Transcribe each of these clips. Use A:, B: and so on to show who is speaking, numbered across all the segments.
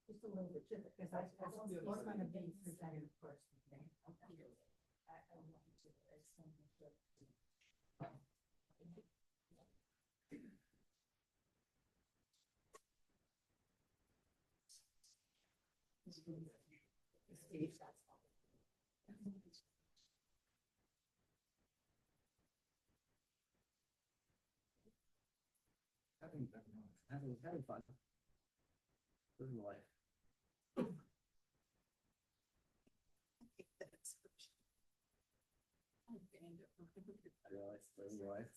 A: Just a little bit different, because I was going to be presented first. Okay? I don't want to extend the. Steve, that's all.
B: Having fun. Living life. I realize living life.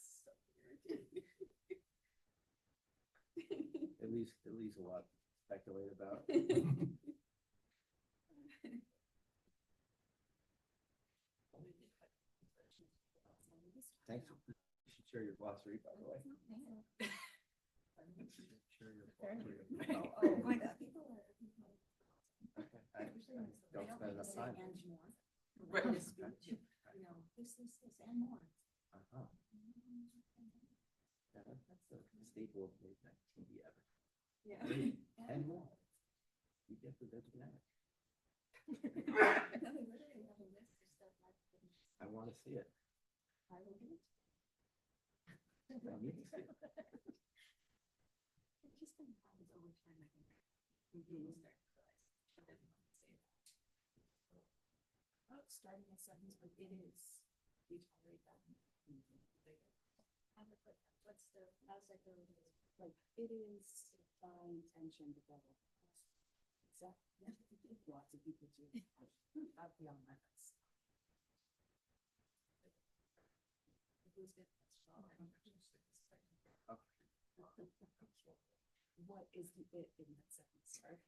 B: At least a lot to speculate about. Thanks. You should share your glossary, by the way. Share your glossary.
C: Oh, my God.
B: Okay. I don't spend enough time.
C: Right.
B: Okay.
C: You know, this, and more.
B: Uh-huh. Yeah, that's a staple of late night TV ever.
C: Yeah.
B: And more. You get the dynamic. I want to see it.
C: I will do it.
B: I need to see it.
C: It's just been problems over time, I think. We really start to realize. I didn't want to say that. Oh, starting a sentence, but it is. We tolerate that. What's the, how's that go? Like, it is by intention to go. Exactly. Lots of people do. I'd be on my list. Who's good? What is the it in that sentence? Sorry.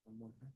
B: One more time.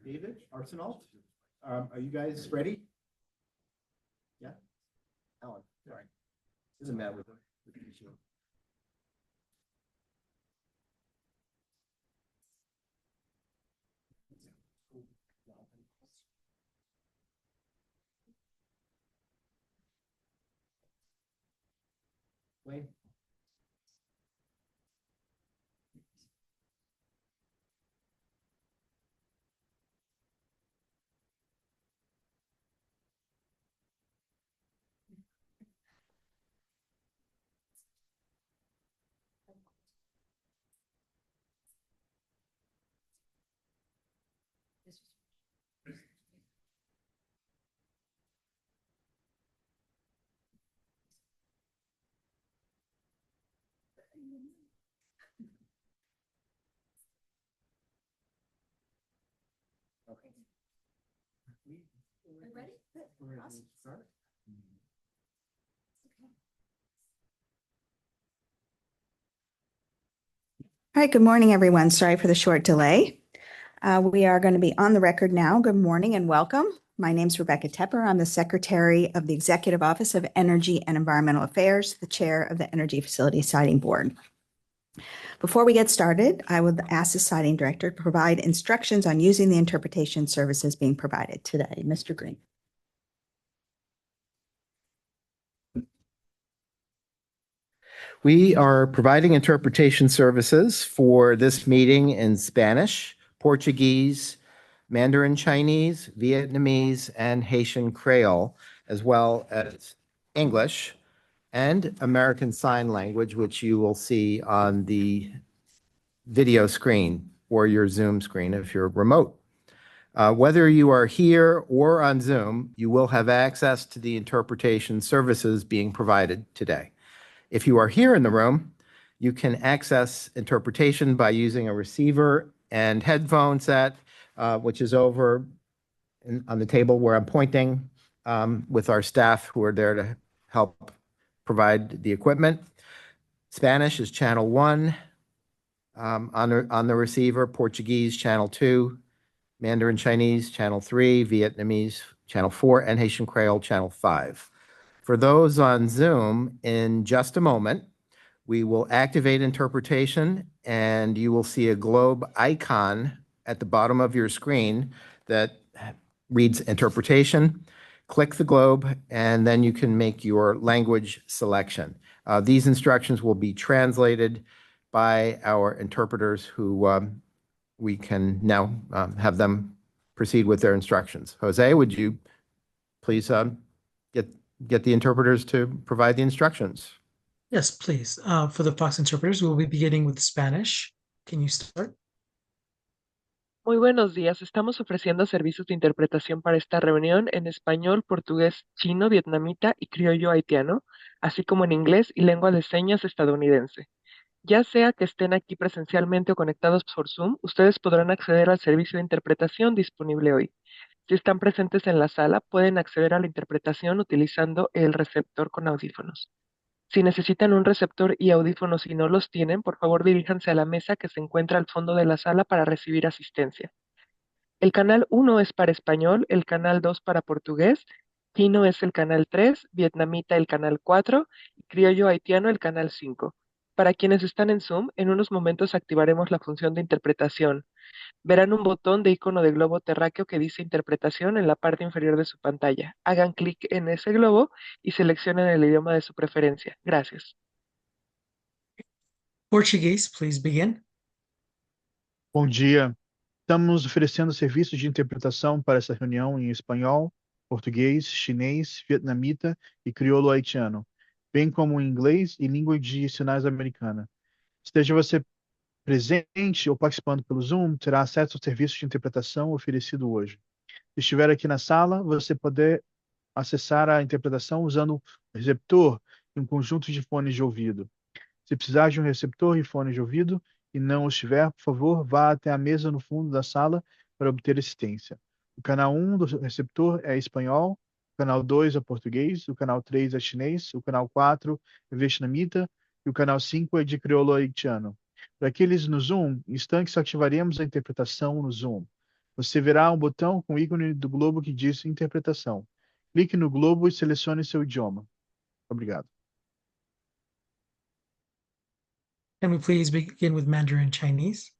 D: David, Arsenal, are you guys ready?
B: Yeah. Alan, sorry. Doesn't matter with the machine. Wayne? Okay.
A: Are you ready? Good.
B: We're ready to
A: Awesome.
B: start.
E: All right, good morning, everyone. Sorry for the short delay. We are going to be on the record now. Good morning and welcome. My name is Rebecca Tepper. I'm the Secretary of the Executive Office of Energy and Environmental Affairs, the Chair of the Energy Facility Siting Board. Before we get started, I would ask the Siting Director to provide instructions on using the interpretation services being provided today. Mr. Green.
B: We are providing interpretation services for this meeting in Spanish, Portuguese, Mandarin Chinese, Vietnamese, and Haitian Creole, as well as English and American Sign Language, which you will see on the video screen or your Zoom screen if you're remote. Whether you are here or on Zoom, you will have access to the interpretation services being provided today. If you are here in the room, you can access interpretation by using a receiver and headphone set, which is over on the table where I'm pointing with our staff who are there to help provide the equipment. Spanish is channel 1 on the receiver, Portuguese channel 2, Mandarin Chinese channel 3, Vietnamese channel 4, and Haitian Creole channel 5. For those on Zoom, in just a moment, we will activate interpretation and you will see a globe icon at the bottom of your screen that reads interpretation. Click the globe and then you can make your language selection. These instructions will be translated by our interpreters who we can now have them proceed with their instructions. Jose, would you please get the interpreters to provide the instructions?
F: Yes, please. For the Fox interpreters, we'll be beginning with Spanish. Can you start?
G: Muy buenos días. Estamos ofreciendo servicios de interpretación para esta reunión en español, portugués, chino, vietnamita y criollo haitiano, así como en inglés y lengua de señas estadounidense. Ya sea que estén aquí presencialmente o conectados por Zoom, ustedes podrán acceder al servicio de interpretación disponible hoy. Si están presentes en la sala, pueden acceder a la interpretación utilizando el receptor con audífonos. Si necesitan un receptor y audífonos y no los tienen, por favor diríjanse a la mesa que se encuentra al fondo de la sala para recibir asistencia. El canal 1 es para español, el canal 2 para portugués, chino es el canal 3, vietnamita el canal 4 y criollo haitiano el canal 5. Para quienes están en Zoom, en unos momentos activaremos la función de interpretación. Verán un botón de icono de globo terráqueo que dice interpretación en la parte inferior de su pantalla. Hagan clic en ese globo y seleccionen el idioma de su preferencia. Gracias.
F: Portuguese, please begin.
H: Bom dia. Estamos oferecendo serviços de interpretação para essa reunião em espanhol, português, chinês, vietnamita e crioulo haitiano, bem como em inglês e língua de sinais americana. Esteja você presente ou participando pelo Zoom, terá acesso ao serviço de interpretação oferecido hoje. Se estiver aqui na sala, você pode acessar a interpretação usando um receptor e um conjunto de fones de ouvido. Se precisar de um receptor e fone de ouvido e não os tiver, por favor, vá até a mesa no fundo da sala para obter assistência. O canal 1 do receptor é espanhol, o canal 2 é português, o canal 3 é chinês, o canal 4 é vietnamita e o canal 5 é de crioulo haitiano. Para aqueles no Zoom, em instantes ativaremos a interpretação no Zoom. Você verá um botão com o ícone do globo que diz interpretação. Clique no globo e selecione seu idioma. Obrigado.
F: Can we please begin with Mandarin Chinese?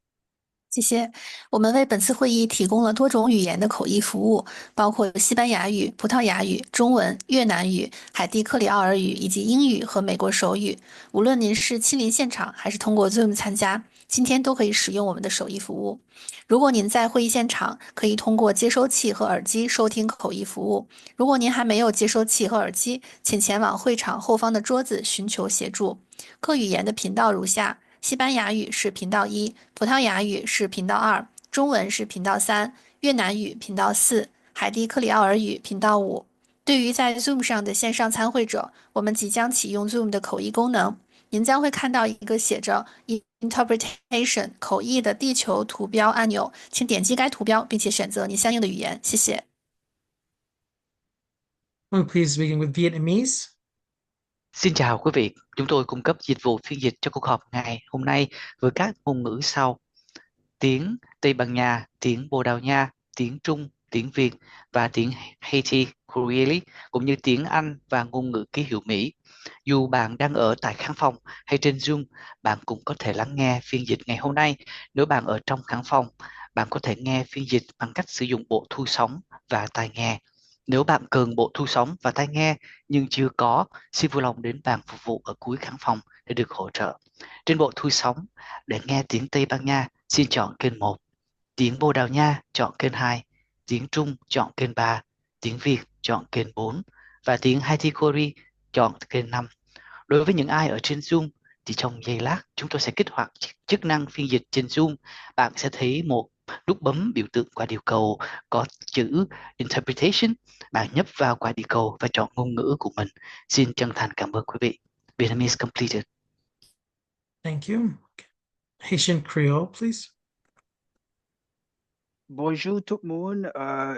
I: 谢谢。我们为本次会议提供了多种语言的口译服务，包括西班牙语、葡萄牙语、中文、越南语、海地克里奥尔语以及英语和美国手语。无论您是亲临现场还是通过 Zoom 参加，今天都可以使用我们的手译服务。如果您在会议现场，可以通过接收器和耳机收听口译服务。如果您还没有接收器和耳机，请前往会场后方的桌子寻求协助。各语言的频道如下：西班牙语是频道1，葡萄牙语是频道2，中文是频道3，越南语频道4，海地克里奥尔语频道5。对于在 Zoom 上的线上参会者，我们即将启用 Zoom 的口译功能。您将会看到一个写着 Interpretation 口译的地球图标按钮，请点击该图标，并且选择您相应的语言。谢谢。
F: Will you please begin with Vietnamese?
J: Xin chào quý vị, chúng tôi cung cấp dịch vụ phiên dịch cho cuộc họp ngày hôm nay với các ngôn ngữ sau: tiếng Tây Ban Nha, tiếng Bồ Đào Nha, tiếng Trung, tiếng Việt và tiếng Haiti Creole, cũng như tiếng Anh và ngôn ngữ ký hiệu Mỹ. Dù bạn đang ở tại khán phòng hay trên Zoom, bạn cũng có thể lắng nghe phiên dịch ngày hôm nay. Nếu bạn ở trong khán phòng, bạn có thể nghe phiên dịch bằng cách sử dụng bộ thu sóng và tai nghe. Nếu bạn cần bộ thu sóng và tai nghe nhưng chưa có, xin vui lòng đến bàn phục vụ ở cuối khán phòng để được hỗ trợ. Trên bộ thu sóng, để nghe tiếng Tây Ban Nha, xin chọn kênh 1. Tiếng Bồ Đào Nha, chọn kênh 2. Tiếng Trung, chọn kênh 3. Tiếng Việt, chọn kênh 4. Và tiếng Haiti Creole, chọn kênh 5. Đối với những ai ở trên Zoom, thì trong giây lát chúng tôi sẽ kích hoạt chức năng phiên dịch trên Zoom. Bạn sẽ thấy một nút bấm biểu tượng quả địa cầu có chữ Interpretation. Bạn nhấp vào quả địa cầu và chọn ngôn ngữ của mình. Xin chân thành cảm ơn quý vị. Vietnamese completed.
F: Thank you. Haitian Creole, please.
K: Bonjour tout le monde.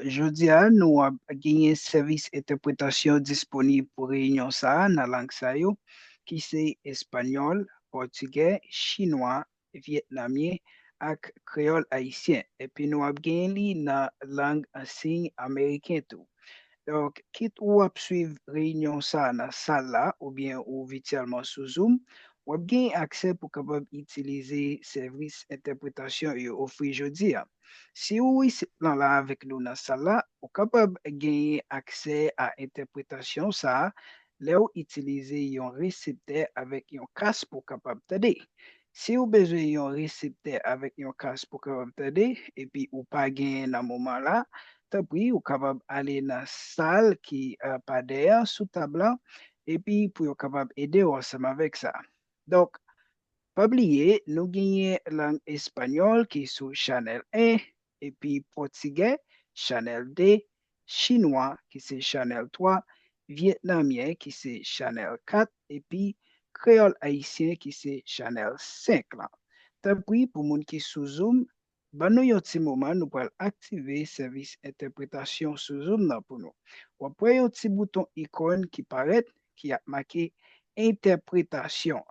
K: Jodia, nous avons gagné service interprétation disponible pour réunion ça dans langue ça yo, qui c'est espagnol, portugais, chinois, vietnamien et créole haïtien. Et puis nous avons gagné dans langue signe américain tout. Donc, quitte ou à suivre réunion ça dans salle là ou bien ou virtuellement sous Zoom, ou avez accès pour capable utiliser service interprétation et offrir jeudi. Si vous êtes là avec nous dans la salle, vous êtes capable de gagner accès à interprétation ça, là vous utilisez un récepteur avec un casque pour capable t'aider. Si vous avez besoin d'un récepteur avec un casque pour capable t'aider et puis vous pas gagner dans ce moment là, puis vous êtes capable d'aller dans la salle qui est pas derrière sous table et puis vous êtes capable d'aider ensemble avec ça. Donc, pas oublier, nous gagnons langue espagnole qui est sur Channel 1, et puis portugais, Channel 2, chinois qui c'est Channel 3, vietnamien qui c'est Channel 4, et puis créole haïtien qui c'est Channel 5. Puis, pour les gens qui sont sur Zoom, nous un petit moment, nous allons activer le service interprétation sur Zoom pour nous. Après, un petit bouton icône qui paraît, qui a marqué interprétation.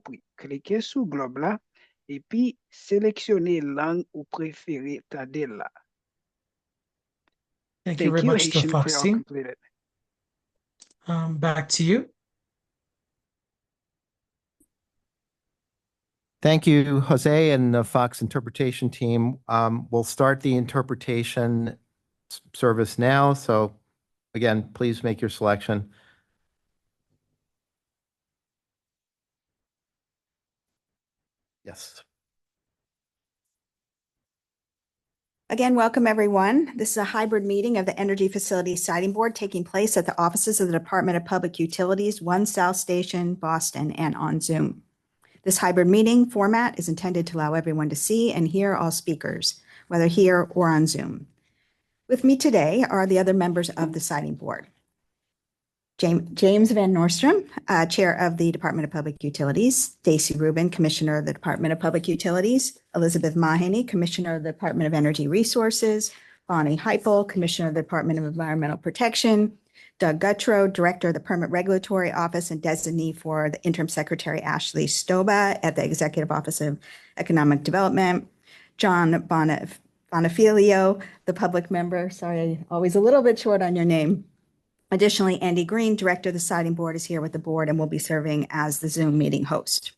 K: Puis, cliquez sur le globe là et puis sélectionnez langue ou préférée t'aider là.
F: Thank you very much,
K: Haitian
F: the Fox
K: Creole
F: team.
K: completed.
F: Back to you.
B: Thank you, Jose and the Fox interpretation team. We'll start the interpretation service now. So again, please make your selection. Yes.
E: Again, welcome everyone. This is a hybrid meeting of the Energy Facilities Siting Board taking place at the offices of the Department of Public Utilities, 1 South Station, Boston, and on Zoom. This hybrid meeting format is intended to allow everyone to see and hear all speakers, whether here or on Zoom. With me today are the other members of the Siting Board. James Van Nostrand, Chair of the Department of Public Utilities, Stacy Rubin, Commissioner of the Department of Public Utilities, Elizabeth Mahaney, Commissioner of the Department of Energy Resources, Bonnie Heupel, Commissioner of the Department of Environmental Protection, Doug Guttrow, Director of the Permit Regulatory Office and designee for the Interim Secretary Ashley Stoba at the Executive Office of Economic Development, John Bonifilio, the public member. Sorry, always a little bit short on your name. Additionally, Andy Green, Director of the Siting Board, is here with the board and will be serving as the Zoom meeting host.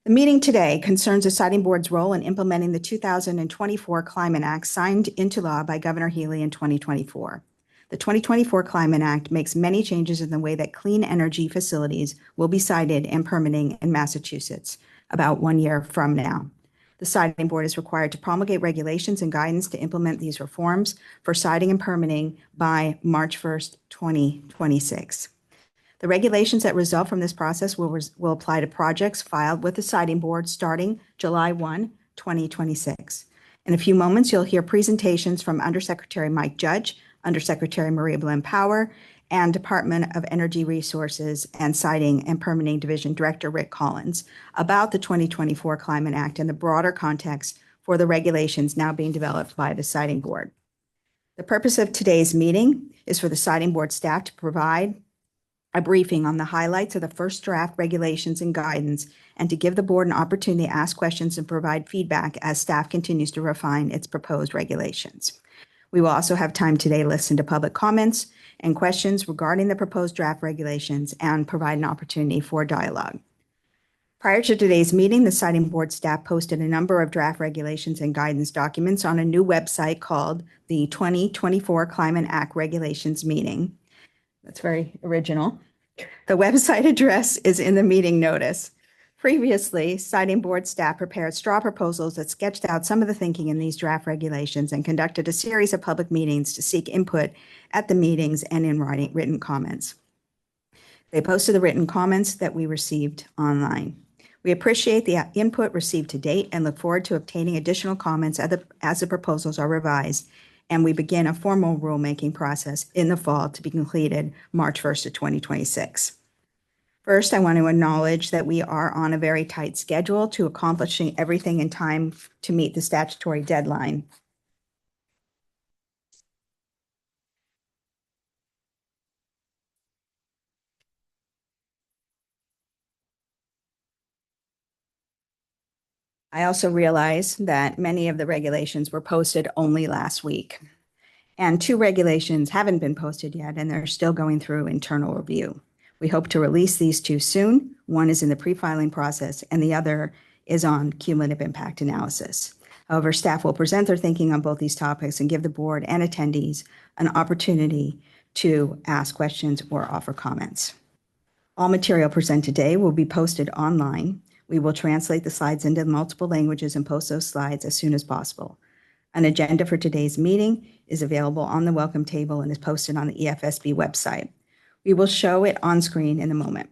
E: The meeting today concerns the Siding Board's role in implementing the 2024 Climate Act signed into law by Governor Healy in 2024. The 2024 Climate Act makes many changes in the way that clean energy facilities will be sited and permitting in Massachusetts about 1 year from now. The Siding Board is required to promulgate regulations and guidance to implement these reforms for siding and permitting by March 1st, 2026. The regulations that result from this process will apply to projects filed with the Siding Board starting July 1, 2026. In a few moments, you'll hear presentations from Undersecretary Mike Judge, Undersecretary Maria Blinn Power, and Department of Energy Resources and Siding and Permitting Division Director Rick Collins about the 2024 Climate Act and the broader context for the regulations now being developed by the Siding Board. The purpose of today's meeting is for the Siding Board staff to provide a briefing on the highlights of the first draft regulations and guidance, and to give the board an opportunity to ask questions and provide feedback as staff continues to refine its proposed regulations. We will also have time today to listen to public comments and questions regarding the proposed draft regulations and provide an opportunity for dialogue. Prior to today's meeting, the Siding Board staff posted a number of draft regulations and guidance documents on a new website called the 2024 Climate Act Regulations Meeting. That's very original. The website address is in the meeting notice. Previously, Siding Board staff prepared straw proposals that sketched out some of the thinking in these draft regulations and conducted a series of public meetings to seek input at the meetings and in written comments. They posted the written comments that we received online. We appreciate the input received to date and look forward to obtaining additional comments as the proposals are revised, and we begin a formal rulemaking process in the fall to be completed March 1st of 2026. First, I want to acknowledge that we are on a very tight schedule to accomplishing everything in time to meet the statutory deadline. I also realize that many of the regulations were posted only last week, and 2 regulations haven't been posted yet, and they're still going through internal review. We hope to release these 2 soon. One is in the pre-filing process, and the other is on cumulative impact analysis. However, staff will present their thinking on both these topics and give the board and attendees an opportunity to ask questions or offer comments. All material presented today will be posted online. We will translate the slides into multiple languages and post those slides as soon as possible. An agenda for today's meeting is available on the welcome table and is posted on the EFSB website. We will show it on screen in a moment.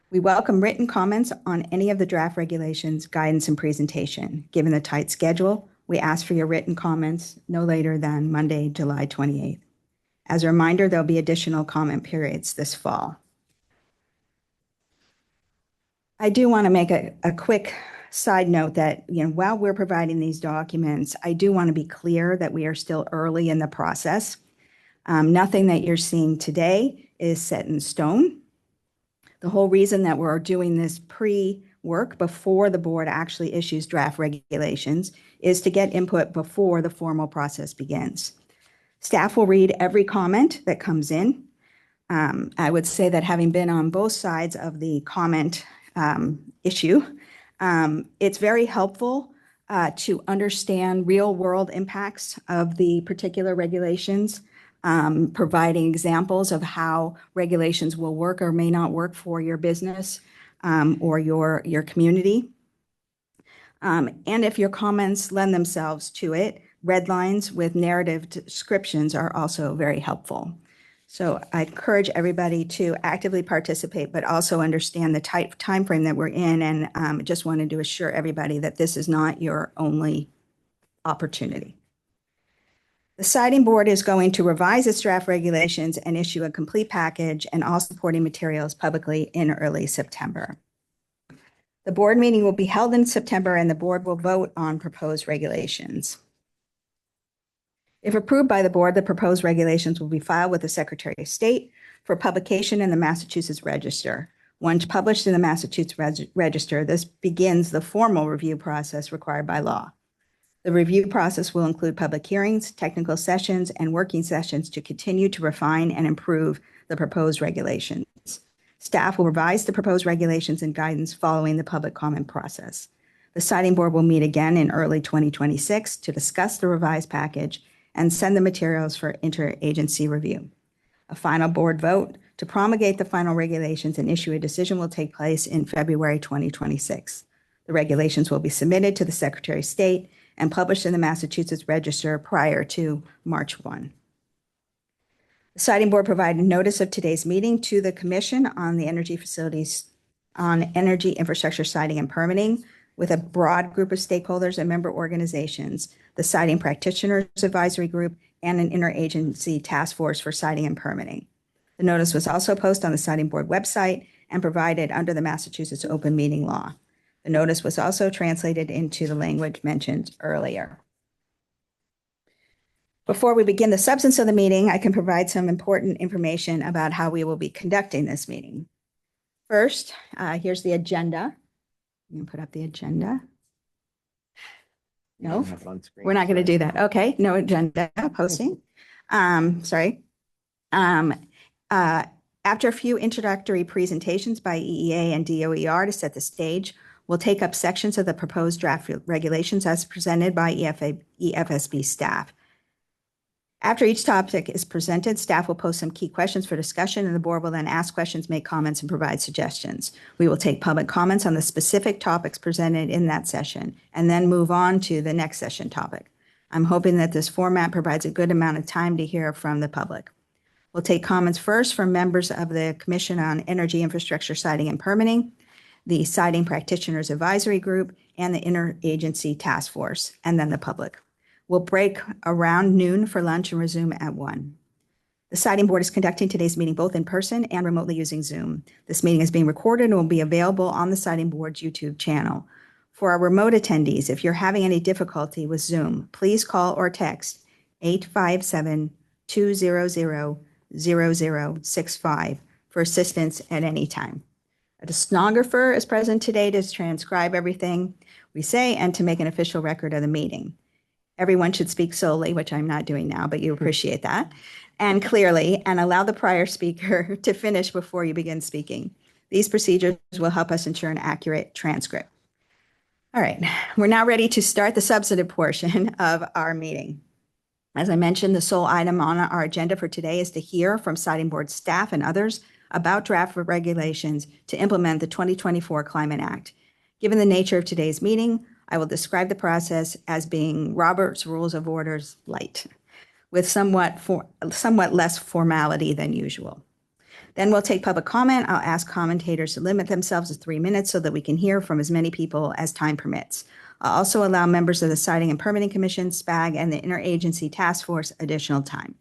E: We welcome written comments on any of the draft regulations, guidance, and presentation. Given the tight schedule, we ask for your written comments no later than Monday, July 28th. As a reminder, there'll be additional comment periods this fall. I do want to make a quick side note that, while we're providing these documents, I do want to be clear that we are still early in the process. Nothing that you're seeing today is set in stone. The whole reason that we're doing this pre-work before the board actually issues draft regulations is to get input before the formal process begins. Staff will read every comment that comes in. I would say that having been on both sides of the comment issue, it's very helpful to understand real-world impacts of the particular regulations, providing examples of how regulations will work or may not work for your business or your community. And if your comments lend themselves to it, red lines with narrative descriptions are also very helpful. So I encourage everybody to actively participate, but also understand the tight timeframe that we're in, and just wanted to assure everybody that this is not your only opportunity. The Siding Board is going to revise its draft regulations and issue a complete package and all supporting materials publicly in early September. The board meeting will be held in September, and the board will vote on proposed regulations. If approved by the board, the proposed regulations will be filed with the Secretary of State for publication in the Massachusetts Register. Once published in the Massachusetts Register, this begins the formal review process required by law. The review process will include public hearings, technical sessions, and working sessions to continue to refine and improve the proposed regulations. Staff will revise the proposed regulations and guidance following the public comment process. The Siting Board will meet again in early 2026 to discuss the revised package and send the materials for interagency review. A final board vote to promulgate the final regulations and issue a decision will take place in February 2026. The regulations will be submitted to the Secretary of State and published in the Massachusetts Register prior to March 1. The Siting Board provided notice of today's meeting to the Commission on the Energy Facilities on Energy Infrastructure Siting and Permitting with a broad group of stakeholders and member organizations, the Siting Practitioners Advisory Group, and an interagency task force for siting and permitting. The notice was also posted on the Siting Board website and provided under the Massachusetts Open Meeting Law. The notice was also translated into the language mentioned earlier. Before we begin the substance of the meeting, I can provide some important information about how we will be conducting this meeting. First, here's the agenda. I'm going to put up the agenda. No, we're not going to do that. Okay, no agenda posting. Sorry. After a few introductory presentations by EEA and DOER to set the stage, we'll take up sections of the proposed draft regulations as presented by EFSB staff. After each topic is presented, staff will post some key questions for discussion, and the board will then ask questions, make comments, and provide suggestions. We will take public comments on the specific topics presented in that session, and then move on to the next session topic. I'm hoping that this format provides a good amount of time to hear from the public. We'll take comments first from members of the Commission on Energy Infrastructure Siting and Permitting, the Siting Practitioners Advisory Group, and the Interagency Task Force, and then the public. We'll break around noon for lunch and resume at 1. The Siting Board is conducting today's meeting both in person and remotely using Zoom. This meeting is being recorded and will be available on the Siting Board's YouTube channel. For our remote attendees, if you're having any difficulty with Zoom, please call or text 857-200-0065 for assistance at any time. A stenographer is present today to transcribe everything we say and to make an official record of the meeting. Everyone should speak solely, which I'm not doing now, but you appreciate that, and clearly, and allow the prior speaker to finish before you begin speaking. These procedures will help us ensure an accurate transcript. All right, we're now ready to start the substantive portion of our meeting. As I mentioned, the sole item on our agenda for today is to hear from Siting Board staff and others about draft regulations to implement the 2024 Climate Act. Given the nature of today's meeting, I will describe the process as being Robert's Rules of Orders light, with somewhat less formality than usual. Then we'll take public comment. I'll ask commentators to limit themselves to 3 minutes so that we can hear from as many people as time permits. I'll also allow members of the Siting and Permitting Commission, SPAG, and the Interagency Task Force additional time.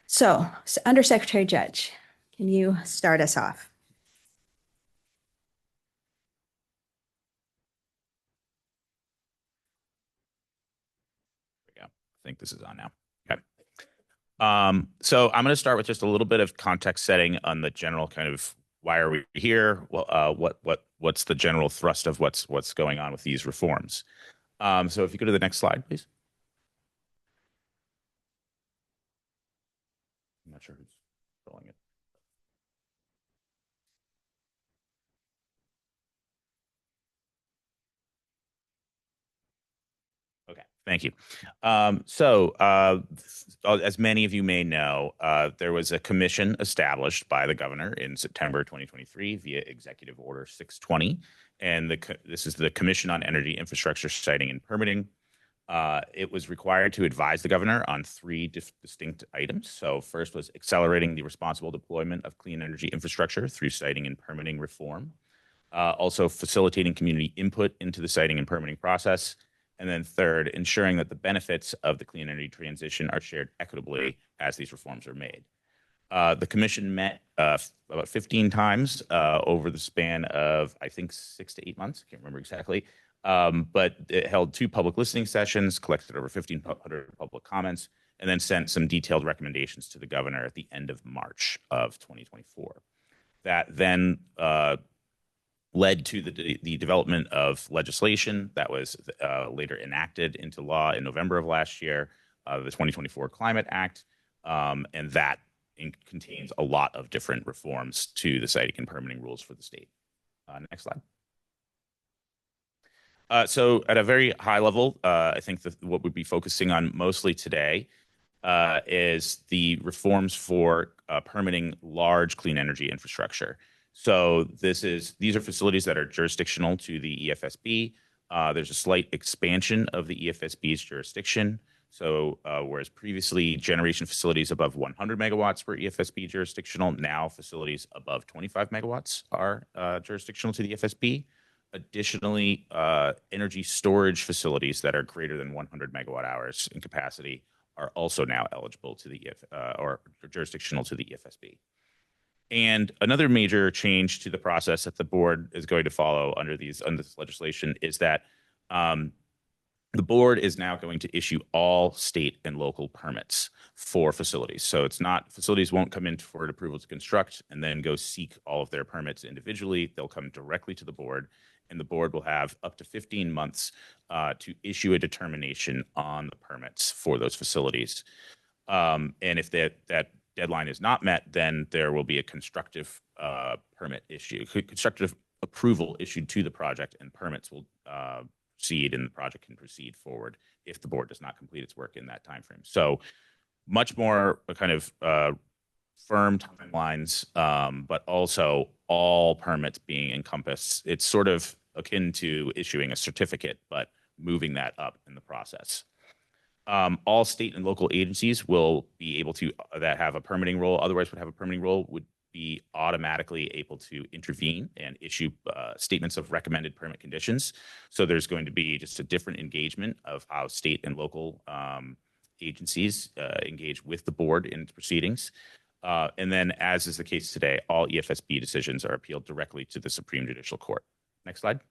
E: So, Undersecretary Judge, can you start us off?
L: I think this is on now. Okay. So I'm going to start with just a little bit of context setting on the general kind of why are we here? Well, what's the general thrust of what's going on with these reforms? So if you go to the next slide, please. I'm not sure who's rolling it. Okay, thank you. As many of you may know, there was a commission established by the governor in September 2023 via Executive Order 620, and this is the Commission on Energy Infrastructure Siting and Permitting. It was required to advise the governor on 3 distinct items. So first was accelerating the responsible deployment of clean energy infrastructure through siting and permitting reform, also facilitating community input into the siting and permitting process, and then third, ensuring that the benefits of the clean energy transition are shared equitably as these reforms are made. The commission met about 15 times over the span of, I think, 6 to 8 months. I can't remember exactly. But it held 2 public listening sessions, collected over 1,500 public comments, and then sent some detailed recommendations to the governor at the end of March of 2024. That then led to the development of legislation that was later enacted into law in November of last year, the 2024 Climate Act, and that contains a lot of different reforms to the siting and permitting rules for the state. Next slide. So at a very high level, I think that what we'd be focusing on mostly today is the reforms for permitting large clean energy infrastructure. So these are facilities that are jurisdictional to the EFSB. There's a slight expansion of the EFSB's jurisdiction. So whereas previously generation facilities above 100 megawatts were EFSB jurisdictional, now facilities above 25 megawatts are jurisdictional to the EFSB. Additionally, energy storage facilities that are greater than 100 megawatt hours in capacity are also now eligible to the or jurisdictional to the EFSB. And another major change to the process that the board is going to follow under this legislation is that the board is now going to issue all state and local permits for facilities. So it's not, facilities won't come in for an approval to construct and then go seek all of their permits individually. They'll come directly to the board, and the board will have up to 15 months to issue a determination on the permits for those facilities. And if that deadline is not met, then there will be a constructive permit issue, constructive approval issued to the project, and permits will proceed, and the project can proceed forward if the board does not complete its work in that time frame. So much more kind of firm timelines, but also all permits being encompassed. It's sort of akin to issuing a certificate, but moving that up in the process. All state and local agencies will be able to, that have a permitting role, otherwise would have a permitting role, would be automatically able to intervene and issue statements of recommended permit conditions. So there's going to be just a different engagement of how state and local agencies engage with the board in its proceedings. And then, as is the case today, all EFSB decisions are appealed directly to the Supreme Judicial Court. Next slide.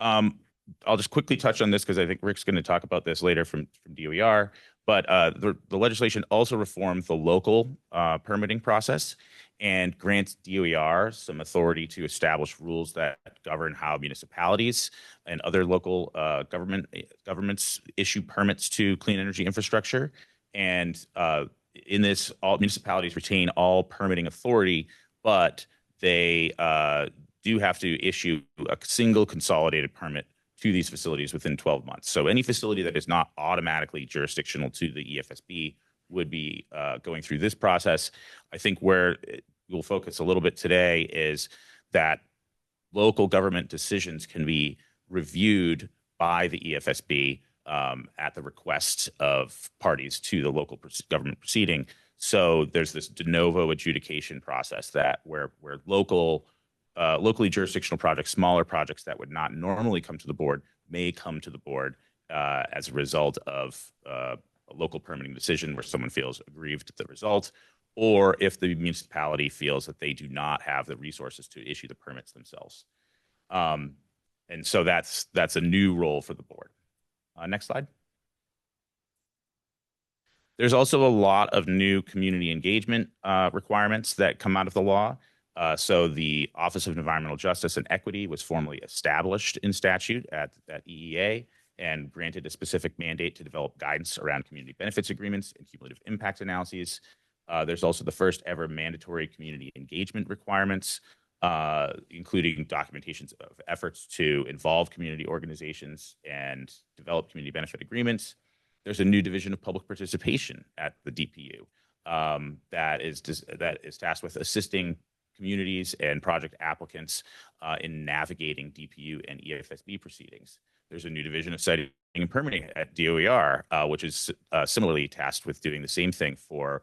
L: I'll just quickly touch on this because I think Rick's going to talk about this later from DOER. But the legislation also reforms the local permitting process and grants DOER some authority to establish rules that govern how municipalities and other local governments issue permits to clean energy infrastructure. And in this, all municipalities retain all permitting authority, but they do have to issue a single consolidated permit to these facilities within 12 months. So any facility that is not automatically jurisdictional to the EFSB would be going through this process. I think where we'll focus a little bit today is that local government decisions can be reviewed by the EFSB at the request of parties to the local government proceeding. So there's this de novo adjudication process that where locally jurisdictional projects, smaller projects that would not normally come to the board, may come to the board as a result of a local permitting decision where someone feels aggrieved at the result, or if the municipality feels that they do not have the resources to issue the permits themselves. And so that's a new role for the board. Next slide. There's also a lot of new community engagement requirements that come out of the law. So the Office of Environmental Justice and Equity was formally established in statute at EEA and granted a specific mandate to develop guidance around community benefits agreements and cumulative impact analyses. There's also the first ever mandatory community engagement requirements, including documentations of efforts to involve community organizations and develop community benefit agreements. There's a new division of public participation at the DPU that is tasked with assisting communities and project applicants in navigating DPU and EFSB proceedings. There's a new division of siting and permitting at DOER, which is similarly tasked with doing the same thing for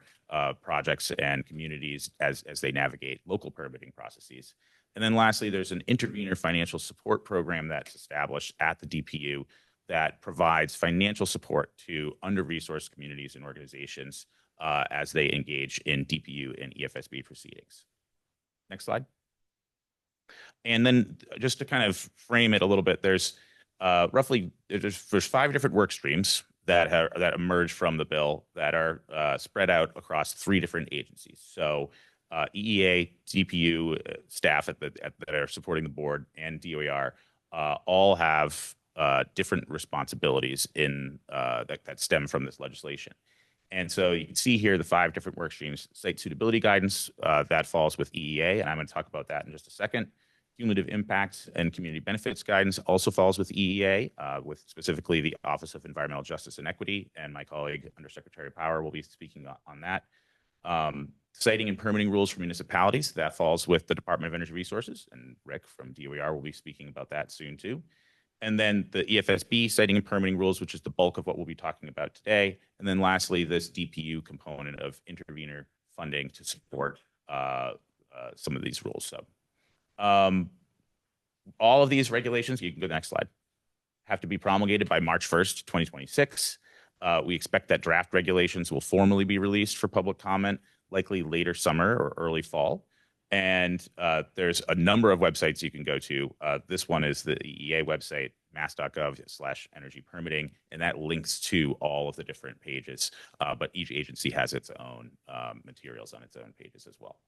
L: projects and communities as they navigate local permitting processes. And then lastly, there's an intervener financial support program that's established at the DPU that provides financial support to under-resourced communities and organizations as they engage in DPU and EFSB proceedings. Next slide. And then just to kind of frame it a little bit, there's there's 5 different work streams that emerge from the bill that are spread out across 3 different agencies. So EEA, DPU staff that are supporting the board, and DOER all have different responsibilities in that stem from this legislation. And so you can see here the 5 different work streams. Site suitability guidance, that falls with EEA, and I'm going to talk about that in just a second. Cumulative impacts and community benefits guidance also falls with EEA, with specifically the Office of Environmental Justice and Equity, and my colleague Undersecretary Power will be speaking on that. Siting and permitting rules for municipalities, that falls with the Department of Energy Resources, and Rick from DOER will be speaking about that soon too. And then the EFSB siting and permitting rules, which is the bulk of what we'll be talking about today. And then lastly, this DPU component of intervenor funding to support some of these rules. So all of these regulations, you can go to the next slide, have to be promulgated by March 1st, 2026. We expect that draft regulations will formally be released for public comment, likely later summer or early fall. And there's a number of websites you can go to. This one is the EEA website, mass.gov/energy permitting, and that links to all of the different pages. But each agency has its own materials on its own pages as well.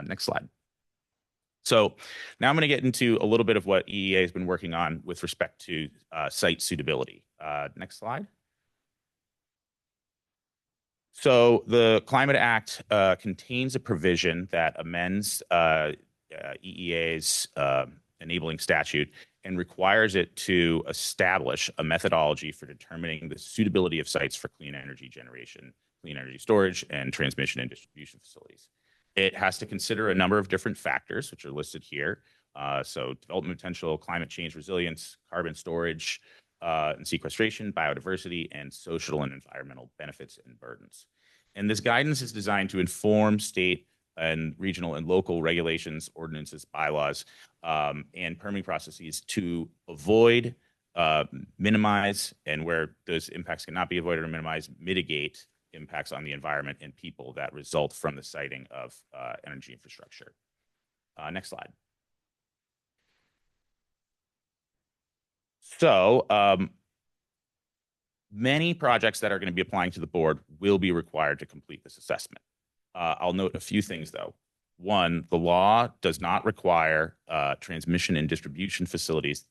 L: Next slide. So now I'm going to get into a little bit of what EEA has been working on with respect to site suitability. Next slide. So the Climate Act contains a provision that amends EEA's enabling statute and requires it to establish a methodology for determining the suitability of sites for clean energy generation, clean energy storage, and transmission and distribution facilities. It has to consider a number of different factors, which are listed here. So development potential, climate change resilience, carbon storage, and sequestration, biodiversity, and social and environmental benefits and burdens. And this guidance is designed to inform state and regional and local regulations, ordinances, bylaws, and permitting processes to avoid, minimize, and where those impacts cannot be avoided or minimized, mitigate impacts on the environment and people that result from the siting of energy infrastructure. Next slide. So many projects that are going to be applying to the board will be required to complete this assessment. I'll note a few things though. One, the law does not require transmission and distribution facilities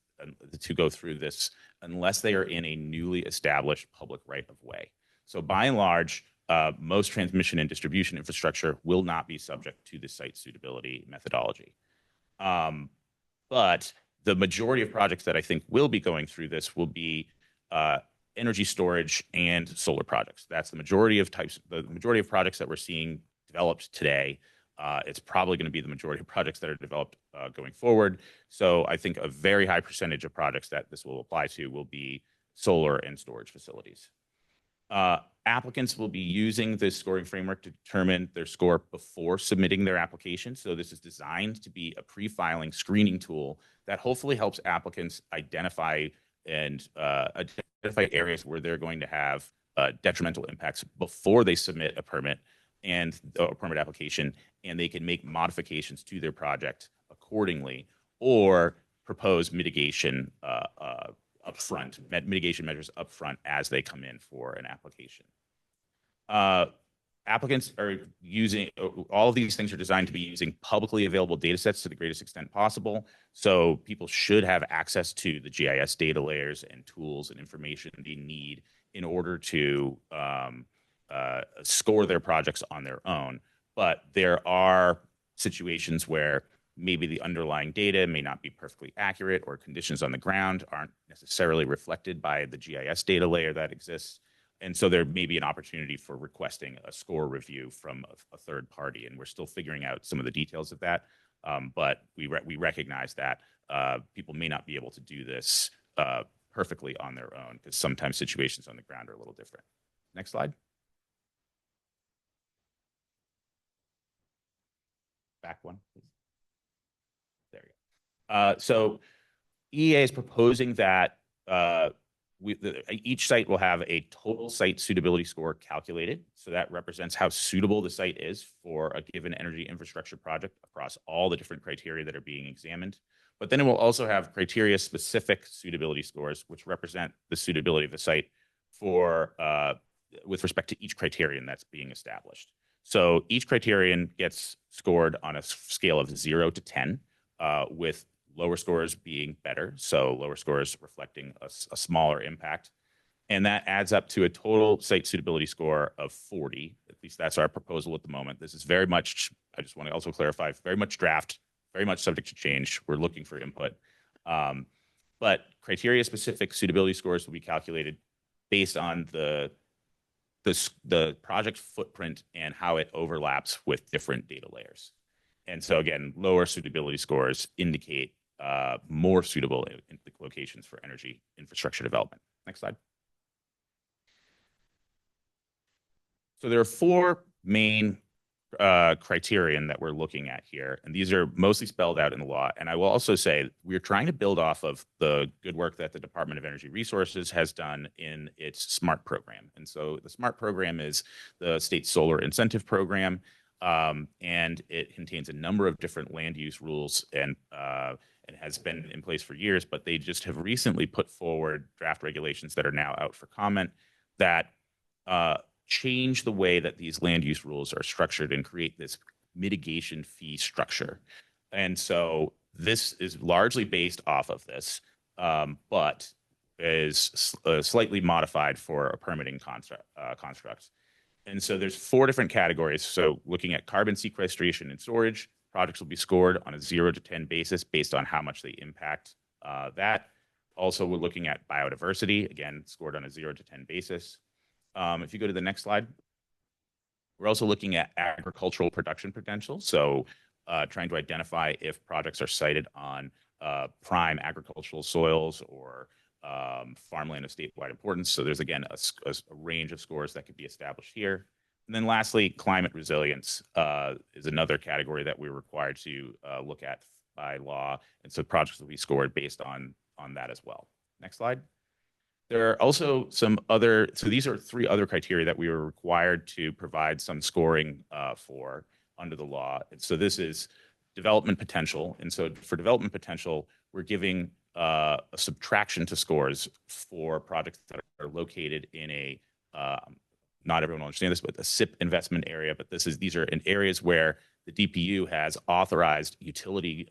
L: to go through this unless they are in a newly established public right of way. So by and large, most transmission and distribution infrastructure will not be subject to the site suitability methodology. But the majority of projects that I think will be going through this will be energy storage and solar projects. That's the majority of projects that we're seeing developed today. It's probably going to be the majority of projects that are developed going forward. So I think a very high percentage of projects that this will apply to will be solar and storage facilities. Applicants will be using this scoring framework to determine their score before submitting their application. So this is designed to be a pre-filing screening tool that hopefully helps applicants identify areas where they're going to have detrimental impacts before they submit a permit and a permit application, and they can make modifications to their project accordingly or propose mitigation upfront, mitigation measures upfront as they come in for an application. Applicants are using, all of these things are designed to be using publicly available data sets to the greatest extent possible. So people should have access to the GIS data layers and tools and information they need in order to score their projects on their own. But there are situations where maybe the underlying data may not be perfectly accurate or conditions on the ground aren't necessarily reflected by the GIS data layer that exists. And so there may be an opportunity for requesting a score review from a third party. And we're still figuring out some of the details of that. But we recognize that people may not be able to do this perfectly on their own because sometimes situations on the ground are a little different. Next slide. Back one, please. There you go. So EEA is proposing that each site will have a total site suitability score calculated. So that represents how suitable the site is for a given energy infrastructure project across all the different criteria that are being examined. But then it will also have criteria-specific suitability scores, which represent the suitability of the site for with respect to each criterion that's being established. So each criterion gets scored on a scale of 0 to 10, with lower scores being better, so lower scores reflecting a smaller impact, And that adds up to a total site suitability score of 40. At least that's our proposal at the moment. This is very much, I just want to also clarify, very much draft, very much subject to change. We're looking for input. But criteria-specific suitability scores will be calculated based on the project footprint and how it overlaps with different data layers. And so again, lower suitability scores indicate more suitable locations for energy infrastructure development. Next slide. So there are four main criterion that we're looking at here, and these are mostly spelled out in the law. And I will also say we're trying to build off of the good work that the Department of Energy Resources has done in its SMART program. And so the SMART program is the state solar incentive program, and it contains a number of different land use rules, and it has been in place for years, but they just have recently put forward draft regulations that are now out for comment that change the way that these land use rules are structured and create this mitigation fee structure. And so this is largely based off of this, but is slightly modified for a permitting construct. And so there's four different categories. So looking at carbon sequestration and storage, projects will be scored on a 0 to 10 basis based on how much they impact that. Also, we're looking at biodiversity, again, scored on a 0 to 10 basis. If you go to the next slide, we're also looking at agricultural production potential. So trying to identify if projects are sited on prime agricultural soils or farmland of statewide importance. So there's, again, a range of scores that could be established here. And then lastly, climate resilience is another category that we're required to look at by law. And so projects will be scored based on that as well. Next slide. There are also some other, so these are three other criteria that we were required to provide some scoring for under the law. And so this is development potential. And so for development potential, we're giving a subtraction to scores for projects that are located in a, not everyone will understand this, but a SIP investment area. But these are in areas where the DPU has authorized utility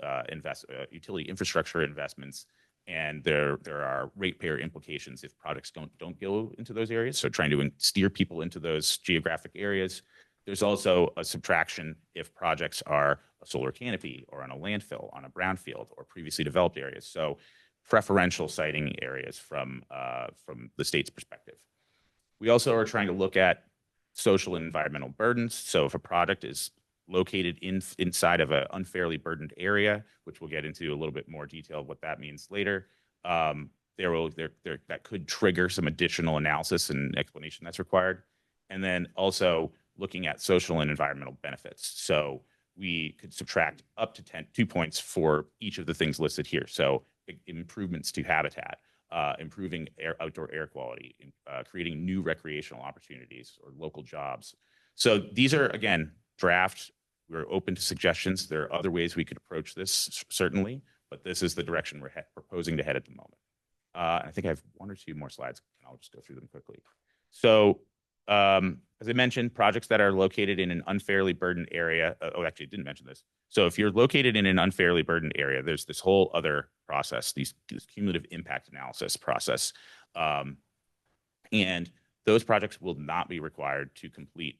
L: infrastructure investments, and there are ratepayer implications if projects don't go into those areas. So trying to steer people into those geographic areas. There's also a subtraction if projects are a solar canopy or on a landfill, on a brownfield, or previously developed areas. So preferential siting areas from the state's perspective. We also are trying to look at social and environmental burdens. So if a project is located inside of an unfairly burdened area, which we'll get into a little bit more detail of what that means later, that could trigger some additional analysis and explanation that's required. And then also looking at social and environmental benefits. So we could subtract up to 2 points for each of the things listed here. So improvements to habitat, improving outdoor air quality, creating new recreational opportunities or local jobs. So these are, again, draft. We're open to suggestions. There are other ways we could approach this, certainly, but this is the direction we're proposing to head at the moment. I think I have one or two more slides, and I'll just go through them quickly. So as I mentioned, projects that are located in an unfairly burdened area. Actually, I didn't mention this. So if you're located in an unfairly burdened area, there's this whole other process, this cumulative impact analysis process. And those projects will not be required to complete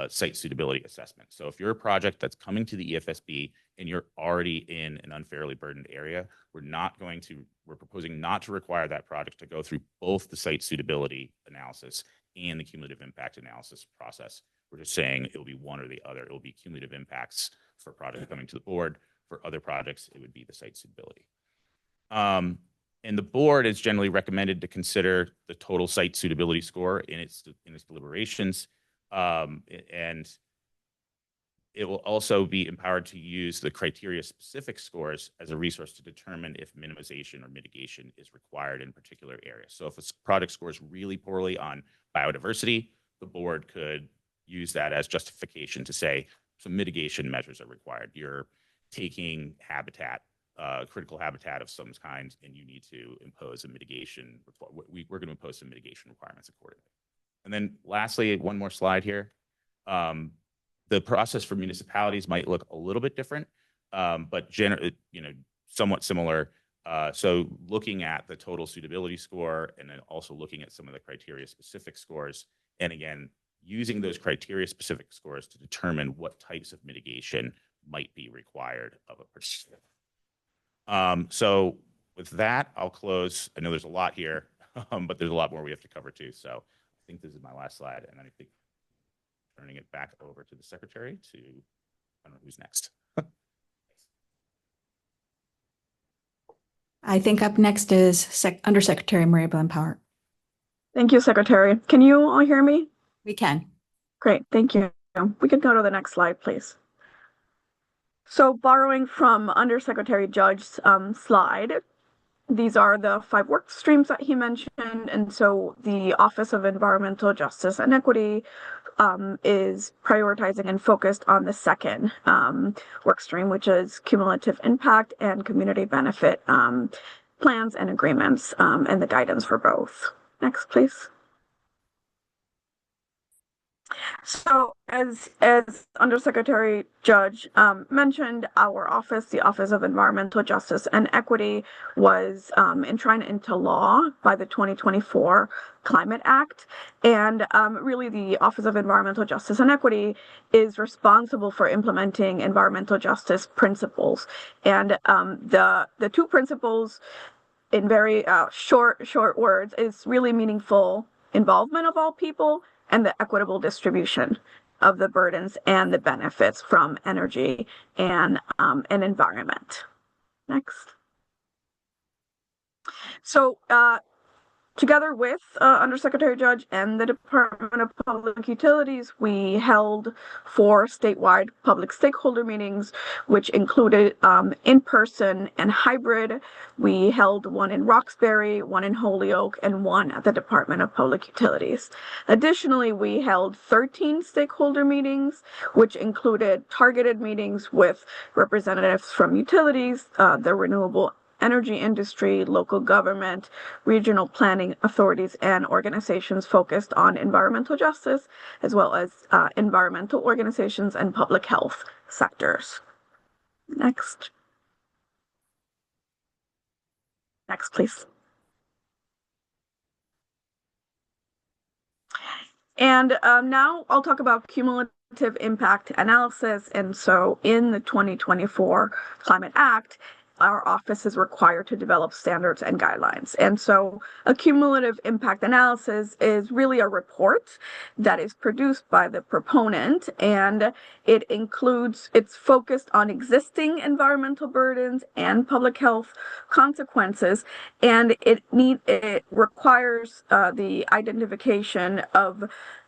L: site suitability assessment. So if you're a project that's coming to the EFSB and you're already in an unfairly burdened area, we're proposing not to require that project to go through both the site suitability analysis and the cumulative impact analysis process. We're just saying it will be one or the other. It will be cumulative impacts for projects coming to the board. For other projects, it would be the site suitability. And the board is generally recommended to consider the total site suitability score in its deliberations. And it will also be empowered to use the criteria-specific scores as a resource to determine if minimization or mitigation is required in particular areas. So if a project scores really poorly on biodiversity, the board could use that as justification to say some mitigation measures are required. You're taking habitat, critical habitat of some kind, and you need to impose a mitigation. We're going to impose some mitigation requirements accordingly. And then lastly, one more slide here. The process for municipalities might look a little bit different, but somewhat similar. So looking at the total suitability score and then also looking at some of the criteria specific scores, and again, using those criteria specific scores to determine what types of mitigation might be required of a participant. So with that, I'll close. I know there's a lot here, but there's a lot more we have to cover too. So I think this is my last slide, and then I think turning it back over to the secretary to, I don't know who's next.
E: I think up next is Undersecretary Maria Blumenpower.
M: Thank you, Secretary. Can you all hear me?
E: We can.
M: Great, thank you. We can go to the next slide, please. So borrowing from Undersecretary Judge's slide, these are the 5 work streams that he mentioned. And so the Office of Environmental Justice and Equity is prioritizing and focused on the second work stream, which is cumulative impact and community benefit plans and agreements, and the guidance for both. Next, please. So as Undersecretary Judge mentioned, our office, the Office of Environmental Justice and Equity, was enshrined into law by the 2024 Climate Act. And really the Office of Environmental Justice and Equity is responsible for implementing environmental justice principles. And the 2 principles, in very short words, is really meaningful involvement of all people and the equitable distribution of the burdens and the benefits from energy and environment. Next. So together with Undersecretary Judge and the Department of Public Utilities, we held 4 statewide public stakeholder meetings, which included in-person and hybrid. We held 1 in Roxbury, 1 in Holyoke, and 1 at the Department of Public Utilities. Additionally, we held 13 stakeholder meetings, which included targeted meetings with representatives from utilities, the renewable energy industry, local government, regional planning authorities, and organizations focused on environmental justice, as well as environmental organizations and public health sectors. Next. Next, please. And now I'll talk about cumulative impact analysis. And so in the 2024 Climate Act, our office is required to develop standards and guidelines. And so a cumulative impact analysis is really a report that is produced by the proponent, and it's focused on existing environmental burdens and public health consequences, and it requires the identification of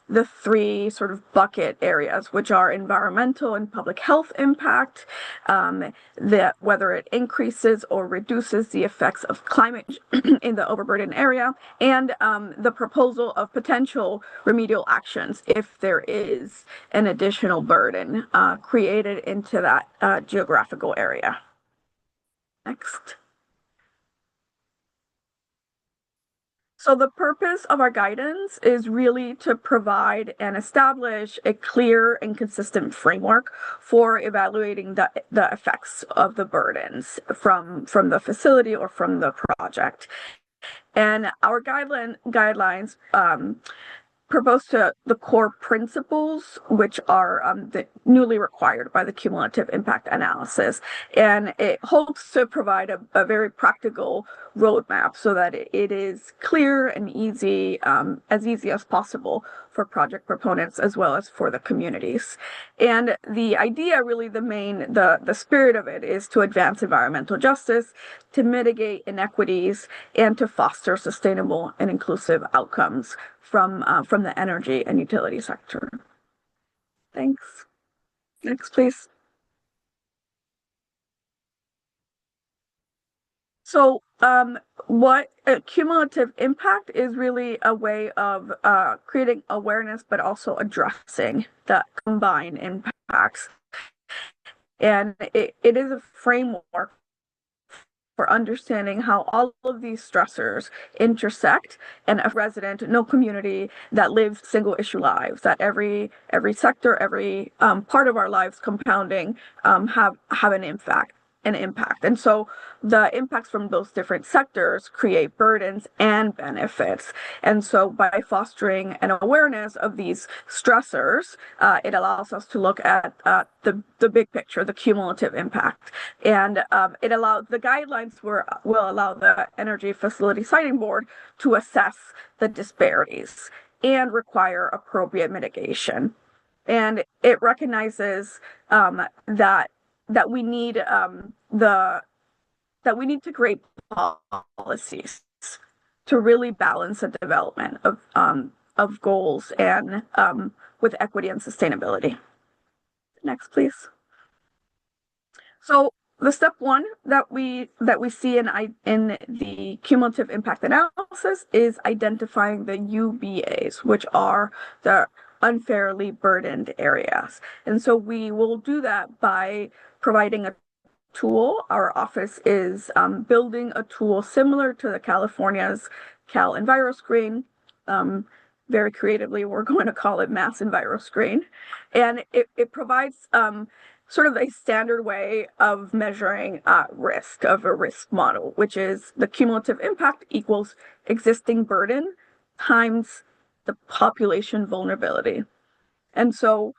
M: the 3 sort of bucket areas, which are environmental and public health impact, whether it increases or reduces the effects of climate in the overburden area, and the proposal of potential remedial actions if there is an additional burden created into that geographical area. Next. So the purpose of our guidance is really to provide and establish a clear and consistent framework for evaluating the effects of the burdens from the facility or from the project. And our guidelines propose to the core principles, which are newly required by the cumulative impact analysis. And it hopes to provide a very practical roadmap so that it is clear and easy, as easy as possible for project proponents as well as for the communities. And the idea, really the spirit of it, is to advance environmental justice, to mitigate inequities, and to foster sustainable and inclusive outcomes from the energy and utility sector. Thanks. Next, please. So what cumulative impact is really a way of creating awareness, but also addressing the combined impacts. And it is a framework for understanding how all of these stressors intersect, and a resident, no community that lives single issue lives, that every sector, every part of our lives compounding have an impact an impact. And so the impacts from those different sectors create burdens and benefits. And so by fostering an awareness of these stressors, it allows us to look at the big picture, the cumulative impact. And the guidelines will allow the Energy Facility Siting Board to assess the disparities and require appropriate mitigation. And it recognizes that we need to create policies to really balance the development of goals and with equity and sustainability. Next, please. So the step one that we see in the cumulative impact analysis is identifying the UBAs, which are the unfairly burdened areas. And so we will do that by providing a tool. Our office is building a tool similar to the California's Cal EnviroScreen. Very creatively, we're going to call it Mass EnviroScreen. And it provides sort of a standard way of measuring risk, of a risk model, which is the cumulative impact equals existing burden times the population vulnerability. And so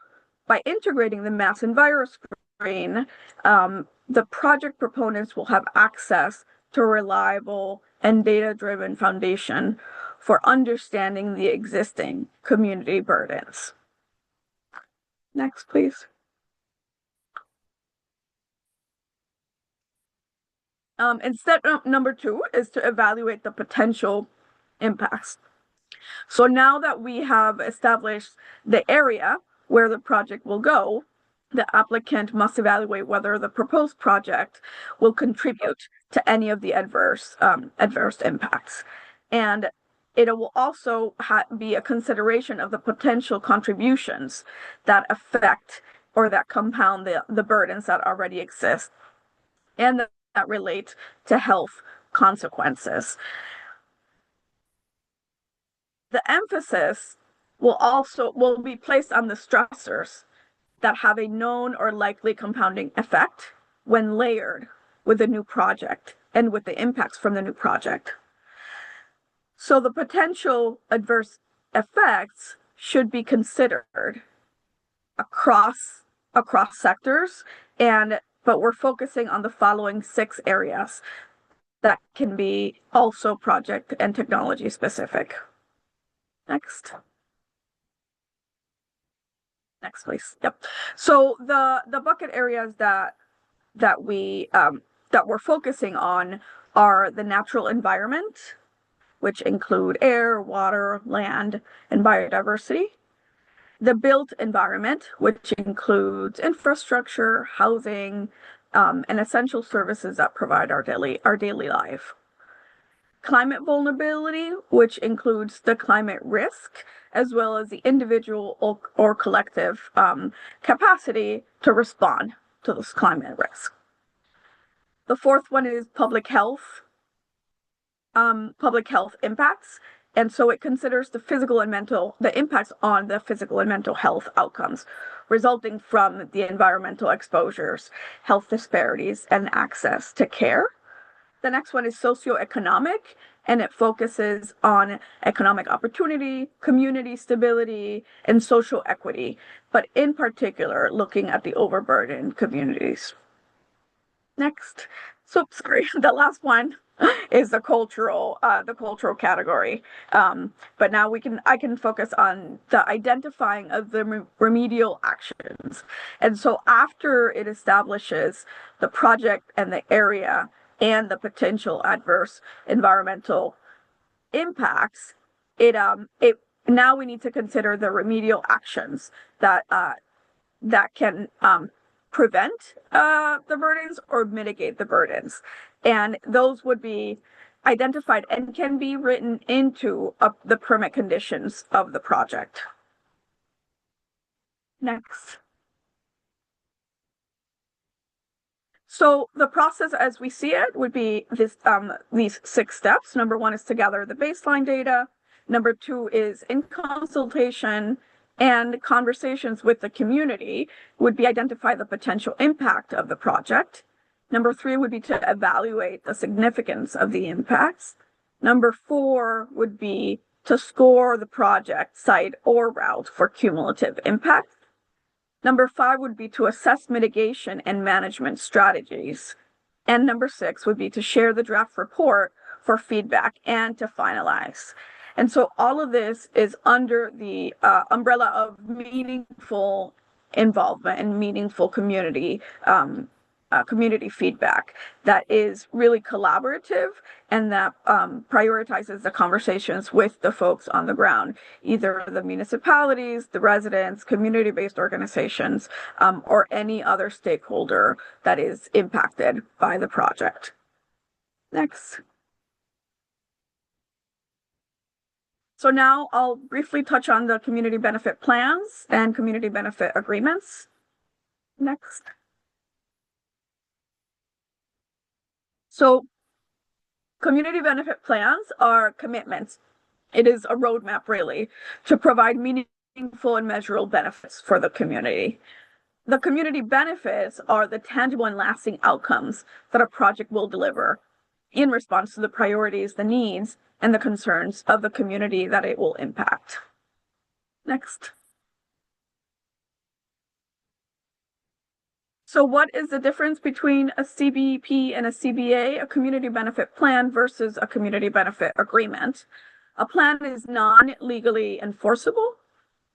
M: by integrating the Mass EnviroScreen, the project proponents will have access to a reliable and data-driven foundation for understanding the existing community burdens. Next, please. And step number 2 is to evaluate the potential impacts. So now that we have established the area where the project will go, the applicant must evaluate whether the proposed project will contribute to any of the adverse impacts. And it will also be a consideration of the potential contributions that affect or that compound the burdens that already exist and that relate to health consequences. The emphasis will be placed on the stressors that have a known or likely compounding effect when layered with a new project and with the impacts from the new project. So the potential adverse effects should be considered across sectors, but we're focusing on the following 6 areas that can be also project and technology specific. Next, please. Yep. So the bucket areas that we're focusing on are the natural environment, which include air, water, land, and biodiversity. The built environment, which includes infrastructure, housing, and essential services that provide our daily life. Climate vulnerability, which includes the climate risk, as well as the individual or collective capacity to respond to this climate risk. The fourth one is public health impacts. And so it considers the impacts on the physical and mental health outcomes resulting from the environmental exposures, health disparities, and access to care. The next one is socioeconomic, and it focuses on economic opportunity, community stability, and social equity, but in particular, looking at the overburdened communities. Next. So, sorry, the last one is the cultural category. But now I can focus on the identifying of the remedial actions. And so after it establishes the project and the area and the potential adverse environmental impacts, now we need to consider the remedial actions that can prevent the burdens or mitigate the burdens. And those would be identified and can be written into the permit conditions of the project. Next. So the process as we see it would be these 6 steps. Number 1 is to gather the baseline data. Number 2 is in consultation and conversations with the community would be identify the potential impact of the project. Number 3 would be to evaluate the significance of the impacts. Number 4 would be to score the project, site, or route for cumulative impact. Number 5 would be to assess mitigation and management strategies. And number 6 would be to share the draft report for feedback and to finalize. And so all of this is under the umbrella of meaningful involvement and meaningful community feedback that is really collaborative and that prioritizes the conversations with the folks on the ground, either the municipalities, the residents, community-based organizations, or any other stakeholder that is impacted by the project. Next. So now I'll briefly touch on the community benefit plans and community benefit agreements. Next. So community benefit plans are commitments. It is a roadmap, really, to provide meaningful and measurable benefits for the community. The community benefits are the tangible and lasting outcomes that a project will deliver in response to the priorities, the needs, and the concerns of the community that it will impact. Next. So what is the difference between a CBP and a CBA, a community benefit plan versus a community benefit agreement? A plan is non-legally enforceable.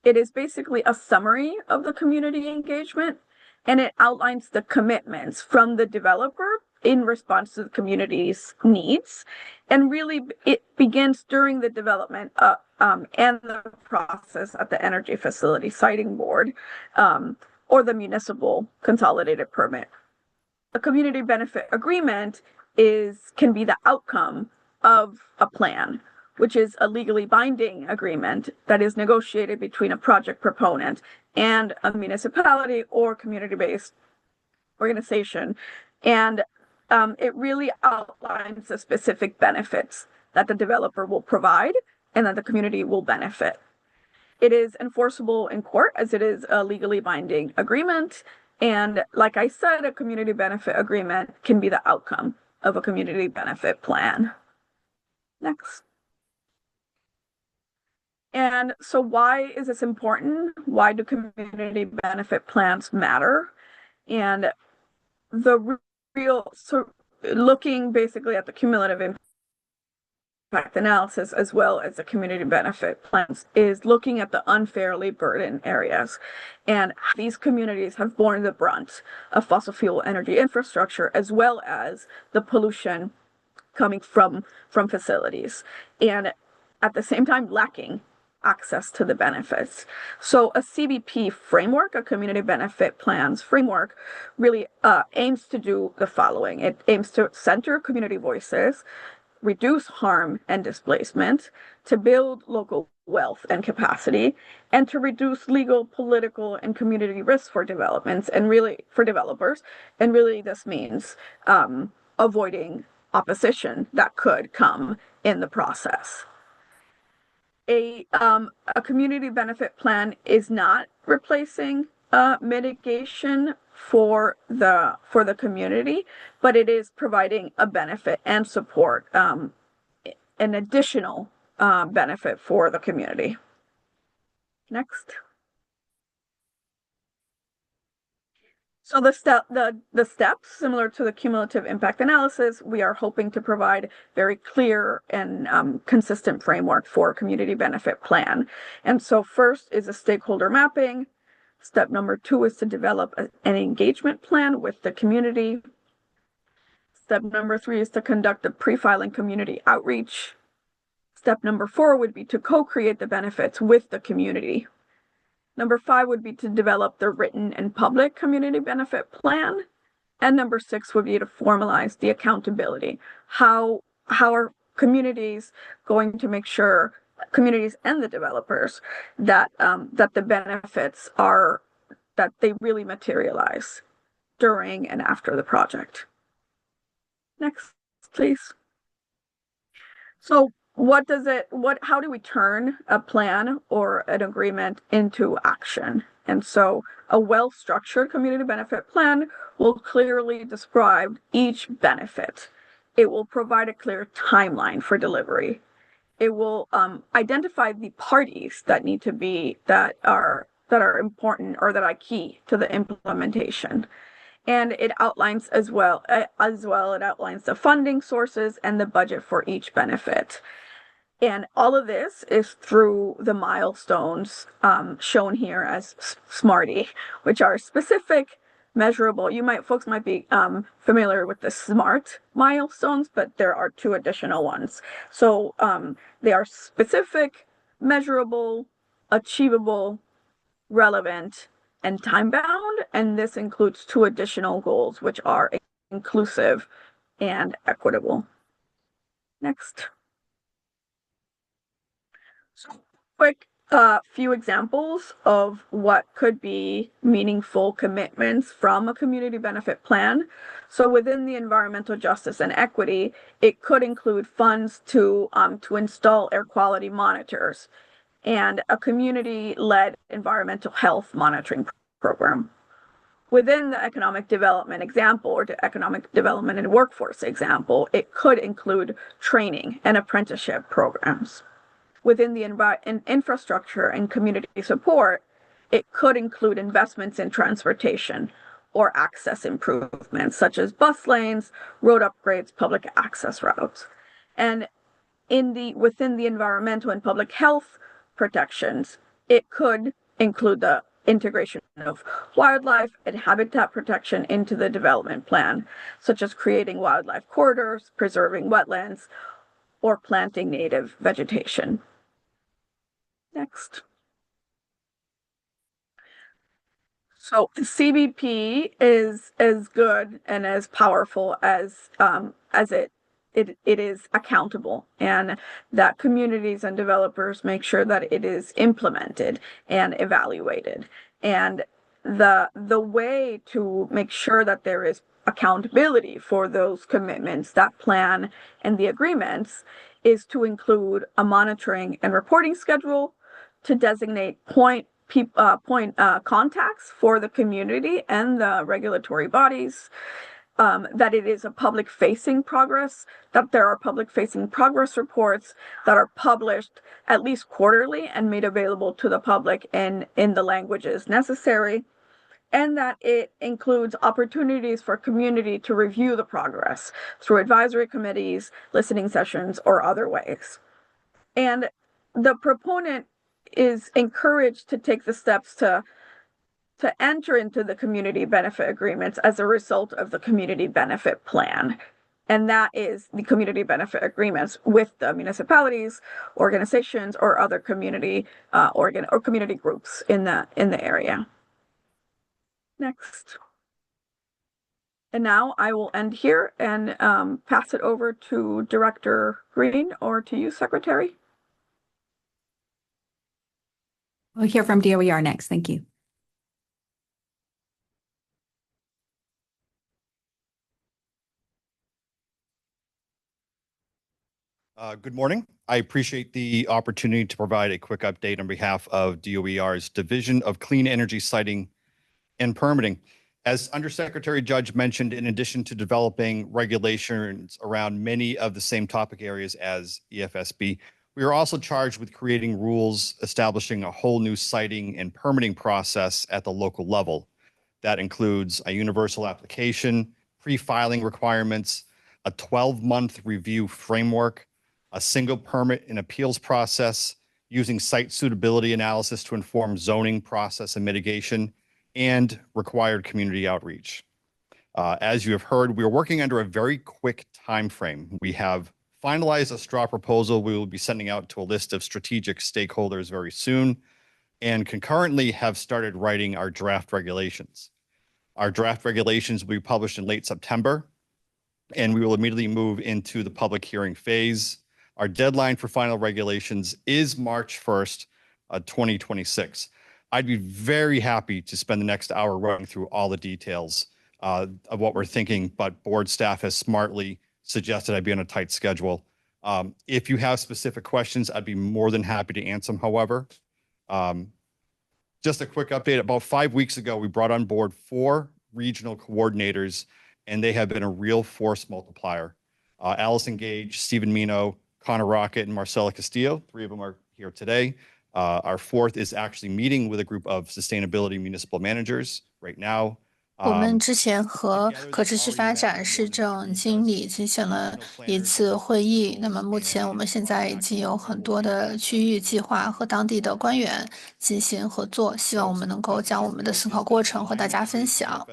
M: It is basically a summary of the community engagement, and it outlines the commitments from the developer in response to the community's needs. And really, it begins during the development and the process at the energy facility siting board, or the municipal consolidated permit. A community benefit agreement can be the outcome of a plan, which is a legally binding agreement that is negotiated between a project proponent and a municipality or community-based organization. And it really outlines the specific benefits that the developer will provide and that the community will benefit. It is enforceable in court as it is a legally binding agreement. And like I said, a community benefit agreement can be the outcome of a community benefit plan. Next. And so why is this important? Why do community benefit plans matter? And the so looking basically at the cumulative impact analysis as well as the community benefit plans is looking at the unfairly burdened areas. And these communities have borne the brunt of fossil fuel energy infrastructure as well as the pollution coming from facilities, and at the same time lacking access to the benefits. So a CBP framework, a community benefit plans framework, really aims to do the following. It aims to center community voices, reduce harm and displacement, to build local wealth and capacity, and to reduce legal, political, and community risks for developments and really for developers. And really this means avoiding opposition that could come in the process. A community benefit plan is not replacing mitigation for the community, but it is providing a benefit and support, an additional benefit for the community. Next. So the steps, similar to the cumulative impact analysis, we are hoping to provide very clear and consistent framework for a community benefit plan. And so first is a stakeholder mapping. Step number 2 is to develop an engagement plan with the community. Step number 3 is to conduct a pre-filing community outreach. Step number 4 would be to co-create the benefits with the community. Number 5 would be to develop the written and public community benefit plan. And number 6 would be to formalize the accountability. How are communities going to make sure, communities and the developers, that the benefits are, that they really materialize during and after the project? Next, please. So how do we turn a plan or an agreement into action? And so a well-structured community benefit plan will clearly describe each benefit. It will provide a clear timeline for delivery. It will identify the parties that need to be that are important or that are key to the implementation. And it outlines it outlines the funding sources and the budget for each benefit. And all of this is through the milestones shown here as SMARTY, which are specific, measurable. Folks might be familiar with the SMART milestones, but there are 2 additional ones. So they are specific, measurable, achievable, relevant, and time-bound. And this includes 2 additional goals, which are inclusive and equitable. Next. So, quick few examples of what could be meaningful commitments from a community benefit plan. So within the environmental justice and equity, it could include funds to install air quality monitors and a community-led environmental health monitoring program. Within the economic development example, or the economic development and workforce example, it could include training and apprenticeship programs. Within the infrastructure and community support, it could include investments in transportation or access improvements, such as bus lanes, road upgrades, public access routes. And within the environmental and public health protections, it could include the integration of wildlife and habitat protection into the development plan, such as creating wildlife corridors, preserving wetlands, or planting native vegetation. Next. So CBP is as good and as powerful as it is accountable, and that communities and developers make sure that it is implemented and evaluated. And the way to make sure that there is accountability for those commitments, that plan and the agreements, is to include a monitoring and reporting schedule, to designate point contacts for the community and the regulatory bodies, that it is a public-facing progress, that there are public-facing progress reports that are published at least quarterly and made available to the public in the languages necessary, and that it includes opportunities for community to review the progress through advisory committees, listening sessions, or other ways. And the proponent is encouraged to take the steps to enter into the community benefit agreements as a result of the community benefit plan. And that is the community benefit agreements with the municipalities, organizations, or other community or community groups in the area. Next. And now I will end here and pass it over to Director Green, or to you, Secretary.
E: We'll hear from DOER next. Thank you.
N: Good morning. I appreciate the opportunity to provide a quick update on behalf of DOER's Division of Clean Energy Siting and Permitting. As Undersecretary Judge mentioned, in addition to developing regulations around many of the same topic areas as EFSB, we are also charged with creating rules establishing a whole new siting and permitting process at the local level. That includes a universal application, pre-filing requirements, a 12-month review framework, a single permit and appeals process, using site suitability analysis to inform zoning process and mitigation, and required community outreach. As you have heard, we are working under a very quick time frame. We have finalized a straw proposal we will be sending out to a list of strategic stakeholders very soon, and concurrently have started writing our draft regulations. Our draft regulations will be published in late September, and we will immediately move into the public hearing phase. Our deadline for final regulations is March 1st, 2026. I'd be very happy to spend the next hour running through all the details of what we're thinking, but board staff has smartly suggested I be on a tight schedule. If you have specific questions, I'd be more than happy to answer them, however. Just a quick update. About 5 weeks ago, we brought on board 4 regional coordinators, and they have been a real force multiplier. Allison Gage, Stephen Mino, Connor Rocket, and Marcela Castillo, 3 of them are here today. Our 4th is actually meeting with a group of sustainability municipal managers right now.
I: 我们之前和可持续发展市政经理进行了一次会议。那么目前我们现在已经有很多的区域计划和当地的官员进行合作，希望我们能够将我们的思考过程和大家分享。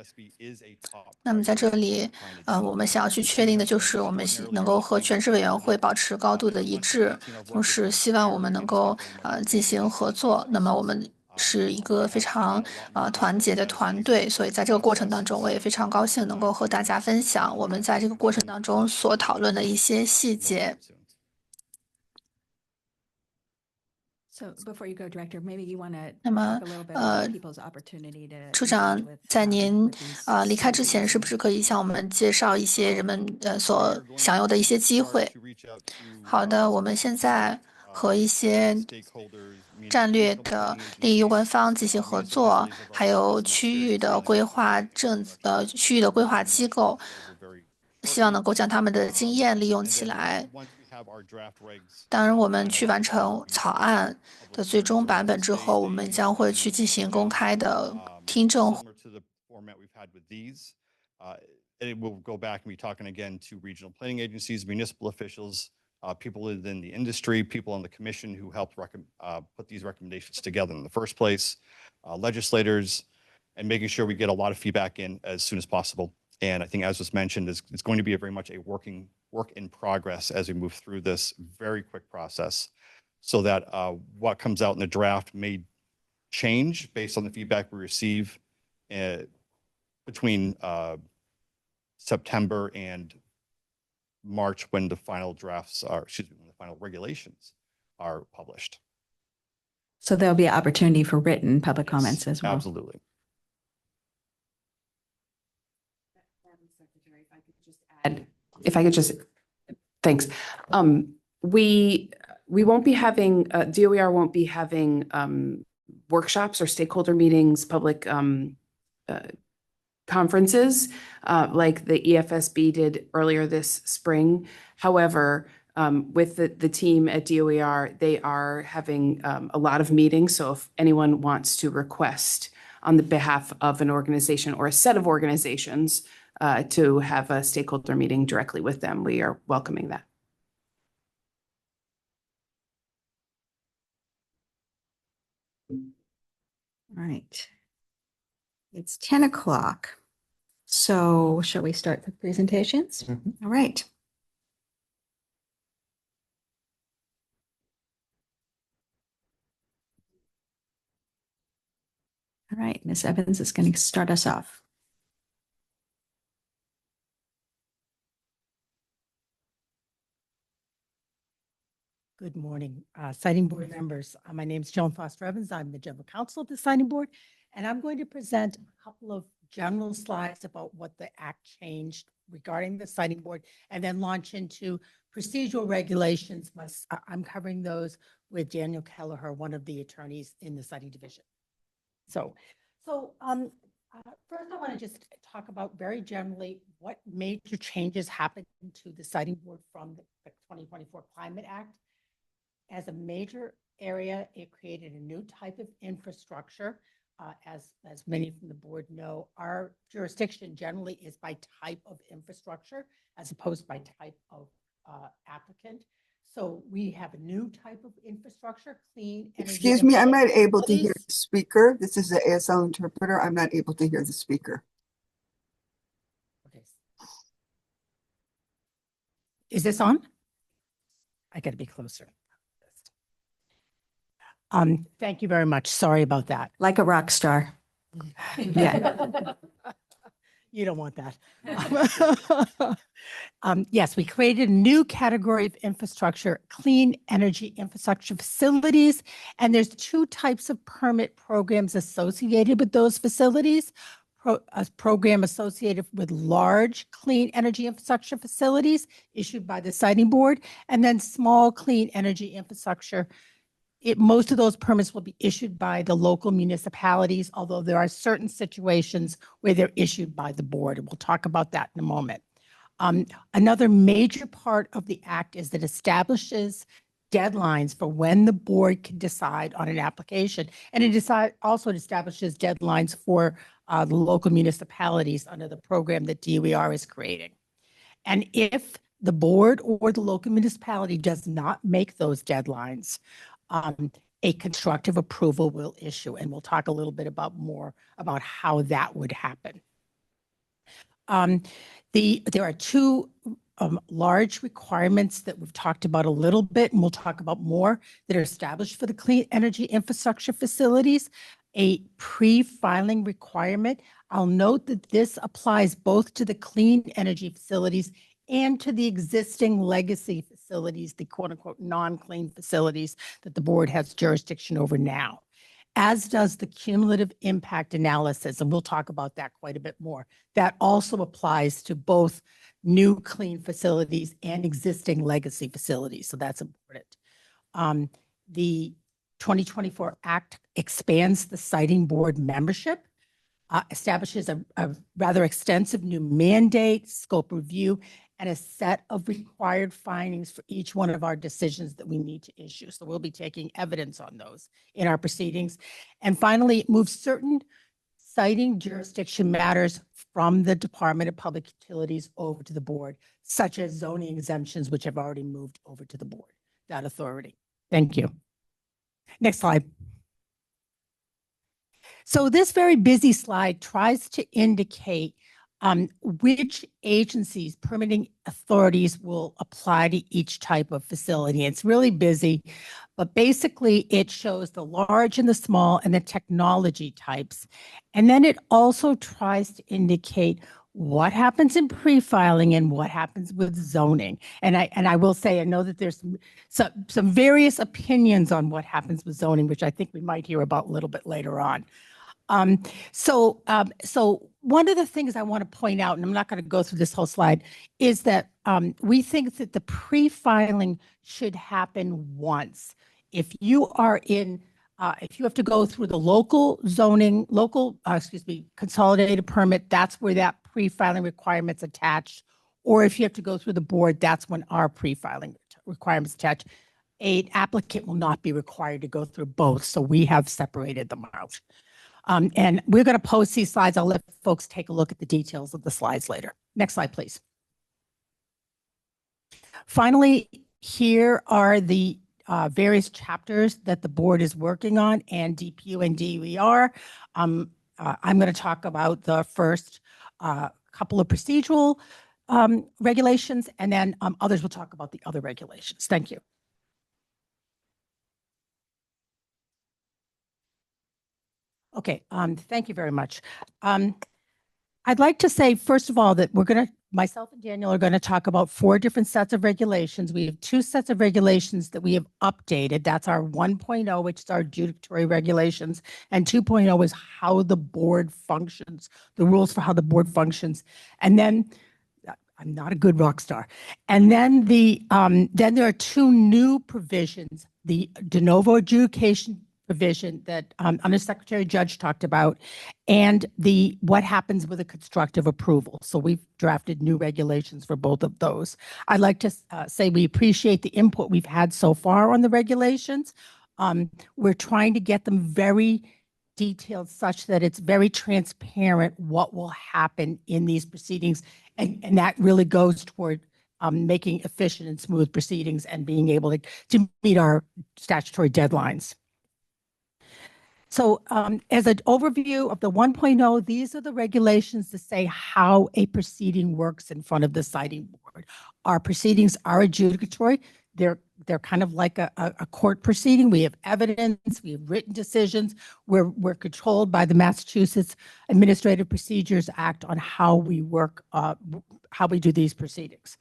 I: 那么在这里，我们想要去确定的就是我们能够和全市委员会保持高度的一致，同时希望我们能够进行合作。那么我们是一个非常团结的团队，所以在这个过程当中，我也非常高兴能够和大家分享我们在这个过程当中所讨论的一些细节。那么，处长，在您离开之前，是不是可以向我们介绍一些人们所享有的一些机会？好的，我们现在和一些战略的利益攸关方进行合作，还有区域的规划区域的规划机构，希望能够将他们的经验利用起来。当然，我们去完成草案的最终版本之后，我们将会去进行公开的听证。
N: It will go back and be talking again to regional planning agencies, municipal officials, people within the industry, people on the commission who helped put these recommendations together in the first place, legislators, and making sure we get a lot of feedback in as soon as possible. And I think, as was mentioned, it's going to be very much a work in progress as we move through this very quick process, so that what comes out in the draft may change based on the feedback we receive between September and March, when the final when the final regulations are published.
E: So there'll be an opportunity for written public comments as well.
N: Absolutely.
O: If I could just, thanks. We won't be having, DOER won't be having workshops or stakeholder meetings, public conferences like the EFSB did earlier this spring. However, with the team at DOER, they are having a lot of meetings. So if anyone wants to request on the behalf of an organization or a set of organizations to have a stakeholder meeting directly with them, we are welcoming that.
E: All right. It's 10 o'clock. So shall we start the presentations? All right. All right, Ms. Evans is going to start us off.
A: Good morning, Siting Board members. My name is Joan Foster Evans. I'm the General Counsel of the Siting Board, and I'm going to present a couple of general slides about what the Act changed regarding the Siting Board, and then launch into procedural regulations. I'm covering those with Daniel Kelleher, one of the attorneys in the Siting Division. So first I want to just talk about very generally what major changes happened to the Siting Board from the 2024 Climate Act. As a major area, it created a new type of infrastructure. As many from the board know, our jurisdiction generally is by type of infrastructure as opposed by type of applicant. So we have a new type of infrastructure, clean energy.
P: Excuse me, I'm not able to hear the speaker. This is the ASL interpreter. I'm not able to hear the speaker.
A: Okay. Is this on? I got to be closer. Thank you very much. Sorry about that.
E: Like a rock star.
A: Yeah. You don't want that. Yes, we created a new category of infrastructure, clean energy infrastructure facilities. And there's two types of permit programs associated with those facilities. A program associated with large clean energy infrastructure facilities issued by the Siting Board, and then small clean energy infrastructure most of those permits will be issued by the local municipalities, although there are certain situations where they're issued by the board, and we'll talk about that in a moment. Another major part of the act is that establishes deadlines for when the board can decide on an application. And also establishes deadlines for the local municipalities under the program that DOER is creating. And if the board or the local municipality does not make those deadlines, a constructive approval will issue. And we'll talk a little bit more about how that would happen. There are two large requirements that we've talked about a little bit, and we'll talk about more, that are established for the clean energy infrastructure facilities. A pre-filing requirement. I'll note that this applies both to the clean energy facilities and to the existing legacy facilities, the quote unquote non-clean facilities that the board has jurisdiction over now, as does the cumulative impact analysis. And we'll talk about that quite a bit more. That also applies to both new clean facilities and existing legacy facilities. So that's important. The 2024 Act expands the siting board membership, establishes a rather extensive new mandate, scope review, and a set of required findings for each one of our decisions that we need to issue. So we'll be taking evidence on those in our proceedings. And finally, it moves certain siting jurisdiction matters from the Department of Public Utilities over to the board, such as zoning exemptions, which have already moved over to the board, that authority. Thank you. Next slide. So this very busy slide tries to indicate which agencies, permitting authorities will apply to each type of facility. It's really busy, but basically it shows the large and the small and the technology types. And then it also tries to indicate what happens in pre-filing and what happens with zoning. And I will say, I know that there's some various opinions on what happens with zoning, which I think we might hear about a little bit later on. So one of the things I want to point out, and I'm not going to go through this whole slide, is that we think that the pre-filing should happen once. If you are in, if you have to go through the local zoning, consolidated permit, that's where that pre-filing requirement's attached. Or if you have to go through the board, that's when our pre-filing requirements attached. An applicant will not be required to go through both, so we have separated them out. And we're going to post these slides. I'll let folks take a look at the details of the slides later. Next slide, please. Finally, here are the various chapters that the board is working on, and DPU and DOER. I'm going to talk about the first couple of procedural regulations, and then others will talk about the other regulations. Thank you. Okay, thank you very much. I'd like to say, first of all, that myself and Daniel are going to talk about 4 different sets of regulations. We have 2 sets of regulations that we have updated. That's our 1.0, which is our adjudicatory regulations, and 2.0 is how the board functions, the rules for how the board functions. And then, I'm not a good rock star. And then then there are 2 new provisions, the de novo adjudication provision that Undersecretary Judge talked about, and what happens with a constructive approval. So we've drafted new regulations for both of those. I'd like to say we appreciate the input we've had so far on the regulations. We're trying to get them very detailed such that it's very transparent what will happen in these proceedings. And that really goes toward making efficient and smooth proceedings and being able to meet our statutory deadlines. So as an overview of the 1.0, these are the regulations to say how a proceeding works in front of the siting board. Our proceedings are adjudicatory. They're kind of like a court proceeding. We have evidence, we have written decisions. We're controlled by the Massachusetts Administrative Procedures Act on how we work, how we do these proceedings.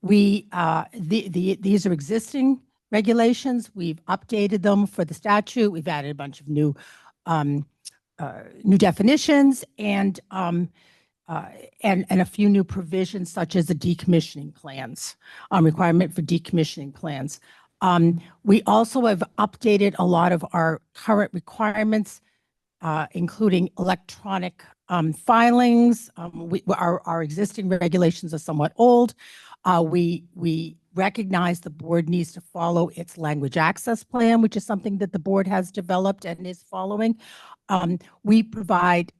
A: These are existing regulations. We've updated them for the statute. We've added a bunch of new definitions and a few new provisions, such as the decommissioning plans, requirement for decommissioning plans. We also have updated a lot of our current requirements, including electronic filings. Our existing regulations are somewhat old. We recognize the board needs to follow its language access plan, which is something that the board has developed and is following. We provide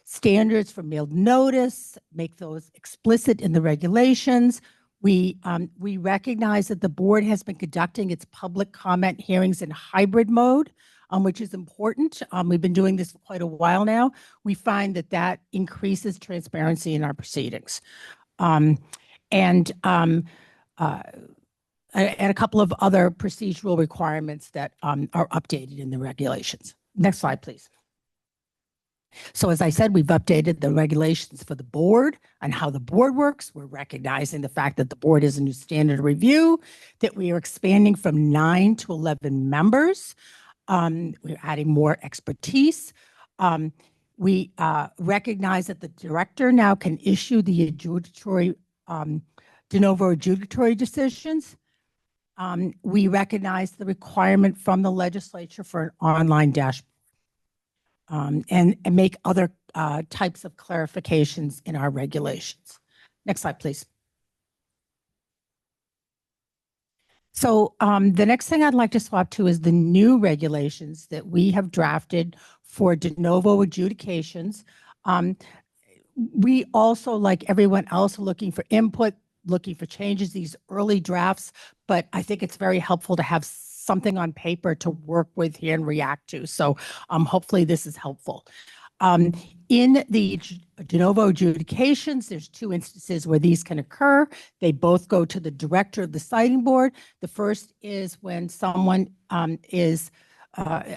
A: standards for mailed notice, make those explicit in the regulations. We recognize that the board has been conducting its public comment hearings in hybrid mode, which is important. We've been doing this for quite a while now. We find that that increases transparency in our proceedings. And a couple of other procedural requirements that are updated in the regulations. Next slide, please. So as I said, we've updated the regulations for the board and how the board works. We're recognizing the fact that the board is a new standard of review, that we are expanding from 9 to 11 members. We're adding more expertise. We recognize that the director now can issue the adjudicatory, de novo adjudicatory decisions. We recognize the requirement from the legislature for an online dashboard. And make other types of clarifications in our regulations. Next slide, please. So the next thing I'd like to swap to is the new regulations that we have drafted for de novo adjudications. We also, like everyone else, are looking for input, looking for changes, these early drafts, but I think it's very helpful to have something on paper to work with here and react to. So hopefully this is helpful. In the de novo adjudications, there's 2 instances where these can occur. They both go to the director of the siting board. The first is when someone is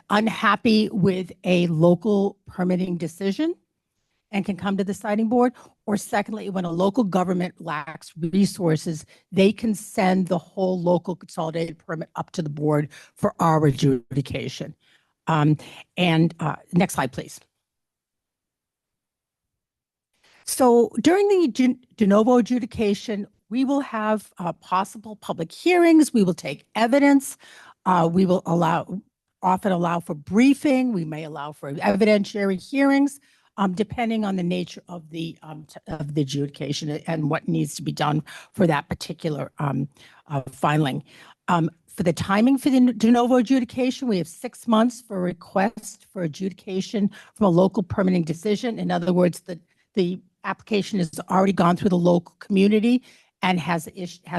A: unhappy with a local permitting decision and can come to the siting board. Or secondly, when a local government lacks resources, they can send the whole local consolidated permit up to the board for our adjudication. Next slide, please. So during the de novo adjudication, we will have possible public hearings. We will take evidence. We will often allow for briefing. We may allow for evidentiary hearings. Depending on the nature of the adjudication and what needs to be done for that particular filing. For the timing for the de novo adjudication, we have 6 months for a request for adjudication from a local permitting decision. In other words, the application has already gone through the local community and has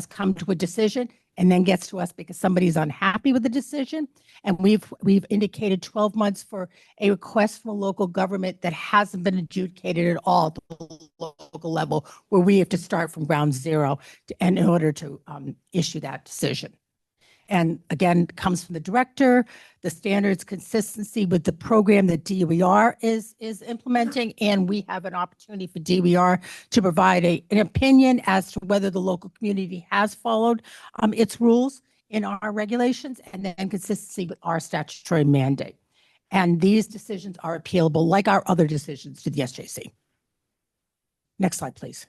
A: come to a decision and then gets to us because somebody's unhappy with the decision. And we've indicated 12 months for a request from a local government that hasn't been adjudicated at all at the local level, where we have to start from ground zero in order to issue that decision. And again, it comes from the director, the standards consistency with the program that DOER is implementing, and we have an opportunity for DOER to provide an opinion as to whether the local community has followed its rules in our regulations, and then consistency with our statutory mandate. And these decisions are appealable like our other decisions to the SJC. Next slide, please.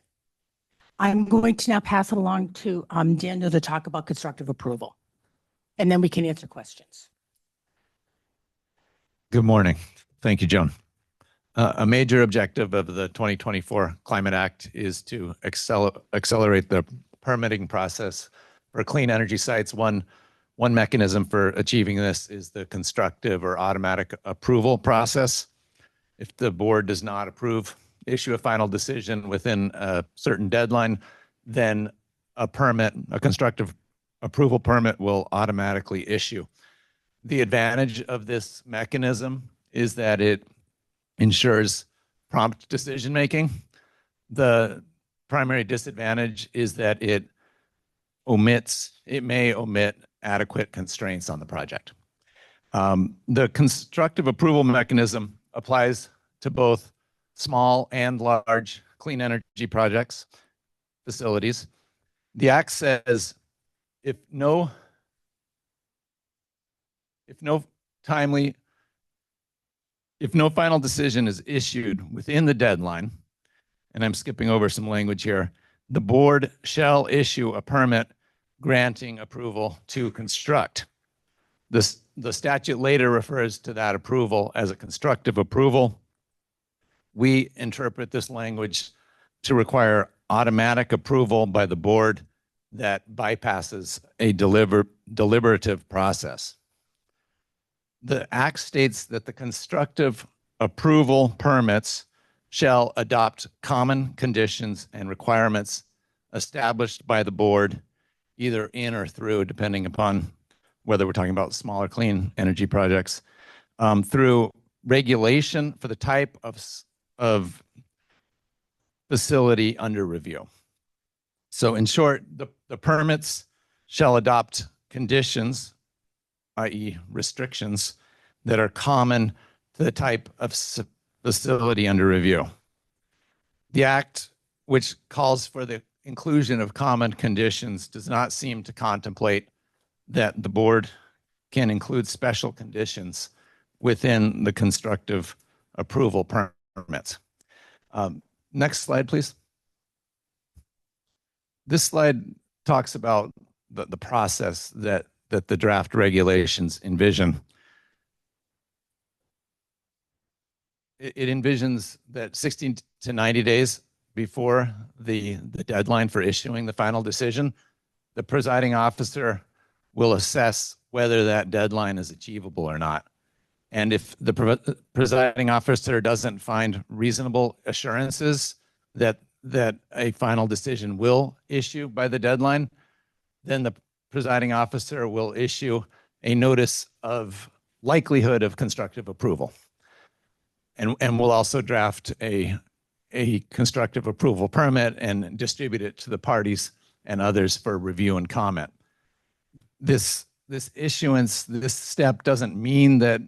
A: I'm going to now pass it along to Daniel to talk about constructive approval. And then we can answer questions.
Q: Good morning. Thank you, Joan. A major objective of the 2024 Climate Act is to accelerate the permitting process for clean energy sites. One mechanism for achieving this is the constructive or automatic approval process. If the board does not approve, issue a final decision within a certain deadline, then a constructive approval permit will automatically issue. The advantage of this mechanism is that it ensures prompt decision-making. The primary disadvantage is that it may omit adequate constraints on the project. The constructive approval mechanism applies to both small and large clean energy projects, facilities. The Act says if no final decision is issued within the deadline, and I'm skipping over some language here, the board shall issue a permit granting approval to construct. The statute later refers to that approval as a constructive approval. We interpret this language to require automatic approval by the board that bypasses a deliberative process. The Act states that the constructive approval permits shall adopt common conditions and requirements established by the board, either in or through, depending upon whether we're talking about smaller clean energy projects, through regulation for the type of facility under review. So in short, the permits shall adopt conditions, i.e. restrictions, that are common to the type of facility under review. The Act, which calls for the inclusion of common conditions, does not seem to contemplate that the board can include special conditions within the constructive approval permits. Next slide, please. This slide talks about the process that the draft regulations envision. It envisions that 60 to 90 days before the deadline for issuing the final decision, the presiding officer will assess whether that deadline is achievable or not. And if the presiding officer doesn't find reasonable assurances that a final decision will issue by the deadline, then the presiding officer will issue a notice of likelihood of constructive approval. And we'll also draft a constructive approval permit and distribute it to the parties and others for review and comment. This step doesn't mean that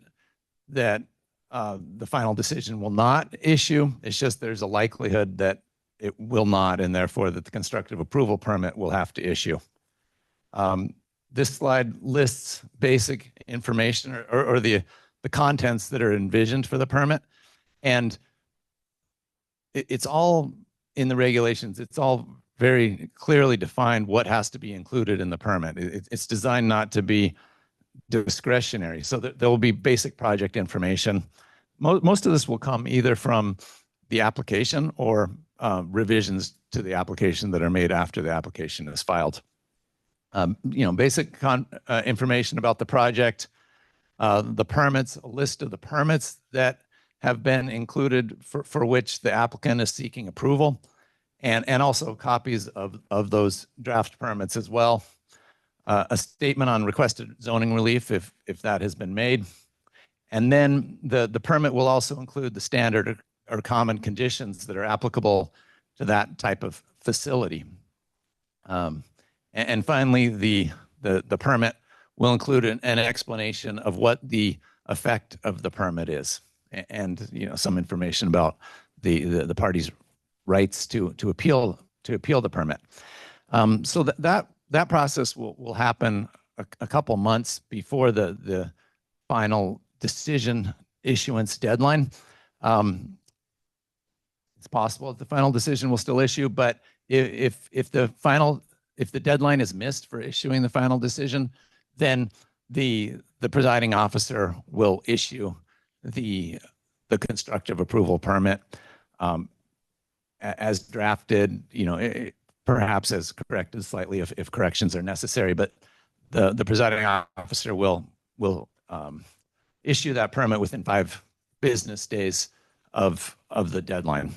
Q: the final decision will not issue. It's just there's a likelihood that it will not, and therefore that the constructive approval permit will have to issue. This slide lists basic information or the contents that are envisioned for the permit. And it's all in the regulations. It's all very clearly defined what has to be included in the permit. It's designed not to be discretionary. So there will be basic project information. Most of this will come either from the application or revisions to the application that are made after the application is filed. Basic information about the project, the permits, a list of the permits that have been included for which the applicant is seeking approval, and also copies of those draft permits as well. A statement on requested zoning relief if that has been made. And then the permit will also include the standard or common conditions that are applicable to that type of facility. And finally, the permit will include an explanation of what the effect of the permit is, and some information about the parties' rights to appeal the permit. So that process will happen a couple months before the final decision issuance deadline. It's possible that the final decision will still issue, but if the deadline is missed for issuing the final decision, then the presiding officer will issue the constructive approval permit as drafted, perhaps as corrected slightly if corrections are necessary, but the presiding officer will issue that permit within 5 business days of the deadline.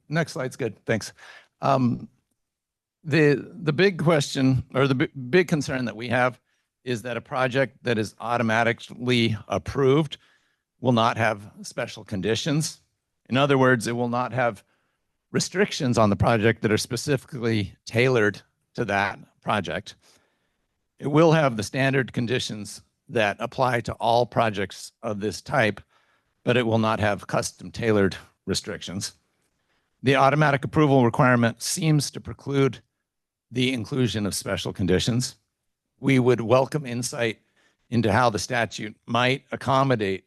Q: Next slide's good, thanks. The big question, or the big concern that we have, is that a project that is automatically approved will not have special conditions. In other words, it will not have restrictions on the project that are specifically tailored to that project. It will have the standard conditions that apply to all projects of this type, but it will not have custom tailored restrictions. The automatic approval requirement seems to preclude the inclusion of special conditions. We would welcome insight into how the statute might accommodate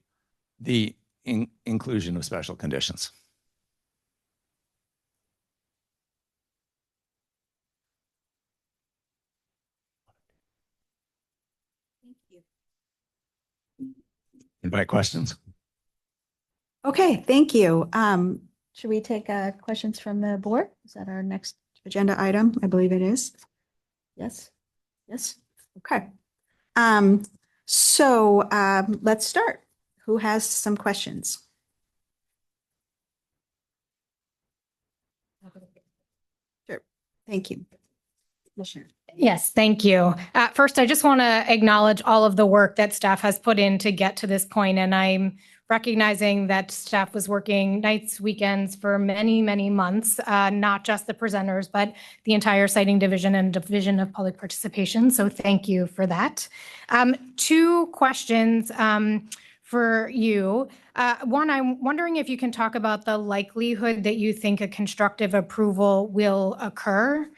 Q: the inclusion of special conditions. Invite questions.
E: Okay, thank you. Should we take questions from the board? Is that our next agenda item? I believe it is. Yes? Yes? Okay. Let's start. Who has some questions? Sure. Thank you. Commissioner.
R: Yes, thank you. First, I just want to acknowledge all of the work that staff has put in to get to this point, and I'm recognizing that staff was working nights, weekends for many, many months, not just the presenters, but the entire siting division and division of public participation. So thank you for that. Two questions for you. One, I'm wondering if you can talk about the likelihood that you think a constructive approval will occur.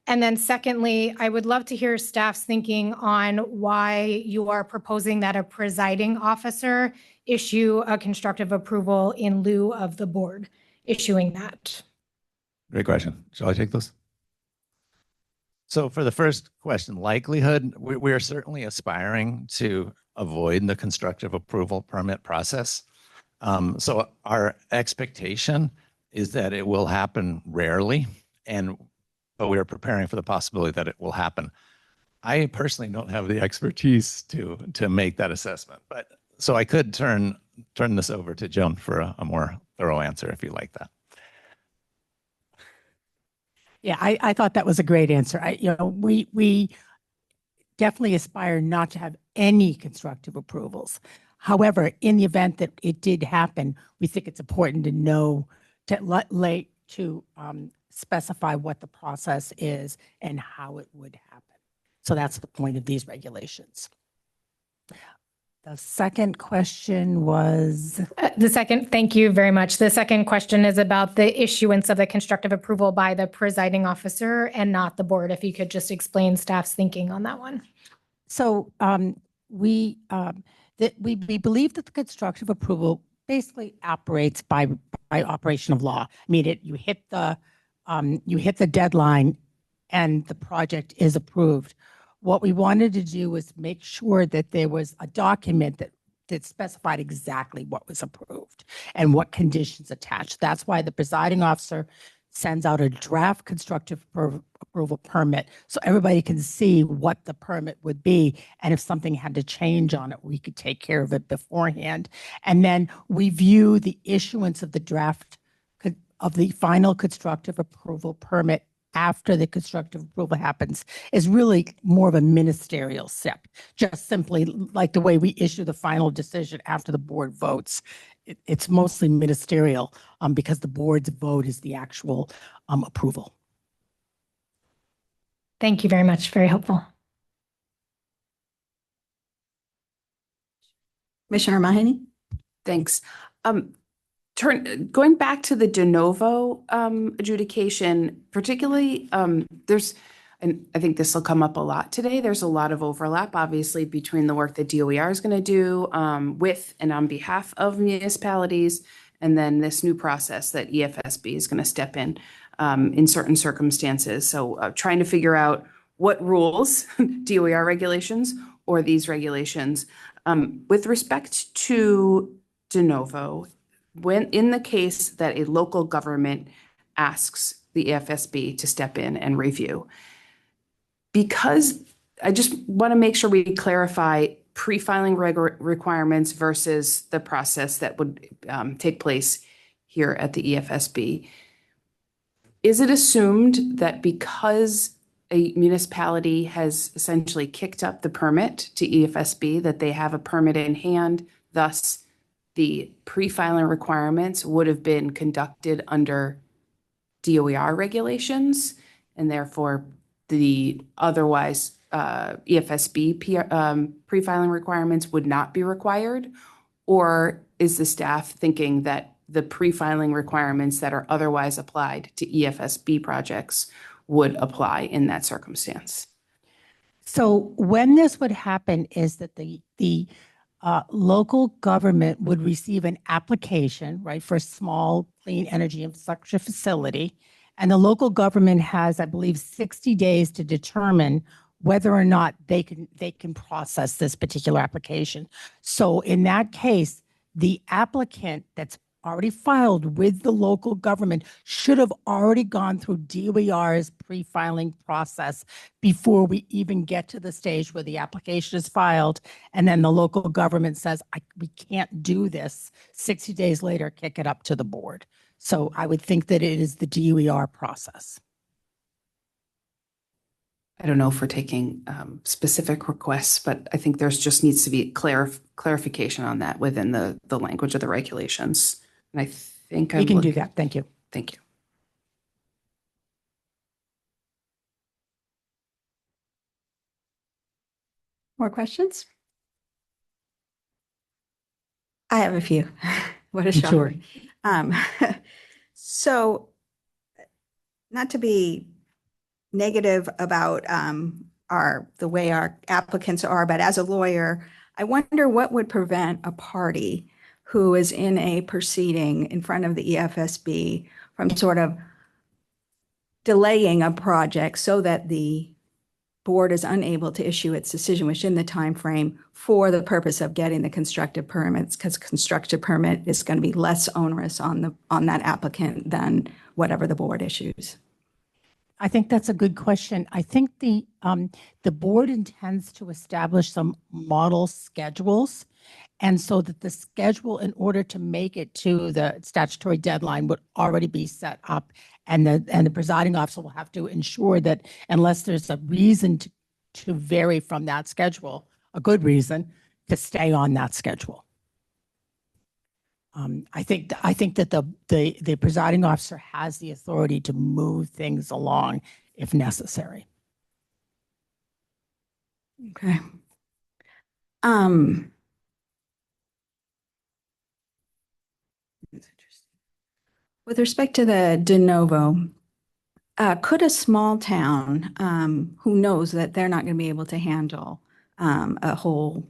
R: And then secondly, I would love to hear staff's thinking on why you are proposing that a presiding officer issue a constructive approval in lieu of the board issuing that.
Q: Great question. Shall I take this? So for the first question, likelihood, we are certainly aspiring to avoid the constructive approval permit process. So our expectation is that it will happen rarely, but we are preparing for the possibility that it will happen. I personally don't have the expertise to make that assessment, but so I could turn this over to Joan for a more thorough answer if you like that.
A: Yeah, I thought that was a great answer. We definitely aspire not to have any constructive approvals. However, in the event that it did happen, we think it's important to know to specify what the process is and how it would happen. So that's the point of these regulations. The second question was?
R: Thank you very much. The second question is about the issuance of the constructive approval by the presiding officer and not the board. If you could just explain staff's thinking on that one.
A: So we believe that the constructive approval basically operates by operation of law. I mean, you hit the deadline and the project is approved. What we wanted to do was make sure that there was a document that specified exactly what was approved and what conditions attached. That's why the presiding officer sends out a draft constructive approval permit so everybody can see what the permit would be. And if something had to change on it, we could take care of it beforehand. And then we view the issuance of the draft of the final constructive approval permit after the constructive approval happens is really more of a ministerial step, just simply like the way we issue the final decision after the board votes. It's mostly ministerial because the board's vote is the actual approval.
R: Thank you very much. Very helpful.
E: Commissioner Mahoney?
O: Thanks. Going back to the de novo adjudication, particularly and I think this will come up a lot today, there's a lot of overlap, obviously, between the work that DOER is going to do with and on behalf of municipalities, and then this new process that EFSB is going to step in certain circumstances. So trying to figure out what rules, DOER regulations or these regulations. With respect to de novo, when in the case that a local government asks the EFSB to step in and review, because I just want to make sure we clarify pre-filing requirements versus the process that would take place here at the EFSB. Is it assumed that because a municipality has essentially kicked up the permit to EFSB that they have a permit in hand, thus the pre-filing requirements would have been conducted under DOER regulations, and therefore the otherwise EFSB pre-filing requirements would not be required? Or is the staff thinking that the pre-filing requirements that are otherwise applied to EFSB projects would apply in that circumstance?
A: So when this would happen is that the local government would receive an application, right, for a small clean energy infrastructure facility. And the local government has, I believe, 60 days to determine whether or not they can process this particular application. So in that case, the applicant that's already filed with the local government should have already gone through DOER's pre-filing process before we even get to the stage where the application is filed. And then the local government says, we can't do this. 60 days later, kick it up to the board. So I would think that it is the DOER process.
O: I don't know if we're taking specific requests, but I think there's just needs to be clarification on that within the language of the regulations. And I think
A: We can do that. Thank you.
O: Thank you.
E: More questions? I have a few. What a shock.
A: Sure.
E: So, not to be negative about the way our applicants are, but as a lawyer, I wonder what would prevent a party who is in a proceeding in front of the EFSB from sort of delaying a project so that the board is unable to issue its decision within the time frame for the purpose of getting the constructive permits, because constructive permit is going to be less onerous on that applicant than whatever the board issues.
A: I think that's a good question. I think the board intends to establish some model schedules. And so that the schedule, in order to make it to the statutory deadline, would already be set up. And the presiding officer will have to ensure that unless there's a reason to vary from that schedule, a good reason, to stay on that schedule. I think that the presiding officer has the authority to move things along if necessary.
E: Okay. With respect to the de novo, could a small town who knows that they're not going to be able to handle a whole,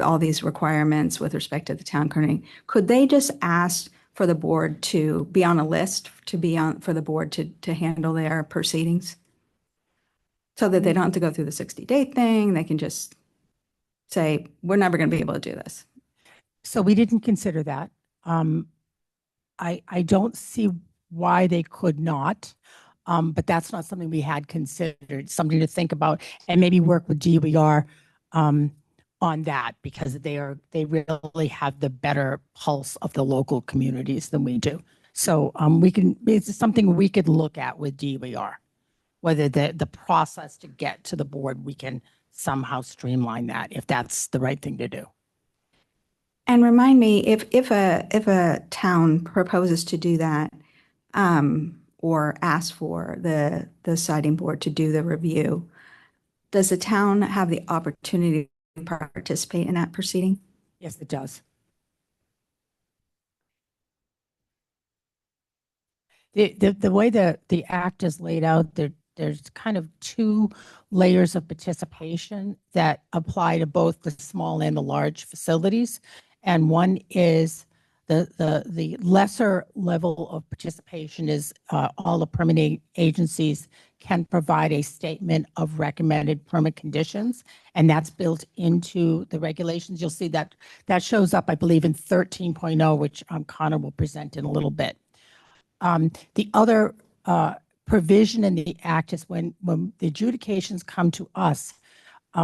E: all these requirements with respect to the town kerning, could they just ask for the board to be on a list for the board to handle their proceedings? So that they don't have to go through the 60-day thing, they can just say, we're never going to be able to do this.
A: So we didn't consider that. I don't see why they could not, but that's not something we had considered, something to think about and maybe work with DOER on that, because they really have the better pulse of the local communities than we do. So it's something we could look at with DOER, whether the process to get to the board, we can somehow streamline that if that's the right thing to do.
E: And remind me, if a town proposes to do that, or ask for the siting board to do the review, does the town have the opportunity to participate in that proceeding?
A: Yes, it does. The way the act is laid out, there's kind of two layers of participation that apply to both the small and the large facilities. And one is the lesser level of participation is all the permitting agencies can provide a statement of recommended permit conditions, and that's built into the regulations. You'll see that shows up, I believe, in 13.0, which Connor will present in a little bit. The other provision in the act is when the adjudications come to us,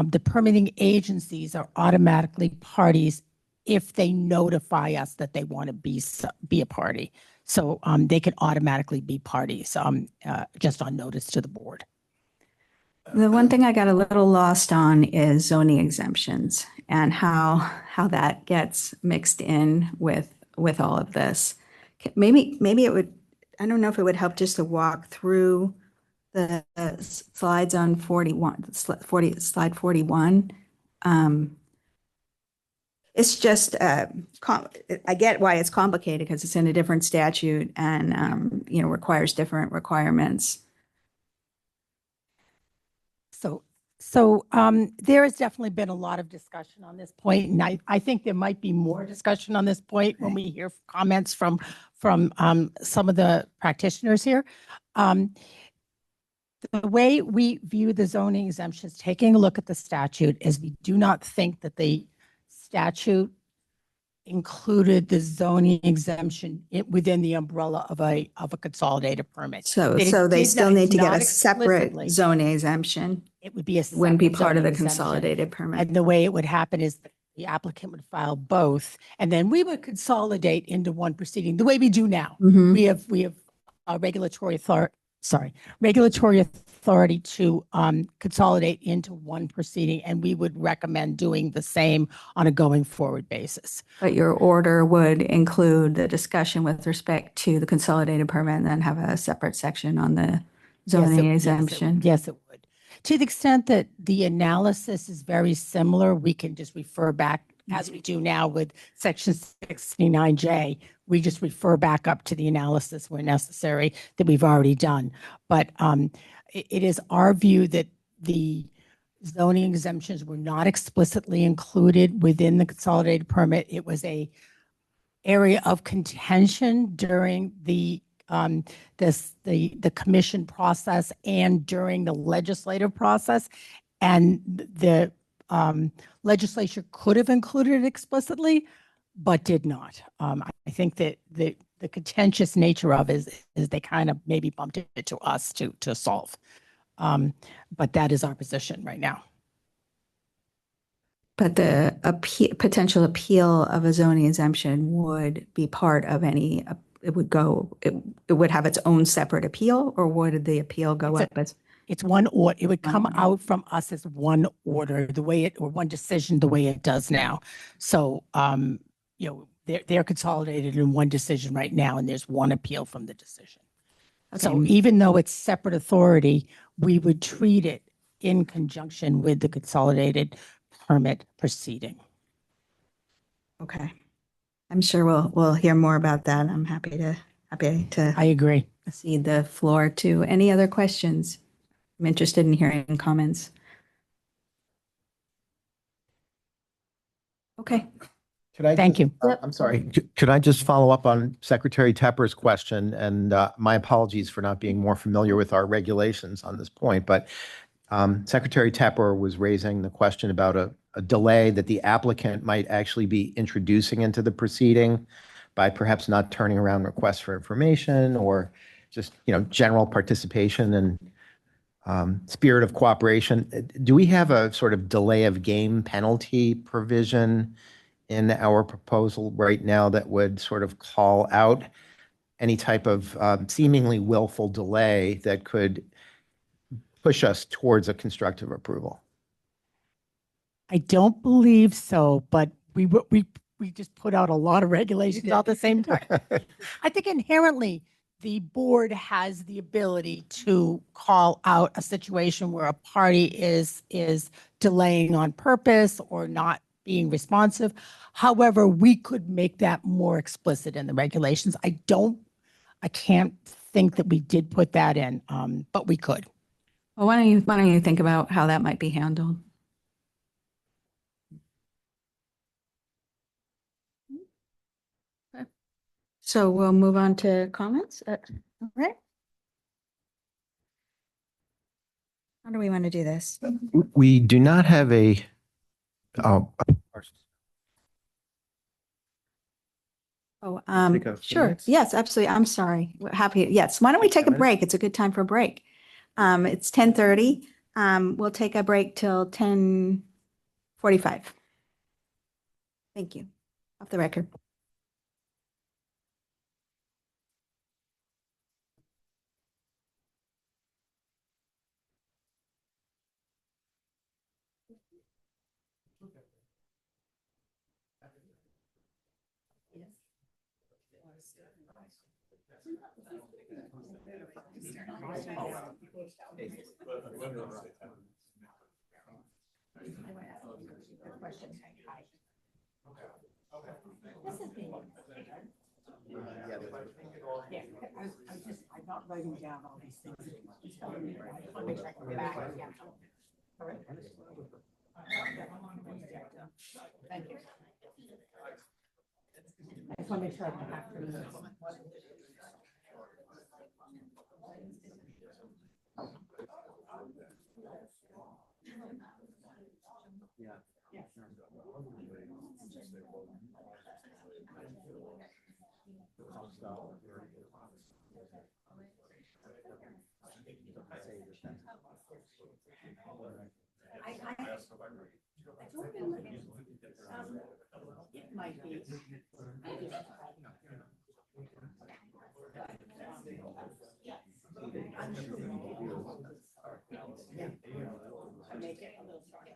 A: the permitting agencies are automatically parties if they notify us that they want to be a party. So they can automatically be parties just on notice to the board.
E: The one thing I got a little lost on is zoning exemptions and how that gets mixed in with all of this. Maybe it would, I don't know if it would help just to walk through the slides on slide 41. It's just, I get why it's complicated because it's in a different statute and, requires different requirements.
A: So there has definitely been a lot of discussion on this point, and I think there might be more discussion on this point when we hear comments from some of the practitioners here. The way we view the zoning exemptions, taking a look at the statute, is we do not think that the statute included the zoning exemption within the umbrella of a consolidated permit.
E: So,
A: That it
E: so they
A: did
E: still
A: not-
E: need to get
A: not
E: a separate
A: explicitly.
E: zoning exemption.
A: It would be a.
E: It wouldn't be
A: separate
E: part of the
A: zoning exemption.
E: consolidated permit.
A: And the way it would happen is the applicant would file both, and then we would consolidate into one proceeding, the way we do now.
E: Mhm.
A: We have a regulatory authority to consolidate into one proceeding, and we would recommend doing the same on a going forward basis.
E: But your order would include the discussion with respect to the consolidated permit and then have a separate section on the zoning exemption.
A: Yes, it would. To the extent that the analysis is very similar, we can just refer back, as we do now with section 69J, we just refer back up to the analysis where necessary that we've already done. But it is our view that the zoning exemptions were not explicitly included within the consolidated permit. It was a area of contention during the commission process and during the legislative process. And the legislature could have included it explicitly, but did not. I think that the contentious nature of is they kind of maybe bumped it to us to solve. But that is our position right now.
E: But the potential appeal of a zoning exemption would be part of any, it would have its own separate appeal, or would the appeal go up as?
A: It's one order. It would come out from us as one order, or one decision, the way it does now. So, they're consolidated in one decision right now, and there's one appeal from the decision. So
E: Okay.
A: even though it's separate authority, we would treat it in conjunction with the consolidated permit proceeding.
E: Okay. I'm sure we'll hear more about that. I'm happy to
A: I agree.
E: cede the floor to any other questions. I'm interested in hearing comments. Okay.
B: Could I
A: Thank
B: just-
A: you.
B: I'm sorry. Could I just follow up on Secretary Tepper's question? And my apologies for not being more familiar with our regulations on this point, but Secretary Tepper was raising the question about a delay that the applicant might actually be introducing into the proceeding by perhaps not turning around requests for information or just, general participation and spirit of cooperation. Do we have a sort of delay of game penalty provision in our proposal right now that would sort of call out any type of seemingly willful delay that could push us towards a constructive approval?
A: I don't believe so, but we just put out a lot of regulations all at the same time. I think inherently the board has the ability to call out a situation where a party is delaying on purpose or not being responsive. However, we could make that more explicit in the regulations. I can't think that we did put that in, but we could.
E: Well, why don't you think about how that might be handled? Okay. So we'll move on to comments. All right. How do we want to do this?
B: We do not have a, Take a few
E: Sure.
B: minutes?
E: Yes, absolutely. I'm sorry. We're happy. Yes. Why don't we take a break? It's a good time for a break. It's 10:30. We'll take a break till 10:45. Thank you. Off the record.
A: I'm not writing down all these things. I want to make sure I come back. Yeah. All right. Thank you. I just want to make sure I come back for this. It might be. Make it a little stronger.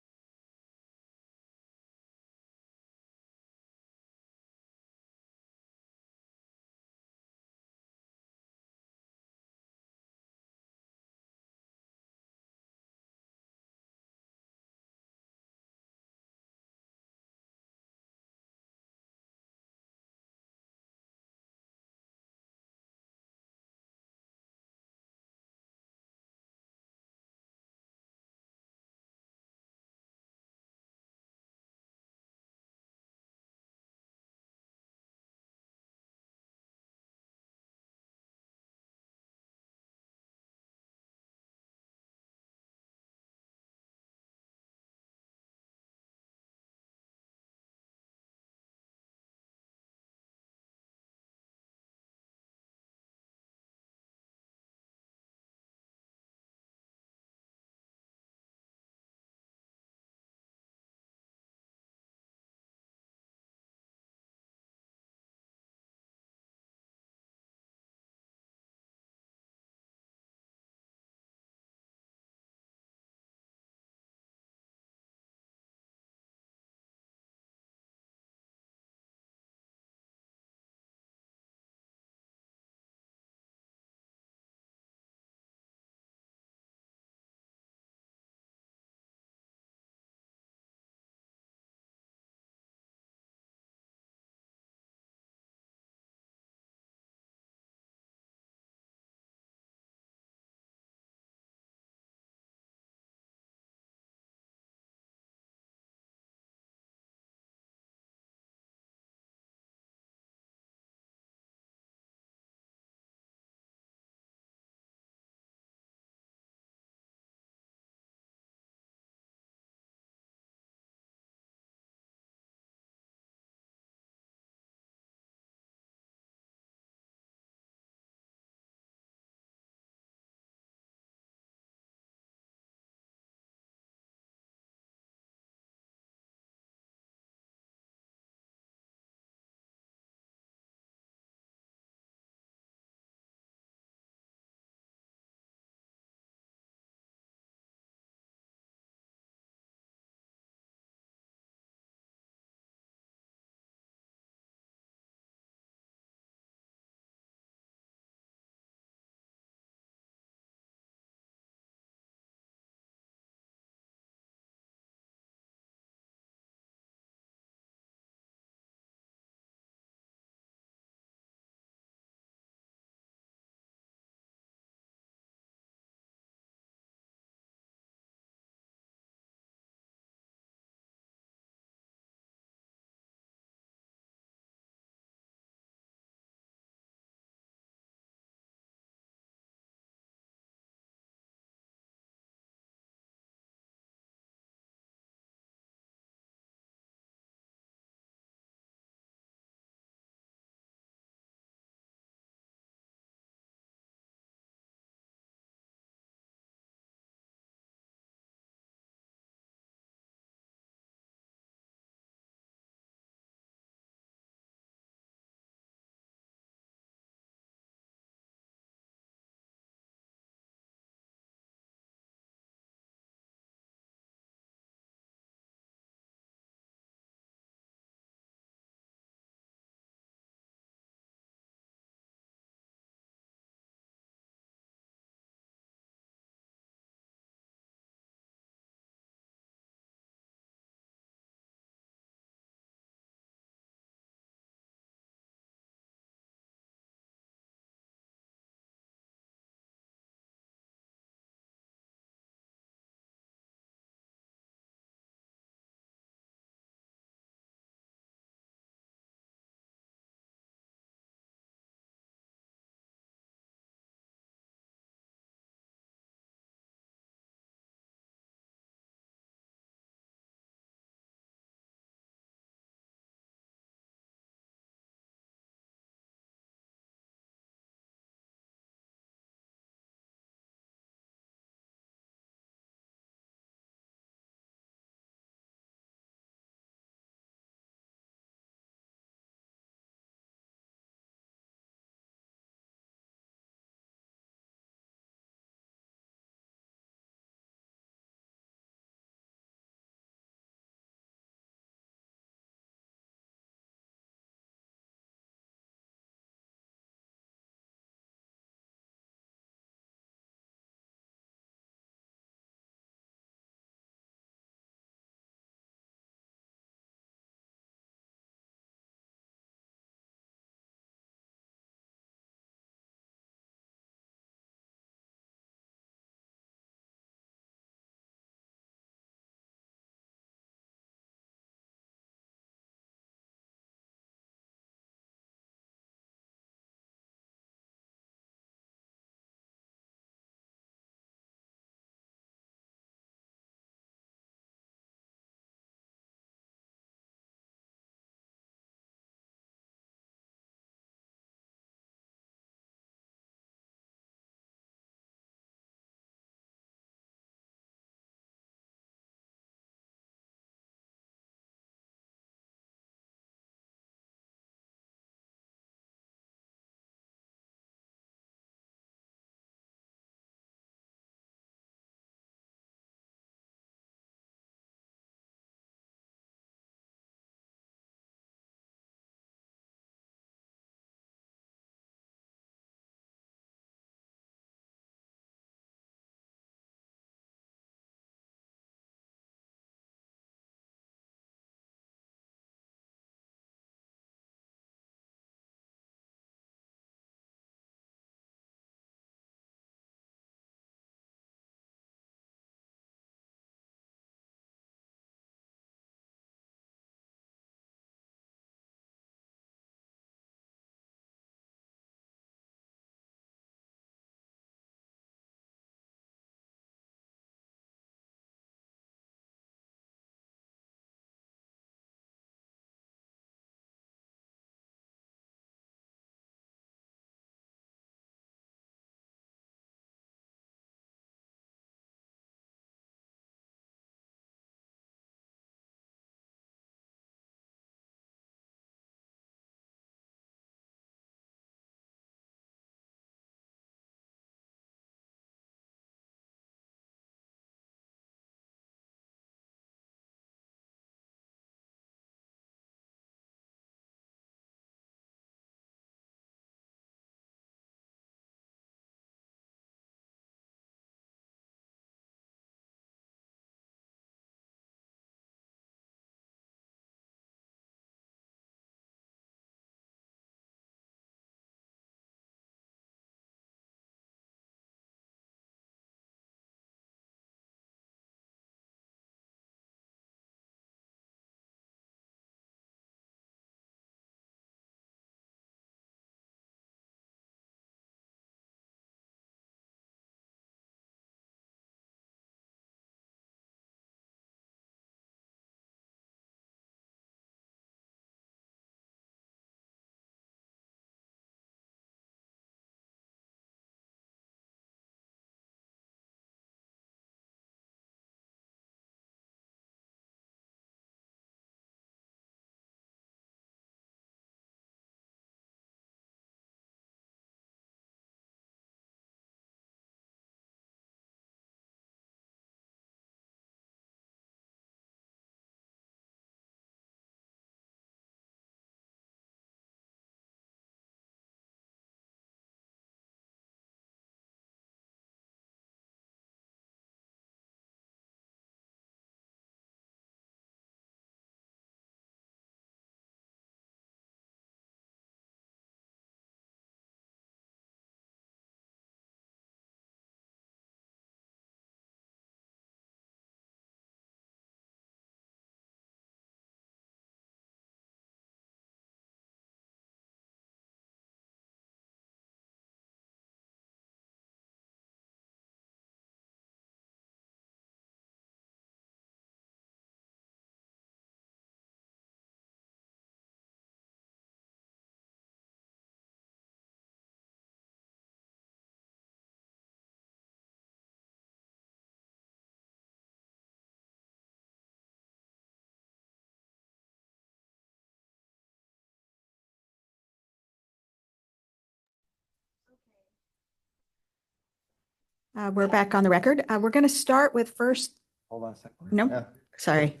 E: We're back on the record. We're going to start with first.
B: Hold on a second.
E: No,
B: Yeah.
E: sorry.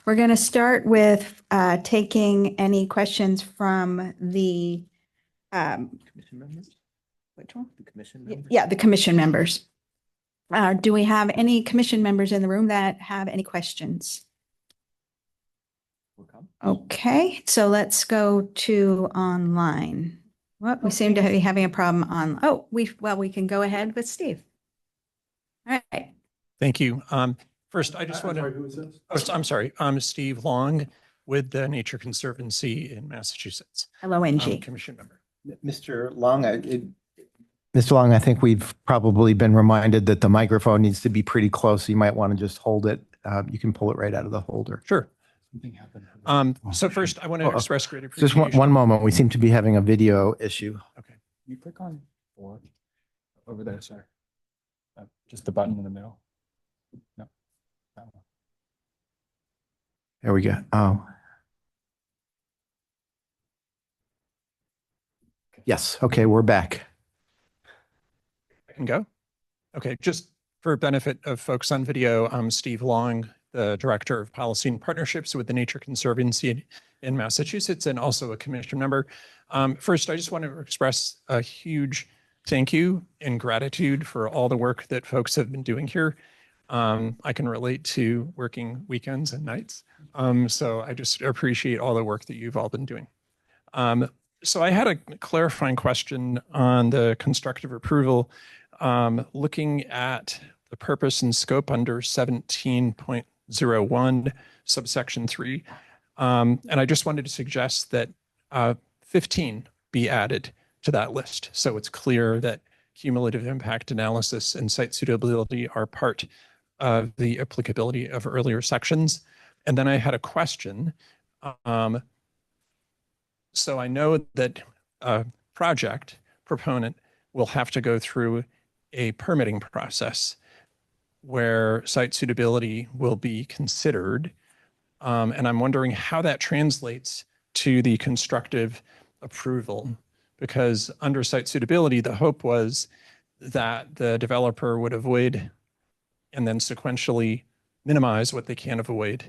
E: We're going to start with taking any questions from the,
B: Commission members?
E: which one?
B: The commission members?
E: Yeah, the commission members. Do we have any commission members in the room that have any questions? Okay, so let's go to online. Well, we seem to be having a problem on, we can go ahead with Steve. All right.
S: Thank you. First, I just want to,
D: Who is this?
S: oh, I'm sorry, I'm Steve Long with the Nature Conservancy in Massachusetts.
E: LONG.
S: Commission member.
B: Mr. Long, Mr. Long, I think we've probably been reminded that the microphone needs to be pretty close. You might want to just hold it. You can pull it right out of the holder.
S: Sure. So first, I want to express great
B: Just
S: appreciation.
B: one moment. We seem to be having a video issue.
S: Okay.
T: You click on 4 over there, sir. Just the button in the middle. No. That one.
B: There we go. Oh. Yes. Okay. We're back.
S: I can go? Okay, just for benefit of folks on video, I'm Steve Long, the Director of Policy and Partnerships with the Nature Conservancy in Massachusetts and also a commission member. First, I just want to express a huge thank you and gratitude for all the work that folks have been doing here. I can relate to working weekends and nights. So I just appreciate all the work that you've all been doing. So I had a clarifying question on the constructive approval. Looking at the purpose and scope under 17.01 subsection 3. And I just wanted to suggest that 15 be added to that list. So it's clear that cumulative impact analysis and site suitability are part of the applicability of earlier sections. And then I had a question. So I know that a project proponent will have to go through a permitting process where site suitability will be considered. And I'm wondering how that translates to the constructive approval, because under site suitability, the hope was that the developer would avoid and then sequentially minimize what they can avoid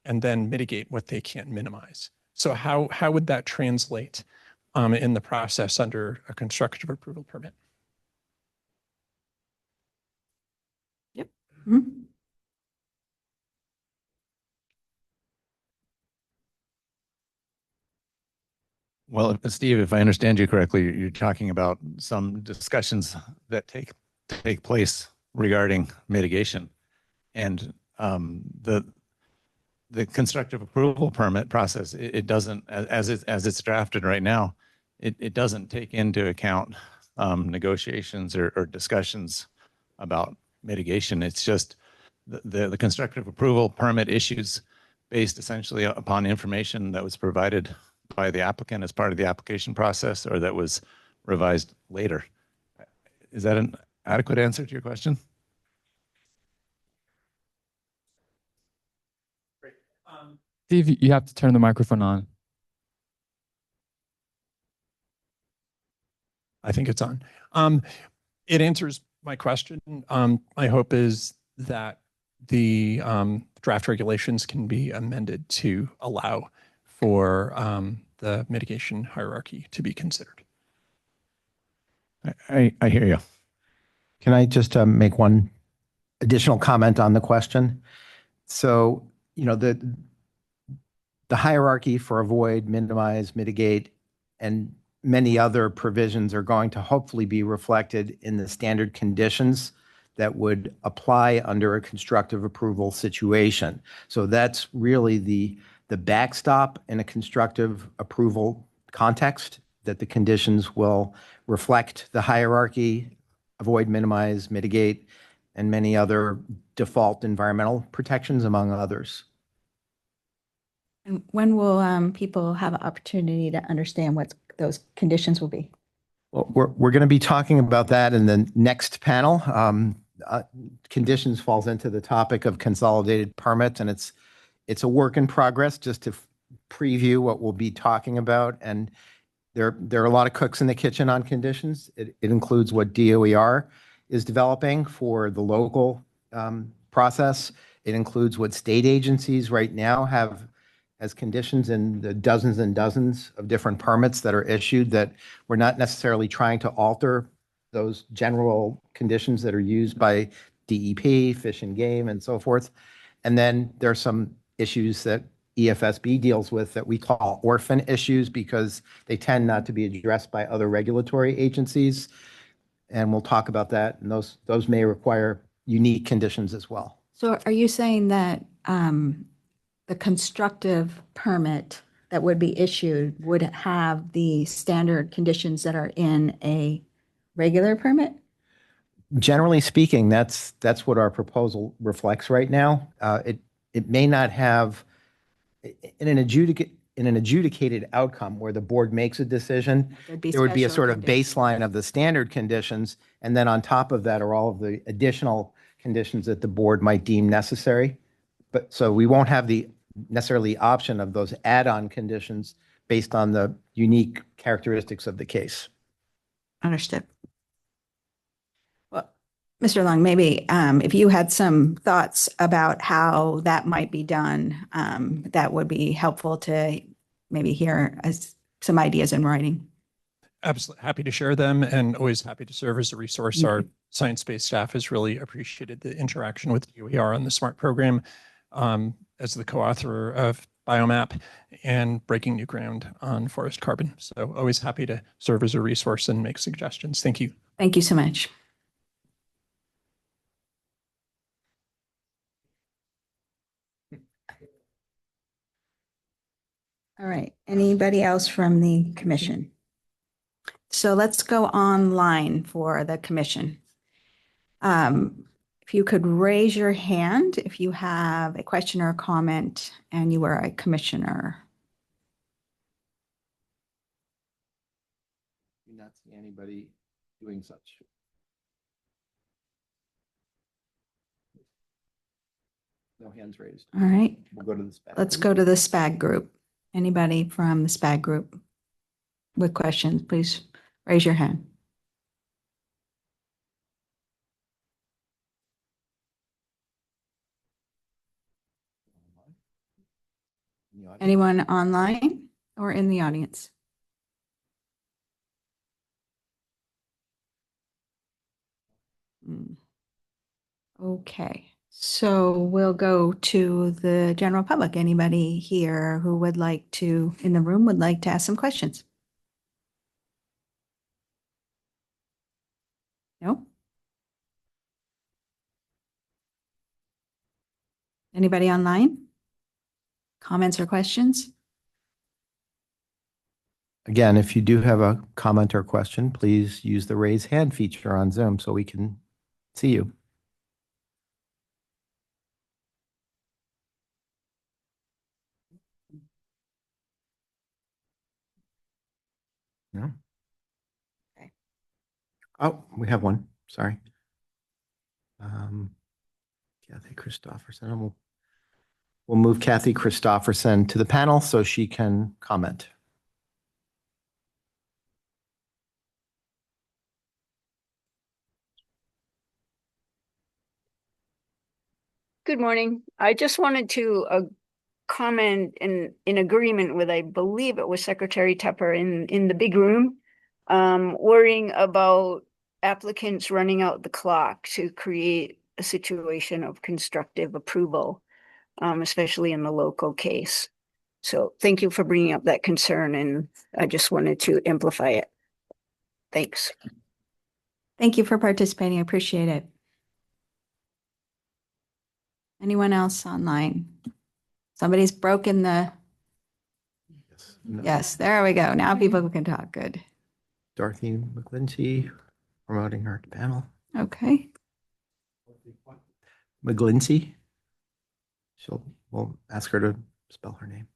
S: and then mitigate what they can't minimize. So how would that translate in the process under a constructive approval permit?
E: Mhm.
Q: Well, Steve, if I understand you correctly, you're talking about some discussions that take place regarding mitigation, and the constructive approval permit process. It doesn't, as it's drafted right now, it doesn't take into account negotiations or discussions about mitigation. It's just the constructive approval permit issues based essentially upon information that was provided by the applicant as part of the application process or that was revised later. Is that an adequate answer to your question?
T: Steve, you have to turn the microphone on.
S: I think it's on. It answers my question. My hope is that the draft regulations can be amended to allow for the mitigation hierarchy to be considered.
B: I hear you. Can I just make one additional comment on the question? So, you know, the hierarchy for avoid, minimize, mitigate, and many other provisions are going to hopefully be reflected in the standard conditions that would apply under a constructive approval situation. So that's really the backstop in a constructive approval context, that the conditions will reflect the hierarchy, avoid, minimize, mitigate, and many other default environmental protections, among others.
E: And when will people have an opportunity to understand what those conditions will be?
B: Well, we're going to be talking about that in the next panel. Conditions falls into the topic of consolidated permits, and it's a work in progress, just to preview what we'll be talking about. And there are a lot of cooks in the kitchen on conditions. It includes what DOER is developing for the local process. It includes what state agencies right now have as conditions in the dozens and dozens of different permits that are issued, that we're not necessarily trying to alter those general conditions that are used by DEP, Fish and Game, and so forth. And then there are some issues that EFSB deals with that we call orphan issues because they tend not to be addressed by other regulatory agencies. And we'll talk about that. And those may require unique conditions as well.
E: So are you saying that the constructive permit that would be issued would have the standard conditions that are in a regular permit?
B: Generally speaking, that's what our proposal reflects right now. It may not have in an adjudicated outcome where the board makes a decision, there would be a
E: special
B: sort of
E: conditions.
B: baseline of the standard conditions, and then on top of that are all of the additional conditions that the board might deem necessary. But so we won't have the necessarily option of those add-on conditions based on the unique characteristics of the case.
E: Understood. Well, Mr. Long, maybe if you had some thoughts about how that might be done, that would be helpful to maybe hear some ideas in writing.
S: Absolutely happy to share them and always happy to serve as a resource. Our science-based staff has really appreciated the interaction with DOER on the SMART program as the co-author of Biomap and breaking new ground on forest carbon. So always happy to serve as a resource and make suggestions. Thank you.
E: Thank you so much. All right. Anybody else from the commission? So let's go online for the commission. If you could raise your hand if you have a question or a comment and you are a commissioner.
B: Do not see anybody doing such. No hands raised.
E: All right.
B: We'll go to the SPAG.
E: Let's go to the SPAG group. Anybody from the SPAG group with questions, please raise your hand. Anyone online or in the audience? Okay, so we'll go to the general public. Anybody here who would like to, in the room, would like to ask some questions? No? Anybody online? Comments or questions?
B: Again, if you do have a comment or question, please use the raise hand feature on Zoom so we can see you. No?
E: Okay.
B: Oh, we have one. Sorry. Kathy Christopherson. And we'll move Kathy Christopherson to the panel so she can comment.
U: Good morning. I just wanted to comment in agreement with, I believe it was Secretary Tepper in the big room, worrying about applicants running out the clock to create a situation of constructive approval, especially in the local case. So thank you for bringing up that concern, and I just wanted to amplify it. Thanks.
E: Thank you for participating. I appreciate it. Anyone else online? Somebody's broken the. Yes, there we go. Now people can talk. Good.
B: Dorothy McGlinty promoting her to panel.
E: Okay.
B: McGlinty. We'll ask her to spell her name.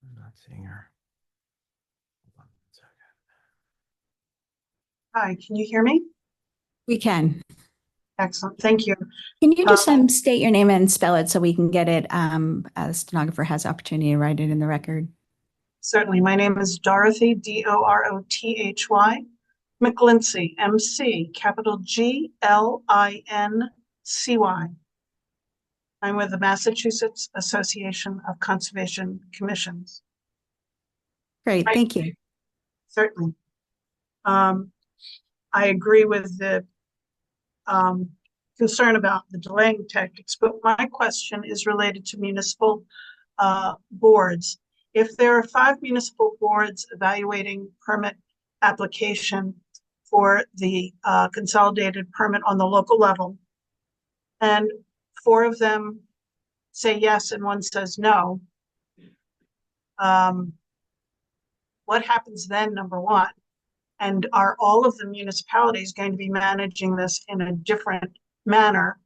B: I'm not seeing her. Hold on a second.
V: Hi, can you hear me?
E: We can.
C: Excellent, thank you.
E: Can you just state your name and spell it so we can get it, the stenographer has opportunity to write it in the record?
C: Certainly, my name is Dorothy, Dorothy McGlincy, MC, capital GLINCY. I'm with the Massachusetts Association of Conservation Commissions.
E: Great, thank you.
C: Certainly. I agree with the concern about the delaying tactics, but my question is related to municipal boards. If there are 5 municipal boards evaluating permit application for the consolidated permit on the local level, and 4 of them say yes and 1 says no, what happens then, number 1? And are all of the municipalities going to be managing this in a different manner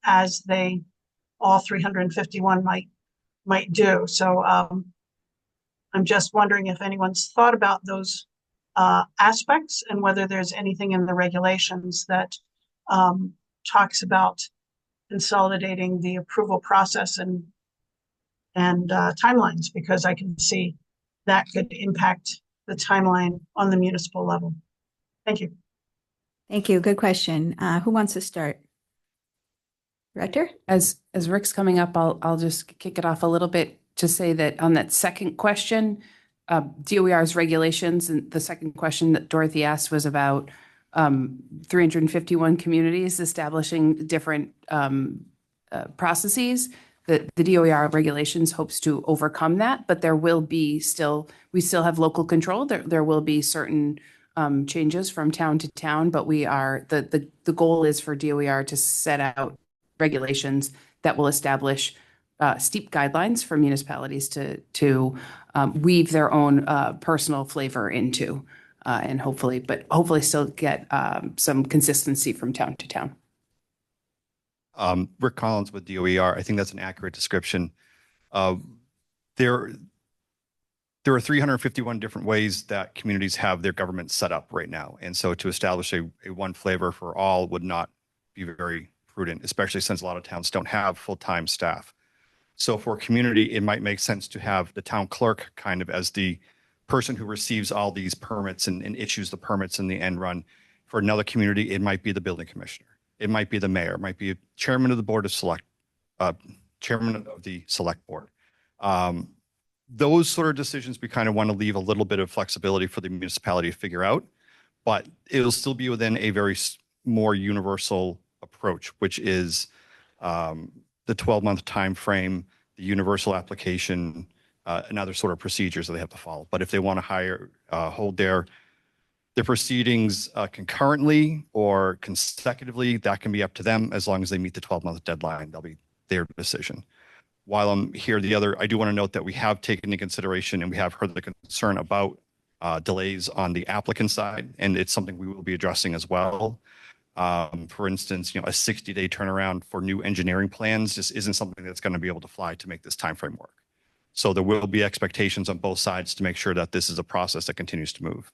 C: as they, all 351 might do? So I'm just wondering if anyone's thought about those aspects and whether there's anything in the regulations that talks about consolidating the approval process and timelines, because I can see that could impact the timeline on the municipal level. Thank you.
E: Thank you. Good question. Who wants to start? Director?
O: As Rick's coming up, I'll just kick it off a little bit to say that on that second question, DOER's regulations, and the second question that Dorothy asked was about 351 communities establishing different processes. The DOER regulations hopes to overcome that, but there will be we still have local control. There will be certain changes from town to town, but we are, the goal is for DOER to set out regulations that will establish steep guidelines for municipalities to weave their own personal flavor into, and hopefully still get some consistency from town to town.
N: Rick Collins with DOER. I think that's an accurate description. There are 351 different ways that communities have their government set up right now. And so to establish a one flavor for all would not be very prudent, especially since a lot of towns don't have full-time staff. So for a community, it might make sense to have the town clerk kind of as the person who receives all these permits and issues the permits in the end run. For another community, it might be the building commissioner. It might be the mayor, it might be a chairman of the board of chairman of the select board. Those sort of decisions, we kind of want to leave a little bit of flexibility for the municipality to figure out, but it'll still be within a very more universal approach, which is the 12-month time frame, the universal application, and other sort of procedures that they have to follow. But if they want to hold their proceedings concurrently or consecutively, that can be up to them as long as they meet the 12-month deadline. That'll be their decision. While I'm here, I do want to note that we have taken into consideration and we have heard the concern about delays on the applicant side, and it's something we will be addressing as well. For instance, a 60-day turnaround for new engineering plans just isn't something that's going to be able to fly to make this timeframe work. So there will be expectations on both sides to make sure that this is a process that continues to move.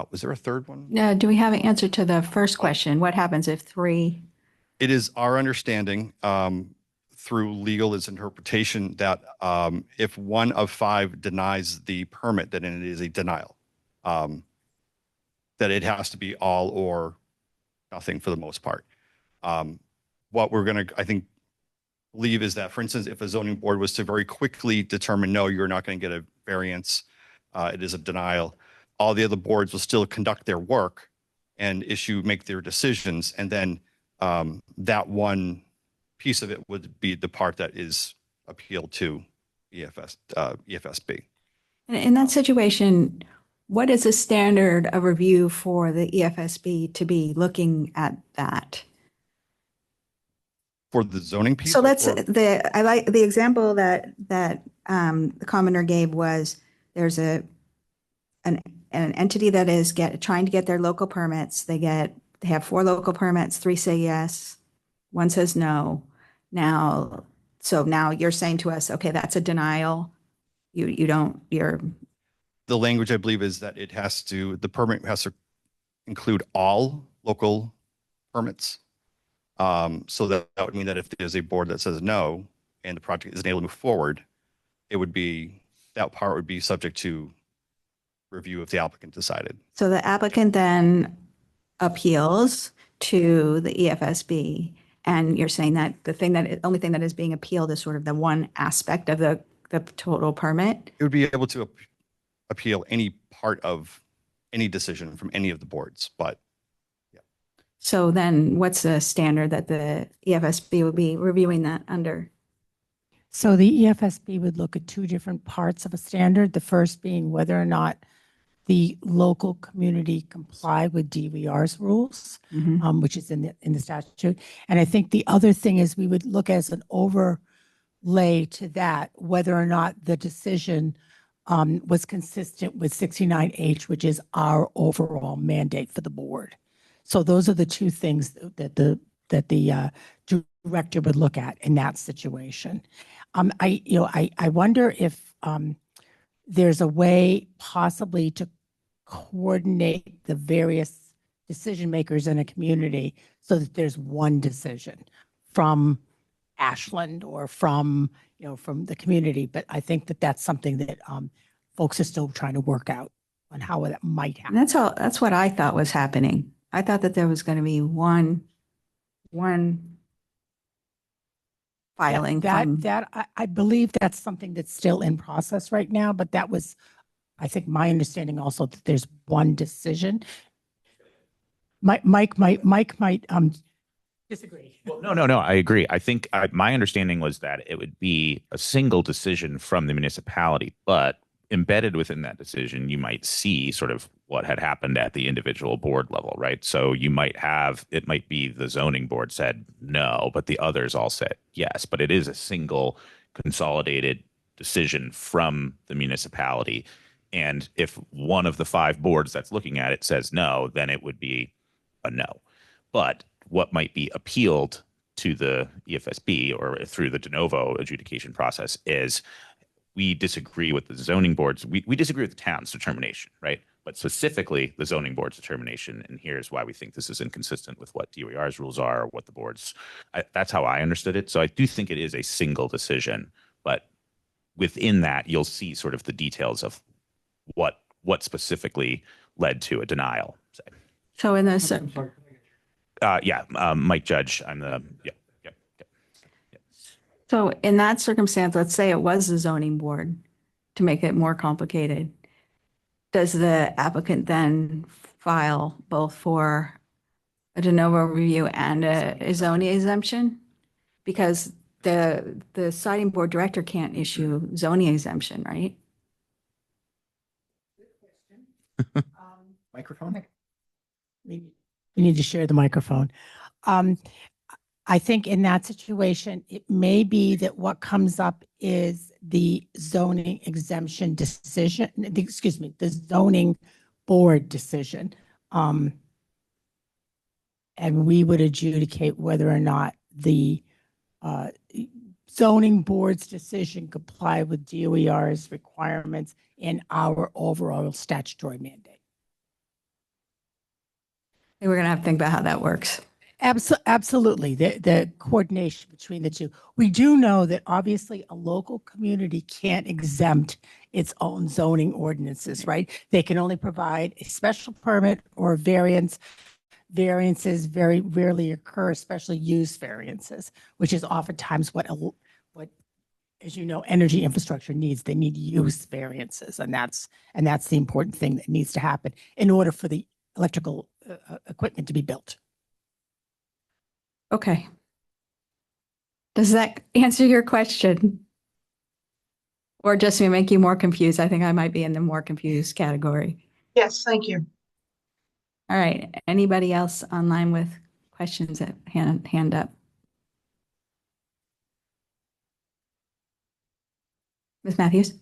N: Was there a third one?
E: No, do we have an answer to the first question? What happens if 3?
N: It is our understanding through legal interpretation that if 1 of 5 denies the permit, then it is a denial. That it has to be all or nothing for the most part. What we're going to, I think, believe is that, for instance, if a zoning board was to very quickly determine, no, you're not going to get a variance, it is a denial, all the other boards will still conduct their work and make their decisions. And then that one piece of it would be the part that is appealed to EFSB.
E: In that situation, what is the standard of review for the EFSB to be looking at that?
N: For the zoning piece?
E: So I like the example that the commenter gave was there's an entity that is trying to get their local permits. They have 4 local permits, 3 say yes, 1 says no. So now you're saying to us, okay, that's a denial.
N: The language, I believe, is that the permit has to include all local permits. So that would mean that if there's a board that says no, and the project isn't able to move forward, that part would be subject to review if the applicant decided.
E: So the applicant then appeals to the EFSB, and you're saying that only thing that is being appealed is sort of the one aspect of the total permit?
N: It would be able to appeal any part of any decision from any of the boards, but
E: So then what's the standard that the EFSB would be reviewing that under?
A: So the EFSB would look at two different parts of a standard. The first being whether or not the local community comply with DWR's rules, which is in the statute. And I think the other thing is we would look as an overlay to that, whether or not the decision was consistent with 69H, which is our overall mandate for the board. So those are the two things that the director would look at in that situation. I wonder if there's a way possibly to coordinate the various decision makers in a community so that there's one decision from Ashland or from the community. But I think that that's something that folks are still trying to work out on how that might happen.
E: And that's what I thought was happening. I thought that there was going to be one filing.
A: I believe that's something that's still in process right now, but that was, I think, my understanding also that there's one decision. Mike might disagree.
L: Well, no, I agree. I think my understanding was that it would be a single decision from the municipality, but embedded within that decision, you might see sort of what had happened at the individual board level, right? So it might be the zoning board said no, but the others all said yes, but it is a single consolidated decision from the municipality. And if one of the 5 boards that's looking at it says no, then it would be a no. But what might be appealed to the EFSB or through the de novo adjudication process is we disagree with the zoning boards. We disagree with the town's determination, right? But specifically the zoning board's determination. And here's why we think this is inconsistent with what DOER's rules are, or what the board's, that's how I understood it. So I do think it is a single decision, but within that, you'll see sort of the details of what specifically led to a denial.
E: So in this,
L: Mike Judge, I'm the,
E: so in that circumstance, let's say it was the zoning board, to make it more complicated. Does the applicant then file both for a de novo review and a zoning exemption? Because the siting board director can't issue zoning exemption, right?
D: Microphone?
A: We need to share the microphone. I think in that situation, it may be that what comes up is the zoning exemption decision, the zoning board decision. And we would adjudicate whether or not the zoning board's decision complied with DOER's requirements and our overall statutory mandate.
E: And we're going to have to think about how that works.
A: Absolutely. The coordination between the two. We do know that obviously a local community can't exempt its own zoning ordinances, right? They can only provide a special permit or variance. Variances very rarely occur, especially use variances, which is oftentimes what, as you know, energy infrastructure needs. They need use variances, and that's the important thing that needs to happen in order for the electrical equipment to be built.
E: Okay. Does that answer your question? Or just to make you more confused? I think I might be in the more confused category.
C: Yes, thank you.
E: All right. Anybody else online with questions at hand up? Ms. Matthews?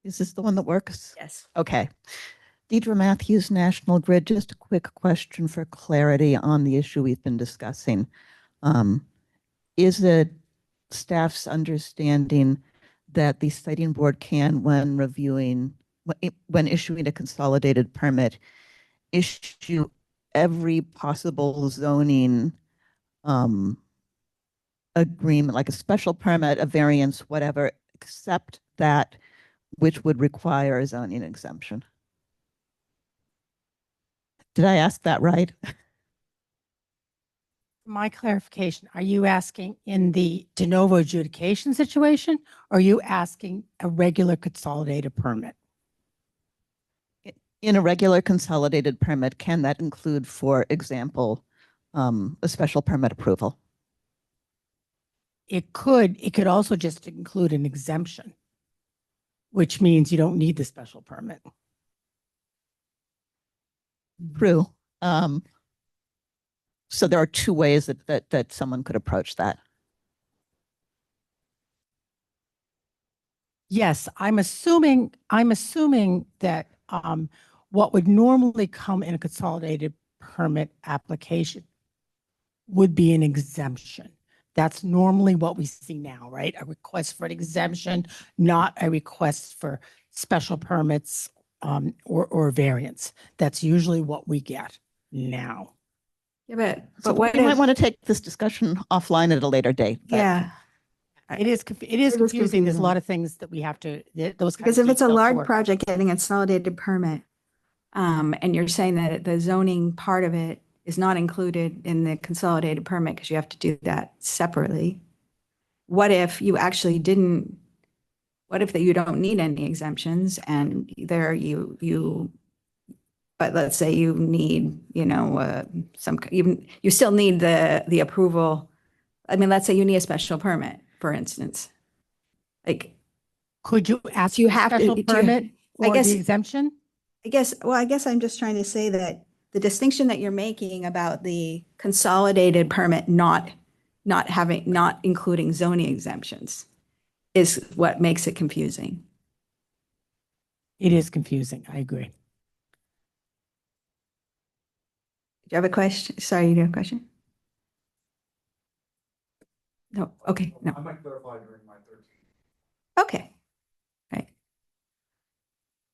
G: Is this the one that works?
E: Yes.
G: Okay. Deidre Matthews, National Grid. Just a quick question for clarity on the issue we've been discussing. Is it staff's understanding that the siting board can, when when issuing a consolidated permit, issue every possible zoning agreement, like a special permit, a variance, whatever, except that which would require a zoning exemption. Did I ask that right?
A: My clarification, are you asking in the de novo adjudication situation, or are you asking a regular consolidated permit?
G: In a regular consolidated permit, can that include, for example, a special permit approval?
A: It could also just include an exemption, which means you don't need the special permit.
G: True. So there are two ways that someone could approach that.
A: Yes, I'm assuming that what would normally come in a consolidated permit application would be an exemption. That's normally what we see now, right? A request for an exemption, not a request for special permits or variance. That's usually what we get now.
E: Yeah,
G: So
E: what
G: we might
E: if,
G: want to take this discussion offline at a later date. but-
E: yeah,
A: It is confusing. There's a lot of things that we have to, those kinds
E: because
A: of
E: if it's a
A: details to
E: large
A: work.
E: project getting a consolidated permit, and you're saying that the zoning part of it is not included in the consolidated permit because you have to do that separately. What if you actually didn't, what if that you don't need any exemptions and there but let's say you need, you still need the approval. I mean, let's say you need a special permit, for instance. Like,
A: Could you ask
E: you
A: for a
E: have to-
A: special
E: do you-
A: permit
E: I
A: or
E: guess-
A: the exemption?
E: I guess I'm just trying to say that the distinction that you're making about the consolidated permit not including zoning exemptions is what makes it confusing.
A: It is confusing. I agree.
E: Do you have a question? Sorry, you do have a question? No, okay, no.
T: I might clarify during my 13.
E: Okay. Right.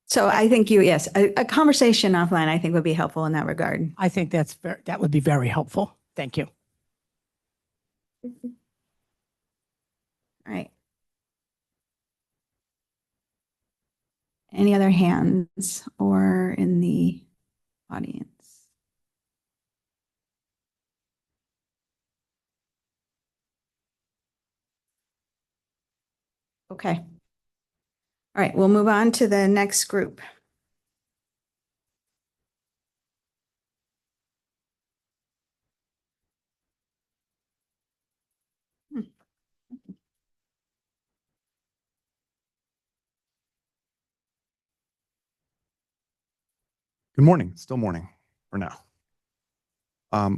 E: So I think yes, a conversation offline I think would be helpful in that regard.
A: I think that would be very helpful. Thank you.
E: All right. Any other hands or in the audience? Okay. All right, we'll move on to the next group.
H: Good morning, still morning for now.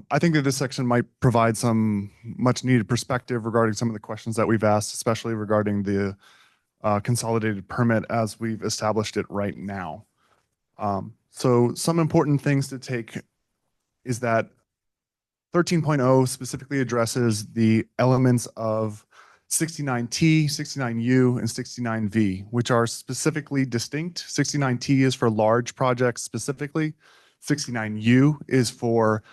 H: I think that this section might provide some much needed perspective regarding some of the questions that we've asked, especially regarding the consolidated permit as we've established it right now. So some important things to take is that 13.0 specifically addresses the elements of 69T, 69U, and 69V, which are specifically distinct. 69T is for large projects specifically. 69U is for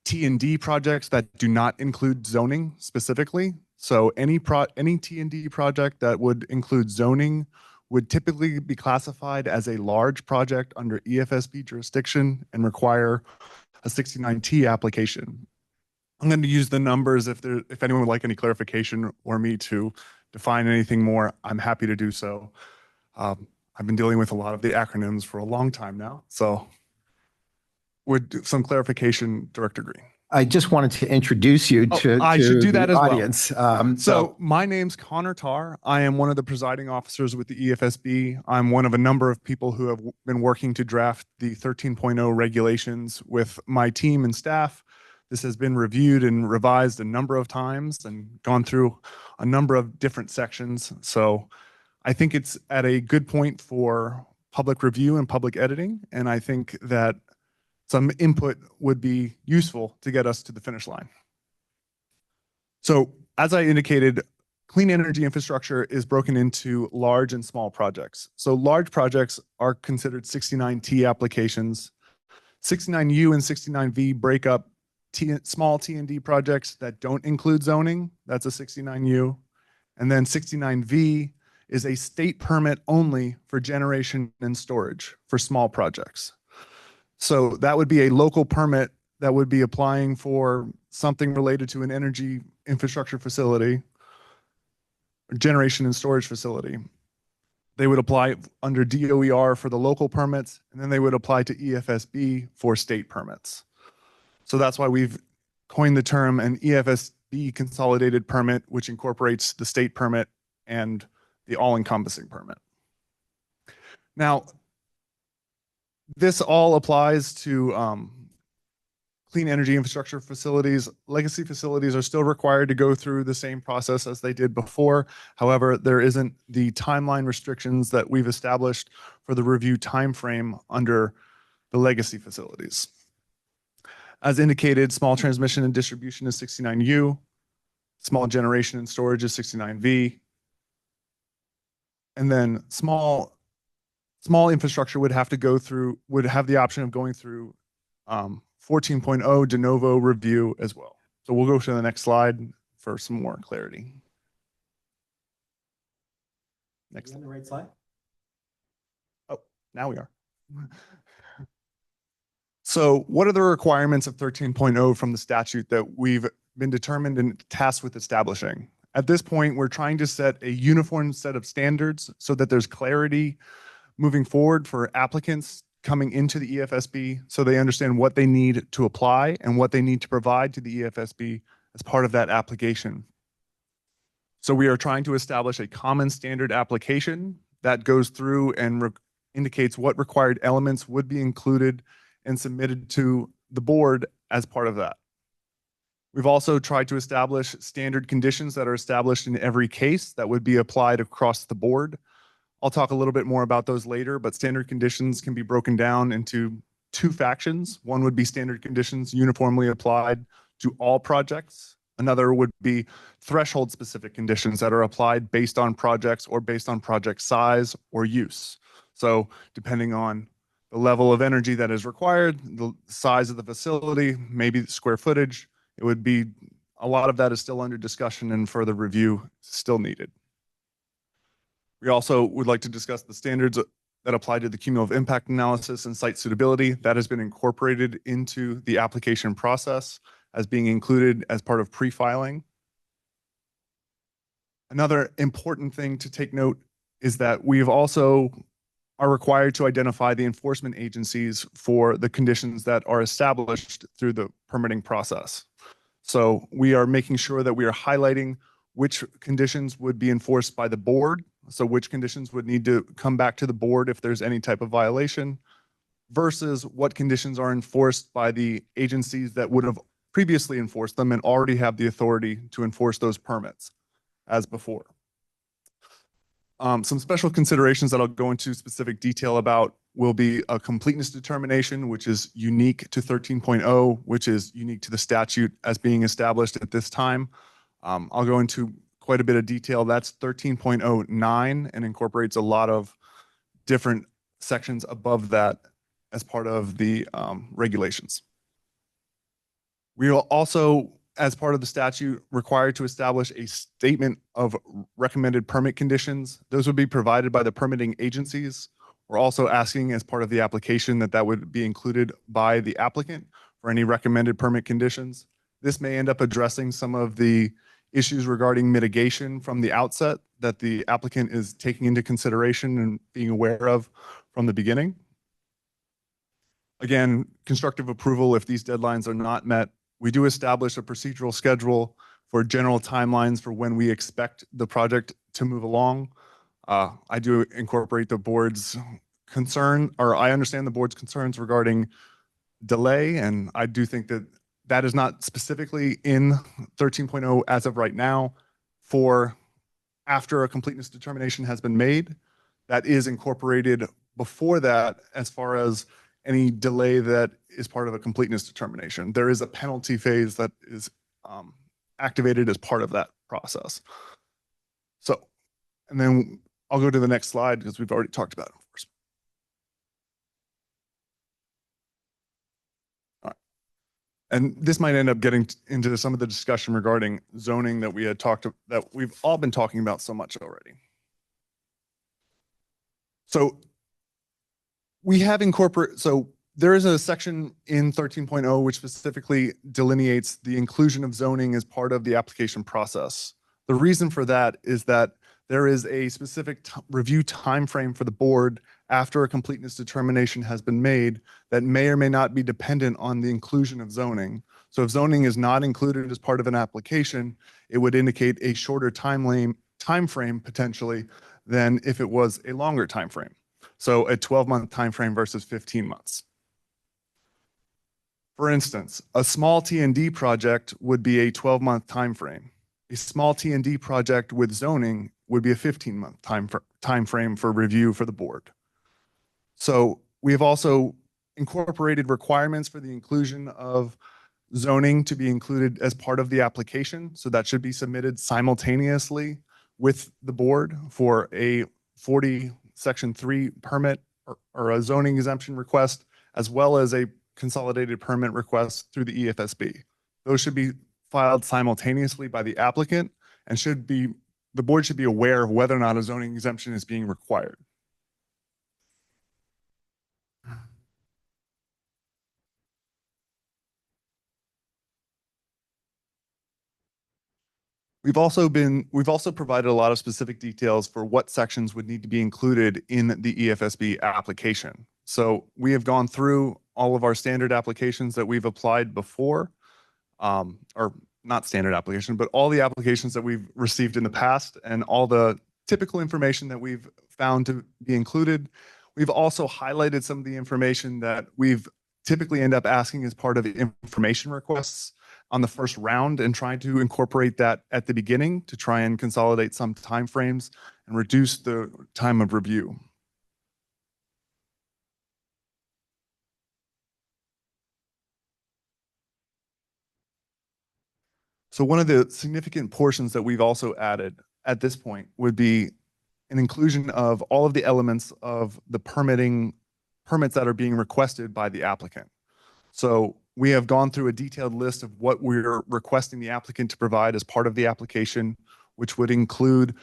H: T&D projects that do not include zoning specifically. So any T&D project that would include zoning would typically be classified as a large project under EFSB jurisdiction and require a 69T application. I'm going to use the numbers if anyone would like any clarification or me to define anything more, I'm happy to do so. I've been dealing with a lot of the acronyms for a long time now. So would some clarification, Director Green?
B: I just wanted to introduce you
H: I should do
B: the
H: that as well.
B: audience.
H: So my name's Connor Tarr. I am one of the presiding officers with the EFSB. I'm one of a number of people who have been working to draft the 13.0 regulations with my team and staff. This has been reviewed and revised a number of times and gone through a number of different sections. So I think it's at a good point for public review and public editing. And I think that some input would be useful to get us to the finish line. So as I indicated, clean energy infrastructure is broken into large and small projects. So large projects are considered 69T applications. 69U and 69V break up small T&D projects that don't include zoning. That's a 69U. And then 69V is a state permit only for generation and storage for small projects. So that would be a local permit that would be applying for something related to an energy infrastructure facility, generation and storage facility. They would apply under DOER for the local permits, and then they would apply to EFSB for state permits. So that's why we've coined the term an EFSB consolidated permit, which incorporates the state permit and the all-encompassing permit. Now, this all applies to clean energy infrastructure facilities. Legacy facilities are still required to go through the same process as they did before. However, there isn't the timeline restrictions that we've established for the review timeframe under the legacy facilities. As indicated, small transmission and distribution is 69U, small generation and storage is 69V, and then small infrastructure would have the option of going through 14.0 de novo review as well. So we'll go to the next slide for some more clarity. Next.
D: On the right slide?
H: Oh, now we are. So what are the requirements of 13.0 from the statute that we've been determined and tasked with establishing? At this point, we're trying to set a uniform set of standards so that there's clarity moving forward for applicants coming into the EFSB, so they understand what they need to apply and what they need to provide to the EFSB as part of that application. So we are trying to establish a common standard application that goes through and indicates what required elements would be included and submitted to the board as part of that. We've also tried to establish standard conditions that are established in every case that would be applied across the board. I'll talk a little bit more about those later, but standard conditions can be broken down into two factions. One would be standard conditions uniformly applied to all projects. Another would be threshold specific conditions that are applied based on projects or based on project size or use. So depending on the level of energy that is required, the size of the facility, maybe the square footage, it would be, a lot of that is still under discussion and further review still needed. We also would like to discuss the standards that apply to the cumulative impact analysis and site suitability. That has been incorporated into the application process as being included as part of pre-filing. Another important thing to take note is that we've also are required to identify the enforcement agencies for the conditions that are established through the permitting process. So we are making sure that we are highlighting which conditions would be enforced by the board. So which conditions would need to come back to the board if there's any type of violation versus what conditions are enforced by the agencies that would have previously enforced them and already have the authority to enforce those permits as before. Some special considerations that I'll go into specific detail about will be a completeness determination, which is unique to 13.0, which is unique to the statute as being established at this time. I'll go into quite a bit of detail. That's 13.09 and incorporates a lot of different sections above that as part of the regulations. We will also, as part of the statute, required to establish a statement of recommended permit conditions. Those would be provided by the permitting agencies. We're also asking as part of the application that would be included by the applicant for any recommended permit conditions. This may end up addressing some of the issues regarding mitigation from the outset that the applicant is taking into consideration and being aware of from the beginning. Again, constructive approval if these deadlines are not met. We do establish a procedural schedule for general timelines for when we expect the project to move along. I do incorporate the board's concern, or I understand the board's concerns regarding delay, and I do think that that is not specifically in 13.0 as of right now. For after a completeness determination has been made, that is incorporated before that as far as any delay that is part of a completeness determination. There is a penalty phase that is activated as part of that process. And then I'll go to the next slide because we've already talked about enforcement. All right. And this might end up getting into some of the discussion regarding zoning that we've all been talking about so much already. So we have there is a section in 13.0 which specifically delineates the inclusion of zoning as part of the application process. The reason for that is that there is a specific review timeframe for the board after a completeness determination has been made that may or may not be dependent on the inclusion of zoning. So if zoning is not included as part of an application, it would indicate a shorter time frame potentially than if it was a longer time frame. So a 12-month time frame versus 15 months. For instance, a small T&D project would be a 12-month time frame. A small T&D project with zoning would be a 15-month time frame for review for the board. So we have also incorporated requirements for the inclusion of zoning to be included as part of the application. So that should be submitted simultaneously with the board for a 40 Section 3 permit or a zoning exemption request, as well as a consolidated permit request through the EFSB. Those should be filed simultaneously by the applicant and the board should be aware of whether or not a zoning exemption is being required. We've also provided a lot of specific details for what sections would need to be included in the EFSB application. So we have gone through all of our standard applications that we've applied before, or not standard application, but all the applications that we've received in the past and all the typical information that we've found to be included. We've also highlighted some of the information that we've typically end up asking as part of information requests on the first round and trying to incorporate that at the beginning to try and consolidate some timeframes and reduce the time of review. So one of the significant portions that we've also added at this point would be an inclusion of all of the elements of the permits that are being requested by the applicant. So we have gone through a detailed list of what we're requesting the applicant to provide as part of the application, which would include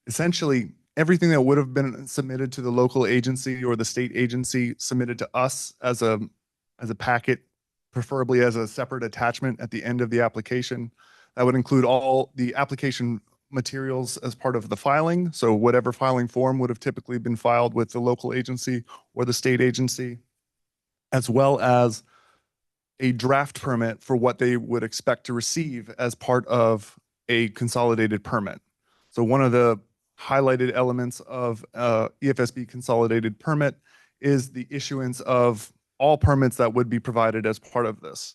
H: essentially everything that would have been submitted to the local agency or the state agency submitted to us as a packet, preferably as a separate attachment at the end of the application. That would include all the application materials as part of the filing. So whatever filing form would have typically been filed with the local agency or the state agency, as well as a draft permit for what they would expect to receive as part of a consolidated permit. So one of the highlighted elements of EFSB consolidated permit is the issuance of all permits that would be provided as part of this,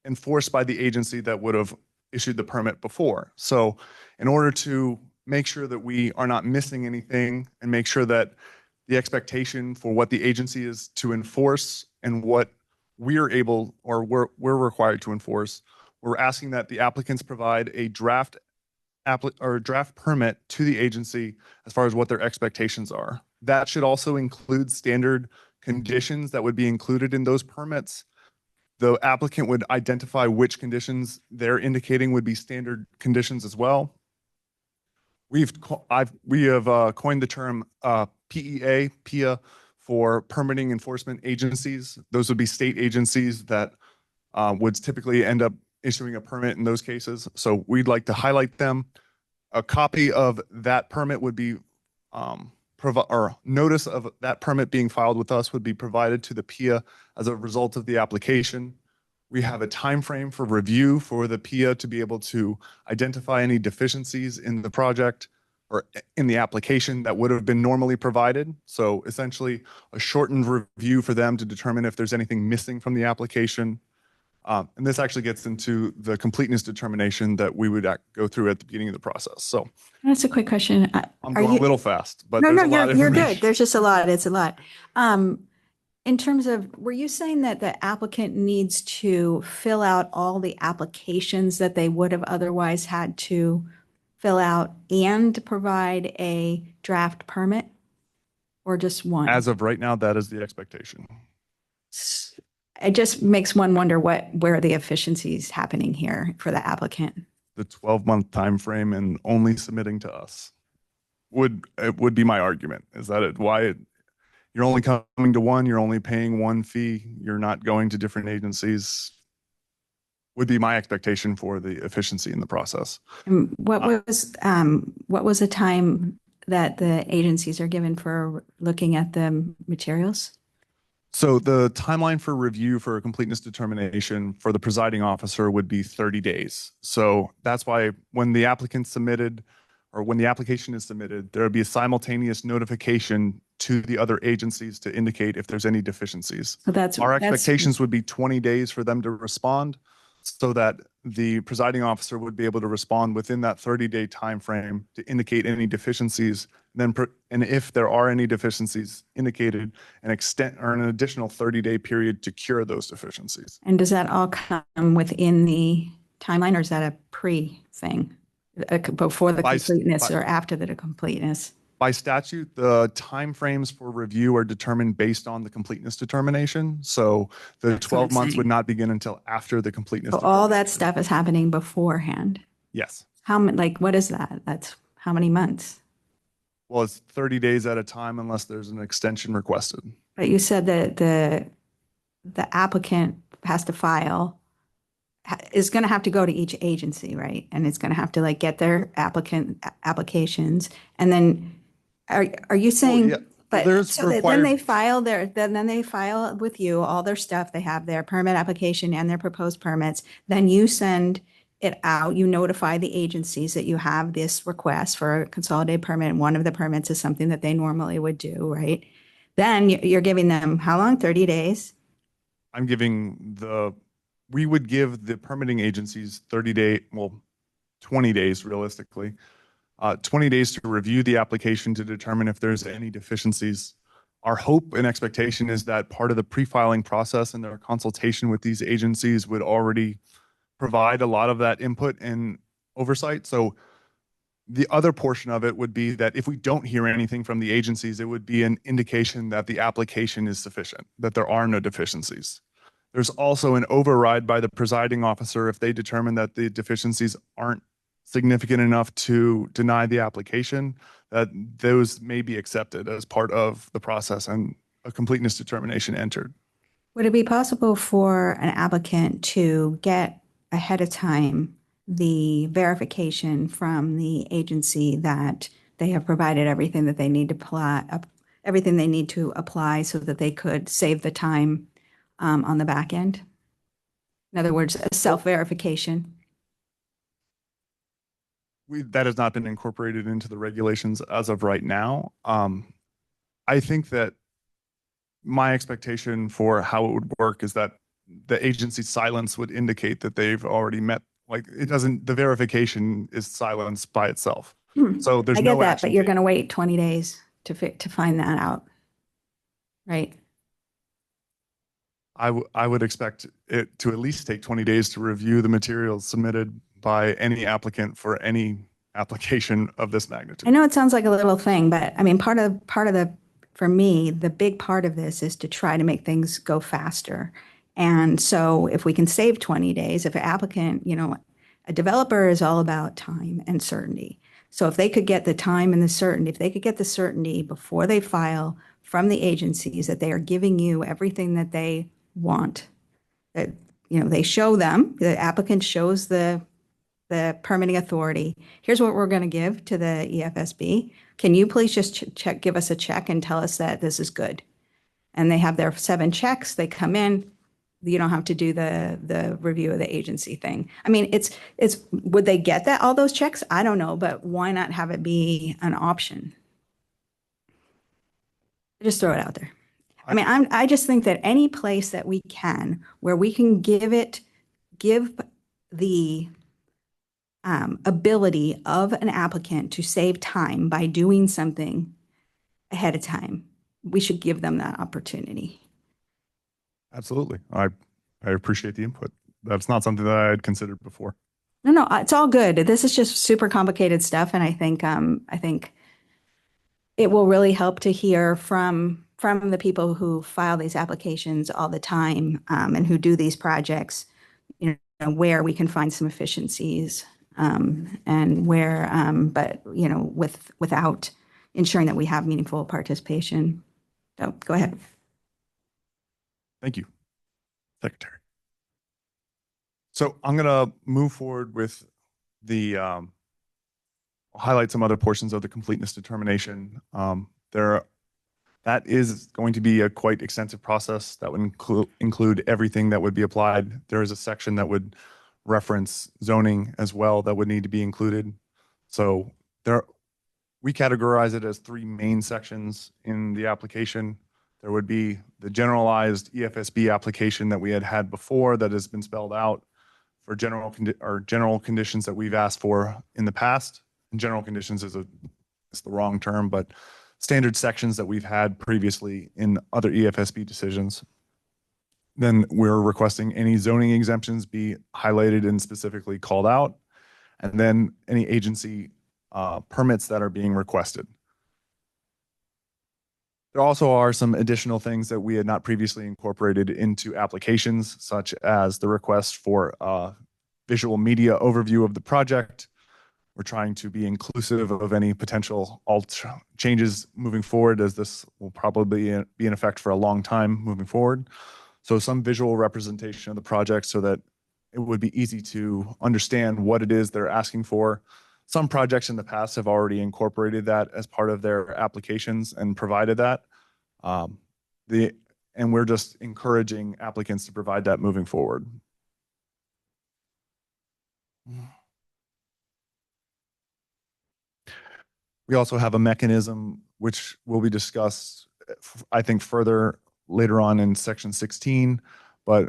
H: enforced by the agency that would have issued the permit before. So in order to make sure that we are not missing anything and make sure that the expectation for what the agency is to enforce and what we're able or we're required to enforce, we're asking that the applicants provide a draft permit to the agency as far as what their expectations are. That should also include standard conditions that would be included in those permits. The applicant would identify which conditions they're indicating would be standard conditions as well. We have coined the term PEA for permitting enforcement agencies. Those would be state agencies that would typically end up issuing a permit in those cases. So we'd like to highlight them. A copy of that permit would be or notice of that permit being filed with us would be provided to the PIA as a result of the application. We have a time frame for review for the PIA to be able to identify any deficiencies in the project or in the application that would have been normally provided. So essentially a shortened review for them to determine if there's anything missing from the application. And this actually gets into the completeness determination that we would go through at the beginning of the process. So
E: That's a quick question.
H: I'm going a little fast, but
E: No,
H: there's a lot of
E: you're
H: information.
E: good. There's just a lot. It's a lot. In terms of, were you saying that the applicant needs to fill out all the applications that they would have otherwise had to fill out and provide a draft permit? Or just one?
H: As of right now, that is the expectation.
E: It just makes one wonder where the efficiency is happening here for the applicant.
H: The 12-month time frame and only submitting to us would be my argument. Is that you're only coming to one, you're only paying one fee, you're not going to different agencies, would be my expectation for the efficiency in the process.
E: What was the time that the agencies are given for looking at the materials?
H: So the timeline for review for a completeness determination for the presiding officer would be 30 days. So that's why when the applicant submitted, or when the application is submitted, there would be a simultaneous notification to the other agencies to indicate if there's any deficiencies.
E: So
H: our expectations would be 20 days for them to respond, so that the presiding officer would be able to respond within that 30-day time frame to indicate any deficiencies. And if there are any deficiencies indicated, an additional 30-day period to cure those deficiencies.
E: And does that all come within the timeline, or is that a pre-thing? Before the completeness or after the completeness?
H: By statute, the timeframes for review are determined based on the completeness determination. So the 12 months would not begin until after the completeness.
E: So all that stuff is happening beforehand.
H: Yes.
E: What is that? That's how many months?
H: Well, it's 30 days at a time unless there's an extension requested.
E: But you said that the applicant has to file, is going to have to go to each agency, right? And it's going to have to get their applications. And then are you saying, then they file with you all their stuff. They have their permit application and their proposed permits. Then you send it out. You notify the agencies that you have this request for a consolidated permit. And one of the permits is something that they normally would do, right? Then you're giving them how long? 30 days?
H: We would give the permitting agencies 20 days realistically, 20 days to review the application to determine if there's any deficiencies. Our hope and expectation is that part of the pre-filing process and their consultation with these agencies would already provide a lot of that input and oversight. So the other portion of it would be that if we don't hear anything from the agencies, it would be an indication that the application is sufficient, that there are no deficiencies. There's also an override by the presiding officer if they determine that the deficiencies aren't significant enough to deny the application, that those may be accepted as part of the process and a completeness determination entered.
E: Would it be possible for an applicant to get ahead of time the verification from the agency that they have provided everything that they need to apply so that they could save the time on the back end? In other words, a self-verification.
H: That has not been incorporated into the regulations as of right now. I think that my expectation for how it would work is that the agency's silence would indicate that they've already met, the verification is silence by itself. So there's no action. I get that,
E: but you're going to wait 20 days to find that out, right?
H: I would expect it to at least take 20 days to review the materials submitted by any applicant for any application of this magnitude.
E: I know it sounds like a little thing, but I mean, for me, the big part of this is to try to make things go faster. And so if we can save 20 days, if an applicant, a developer is all about time and certainty. So if they could get the time and the certainty, if they could get the certainty before they file from the agencies that they are giving you everything that they want, that, they show them, the applicant shows the permitting authority, here's what we're going to give to the EFSB. Can you please just give us a check and tell us that this is good? And they have their 7 checks, they come in, you don't have to do the review of the agency thing. I mean, would they get all those checks? I don't know, but why not have it be an option? Just throw it out there. I mean, I just think that any place that we can, where we can give the ability of an applicant to save time by doing something ahead of time, we should give them that opportunity.
H: Absolutely. I appreciate the input. That's not something that I had considered before.
E: No, it's all good. This is just super complicated stuff, and I think it will really help to hear from the people who file these applications all the time, and who do these projects, you know, where we can find some efficiencies, and where, but you know, without ensuring that we have meaningful participation. So go ahead.
H: Thank you, Secretary. So I'm going to move forward with the, I'll highlight some other portions of the completeness determination. That is going to be a quite extensive process that would include everything that would be applied. There is a section that would reference zoning as well that would need to be included. So we categorize it as three main sections in the application. There would be the generalized EFSB application that we had before that has been spelled out for general conditions that we've asked for in the past. And general conditions is the wrong term, but standard sections that we've had previously in other EFSB decisions. Then we're requesting any zoning exemptions be highlighted and specifically called out, and then any agency permits that are being requested. There also are some additional things that we had not previously incorporated into applications, such as the request for a visual media overview of the project. We're trying to be inclusive of any potential changes moving forward, as this will probably be in effect for a long time moving forward. So some visual representation of the project so that it would be easy to understand what it is they're asking for. Some projects in the past have already incorporated that as part of their applications and provided that. And we're just encouraging applicants to provide that moving forward. We also have a mechanism which will be discussed, I think, further later on in section 16, but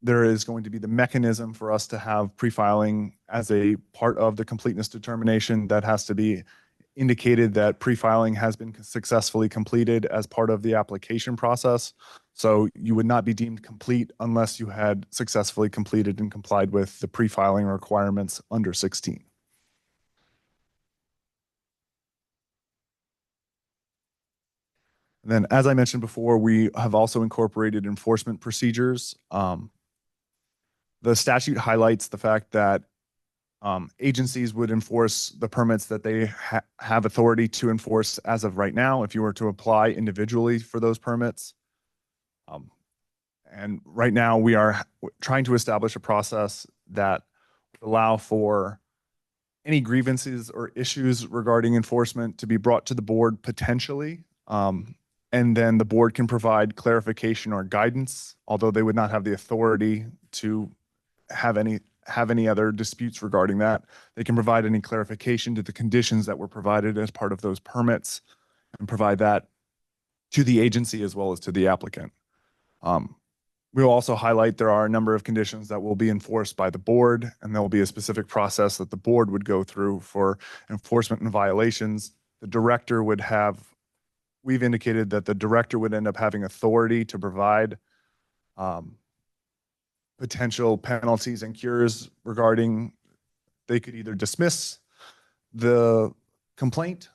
H: there is going to be the mechanism for us to have pre-filing as a part of the completeness determination that has to be indicated that pre-filing has been successfully completed as part of the application process. So you would not be deemed complete unless you had successfully completed and complied with the pre-filing requirements under 16. And then, as I mentioned before, we have also incorporated enforcement procedures. The statute highlights the fact that agencies would enforce the permits that they have authority to enforce as of right now if you were to apply individually for those permits. And right now we are trying to establish a process that would allow for any grievances or issues regarding enforcement to be brought to the board potentially. And then the board can provide clarification or guidance, although they would not have the authority to have any other disputes regarding that. They can provide any clarification to the conditions that were provided as part of those permits and provide that to the agency as well as to the applicant. We'll also highlight there are a number of conditions that will be enforced by the board, and there will be a specific process that the board would go through for enforcement and violations. The director would have, we've indicated that the director would end up having authority to provide potential penalties and cures regarding, they could either dismiss the complaint,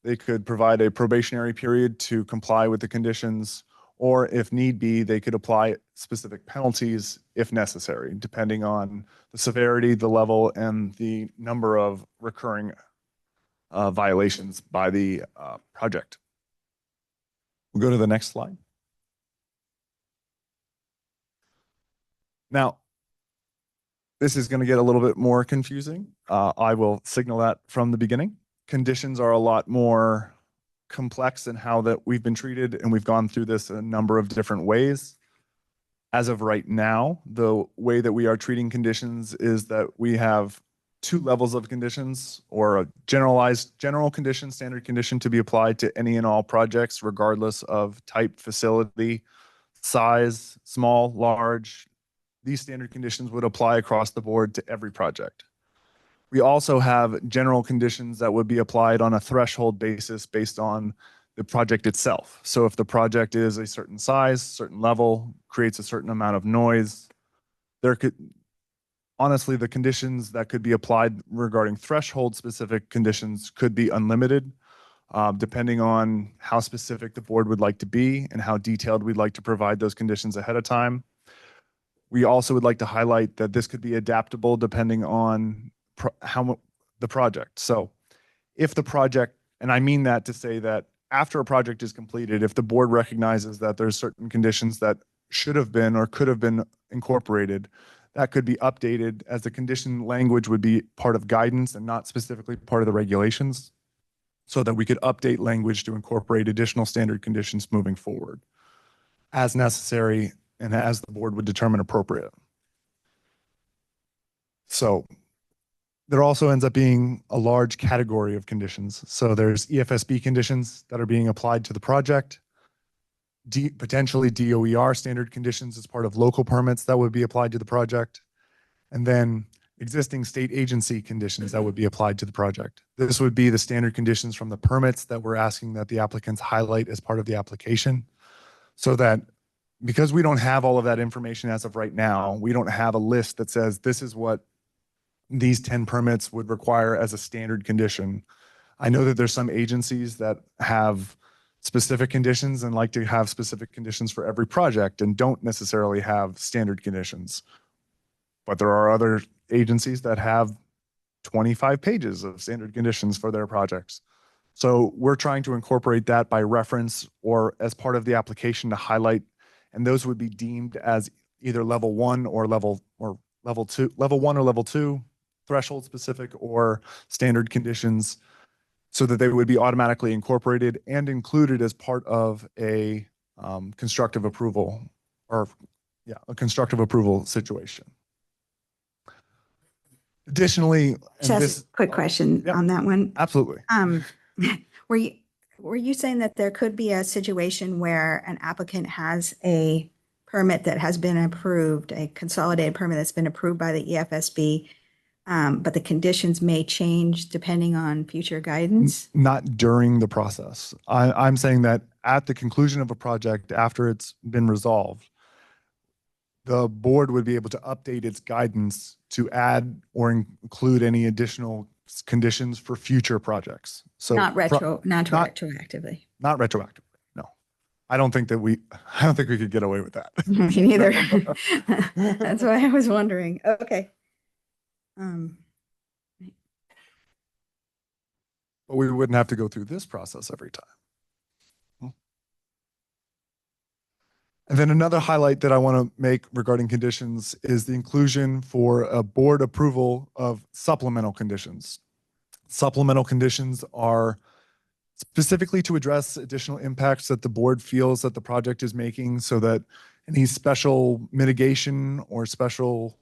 H: they could provide a probationary period to comply with the conditions, or if need be, they could apply specific penalties if necessary, depending on the severity, the level, and the number of recurring violations by the project. We'll go to the next slide. Now, this is going to get a little bit more confusing. I will signal that from the beginning. Conditions are a lot more complex in how that we've been treated, and we've gone through this a number of different ways. As of right now, the way that we are treating conditions is that we have two levels of conditions, or a general condition, standard condition to be applied to any and all projects, regardless of type, facility, size, small, large. These standard conditions would apply across the board to every project. We also have general conditions that would be applied on a threshold basis based on the project itself. So if the project is a certain size, certain level, creates a certain amount of noise, honestly, the conditions that could be applied regarding threshold specific conditions could be unlimited, depending on how specific the board would like to be and how detailed we'd like to provide those conditions ahead of time. We also would like to highlight that this could be adaptable depending on the project. So if the project, and I mean that to say that after a project is completed, if the board recognizes that there's certain conditions that should have been or could have been incorporated, that could be updated, as the condition language would be part of guidance and not specifically part of the regulations, so that we could update language to incorporate additional standard conditions moving forward as necessary and as the board would determine appropriate. So there also ends up being a large category of conditions. So there's EFSB conditions that are being applied to the project, potentially DOER standard conditions as part of local permits that would be applied to the project, and then existing state agency conditions that would be applied to the project. This would be the standard conditions from the permits that we're asking that the applicants highlight as part of the application, so that because we don't have all of that information as of right now, we don't have a list that says this is what these 10 permits would require as a standard condition. I know that there's some agencies that have specific conditions and like to have specific conditions for every project and don't necessarily have standard conditions. But there are other agencies that have 25 pages of standard conditions for their projects. So we're trying to incorporate that by reference or as part of the application to highlight, and those would be deemed as either level 1 or level 2, threshold specific or standard conditions, so that they would be automatically incorporated and included as part of a constructive approval a constructive approval situation. Additionally,
E: Just a quick question on that one.
H: Absolutely.
E: Were you saying that there could be a situation where an applicant has a permit that has been approved, a consolidated permit that's been approved by the EFSB, but the conditions may change depending on future guidance?
H: Not during the process. I'm saying that at the conclusion of a project, after it's been resolved, the board would be able to update its guidance to add or include any additional conditions for future projects. So
E: Not retroactively.
H: Not retroactively. No, I don't think we could get away with that.
E: Me neither. That's why I was wondering. Okay.
H: But we wouldn't have to go through this process every time. And then another highlight that I want to make regarding conditions is the inclusion for a board approval of supplemental conditions. Supplemental conditions are specifically to address additional impacts that the board feels that the project is making, so that any special mitigation or special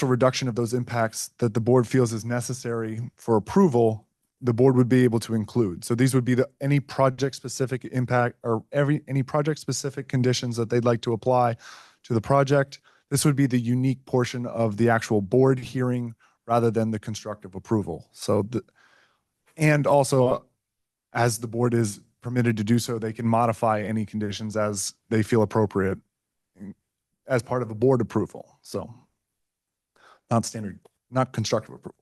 H: reduction of those impacts that the board feels is necessary for approval, the board would be able to include. So these would be any project specific impact or any project specific conditions that they'd like to apply to the project. This would be the unique portion of the actual board hearing rather than the constructive approval. And also, as the board is permitted to do so, they can modify any conditions as they feel appropriate as part of a board approval. So not constructive approval.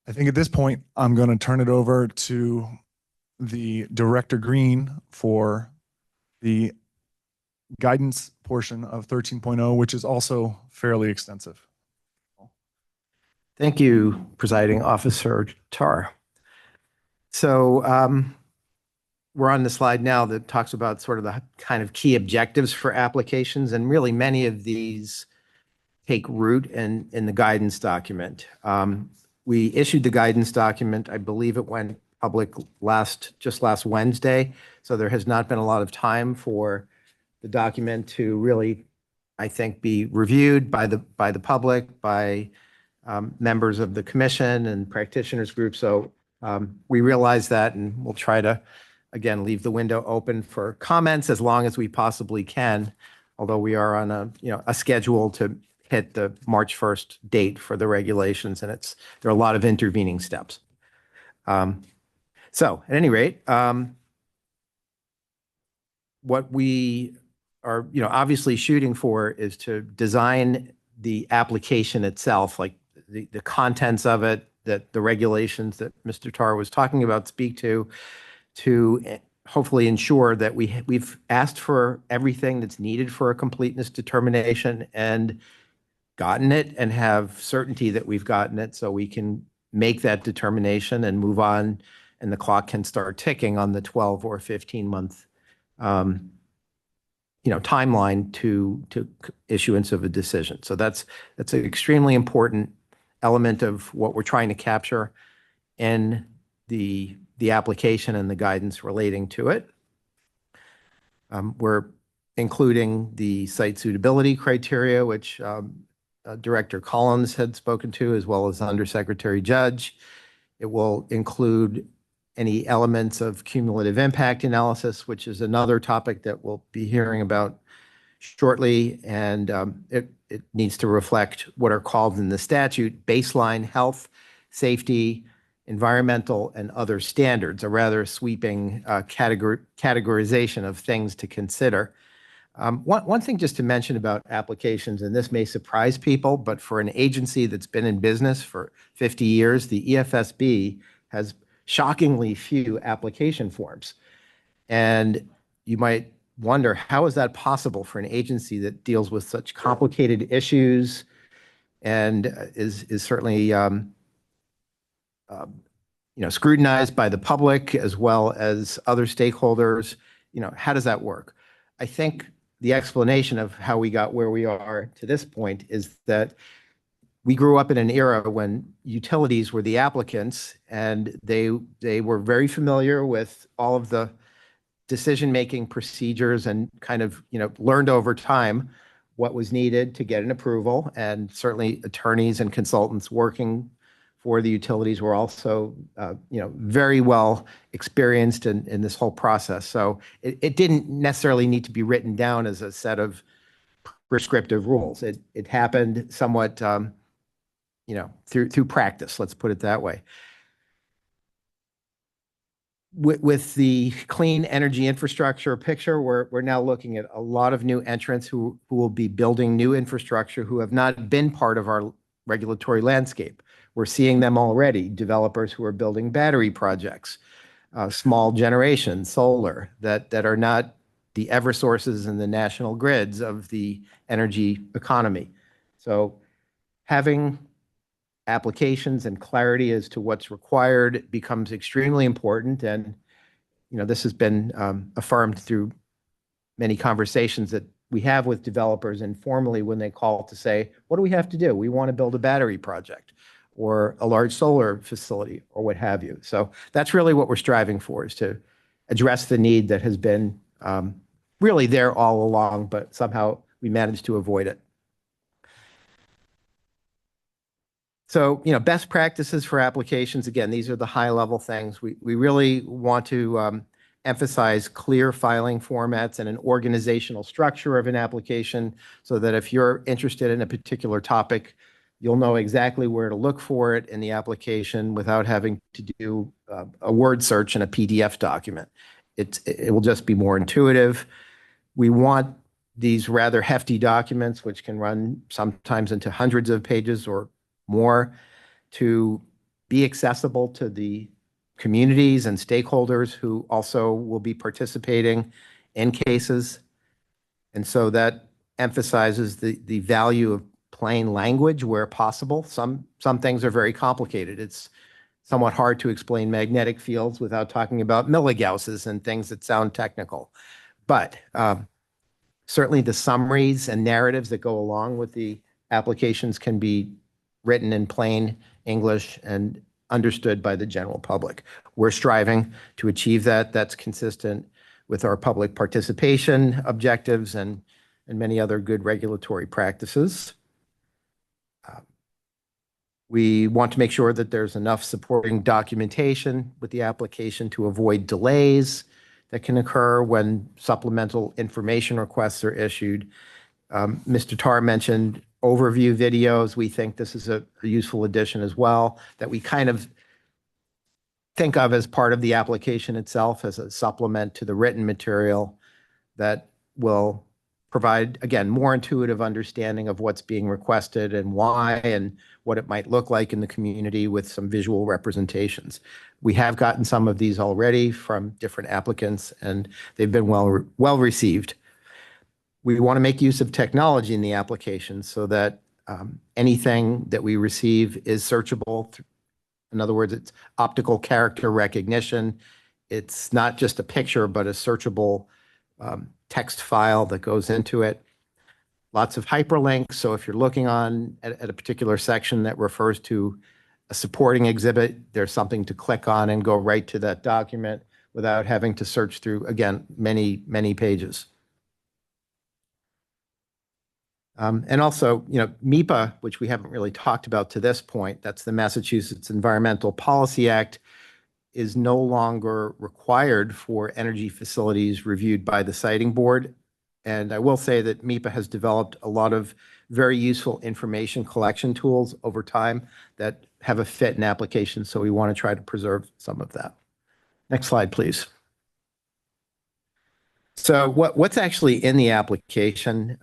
H: I think at this point, I'm going to turn it over to the Director Green for the guidance portion of 13.0, which is also fairly extensive.
B: Thank you, Presiding Officer Tar. So we're on the slide now that talks about sort of the kind of key objectives for applications, and really many of these take root in the guidance document. We issued the guidance document, I believe it went public just last Wednesday, so there has not been a lot of time for the document to really, I think, be reviewed by the public, by members of the commission and practitioners group. So we realize that, and we'll try to, again, leave the window open for comments as long as we possibly can, although we are on a schedule to hit the March 1st date for the regulations, and there are a lot of intervening steps. So at any rate, what we are, obviously shooting for is to design the application itself, like the contents of it, that the regulations that Mr. Tar was talking about speak to hopefully ensure that we've asked for everything that's needed for a completeness determination and gotten it, and have certainty that we've gotten it, so we can make that determination and move on, and the clock can start ticking on the 12 or 15-month timeline to issuance of a decision. So that's an extremely important element of what we're trying to capture in the application and the guidance relating to it. We're including the site suitability criteria, which Director Collins had spoken to, as well as Undersecretary Judge. It will include any elements of cumulative impact analysis, which is another topic that we'll be hearing about shortly. And it needs to reflect what are called in the statute baseline health, safety, environmental, and other standards, a rather sweeping categorization of things to consider. One thing just to mention about applications, and this may surprise people, but for an agency that's been in business for 50 years, the EFSB has shockingly few application forms. And you might wonder, how is that possible for an agency that deals with such complicated issues and is certainly scrutinized by the public as well as other stakeholders? How does that work? I think the explanation of how we got where we are to this point is that we grew up in an era when utilities were the applicants, and they were very familiar with all of the decision-making procedures and kind of, learned over time what was needed to get an approval. And certainly attorneys and consultants working for the utilities were also, very well experienced in this whole process. So it didn't necessarily need to be written down as a set of prescriptive rules. It happened somewhat, through practice, let's put it that way. With the clean energy infrastructure picture, we're now looking at a lot of new entrants who will be building new infrastructure who have not been part of our regulatory landscape. We're seeing them already, developers who are building battery projects, small generation, solar, that are not the Eversources and the national grids of the energy economy. So having applications and clarity as to what's required becomes extremely important. And, this has been affirmed through many conversations that we have with developers informally when they call to say, what do we have to do? We want to build a battery project or a large solar facility or what have you. So that's really what we're striving for, is to address the need that has been really there all along, but somehow we managed to avoid it. So, best practices for applications, again, these are the high-level things. We really want to emphasize clear filing formats and an organizational structure of an application so that if you're interested in a particular topic, you'll know exactly where to look for it in the application without having to do a word search in a PDF document. It will just be more intuitive. We want these rather hefty documents, which can run sometimes into hundreds of pages or more, to be accessible to the communities and stakeholders who also will be participating in cases. And so that emphasizes the value of plain language where possible. Some things are very complicated. It's somewhat hard to explain magnetic fields without talking about milligausses and things that sound technical. But certainly the summaries and narratives that go along with the applications can be written in plain English and understood by the general public. We're striving to achieve that. That's consistent with our public participation objectives and many other good regulatory practices. We want to make sure that there's enough supporting documentation with the application to avoid delays that can occur when supplemental information requests are issued. Mr. Tar mentioned overview videos. We think this is a useful addition as well, that we kind of think of as part of the application itself as a supplement to the written material that will provide, again, more intuitive understanding of what's being requested and why and what it might look like in the community with some visual representations. We have gotten some of these already from different applicants, and they've been well received. We want to make use of technology in the application so that anything that we receive is searchable. In other words, it's optical character recognition. It's not just a picture, but a searchable text file that goes into it. Lots of hyperlinks. So if you're looking at a particular section that refers to a supporting exhibit, there's something to click on and go right to that document without having to search through, again, many, many pages. And also, MEPA, which we haven't really talked about to this point, that's the Massachusetts Environmental Policy Act, is no longer required for energy facilities reviewed by the siting board. And I will say that MEPA has developed a lot of very useful information collection tools over time that have a fit in application. So we want to try to preserve some of that. Next slide, please. So what's actually in the application?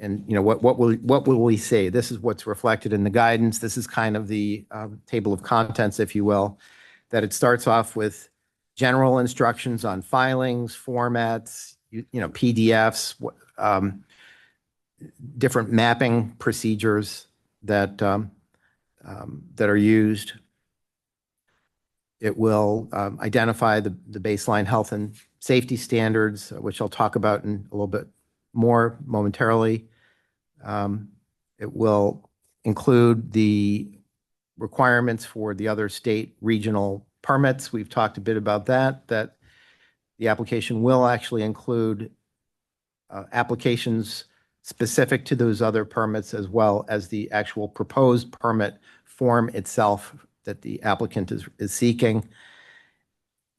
B: And what will we say? This is what's reflected in the guidance. This is kind of the table of contents, if you will, that it starts off with general instructions on filings, formats, PDFs, different mapping procedures that are used. It will identify the baseline health and safety standards, which I'll talk about in a little bit more momentarily. It will include the requirements for the other state regional permits. We've talked a bit about that the application will actually include applications specific to those other permits, as well as the actual proposed permit form itself that the applicant is seeking.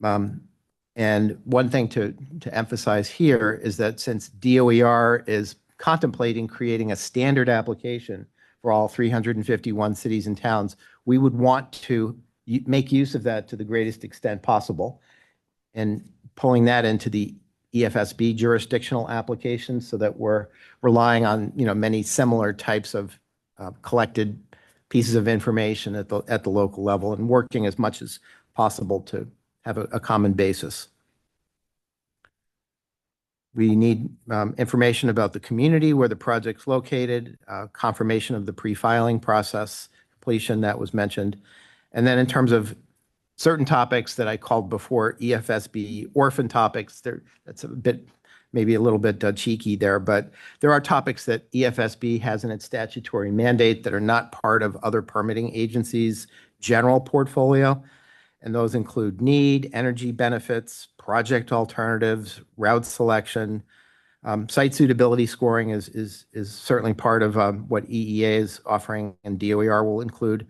B: And one thing to emphasize here is that since DOER is contemplating creating a standard application for all 351 cities and towns, we would want to make use of that to the greatest extent possible, and pulling that into the EFSB jurisdictional applications so that we're relying on many similar types of collected pieces of information at the local level and working as much as possible to have a common basis. We need information about the community where the project's located, confirmation of the pre-filing process completion that was mentioned. And then in terms of certain topics that I called before EFSB orphan topics, that's maybe a little bit cheeky there, but there are topics that EFSB has in its statutory mandate that are not part of other permitting agencies' general portfolio. And those include need, energy benefits, project alternatives, route selection. Site suitability scoring is certainly part of what EEA is offering, and DOER will include.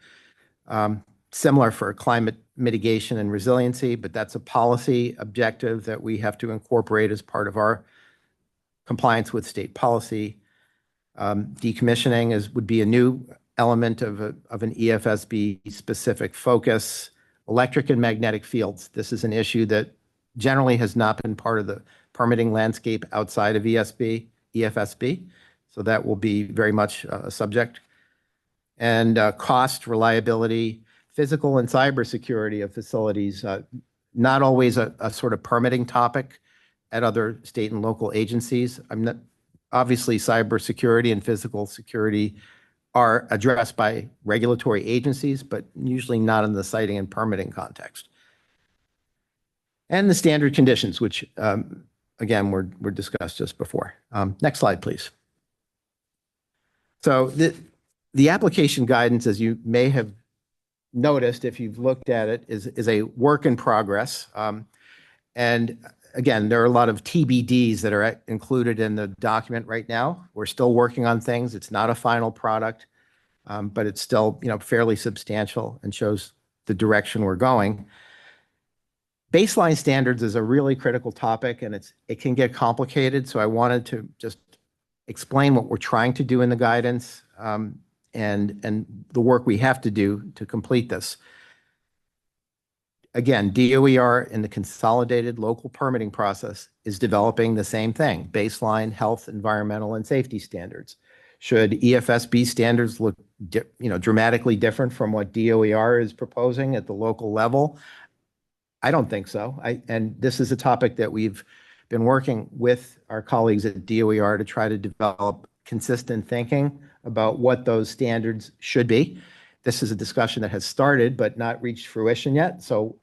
B: Similar for climate mitigation and resiliency, but that's a policy objective that we have to incorporate as part of our compliance with state policy. Decommissioning would be a new element of an EFSB specific focus. Electric and magnetic fields. This is an issue that generally has not been part of the permitting landscape outside of EFSB. So that will be very much a subject. And cost, reliability, physical and cybersecurity of facilities, not always a sort of permitting topic at other state and local agencies. Obviously, cybersecurity and physical security are addressed by regulatory agencies, but usually not in the siting and permitting context. And the standard conditions, which, again, were discussed just before. Next slide, please. So the application guidance, as you may have noticed if you've looked at it, is a work in progress. And again, there are a lot of TBDs that are included in the document right now. We're still working on things. It's not a final product, but it's still fairly substantial and shows the direction we're going. Baseline standards is a really critical topic, and it can get complicated. So I wanted to just explain what we're trying to do in the guidance and the work we have to do to complete this. again, DOER in the consolidated local permitting process is developing the same thing, baseline health, environmental, and safety standards. Should EFSB standards look dramatically different from what DOER is proposing at the local level? I don't think so. And this is a topic that we've been working with our colleagues at DOER to try to develop consistent thinking about what those standards should be. This is a discussion that has started but not reached fruition yet. So,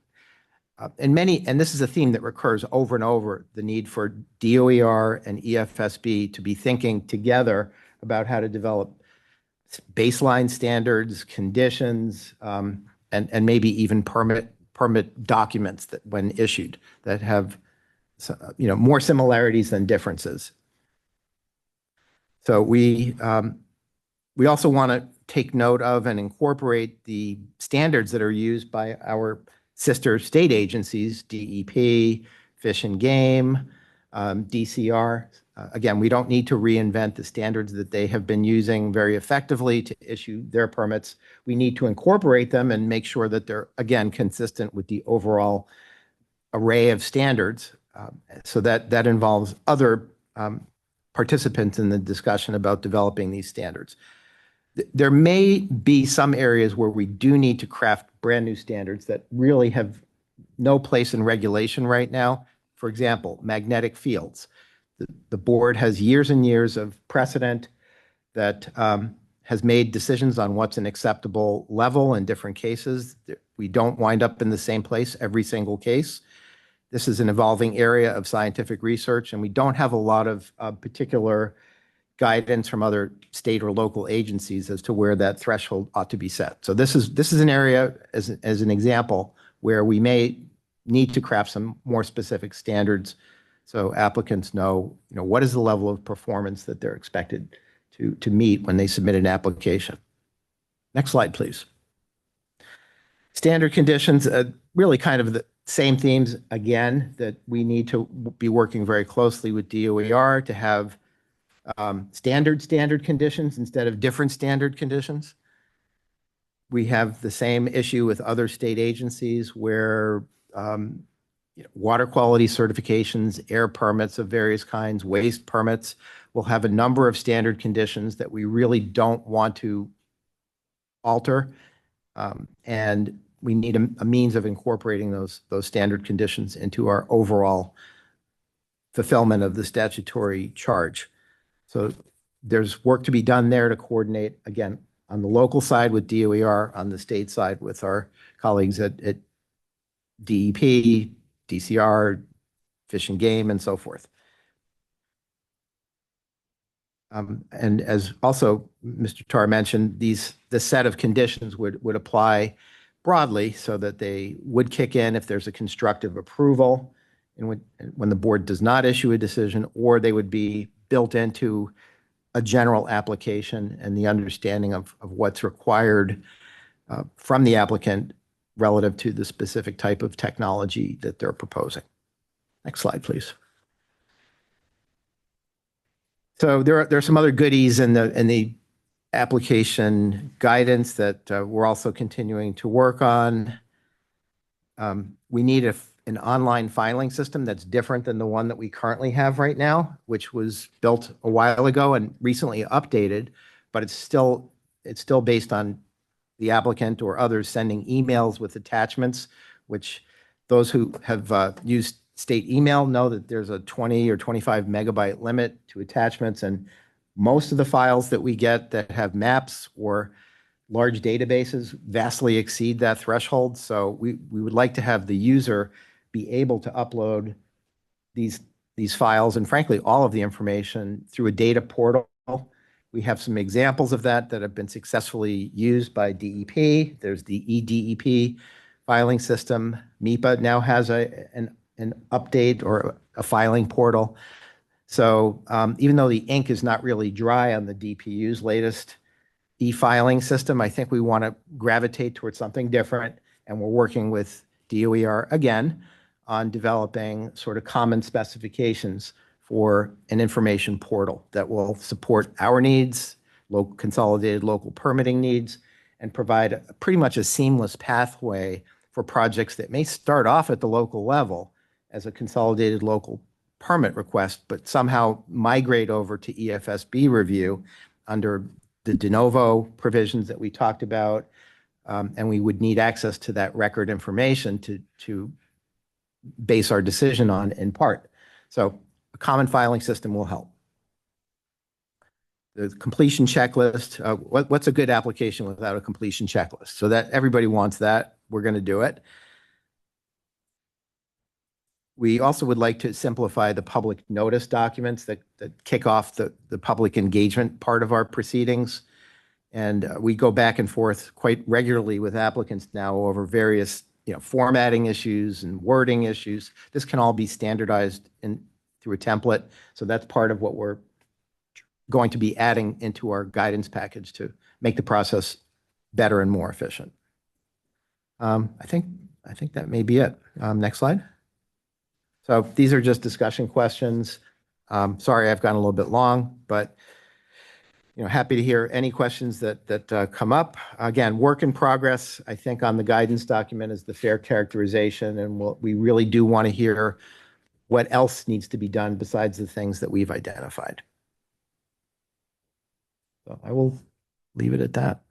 B: and this is a theme that recurs over and over, the need for DOER and EFSB to be thinking together about how to develop baseline standards, conditions, and maybe even permit documents that, when issued, that have more similarities than differences. So we also want to take note of and incorporate the standards that are used by our sister state agencies, DEP, Fish and Game, DCR. Again, we don't need to reinvent the standards that they have been using very effectively to issue their permits. We need to incorporate them and make sure that they're, again, consistent with the overall array of standards. So that involves other participants in the discussion about developing these standards. There may be some areas where we do need to craft brand new standards that really have no place in regulation right now. For example, magnetic fields. The board has years and years of precedent that has made decisions on what's an acceptable level in different cases. We don't wind up in the same place every single case. This is an evolving area of scientific research, and we don't have a lot of particular guidance from other state or local agencies as to where that threshold ought to be set. So this is an area, as an example, where we may need to craft some more specific standards so applicants know, what is the level of performance that they're expected to meet when they submit an application. Next slide, please. Standard conditions, really kind of the same themes again, that we need to be working very closely with DOER to have standard conditions instead of different standard conditions. We have the same issue with other state agencies where water quality certifications, air permits of various kinds, waste permits will have a number of standard conditions that we really don't want to alter. And we need a means of incorporating those standard conditions into our overall fulfillment of the statutory charge. So there's work to be done there to coordinate, again, on the local side with DOER, on the state side with our colleagues at DEP, DCR, Fish and Game, and so forth. And as also Mr. Tarr mentioned, the set of conditions would apply broadly so that they would kick in if there's a constructive approval and when the board does not issue a decision, or they would be built into a general application and the understanding of what's required from the applicant relative to the specific type of technology that they're proposing. Next slide, please. So there are some other goodies in the application guidance that we're also continuing to work on. We need an online filing system that's different than the one that we currently have right now, which was built a while ago and recently updated, but it's still based on the applicant or others sending emails with attachments, which those who have used state email know that there's a 20 or 25 megabyte limit to attachments, and most of the files that we get that have maps or large databases vastly exceed that threshold. So we would like to have the user be able to upload these files and frankly all of the information through a data portal. We have some examples of that have been successfully used by DEP. There's the eDEP filing system. MEPA now has an update or a filing portal. So even though the ink is not really dry on the DPU's latest e-filing system, I think we want to gravitate towards something different. And we're working with DOER again on developing sort of common specifications for an information portal that will support our needs, consolidated local permitting needs, and provide pretty much a seamless pathway for projects that may start off at the local level as a consolidated local permit request, but somehow migrate over to EFSB review under the de novo provisions that we talked about. And we would need access to that record information to base our decision on in part. So a common filing system will help. The completion checklist, what's a good application without a completion checklist? So that everybody wants that, we're going to do it. We also would like to simplify the public notice documents that kick off the public engagement part of our proceedings. And we go back and forth quite regularly with applicants now over various, formatting issues and wording issues. This can all be standardized through a template. So that's part of what we're going to be adding into our guidance package to make the process better and more efficient. I think that may be it. Next slide. So these are just discussion questions. Sorry, I've gone a little bit long, but happy to hear any questions that come up. Again, work in progress, I think, on the guidance document is the fair characterization, and we really do want to hear what else needs to be done besides the things that we've identified. So I will leave it at that.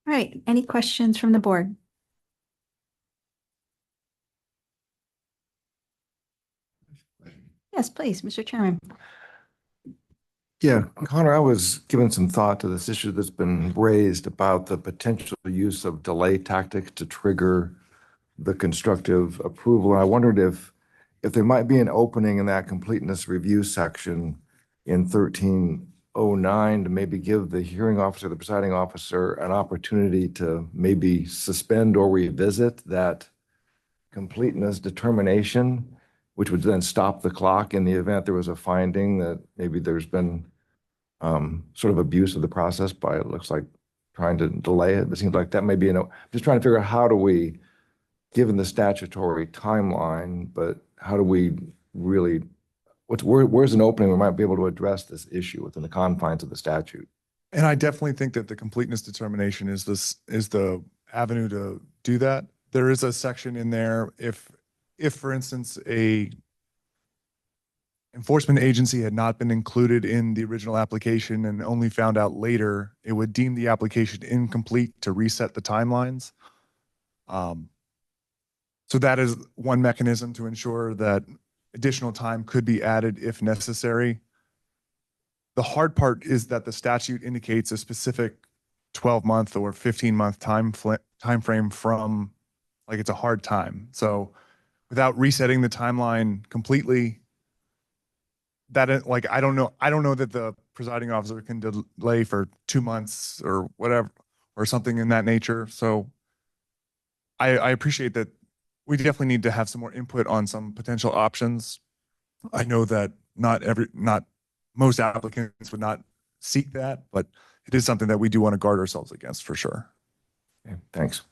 E: All right, any questions from the board? Yes, please, Mr. Chairman.
J: Yeah, Connor, I was giving some thought to this issue that's been raised about the potential use of delay tactics to trigger the constructive approval. And I wondered if there might be an opening in that completeness review section in 1309 to maybe give the hearing officer, the presiding officer, an opportunity to maybe suspend or revisit that completeness determination, which would then stop the clock in the event there was a finding that maybe there's been sort of abuse of the process by, it looks like, trying to delay it. It seems like that may be, just trying to figure out how do we, given the statutory timeline, but how do we really, where's an opening we might be able to address this issue within the confines of the statute?
H: And I definitely think that the completeness determination is the avenue to do that. There is a section in there if for instance, a enforcement agency had not been included in the original application and only found out later, it would deem the application incomplete to reset the timelines. So that is one mechanism to ensure that additional time could be added if necessary. The hard part is that the statute indicates a specific 12-month or 15-month time frame from, like, it's a hard time. So without resetting the timeline completely, that, like, I don't know that the presiding officer can delay for 2 months or whatever, or something in that nature. So I appreciate that. We definitely need to have some more input on some potential options. I know that not most applicants would not seek that, but it is something that we do want to guard ourselves against for sure.
J: Okay, thanks.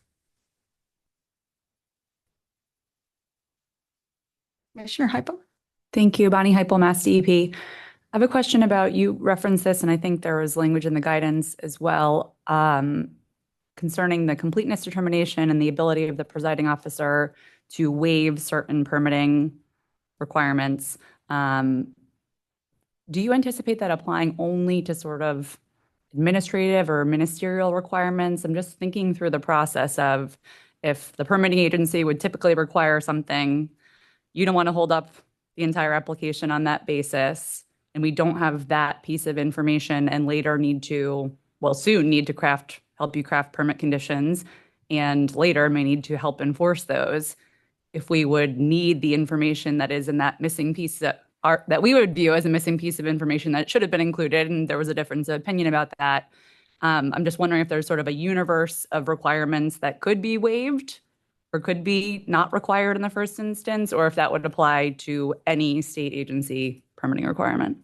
E: Commissioner Heipel?
V: Thank you, Bonnie Heipel, Mass DEP. I have a question about, you referenced this, and I think there was language in the guidance as well, concerning the completeness determination and the ability of the presiding officer to waive certain permitting requirements. Do you anticipate that applying only to sort of administrative or ministerial requirements? I'm just thinking through the process of, if the permitting agency would typically require something, you don't want to hold up the entire application on that basis, and we don't have that piece of information and later soon need to help you craft permit conditions, and later may need to help enforce those. If we would need the information that is in that missing piece that we would view as a missing piece of information that should have been included, and there was a difference of opinion about that. I'm just wondering if there's sort of a universe of requirements that could be waived or could be not required in the first instance, or if that would apply to any state agency permitting requirement.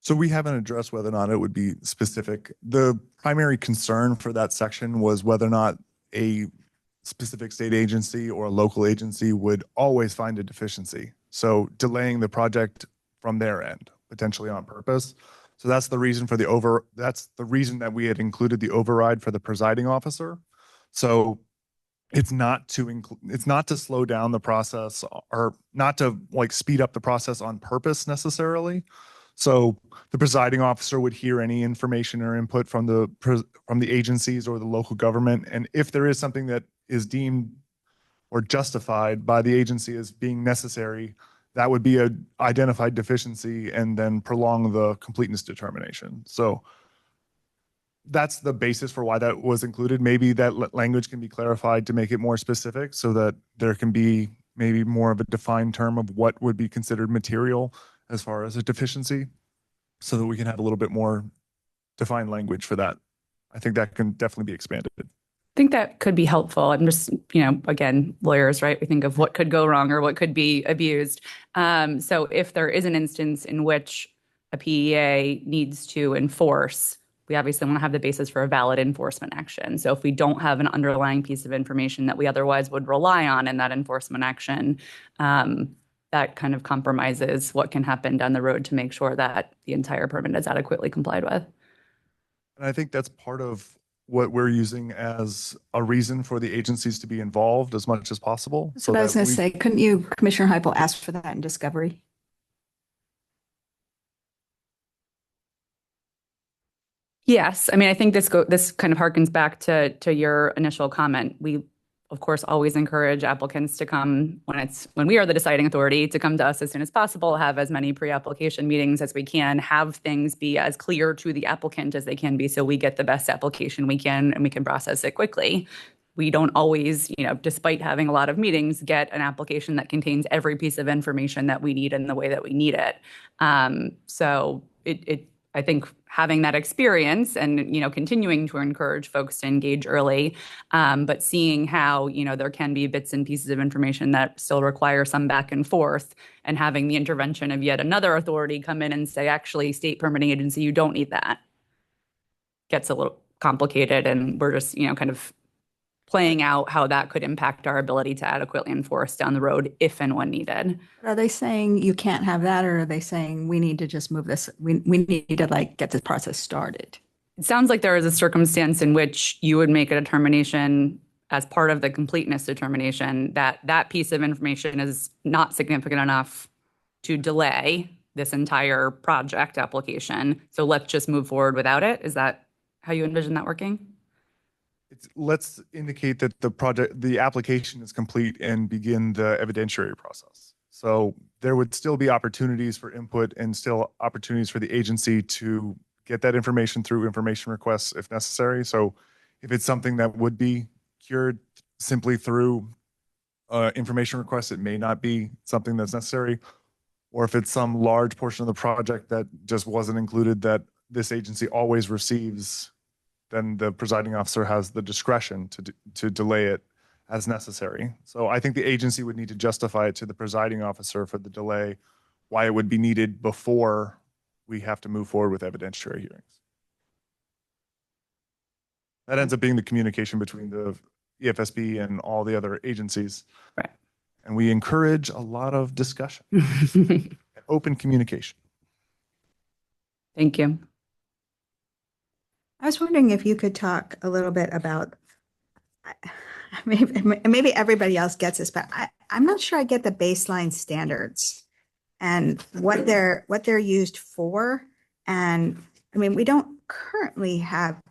H: So we haven't addressed whether or not it would be specific. The primary concern for that section was whether or not a specific state agency or a local agency would always find a deficiency. So delaying the project from their end, potentially on purpose. So that's the reason that's the reason that we had included the override for the presiding officer. So it's not to slow down the process or not to like speed up the process on purpose necessarily. So the presiding officer would hear any information or input from the agencies or the local government. And if there is something that is deemed or justified by the agency as being necessary, that would be a identified deficiency and then prolong the completeness determination. So that's the basis for why that was included. Maybe that language can be clarified to make it more specific so that there can be maybe more of a defined term of what would be considered material as far as a deficiency, so that we can have a little bit more defined language for that. I think that can definitely be expanded.
V: I think that could be helpful. I'm just, again, lawyers, right? We think of what could go wrong or what could be abused. So if there is an instance in which a PEA needs to enforce, we obviously want to have the basis for a valid enforcement action. So if we don't have an underlying piece of information that we otherwise would rely on in that enforcement action, that kind of compromises what can happen down the road to make sure that the entire permit is adequately complied with.
H: And I think that's part of what we're using as a reason for the agencies to be involved as much as possible.
E: That's what I was going to say. Couldn't you, Commissioner Heupel, ask for that in discovery?
V: Yes. I mean, I think this kind of harkens back to your initial comment. We, of course, always encourage applicants to come when we are the deciding authority, to come to us as soon as possible, have as many pre-application meetings as we can, have things be as clear to the applicant as they can be, so we get the best application we can and we can process it quickly. We don't always, despite having a lot of meetings, get an application that contains every piece of information that we need in the way that we need it. So I think having that experience and, continuing to encourage folks to engage early, but seeing how, there can be bits and pieces of information that still require some back and forth, and having the intervention of yet another authority come in and say, actually, state permitting agency, you don't need that, gets a little complicated. And we're just, kind of playing out how that could impact our ability to adequately enforce down the road if and when needed.
E: Are they saying you can't have that, or are they saying we need to just move this? We need to get this process started?
V: It sounds like there is a circumstance in which you would make a determination as part of the completeness determination that that piece of information is not significant enough to delay this entire project application. So let's just move forward without it. Is that how you envision that working?
H: Let's indicate that the application is complete and begin the evidentiary process. So there would still be opportunities for input and still opportunities for the agency to get that information through information requests if necessary. So if it's something that would be cured simply through information requests, it may not be something that's necessary. Or if it's some large portion of the project that just wasn't included that this agency always receives, then the presiding officer has the discretion to delay it as necessary. So I think the agency would need to justify it to the presiding officer for the delay, why it would be needed before we have to move forward with evidentiary hearings. That ends up being the communication between the EFSB and all the other agencies.
V: Right.
H: And we encourage a lot of discussion and open communication.
V: Thank you.
E: I was wondering if you could talk a little bit about, maybe everybody else gets this, but I'm not sure I get the baseline standards and what they're used for. And I mean, we don't currently have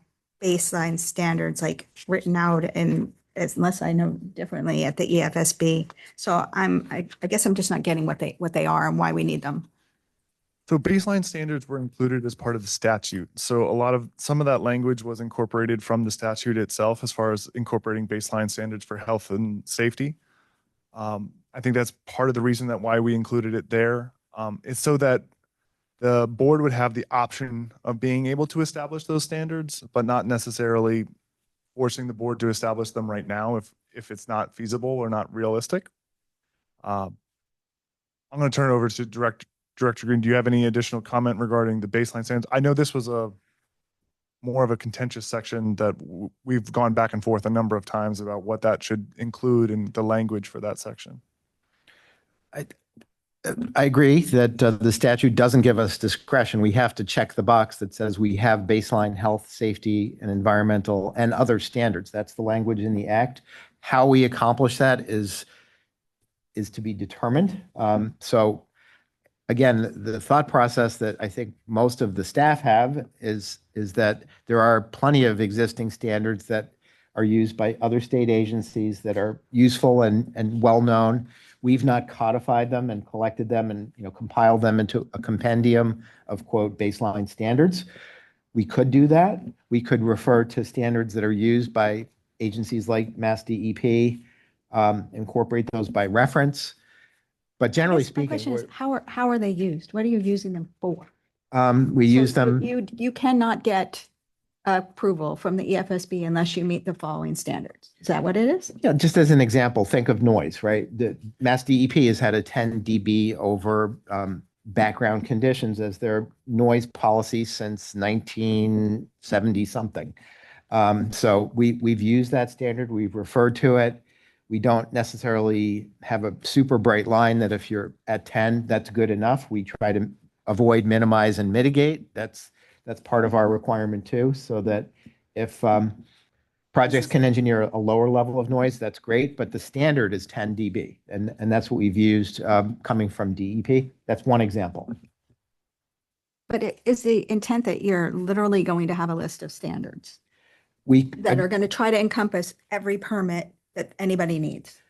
E: baseline standards like written out unless I know differently at the EFSB. So I guess I'm just not getting what they are and why we need them.
H: So baseline standards were included as part of the statute. So some of that language was incorporated from the statute itself as far as incorporating baseline standards for health and safety. I think that's part of the reason why we included it there. It's so that the board would have the option of being able to establish those standards, but not necessarily forcing the board to establish them right now if it's not feasible or not realistic. I'm going to turn it over to Director Green. Do you have any additional comment regarding the baseline standards? I know this was more of a contentious section that we've gone back and forth a number of times about what that should include in the language for that section.
B: I agree that the statute doesn't give us discretion. We have to check the box that says we have baseline health, safety, and environmental and other standards. That's the language in the act. How we accomplish that is to be determined. So again, the thought process that I think most of the staff have is that there are plenty of existing standards that are used by other state agencies that are useful and well-known. We've not codified them and collected them and compiled them into a compendium of quote baseline standards. We could do that. We could refer to standards that are used by agencies like Mass DEP, incorporate those by reference. But generally
E: My
B: speaking,
E: question is, how are they used? What are you using them for?
B: we use them.
E: You cannot get approval from the EFSB unless you meet the following standards. Is that what it is?
B: Yeah, just as an example, think of noise, right? The Mass DEP has had a 10 dB over background conditions as their noise policy since 1970 something. So we've used that standard. We've referred to it. We don't necessarily have a super bright line that if you're at 10, that's good enough. We try to avoid, minimize, and mitigate. That's part of our requirement too, so that if projects can engineer a lower level of noise, that's great, but the standard is 10 dB, and that's what we've used coming from DEP. That's one example.
E: But it is the intent that you're literally going to have a list of standards
B: We
E: that are going to try to encompass every permit that anybody needs.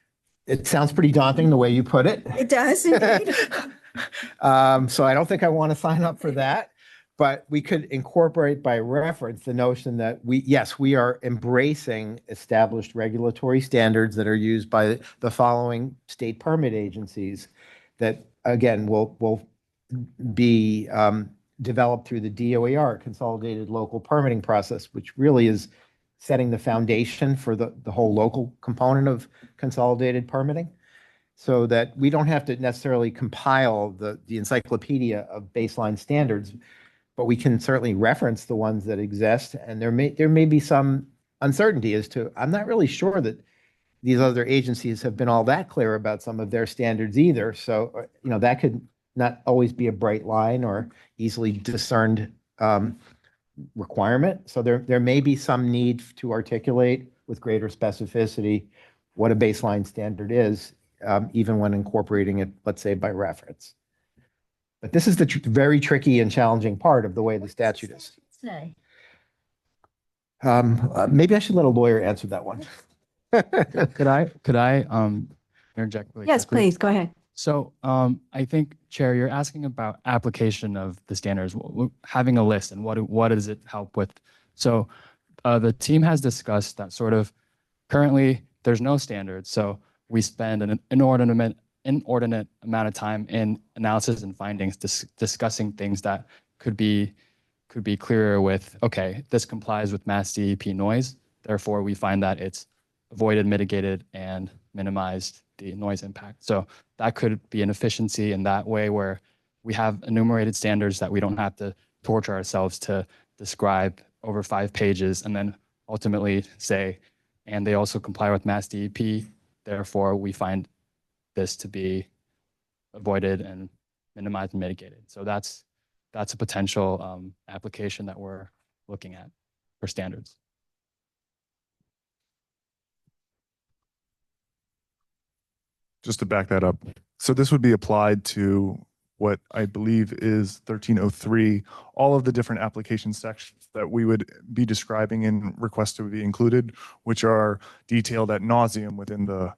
B: It sounds pretty daunting the way you put it.
E: It does indeed.
B: So I don't think I want to sign up for that, but we could incorporate by reference the notion that we are embracing established regulatory standards that are used by the following state permit agencies that, again, will be developed through the DOER, Consolidated Local Permitting Process, which really is setting the foundation for the whole local component of consolidated permitting, so that we don't have to necessarily compile the encyclopedia of baseline standards, but we can certainly reference the ones that exist. And there may be some uncertainty as to, I'm not really sure that these other agencies have been all that clear about some of their standards either. So, that could not always be a bright line or easily discerned requirement. So there may be some need to articulate with greater specificity what a baseline standard is, even when incorporating it, let's say, by reference. But this is the very tricky and challenging part of the way the statute is.
E: Say.
B: Maybe I should let a lawyer answer that one.
T: Could I interject really
E: Yes,
T: quickly?
E: please, go ahead.
T: So I think, Chair, you're asking about application of the standards, having a list, and what does it help with? So the team has discussed that sort of currently there's no standards. So we spend an inordinate amount of time in analysis and findings discussing things that could be clearer with, okay, this complies with Mass DEP noise. Therefore, we find that it's avoided, mitigated, and minimized the noise impact. So that could be an efficiency in that way, where we have enumerated standards that we don't have to torture ourselves to describe over 5 pages and then ultimately say, and they also comply with Mass DEP. Therefore, we find this to be avoided and minimized and mitigated. So that's a potential application that we're looking at for standards.
H: Just to back that up. So this would be applied to what I believe is 1303, all of the different application sections that we would be describing in request to be included, which are detailed ad nauseum within the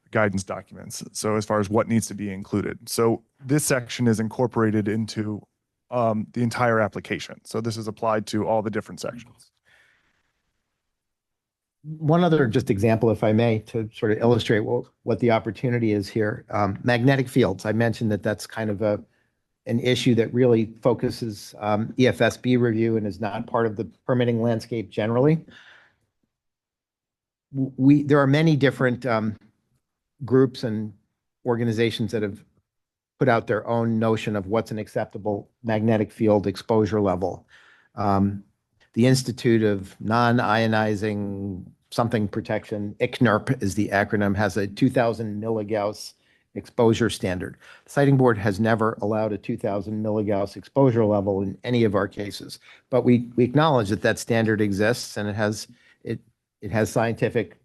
H: guidance documents. So as far as what needs to be included. So this section is incorporated into the entire application. So this is applied to all the different sections.
B: One other just example, if I may, to sort of illustrate what the opportunity is here. Magnetic fields. I mentioned that that's kind of an issue that really focuses EFSB review and is not part of the permitting landscape generally. There are many different groups and organizations that have put out their own notion of what's an acceptable magnetic field exposure level. The Institute of Non-Ionizing Something Protection, ICNIRP is the acronym, has a 2000 milligauss exposure standard. The Siting Board has never allowed a 2,000 milligauss exposure level in any of our cases, but we acknowledge that that standard exists and it has scientific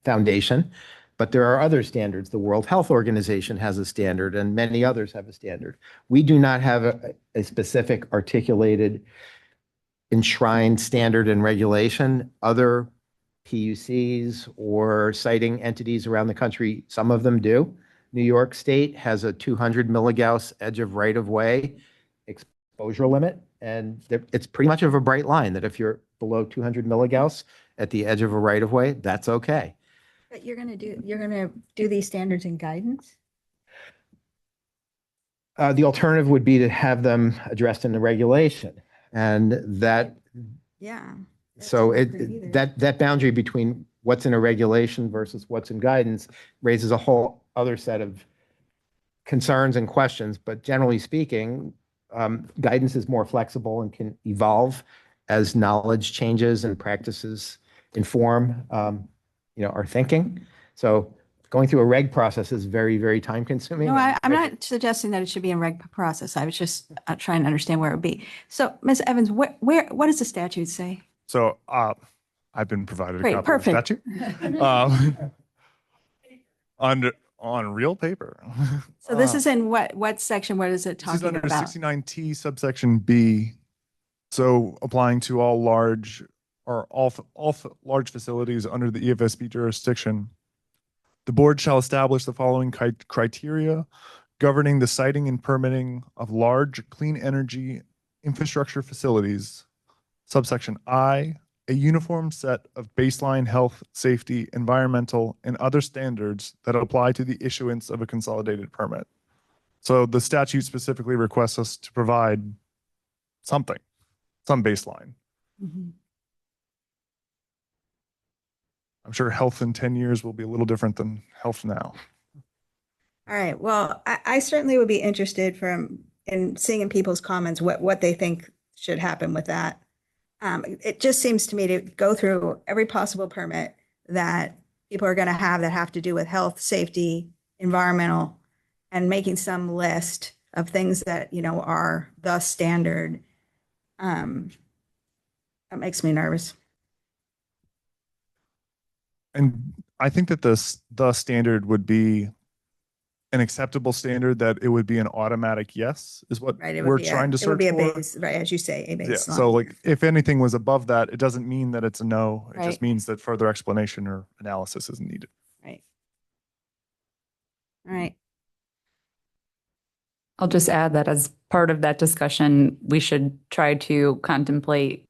B: foundation. But there are other standards. The World Health Organization has a standard, and many others have a standard. We do not have a specific articulated, enshrined standard and regulation. Other PUCs or siting entities around the country, some of them do. New York State has a 200 milligauss edge of right-of-way exposure limit, and it's pretty much of a bright line that if you're below 200 milligauss at the edge of a right-of-way, that's okay.
E: But you're gonna do these standards and guidance?
B: The alternative would be to have them addressed in the regulation, and that.
E: Yeah.
B: So that boundary between what's in a regulation versus what's in guidance raises a whole other set of concerns and questions. But generally speaking, guidance is more flexible and can evolve as knowledge changes and practices inform, our thinking. So going through a reg process is very, very time consuming.
E: No, I'm not suggesting that it should be a reg process. I was just trying to understand where it would be. So, Ms. Evans, what does the statute say?
H: So I've been provided a
E: Great,
H: copy
E: perfect.
H: of the statute. On real paper.
E: So this is in what section? What is it
H: This is
E: talking
H: under
E: about?
H: 69T subsection B. So applying to all large facilities under the EFSB jurisdiction. The board shall establish the following criteria governing the siting and permitting of large clean energy infrastructure facilities. Subsection I, a uniform set of baseline health, safety, environmental, and other standards that apply to the issuance of a consolidated permit. So the statute specifically requests us to provide some baseline.
E: Mhm.
H: I'm sure health in 10 years will be a little different than health now.
E: All right. Well, I certainly would be interested in seeing in people's comments what they think should happen with that. It just seems to me to go through every possible permit that people are going to have to do with health, safety, environmental, and making some list of things that, are the standard. That makes me nervous.
H: And I think that the standard would be an acceptable standard, that it would be an automatic yes, is what
E: Right.
H: we're trying to
E: It would
H: search
E: be a
H: for.
E: base, right, as you say, a
H: Yeah,
E: baseline.
H: so like if anything was above that, it doesn't mean that it's a no. It
E: Right.
H: just means that further explanation or analysis is needed.
E: Right. All right.
V: I'll just add that as part of that discussion, we should try to contemplate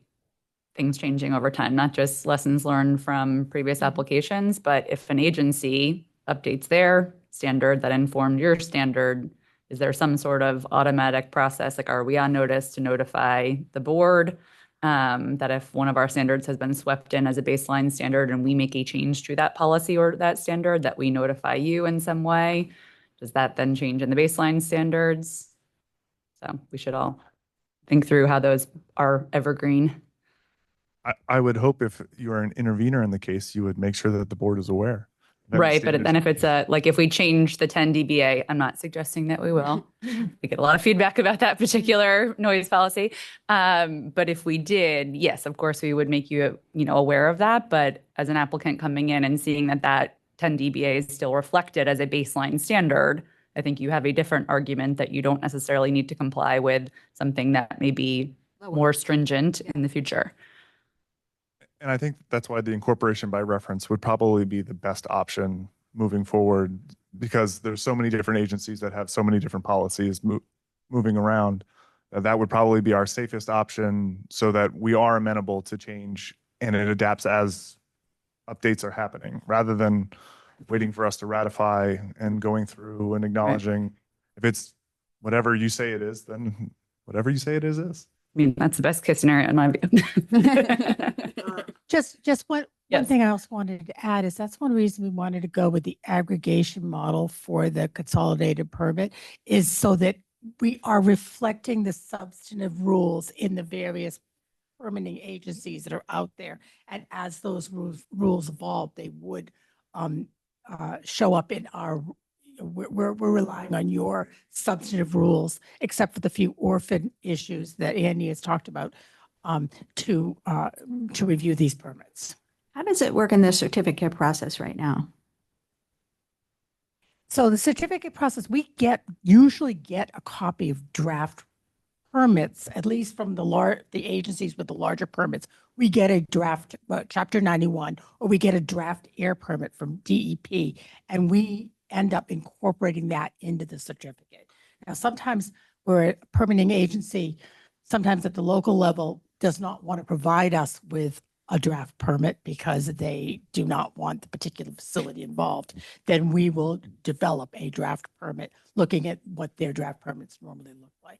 V: things changing over time, not just lessons learned from previous applications, but if an agency updates their standard that informed your standard, is there some sort of automatic process? Like, are we on notice to notify the board that if one of our standards has been swept in as a baseline standard and we make a change to that policy or that standard, that we notify you in some way? Does that then change in the baseline standards? So we should all think through how those are evergreen.
H: I would hope if you are an intervener in the case, you would make sure that the board is aware. that
V: Right, but
H: standards-
V: then if it's like if we change the 10 dBA, I'm not suggesting that we will. We get a lot of feedback about that particular noise policy. But if we did, yes, of course, we would make you, aware of that. But as an applicant coming in and seeing that 10 dBA is still reflected as a baseline standard, I think you have a different argument that you don't necessarily need to comply with something that may be more stringent in the future.
H: And I think that's why the incorporation by reference would probably be the best option moving forward, because there's so many different agencies that have so many different policies moving around. That would probably be our safest option, so that we are amenable to change and it adapts as updates are happening, rather than waiting for us to ratify and going through and acknowledging. If it's whatever you say it is, then whatever you say it is.
V: I mean, that's the best case scenario in my view.
A: Just one thing I also wanted to add is that's one reason we wanted to go with the aggregation model for the consolidated permit, is so that we are reflecting the substantive rules in the various permitting agencies that are out there. And as those rules evolve, they would show up in our we're relying on your substantive rules, except for the few orphan issues that Andy has talked about, to review these permits.
E: How does it work in the certificate process right now?
A: So the certificate process, we usually get a copy of draft permits, at least from the agencies with the larger permits. We get a draft Chapter 91, or we get a draft air permit from DEP, and we end up incorporating that into the certificate. Now, sometimes we're a permitting agency, sometimes at the local level, does not want to provide us with a draft permit because they do not want the particular facility involved. Then we will develop a draft permit looking at what their draft permits normally look like.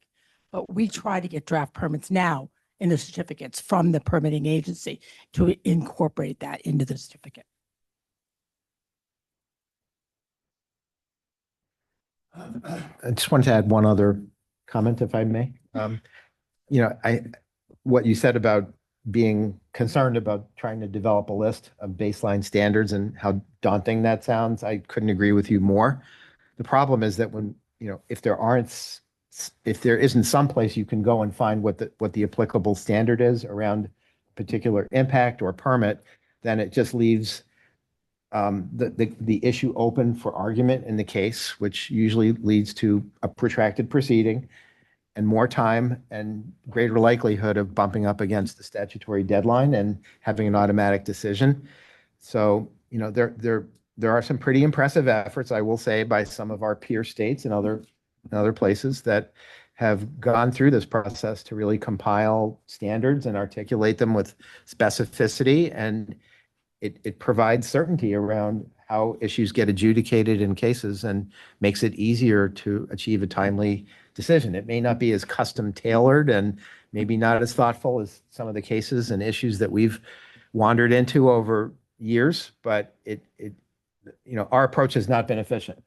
A: But we try to get draft permits now in the certificates from the permitting agency to incorporate that into the certificate.
B: I just wanted to add one other comment, if I may. What you said about being concerned about trying to develop a list of baseline standards and how daunting that sounds, I couldn't agree with you more. The problem is that if there isn't some place you can go and find what the applicable standard is around particular impact or permit, then it just leaves the issue open for argument in the case, which usually leads to a protracted proceeding and more time and greater likelihood of bumping up against the statutory deadline and having an automatic decision. So, there are some pretty impressive efforts, I will say, by some of our peer states and other places that have gone through this process to really compile standards and articulate them with specificity. And it provides certainty around how issues get adjudicated in cases and makes it easier to achieve a timely decision. It may not be as custom tailored and maybe not as thoughtful as some of the cases and issues that we've wandered into over years, but our approach has not been efficient.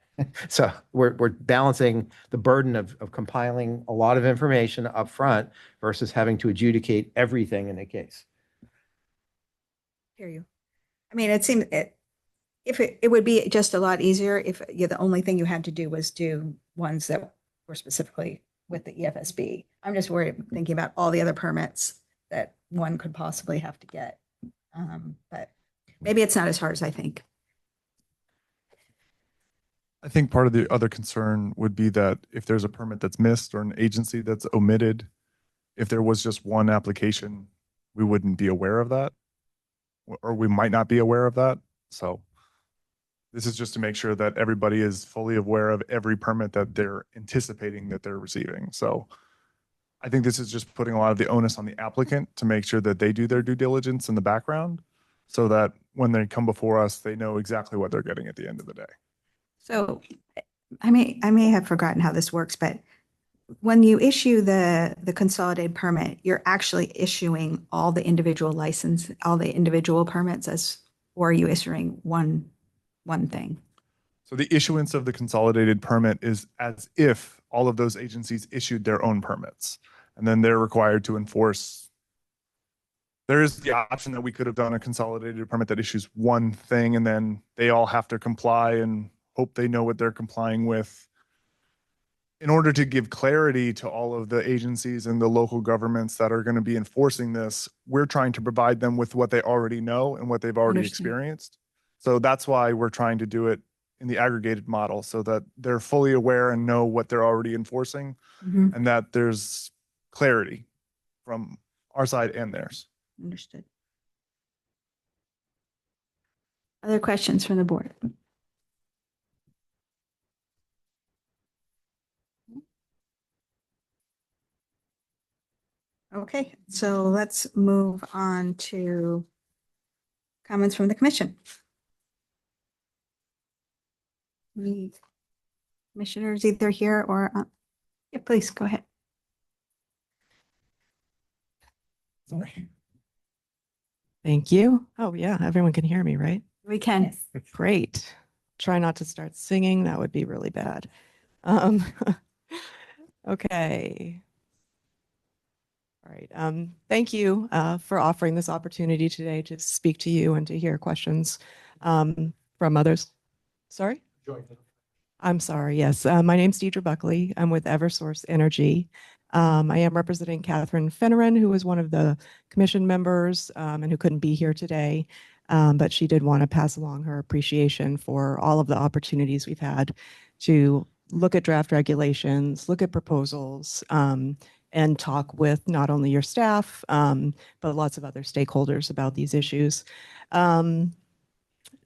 B: So we're balancing the burden of compiling a lot of information up front versus having to adjudicate everything in a case.
E: Hear you. I mean, it seems it would be just a lot easier if the only thing you had to do was do ones that were specifically with the EFSB. I'm just thinking about all the other permits that one could possibly have to get. But maybe it's not as hard as I think.
H: I think part of the other concern would be that if there's a permit that's missed or an agency that's omitted, if there was just one application, we wouldn't be aware of that, or we might not be aware of that. So this is just to make sure that everybody is fully aware of every permit that they're anticipating that they're receiving. So I think this is just putting a lot of the onus on the applicant to make sure that they do their due diligence in the background so that when they come before us, they know exactly what they're getting at the end of the day.
E: So I may have forgotten how this works, but when you issue the consolidated permit, you're actually issuing all the individual permits or are you issuing one thing?
H: So the issuance of the consolidated permit is as if all of those agencies issued their own permits, and then they're required to enforce. There is the option that we could have done a consolidated permit that issues one thing, and then they all have to comply and hope they know what they're complying with. In order to give clarity to all of the agencies and the local governments that are going to be enforcing this, we're trying to provide them with what they already know and what they've already experienced. So that's why we're trying to do it in the aggregated model so that they're fully aware and know what they're already enforcing and that there's clarity from our side and theirs.
E: Understood. Other questions from the board? Okay, so let's move on to comments from the commission. Commissioners either here or, yeah, please go ahead.
F: Sorry. Thank you. Oh yeah, everyone can hear me, right?
E: We can.
F: Great. Try not to start singing. That would be really bad. Okay. All right. Thank you for offering this opportunity today to speak to you and to hear questions from others. Sorry? I'm sorry. Yes. My name's Deidre Buckley. I'm with Eversource Energy. I am representing Catherine Finneran, who is one of the commission members and who couldn't be here today. But she did want to pass along her appreciation for all of the opportunities we've had to look at draft regulations, look at proposals, and talk with not only your staff, but lots of other stakeholders about these issues.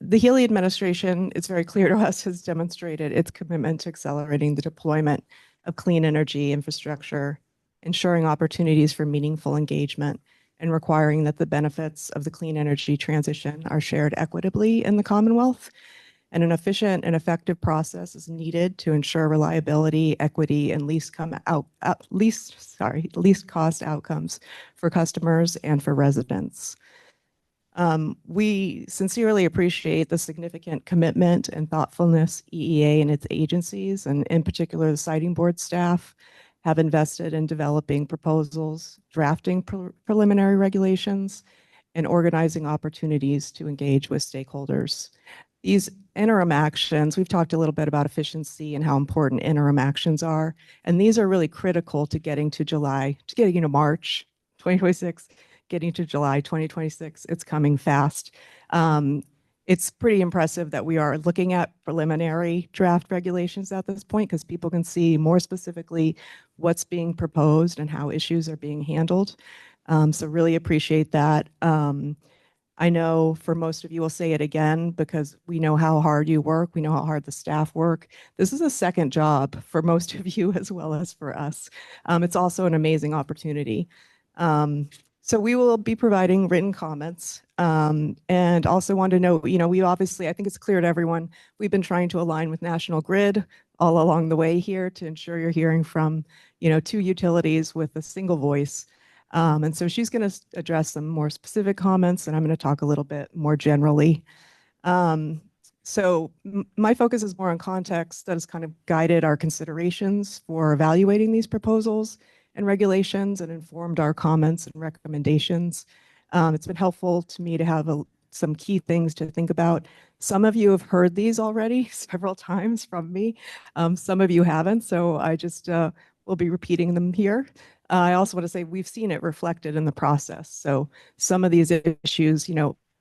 F: The Healy administration, it's very clear to us, has demonstrated its commitment to accelerating the deployment of clean energy infrastructure, ensuring opportunities for meaningful engagement, and requiring that the benefits of the clean energy transition are shared equitably in the Commonwealth. And an efficient and effective process is needed to ensure reliability, equity, and least cost outcomes for customers and for residents. We sincerely appreciate the significant commitment and thoughtfulness EEA and its agencies, and in particular the Siting Board staff, have invested in developing proposals, drafting preliminary regulations, and organizing opportunities to engage with stakeholders. These interim actions, we've talked a little bit about efficiency and how important interim actions are, and these are really critical to getting to March 2026, getting to July 2026. It's coming fast. It's pretty impressive that we are looking at preliminary draft regulations at this point because people can see more specifically what's being proposed and how issues are being handled. So really appreciate that. I know for most of you, we'll say it again because we know how hard you work. We know how hard the staff work. This is a second job for most of you as well as for us. It's also an amazing opportunity. So we will be providing written comments and also want to note, we obviously, I think it's clear to everyone, we've been trying to align with National Grid all along the way here to ensure you're hearing from, two utilities with a single voice. And so she's going to address some more specific comments, and I'm going to talk a little bit more generally. So my focus is more on context that has kind of guided our considerations for evaluating these proposals and regulations and informed our comments and recommendations. It's been helpful to me to have some key things to think about. Some of you have heard these already several times from me. Some of you haven't, so I just will be repeating them here. I also want to say we've seen it reflected in the process. So some of these issues,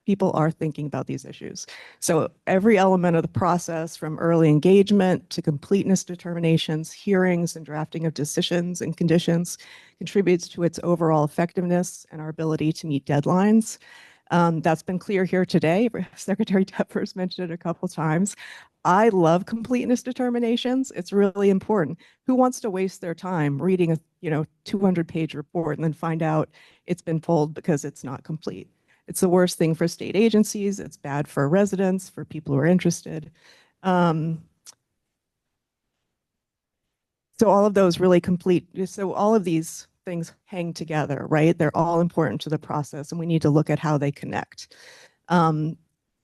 F: people are thinking about these issues. So every element of the process, from early engagement to completeness determinations, hearings, and drafting of decisions and conditions, contributes to its overall effectiveness and our ability to meet deadlines. That's been clear here today. Secretary Tepper's mentioned it a couple times. I love completeness determinations. It's really important. Who wants to waste their time reading a 200-page report and then find out it's been pulled because it's not complete? It's the worst thing for state agencies. It's bad for residents, for people who are interested. So all of those really complete. So all of these things hang together, right? They're all important to the process, and we need to look at how they connect.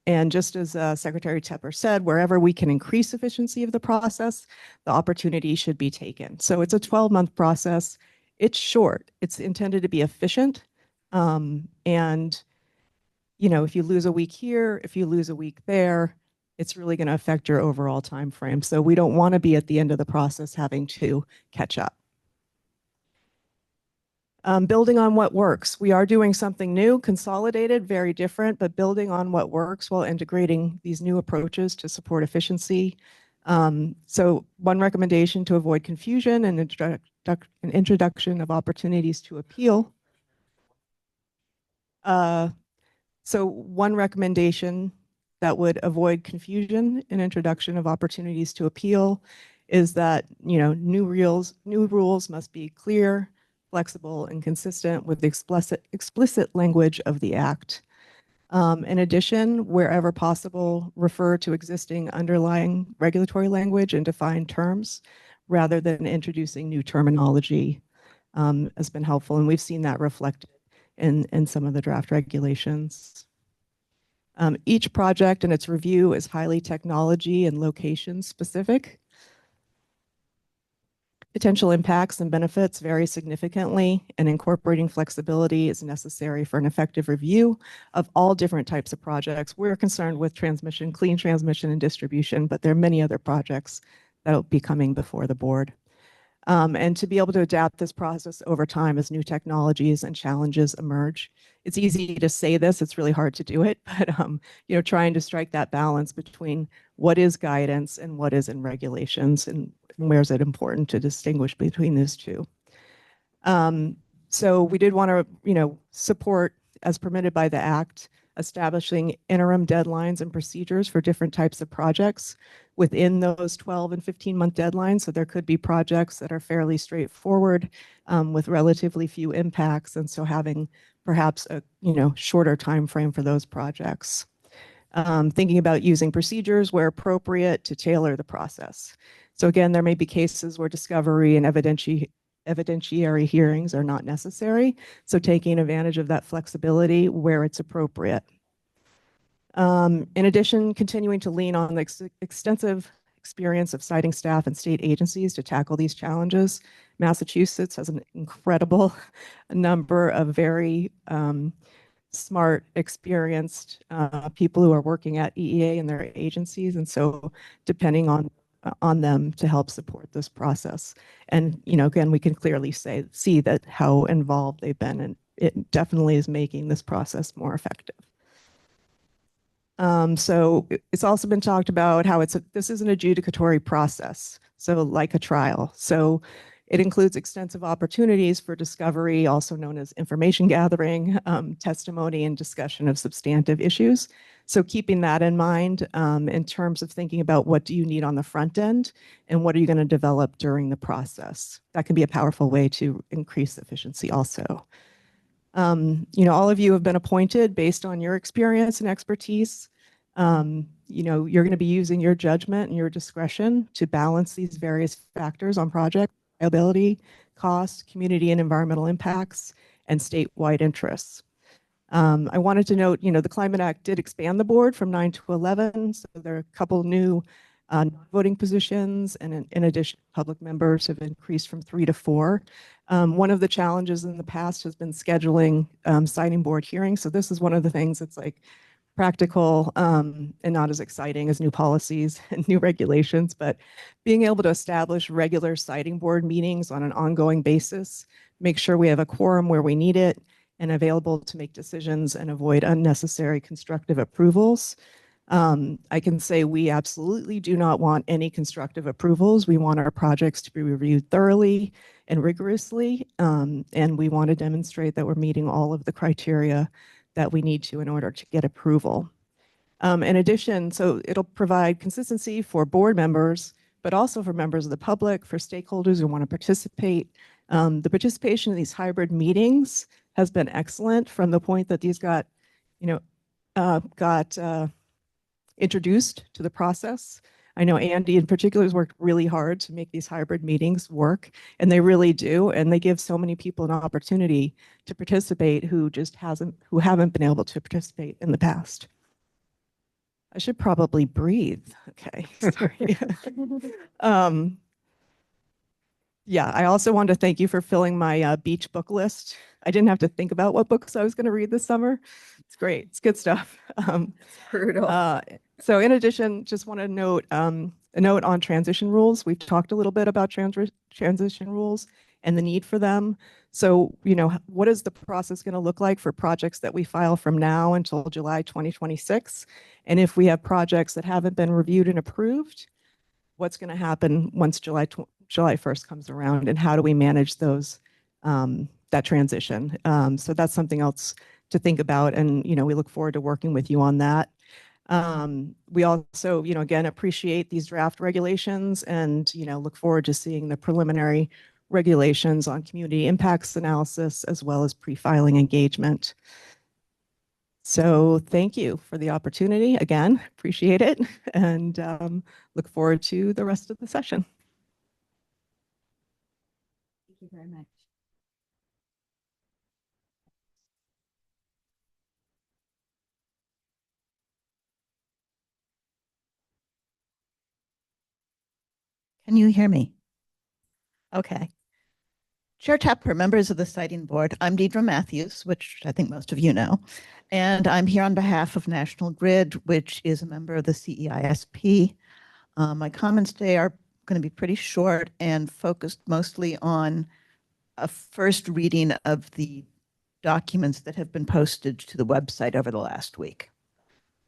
F: And just as Secretary Tepper said, wherever we can increase efficiency of the process, the opportunity should be taken. So it's a 12-month process. It's short. It's intended to be efficient. And, if you lose a week here, if you lose a week there, it's really going to affect your overall time frame. So we don't want to be at the end of the process having to catch up. Building on what works. We are doing something new, consolidated, very different, but building on what works while integrating these new approaches to support efficiency. So one recommendation to avoid confusion and an introduction of opportunities to appeal. So one recommendation that would avoid confusion and introduction of opportunities to appeal is that, new rules must be clear, flexible, and consistent with the explicit language of the Act. In addition, wherever possible, refer to existing underlying regulatory language and define terms rather than introducing new terminology has been helpful. And we've seen that reflected in some of the draft regulations. Each project and its review is highly technology and location specific. Potential impacts and benefits vary significantly, and incorporating flexibility is necessary for an effective review of all different types of projects. We're concerned with transmission, clean transmission and distribution, but there are many other projects that will be coming before the board. And to be able to adapt this process over time as new technologies and challenges emerge. It's easy to say this, it's really hard to do it, but trying to strike that balance between what is guidance and what is in regulations, and where is it important to distinguish between those two. So we did want to, support, as permitted by the Act, establishing interim deadlines and procedures for different types of projects within those 12 and 15-month deadlines. So there could be projects that are fairly straightforward with relatively few impacts, and so having perhaps a shorter time frame for those projects. Thinking about using procedures where appropriate to tailor the process. So again, there may be cases where discovery and evidentiary hearings are not necessary. So taking advantage of that flexibility where it's appropriate. In addition, continuing to lean on the extensive experience of siting staff and state agencies to tackle these challenges. Massachusetts has an incredible number of very smart, experienced people who are working at EEA and their agencies. And so depending on them to help support this process. And, again, we can clearly see that how involved they've been, and it definitely is making this process more effective. So it's also been talked about how this is an adjudicatory process, so like a trial. So it includes extensive opportunities for discovery, also known as information gathering, testimony, and discussion of substantive issues. So keeping that in mind in terms of thinking about what do you need on the front end and what are you going to develop during the process. That can be a powerful way to increase efficiency also. All of you have been appointed based on your experience and expertise. You're going to be using your judgment and your discretion to balance these various factors on project viability, cost, community and environmental impacts, and statewide interests. I wanted to note, the Climate Act did expand the board from 9 to 11, so there are a couple new voting positions, and in addition, public members have increased from 3 to 4. One of the challenges in the past has been scheduling siting board hearings, so this is one of the things that's like practical and not as exciting as new policies and new regulations, but being able to establish regular siting board meetings on an ongoing basis, make sure we have a quorum where we need it, and available to make decisions and avoid unnecessary constructive approvals. I can say we absolutely do not want any constructive approvals. We want our projects to be reviewed thoroughly and rigorously, and we want to demonstrate that we're meeting all of the criteria that we need to in order to get approval. In addition, so it'll provide consistency for board members, but also for members of the public, for stakeholders who want to participate. The participation in these hybrid meetings has been excellent from the point that these got introduced to the process. I know Andy in particular has worked really hard to make these hybrid meetings work, and they really do. And they give so many people an opportunity to participate who haven't been able to participate in the past. I should probably breathe. Okay, sorry. Yeah, I also want to thank you for filling my beach book list. I didn't have to think about what books I was going to read this summer. It's great. It's good stuff. So in addition, just want to note a note on transition rules. We've talked a little bit about transition rules and the need for them. So, what is the process going to look like for projects that we file from now until July 2026? And if we have projects that haven't been reviewed and approved, what's going to happen once July 1st comes around, and how do we manage those, that transition? So that's something else to think about. And, we look forward to working with you on that. We also, again, appreciate these draft regulations and, look forward to seeing the preliminary regulations on community impacts analysis as well as pre-filing engagement. So thank you for the opportunity. Again, appreciate it, and look forward to the rest of the session.
E: Thank you very much.
G: Can you hear me? Okay. Chair Tapper, members of the Siting Board, I'm Deidre Matthews, which I think most of you know, and I'm here on behalf of National Grid, which is a member of the CEISP. My comments today are going to be pretty short and focused mostly on a first reading of the documents that have been posted to the website over the last week.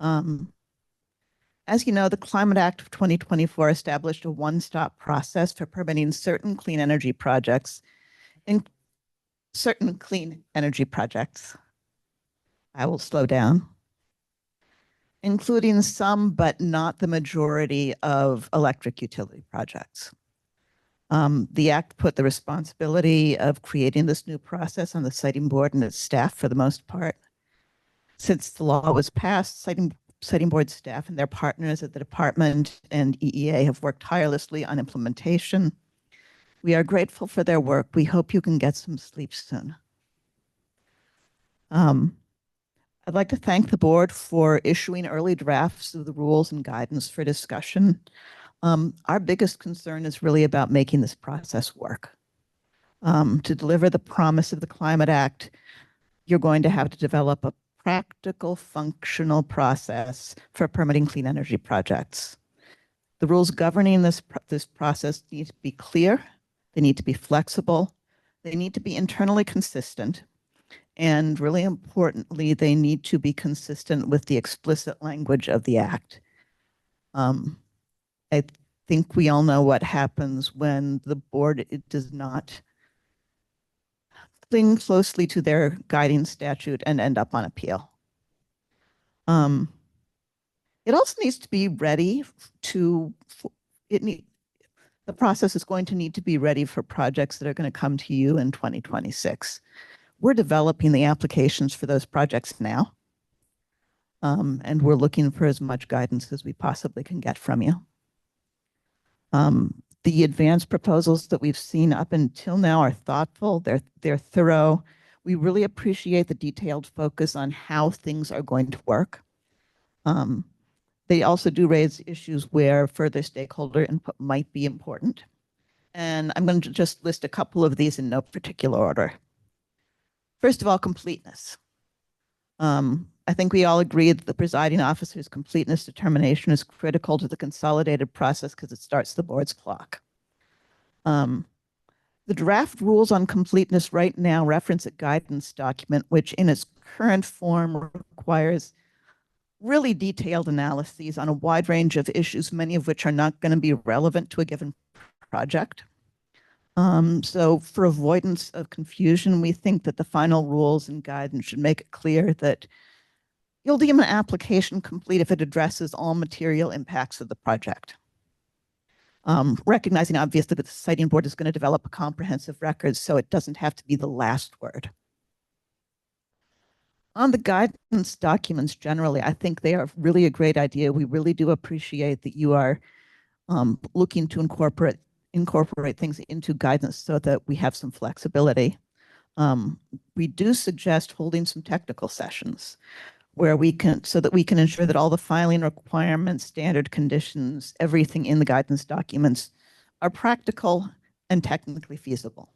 G: As you know, the Climate Act of 2024 established a one-stop process for permitting certain clean energy projects. I will slow down, including some, but not the majority of electric utility projects. The Act put the responsibility of creating this new process on the Siting Board and its staff for the most part. Since the law was passed, Siting Board staff and their partners at the department and EEA have worked tirelessly on implementation. We are grateful for their work. We hope you can get some sleep soon. I'd like to thank the board for issuing early drafts of the rules and guidance for discussion. Our biggest concern is really about making this process work. To deliver the promise of the Climate Act, you're going to have to develop a practical, functional process for permitting clean energy projects. The rules governing this process need to be clear, they need to be flexible, they need to be internally consistent, and really importantly, they need to be consistent with the explicit language of the Act. I think we all know what happens when the board does not cling closely to their guiding statute and end up on appeal. It also needs to be ready the process is going to need to be ready for projects that are going to come to you in 2026. We're developing the applications for those projects now, and we're looking for as much guidance as we possibly can get from you. The advanced proposals that we've seen up until now are thoughtful, they're thorough. We really appreciate the detailed focus on how things are going to work. They also do raise issues where further stakeholder input might be important. And I'm going to just list a couple of these in no particular order. First of all, completeness. I think we all agree that the presiding officer's completeness determination is critical to the consolidated process because it starts the board's clock. The draft rules on completeness right now reference a guidance document, which in its current form requires really detailed analyses on a wide range of issues, many of which are not going to be relevant to a given project. So for avoidance of confusion, we think that the final rules and guidance should make it clear that you'll deem an application complete if it addresses all material impacts of the project. Recognizing obviously that the Siting Board is going to develop a comprehensive record, so it doesn't have to be the last word. On the guidance documents generally, I think they are really a great idea. We really do appreciate that you are looking to incorporate things into guidance so that we have some flexibility. We do suggest holding some technical sessions where so that we can ensure that all the filing requirements, standard conditions, everything in the guidance documents are practical and technically feasible.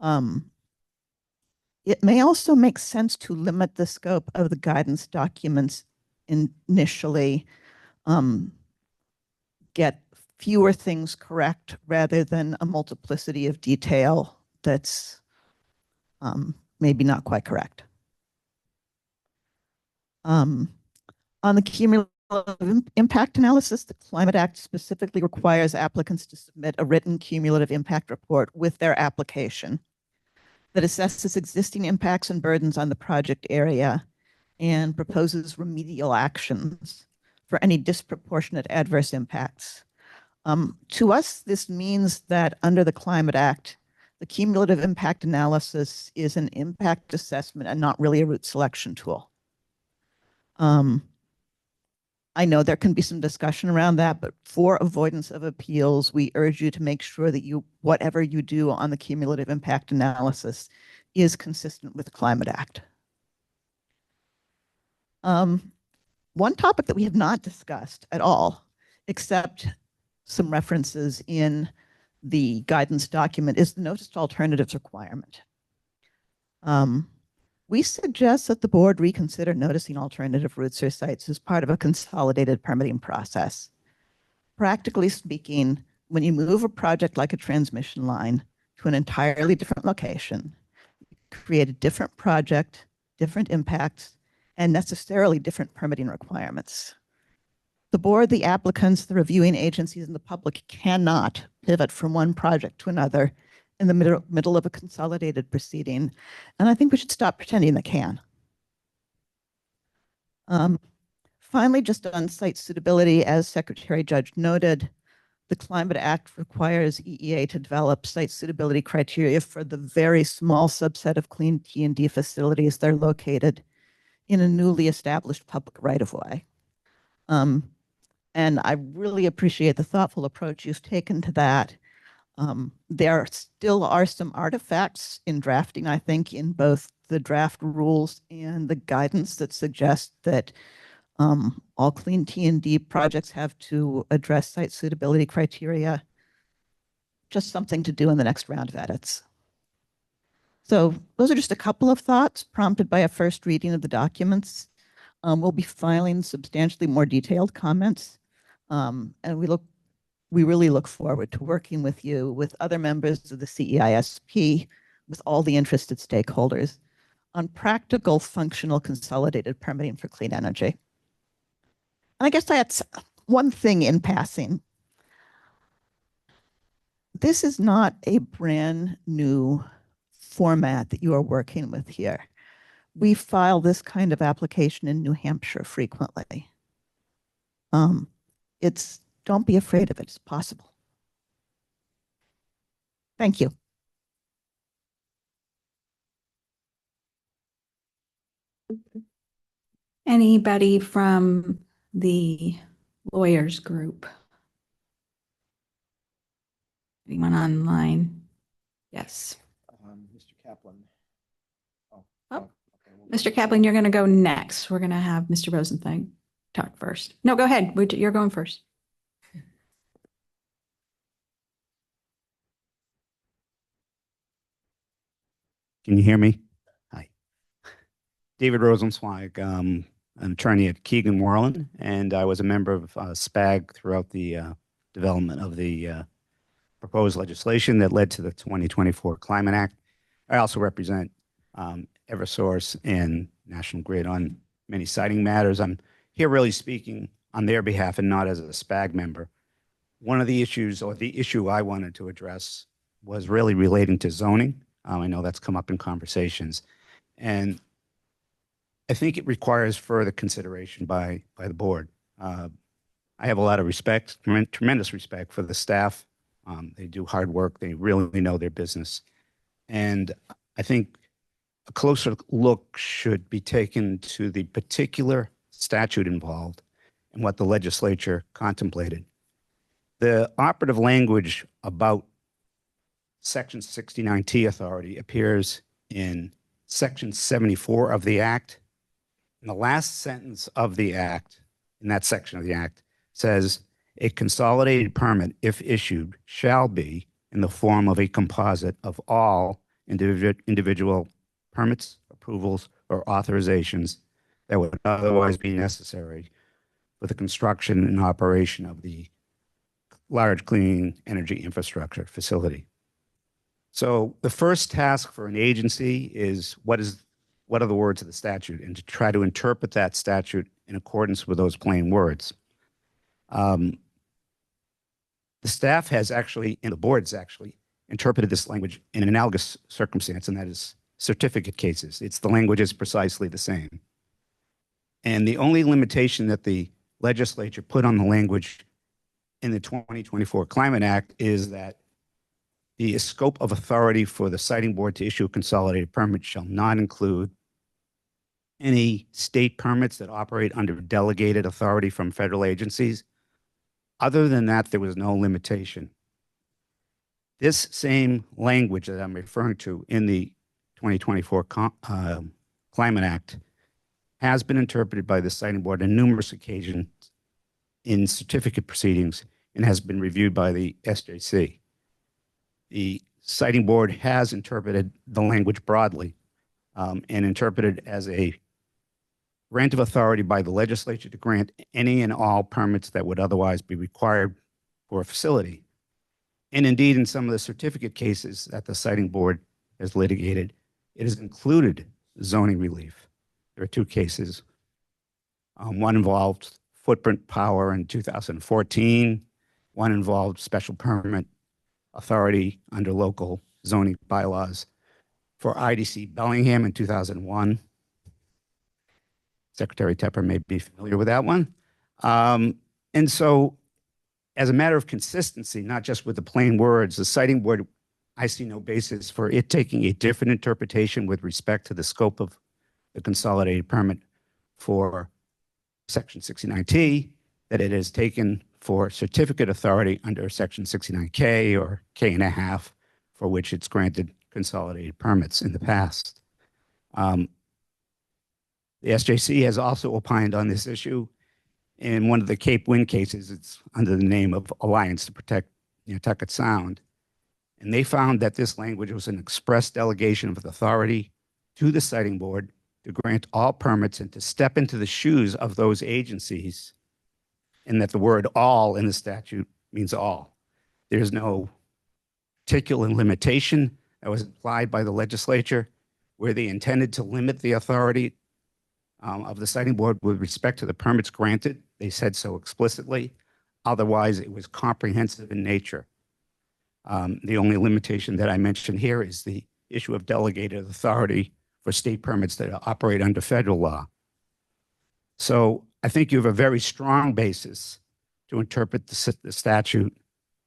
G: It may also make sense to limit the scope of the guidance documents initially, get fewer things correct rather than a multiplicity of detail that's maybe not quite correct. On the cumulative impact analysis, the Climate Act specifically requires applicants to submit a written cumulative impact report with their application that assesses existing impacts and burdens on the project area and proposes remedial actions for any disproportionate adverse impacts. To us, this means that under the Climate Act, the cumulative impact analysis is an impact assessment and not really a route selection tool. I know there can be some discussion around that, but for avoidance of appeals, we urge you to make sure that whatever you do on the cumulative impact analysis is consistent with the Climate Act. One topic that we have not discussed at all, except some references in the guidance document is the notice to alternatives requirement. We suggest that the board reconsider noticing alternative routes or sites as part of a consolidated permitting process. Practically speaking, when you move a project like a transmission line to an entirely different location, you create a different project, different impacts, and necessarily different permitting requirements. The board, the applicants, the reviewing agencies, and the public cannot pivot from one project to another in the middle of a consolidated proceeding. And I think we should stop pretending they can. Finally, just on site suitability, as Secretary Judge noted, the Climate Act requires EEA to develop site suitability criteria for the very small subset of clean T&D facilities that are located in a newly established public right-of-way. And I really appreciate the thoughtful approach you've taken to that. There still are some artifacts in drafting, I think, in both the draft rules and the guidance that suggest that all clean T&D projects have to address site suitability criteria. Just something to do in the next round of edits. So those are just a couple of thoughts prompted by a first reading of the documents. We'll be filing substantially more detailed comments. And we really look forward to working with you, with other members of the CEISP, with all the interested stakeholders on practical, functional, consolidated permitting for clean energy. And I guess that's one thing in passing. This is not a brand new format that you are working with here. We file this kind of application in New Hampshire frequently. Don't be afraid of it. It's possible. Thank you.
E: Anybody from the lawyers group? Anyone online? Yes.
D: Mr. Kaplan.
E: Mr. Kaplan, you're going to go next. We're going to have Mr. Rosenthal talk first. No, go ahead. You're going first.
K: Can you hear me? Hi. David Rosenzweig, an attorney at Keegan Worland, and I was a member of SPAG throughout the development of the proposed legislation that led to the 2024 Climate Act. I also represent Eversource and National Grid on many siting matters. I'm here really speaking on their behalf and not as a SPAG member. One of the issues, or the issue I wanted to address, was really relating to zoning. I know that's come up in conversations. And I think it requires further consideration by the board. I have a lot of respect, tremendous respect for the staff. They do hard work. They really know their business. And I think a closer look should be taken to the particular statute involved and what the legislature contemplated. The operative language about Section 69T authority appears in Section 74 of the Act. And the last sentence of the Act, in that section of the Act, says, a consolidated permit, if issued, shall be in the form of a composite of all individual permits, approvals, or authorizations that would otherwise be necessary for the construction and operation of the large clean energy infrastructure facility. So the first task for an agency is what are the words of the statute, and to try to interpret that statute in accordance with those plain words. The staff has actually, and the board's actually, interpreted this language in an analogous circumstance, and that is certificate cases. The language is precisely the same. And the only limitation that the legislature put on the language in the 2024 Climate Act is that the scope of authority for the siting board to issue a consolidated permit shall not include any state permits that operate under delegated authority from federal agencies. Other than that, there was no limitation. This same language that I'm referring to in the 2024 Climate Act has been interpreted by the siting board on numerous occasions in certificate proceedings and has been reviewed by the SJC. The Siting Board has interpreted the language broadly and interpreted as a grant of authority by the legislature to grant any and all permits that would otherwise be required for a facility. And indeed, in some of the certificate cases that the Siting Board has litigated, it has included zoning relief. There are two cases. One involved footprint power in 2014. One involved special permit authority under local zoning bylaws for IDC Bellingham in 2001. Secretary Tepper may be familiar with that one. And so as a matter of consistency, not just with the plain words, the Siting Board, I see no basis for it taking a different interpretation with respect to the scope of the consolidated permit for Section 69T that it has taken for certificate authority under Section 69K or K.5, for which it's granted consolidated permits in the past. The SJC has also opined on this issue. In one of the Cape Wind cases, it's under the name of Alliance to Protect Nantucket Sound. And they found that this language was an express delegation of authority to the Siting Board to grant all permits and to step into the shoes of those agencies, and that the word all in the statute means all. There's no particular limitation that was applied by the legislature where they intended to limit the authority of the Siting Board with respect to the permits granted. They said so explicitly. Otherwise, it was comprehensive in nature. The only limitation that I mentioned here is the issue of delegated authority for state permits that operate under federal law. So I think you have a very strong basis to interpret the statute,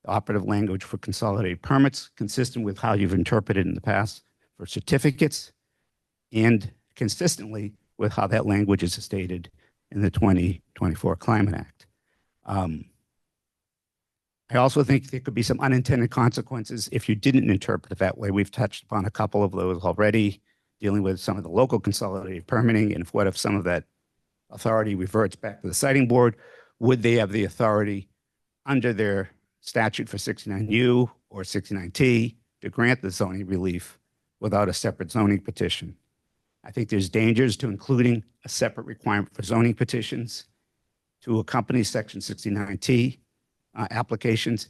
K: the operative language for consolidated permits, consistent with how you've interpreted in the past for certificates, and consistently with how that language is stated in the 2024 Climate Act. I also think there could be some unintended consequences if you didn't interpret it that way. We've touched upon a couple of those already, dealing with some of the local consolidated permitting, and what if some of that authority reverts back to the Siting Board? Would they have the authority under their statute for 69U or 69T to grant the zoning relief without a separate zoning petition? I think there's dangers to including a separate requirement for zoning petitions to accompany Section 69T applications,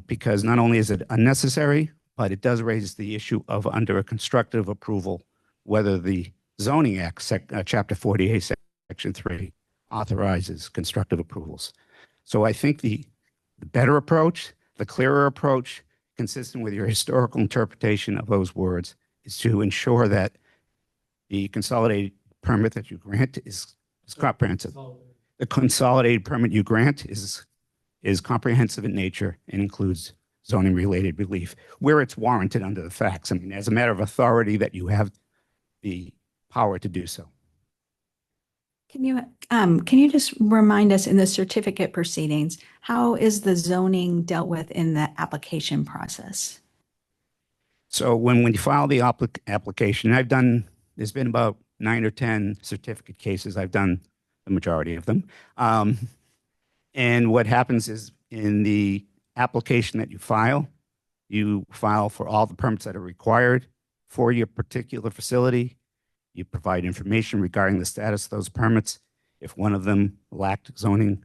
K: because not only is it unnecessary, but it does raise the issue of under a constructive approval, whether the Zoning Act, Chapter 48, Section 3, authorizes constructive approvals. So I think the better approach, the clearer approach, consistent with your historical interpretation of those words, is to ensure that the consolidated permit that you grant is comprehensive. The consolidated permit you grant is comprehensive in nature and includes zoning-related relief where it's warranted under the facts. I mean, as a matter of authority, that you have the power to do so.
E: Can you just remind us in the certificate proceedings, how is the zoning dealt with in the application process?
K: So when you file the application, there's been about 9 or 10 certificate cases. I've done the majority of them. And what happens is in the application that you file for all the permits that are required for your particular facility. You provide information regarding the status of those permits. If one of them lacked zoning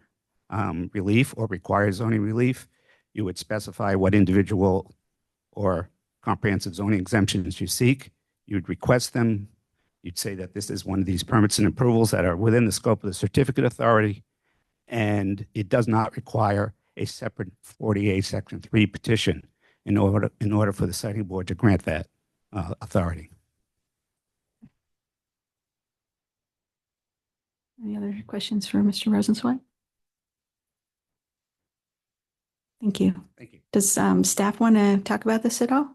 K: relief or requires zoning relief, you would specify what individual or comprehensive zoning exemptions you seek. You'd request them. You'd say that this is one of these permits and approvals that are within the scope of the certificate authority, and it does not require a separate 48 Section 3 petition in order for the Siting Board to grant that authority.
E: Any other questions for Mr. Rosenzweig? Thank you.
K: Thank you.
E: Does staff want to talk about this at all?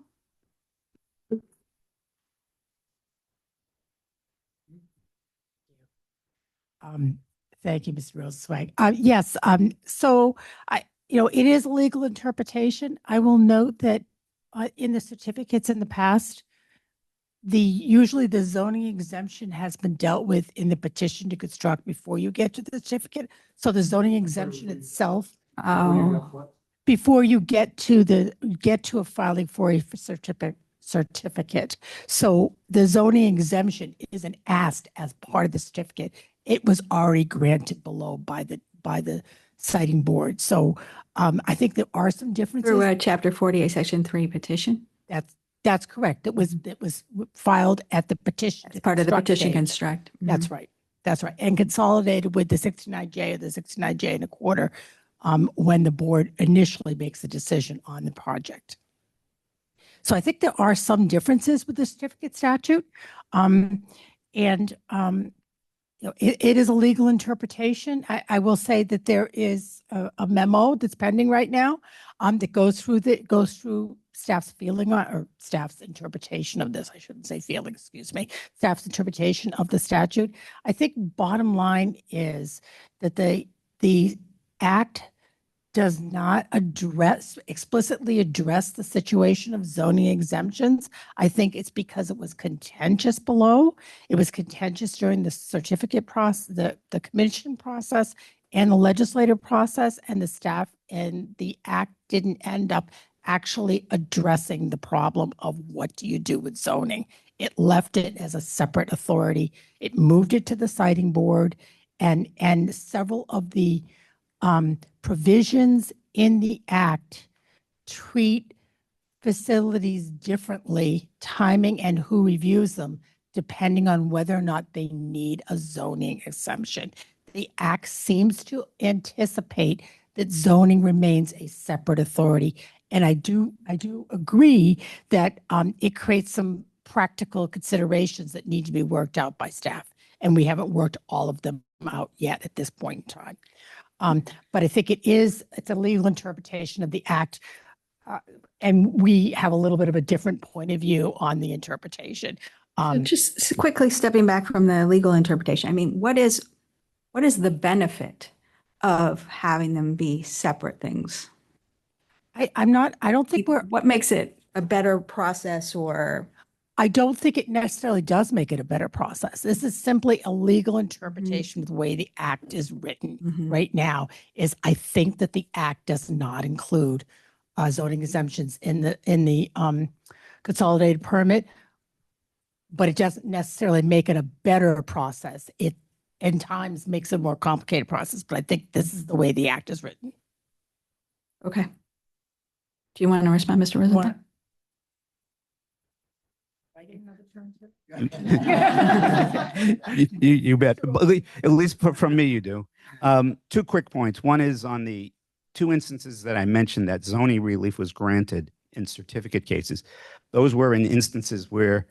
A: Thank you, Mr. Rosenzweig. Yes, so it is a legal interpretation. I will note that in the certificates in the past, usually the zoning exemption has been dealt with in the petition to construct before you get to the certificate. So the zoning exemption itself. before you get to a filing for a certificate. So the zoning exemption isn't asked as part of the certificate. It was already granted below by the citing board. So I think there are some differences.
E: Through a Chapter 48, Section 3 petition?
A: That's correct. It was filed at the petition.
E: As part of the petition
A: stage.
E: construct.
A: That's right. That's right. And consolidated with the 69J or the 69J and a quarter when the board initially makes a decision on the project. So I think there are some differences with the certificate statute. It is a legal interpretation. I will say that there is a memo that's pending right now that goes through staff's feeling or staff's interpretation of this. I shouldn't say feeling, excuse me. Staff's interpretation of the statute. I think bottom line is that the act does not explicitly address the situation of zoning exemptions. I think it's because it was contentious below. It was contentious during the certificate process, the commission process and the legislative process, and the staff and the act didn't end up actually addressing the problem of what do you do with zoning. It left it as a separate authority. It moved it to the citing board, and several of the provisions in the act treat facilities differently, timing and who reviews them, depending on whether or not they need a zoning exemption. The act seems to anticipate that zoning remains a separate authority. And I do agree that it creates some practical considerations that need to be worked out by staff. And we haven't worked all of them out yet at this point in time. But I think it's a legal interpretation of the act. And we have a little bit of a different point of view on the interpretation.
E: So just quickly stepping back from the legal interpretation, I mean, what is the benefit of having them be separate things?
A: I don't think
E: what makes it a better process, or
A: I don't think it necessarily does make it a better process. This is simply a legal interpretation of the way the act is written right now. I think that the act does not include zoning exemptions in the consolidated permit, but it doesn't necessarily make it a better process. It in times makes it a more complicated process, but I think this is the way the act is written.
E: Okay. Do you want to respond, Mr. Rosenthal?
K: You bet. At least from me, you do. 2 quick points. One is on the 2 instances that I mentioned that zoning relief was granted in certificate cases. Those were in instances where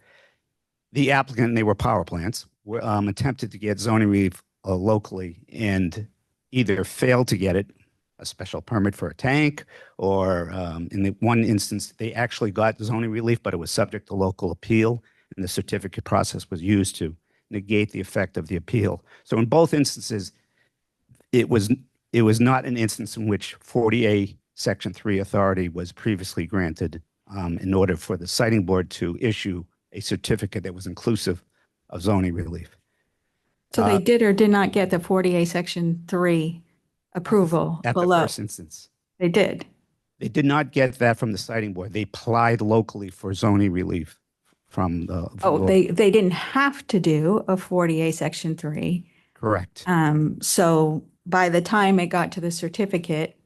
K: the applicant, and they were power plants, were attempted to get zoning relief locally and either failed to get it, a special permit for a tank, or in the one instance, they actually got zoning relief, but it was subject to local appeal, and the certificate process was used to negate the effect of the appeal. So in both instances, it was not an instance in which 40A Section 3 authority was previously granted in order for the citing board to issue a certificate that was inclusive of zoning relief.
E: So they did or did not get the 40A Section 3 approval
K: At
E: below?
K: the first instance.
E: They did.
K: They did not get that from the citing board. They applied locally for zoning relief from the.
E: They didn't have to do a 40A Section 3.
K: Correct.
E: So by the time it got to the certificate,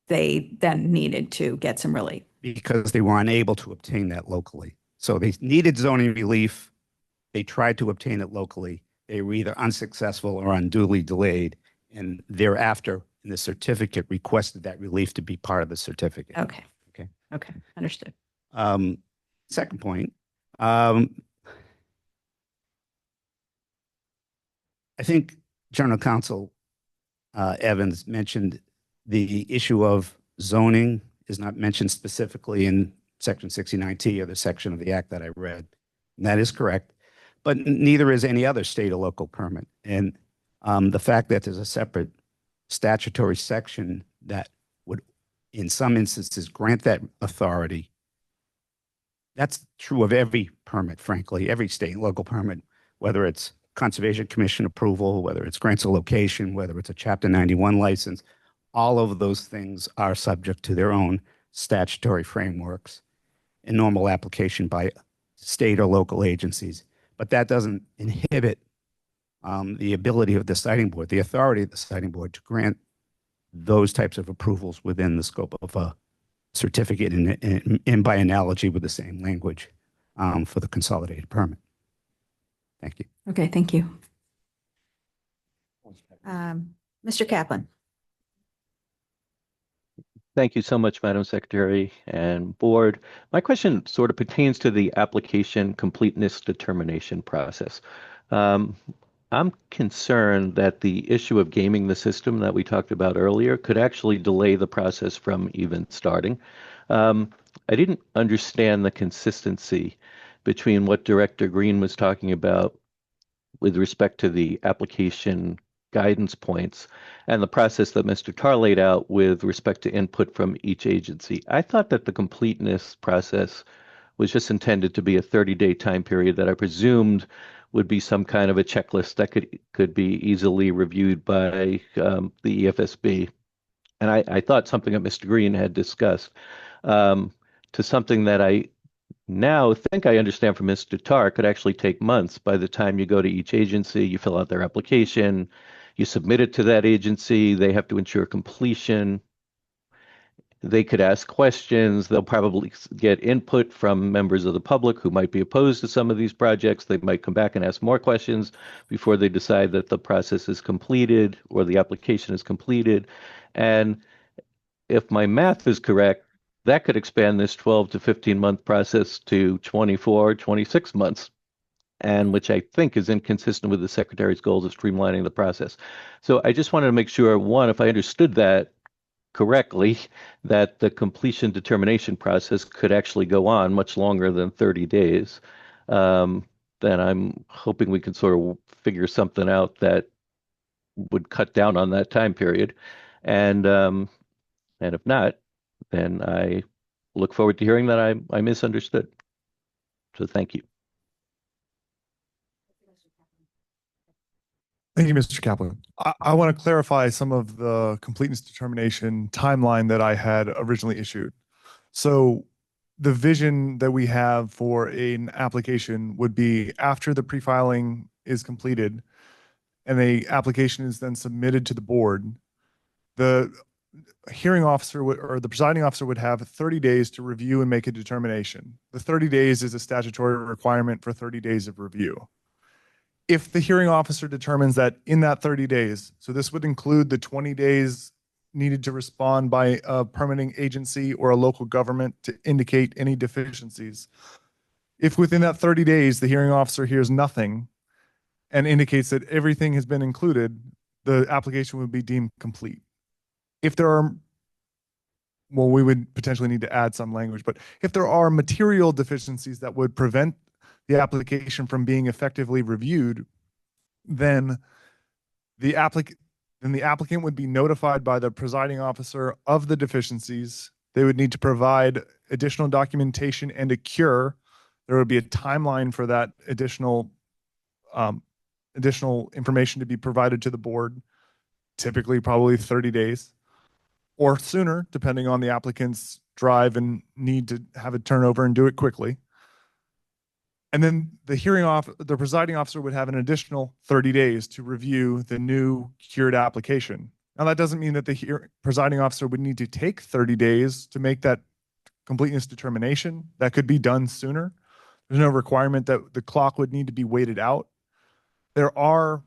E: they then needed to get some relief.
K: Because they were unable to obtain that locally. So they needed zoning relief. They tried to obtain it locally. They were either unsuccessful or unduly delayed. And thereafter, in the certificate, requested that relief to be part of the certificate.
E: Okay.
K: Okay.
E: Okay. Understood.
K: Second point, I think General Counsel Evans mentioned the issue of zoning is not mentioned specifically in Section 69T or the section of the act that I read. And that is correct, but neither is any other state or local permit. And the fact that there's a separate statutory section that would, in some instances, grant that authority, that's true of every permit, frankly, every state and local permit, whether it's Conservation Commission approval, whether it's grants of location, whether it's a Chapter 91 license, All of those things are subject to their own statutory frameworks and normal application by state or local agencies. But that doesn't inhibit the ability of the siting board, the authority of the siting board to grant those types of approvals within the scope of a certificate and by analogy with the same language for the consolidated permit. Thank you.
E: Okay, thank you. Mr. Kaplan.
I: Thank you so much, Madam Secretary and Board. My question sort of pertains to the application completeness determination process. I'm concerned that the issue of gaming the system that we talked about earlier could actually delay the process from even starting. I didn't understand the consistency between what Director Green was talking about with respect to the application guidance points and the process that Mr. Tarr laid out with respect to input from each agency. I thought that the completeness process was just intended to be a 30-day time period that I presumed would be some kind of a checklist that could be easily reviewed by the EFSB. And I thought something that Mr. Green had discussed to something that I now think I understand from Mr. Tarr could actually take months. By the time you go to each agency, you fill out their application, you submit it to that agency, they have to ensure completion. They could ask questions. They'll probably get input from members of the public who might be opposed to some of these projects. They might come back and ask more questions before they decide that the process is completed or the application is completed. And if my math is correct, that could expand this 12 to 15 month process to 24, 26 months, and which I think is inconsistent with the Secretary's goals of streamlining the process. So I just wanted to make sure, one, if I understood that correctly, that the completion determination process could actually go on much longer than 30 days. Then I'm hoping we can sort of figure something out that would cut down on that time period. And if not, then I look forward to hearing that I misunderstood. So thank you.
H: Thank you, Mr. Kaplan. I want to clarify some of the completeness determination timeline that I had originally issued. So the vision that we have for an application would be after the pre-filing is completed and the application is then submitted to the board, the hearing officer or the presiding officer would have 30 days to review and make a determination. The 30 days is a statutory requirement for 30 days of review. If the hearing officer determines that in that 30 days, so this would include the 20 days needed to respond by a permitting agency or a local government to indicate any deficiencies. If within that 30 days, the hearing officer hears nothing and indicates that everything has been included, the application would be deemed complete. If there are, well, we would potentially need to add some language, but if there are material deficiencies that would prevent the application from being effectively reviewed, then the applicant would be notified by the presiding officer of the deficiencies. They would need to provide additional documentation and a cure. There would be a timeline for that additional information to be provided to the board, typically probably 30 days or sooner, depending on the applicant's drive and need to have it turn over and do it quickly. And then the presiding officer would have an additional 30 days to review the new cured application. Now, that doesn't mean that the presiding officer would need to take 30 days to make that completeness determination. That could be done sooner. There's no requirement that the clock would need to be waited out. There are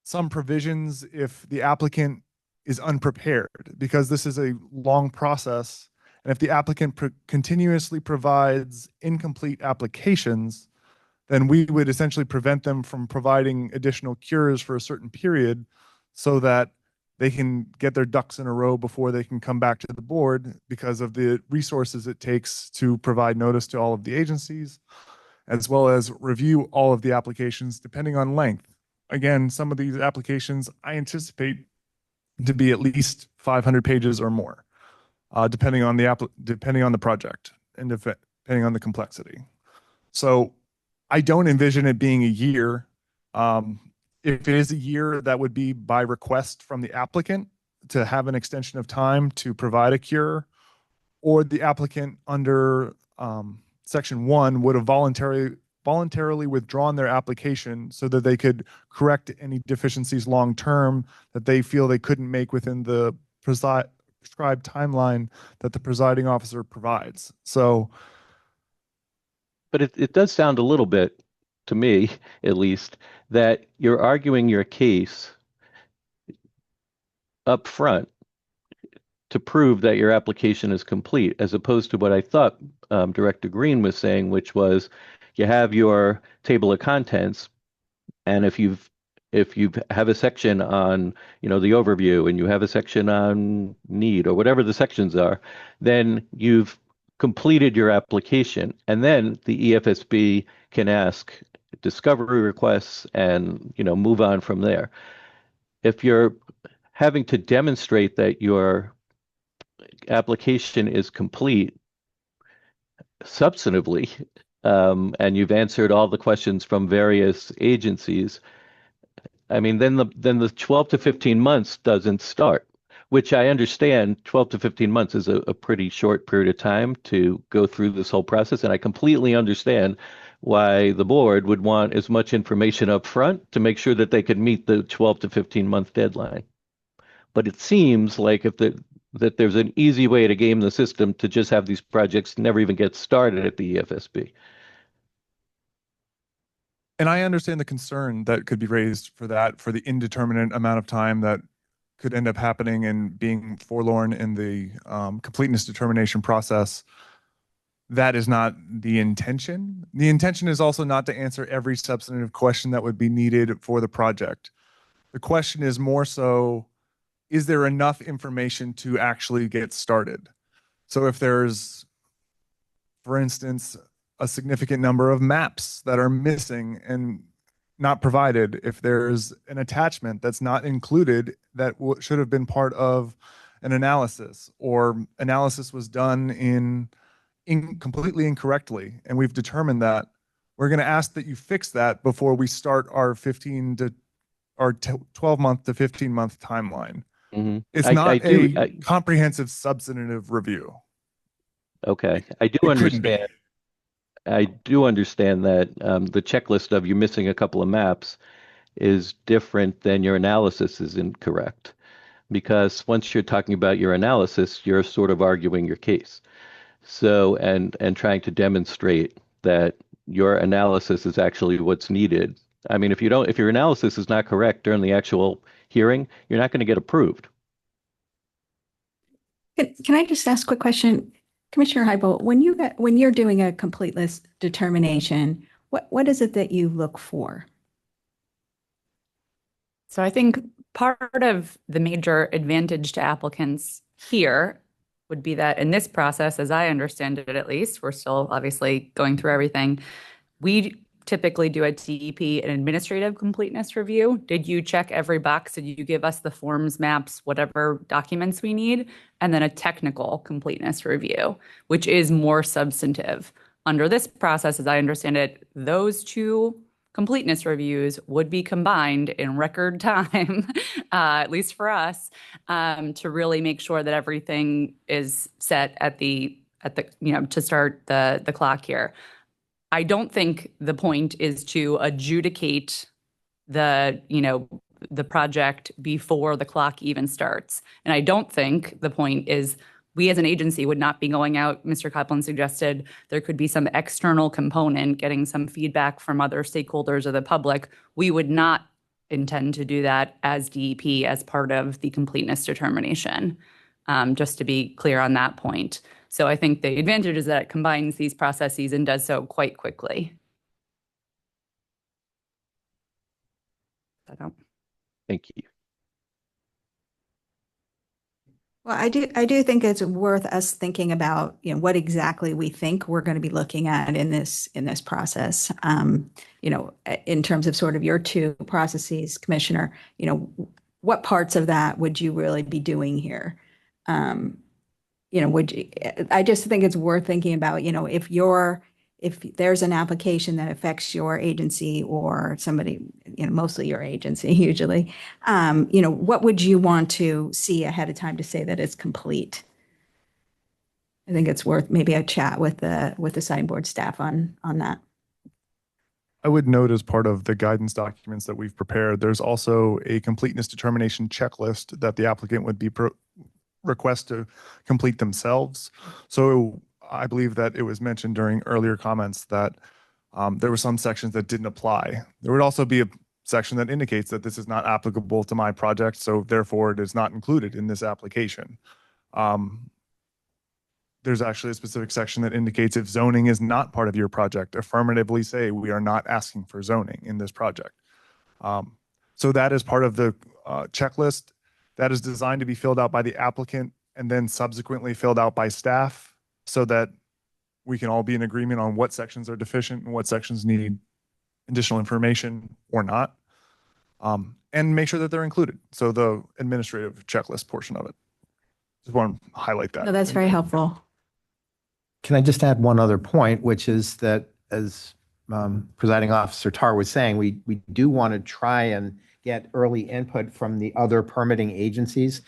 H: some provisions if the applicant is unprepared, because this is a long process. And if the applicant continuously provides incomplete applications, then we would essentially prevent them from providing additional cures for a certain period so that they can get their ducks in a row before they can come back to the board because of the resources it takes to provide notice to all of the agencies, as well as review all of the applications depending on length. Again, some of these applications I anticipate to be at least 500 pages or more. Depending on the project and depending on the complexity. So I don't envision it being a year. If it is a year, that would be by request from the applicant to have an extension of time to provide a cure, or the applicant under section 1 would have voluntarily withdrawn their application so that they could correct any deficiencies long term that they feel they couldn't make within the prescribed timeline that the presiding officer provides. So,
I: but it does sound a little bit, to me at least, that you're arguing your case up front to prove that your application is complete, as opposed to what I thought Director Green was saying, which was you have your table of contents, and if you have a section on, the overview, and you have a section on need, or whatever the sections are, then you've completed your application, and then the EFSB can ask discovery requests and move on from there. If you're having to demonstrate that your application is complete substantively, and you've answered all the questions from various agencies, I mean, then the 12 to 15 months doesn't start, which I understand 12 to 15 months is a pretty short period of time to go through this whole process. And I completely understand why the board would want as much information up front to make sure that they could meet the 12 to 15 month deadline. But it seems like that there's an easy way to game the system to just have these projects never even get started at the EFSB.
H: and I understand the concern that could be raised for the indeterminate amount of time that could end up happening and being forlorn in the completeness determination process. That is not the intention. The intention is also not to answer every substantive question that would be needed for the project. The question is more so, is there enough information to actually get started? So if there's, for instance, a significant number of maps that are missing and not provided, if there's an attachment that's not included that should have been part of an analysis, or analysis was done completely incorrectly, and we've determined that, we're going to ask that you fix that before we start our 12-month to 15-month timeline.
I: Mm-hmm.
H: It's not a comprehensive substantive review.
I: Okay, I do understand. I do understand that the checklist of you missing a couple of maps is different than your analysis is incorrect, because once you're talking about your analysis, you're sort of arguing your case. So, and trying to demonstrate that your analysis is actually what's needed. I mean, if your analysis is not correct during the actual hearing, you're not going to get approved.
E: Can I just ask a quick question? Commissioner Heibel, when you're doing a completeness determination, what is it that you look for?
V: So I think part of the major advantage to applicants here would be that in this process, as I understand it at least, we're still obviously going through everything, we typically do a DEP, an administrative completeness review. Did you check every box? Did you give us the forms, maps, whatever documents we need? And then a technical completeness review, which is more substantive. Under this process, as I understand it, those two completeness reviews would be combined in record time, at least for us, to really make sure that everything is set at the to start the clock here. I don't think the point is to adjudicate the project before the clock even starts. And I don't think the point is we as an agency would not be going out. Mr. Kaplan suggested there could be some external component, getting some feedback from other stakeholders or the public. We would not intend to do that as DEP as part of the completeness determination, just to be clear on that point. So I think the advantage is that it combines these processes and does so quite quickly.
I: Thank you.
E: Well, I do think it's worth us thinking about, what exactly we think we're going to be looking at in this process. In terms of sort of your two processes, Commissioner, what parts of that would you really be doing here? I just think it's worth thinking about, if if there's an application that affects your agency or somebody, mostly your agency usually, what would you want to see ahead of time to say that it's complete? I think it's worth maybe a chat with the signed board staff on that.
H: I would note as part of the guidance documents that we've prepared, there's also a completeness determination checklist that the applicant would be request to complete themselves. So I believe that it was mentioned during earlier comments that there were some sections that didn't apply. There would also be a section that indicates that this is not applicable to my project, so therefore it is not included in this application. There's actually a specific section that indicates if zoning is not part of your project, affirmatively say we are not asking for zoning in this project. So that is part of the checklist that is designed to be filled out by the applicant and then subsequently filled out by staff so that we can all be in agreement on what sections are deficient and what sections need additional information or not, and make sure that they're included. So the administrative checklist portion of it. Just want to highlight that.
E: No, that's very helpful.
B: Can I just add one other point, which is that as Presiding Officer Tar was saying, we do want to try and get early input from the other permitting agencies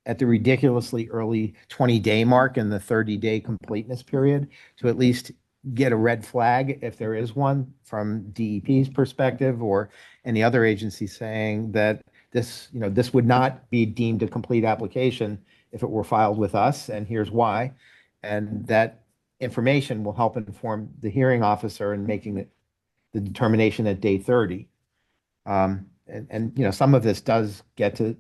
B: at the ridiculously early 20-day mark in the 30-day completeness period to at least get a red flag if there is one from DEP's perspective or any other agency saying that this would not be deemed a complete application if it were filed with us, and here's why. And that information will help inform the hearing officer in making the determination at day 30. And some of this does get to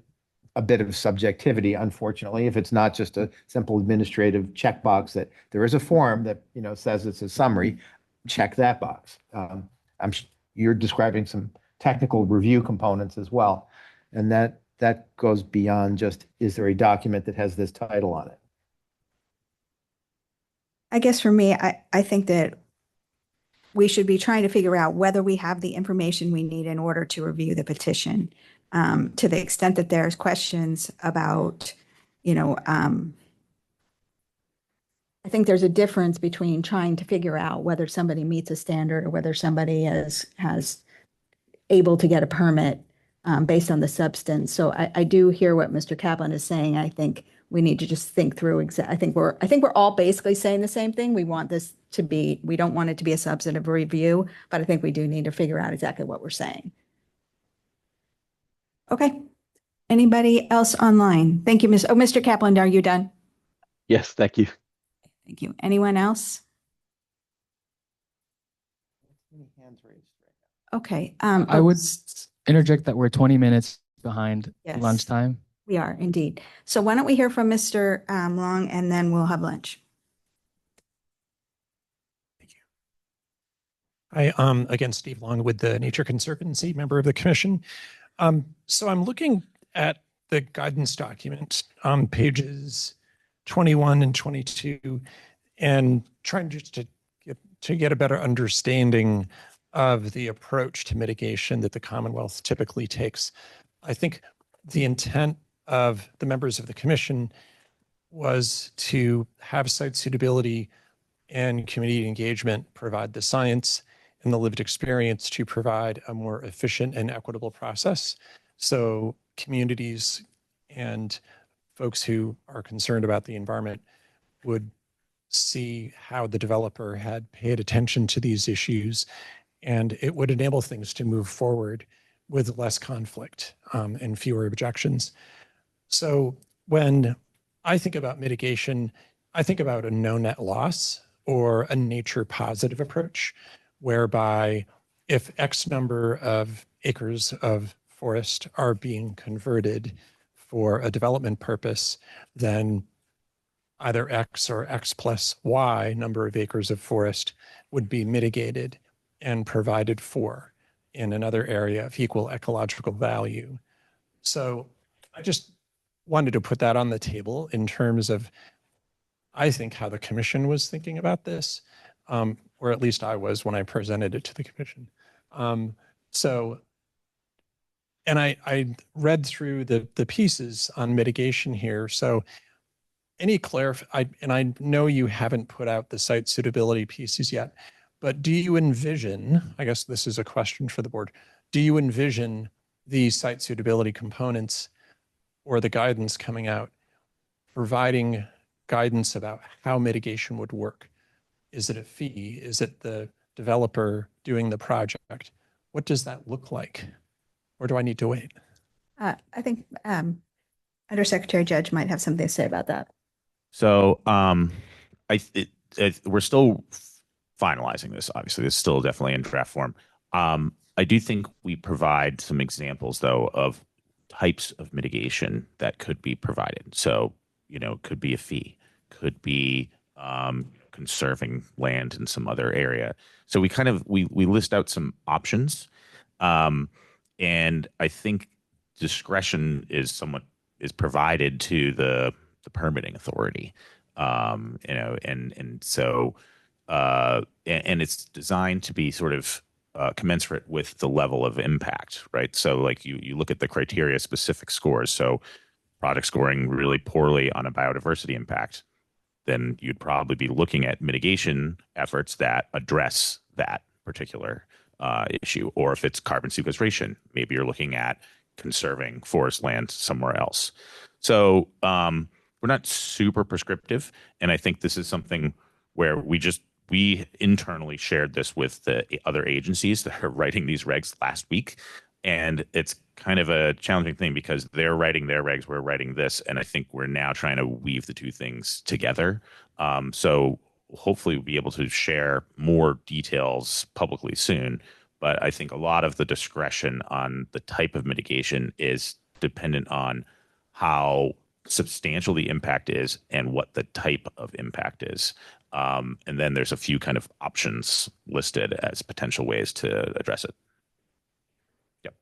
B: a bit of subjectivity, unfortunately, if it's not just a simple administrative checkbox that there is a form that, says it's a summary, check that box. You're describing some technical review components as well. And that goes beyond just, is there a document that has this title on it?
E: I guess for me, I think that we should be trying to figure out whether we have the information we need in order to review the petition. To the extent that there's questions about, I think there's a difference between trying to figure out whether somebody meets a standard or whether somebody has able to get a permit based on the substance. So I do hear what Mr. Kaplan is saying. I think we need to just think through I think we're all basically saying the same thing. We want this to be, we don't want it to be a substantive review, but I think we do need to figure out exactly what we're saying. Okay. Anybody else online? Thank you, Mr. Kaplan, are you done?
I: Yes, thank you.
E: Thank you. Anyone else? Okay.
T: I would interject that we're 20 minutes behind
E: Yes.
T: lunchtime.
E: We are indeed. So why don't we hear from Mr. Long and then we'll have lunch.
S: Hi, again, Steve Long with the Nature Conservancy, member of the commission. So I'm looking at the guidance document on pages 21 and 22 and trying just to get a better understanding of the approach to mitigation that the Commonwealth typically takes. I think the intent of the members of the commission was to have site suitability and community engagement provide the science and the lived experience to provide a more efficient and equitable process. So communities and folks who are concerned about the environment would see how the developer had paid attention to these issues, and it would enable things to move forward with less conflict and fewer objections. So when I think about mitigation, I think about a no net loss or a nature positive approach, whereby if X number of acres of forest are being converted for a development purpose, then either X or X plus Y number of acres of forest would be mitigated and provided for in another area of equal ecological value. So I just wanted to put that on the table in terms of, I think, how the commission was thinking about this, or at least I was when I presented it to the commission. And I read through the pieces on mitigation here. So any and I know you haven't put out the site suitability pieces yet, But do you envision, I guess this is a question for the board, do you envision the site suitability components or the guidance coming out providing guidance about how mitigation would work? Is it a fee? Is it the developer doing the project? What does that look like? Or do I need to wait?
E: I think Undersecretary Judge might have something to say about that.
L: So we're still finalizing this. Obviously, this is still definitely in draft form. I do think we provide some examples, though, of types of mitigation that could be provided. So, could be a fee, could be conserving land in some other area. So we list out some options, and I think discretion is provided to the permitting authority, and so and it's designed to be sort of commensurate with the level of impact, right? So like you look at the criteria specific scores. So product scoring really poorly on a biodiversity impact, then you'd probably be looking at mitigation efforts that address that particular issue. Or if it's carbon sequestration, maybe you're looking at conserving forest land somewhere else. So we're not super prescriptive. And I think this is something where we internally shared this with the other agencies that are writing these regs last week. And it's kind of a challenging thing because they're writing their regs, we're writing this. And I think we're now trying to weave the two things together. So hopefully we'll be able to share more details publicly soon. But I think a lot of the discretion on the type of mitigation is dependent on how substantial the impact is and what the type of impact is. And then there's a few kind of options listed as potential ways to address it. Yep.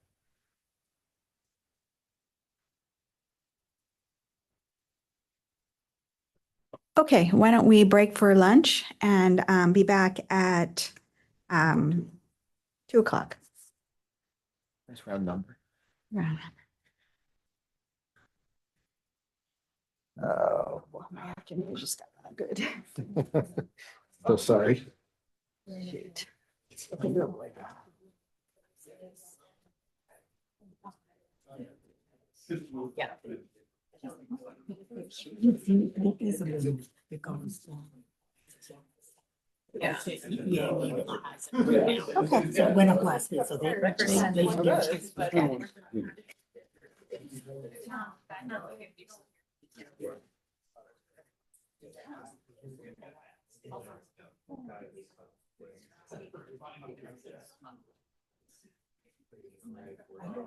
E: Okay, why don't we break for lunch and be back at 2 o'clock.
B: Nice round number.
E: Yeah. Oh, well, my afternoon just got not good.
J: So sorry.
E: Shoot. Yeah.
A: Yeah. Okay. So it went up last week, so they.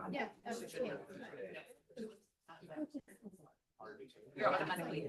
R: Yeah.
A: You're automatically.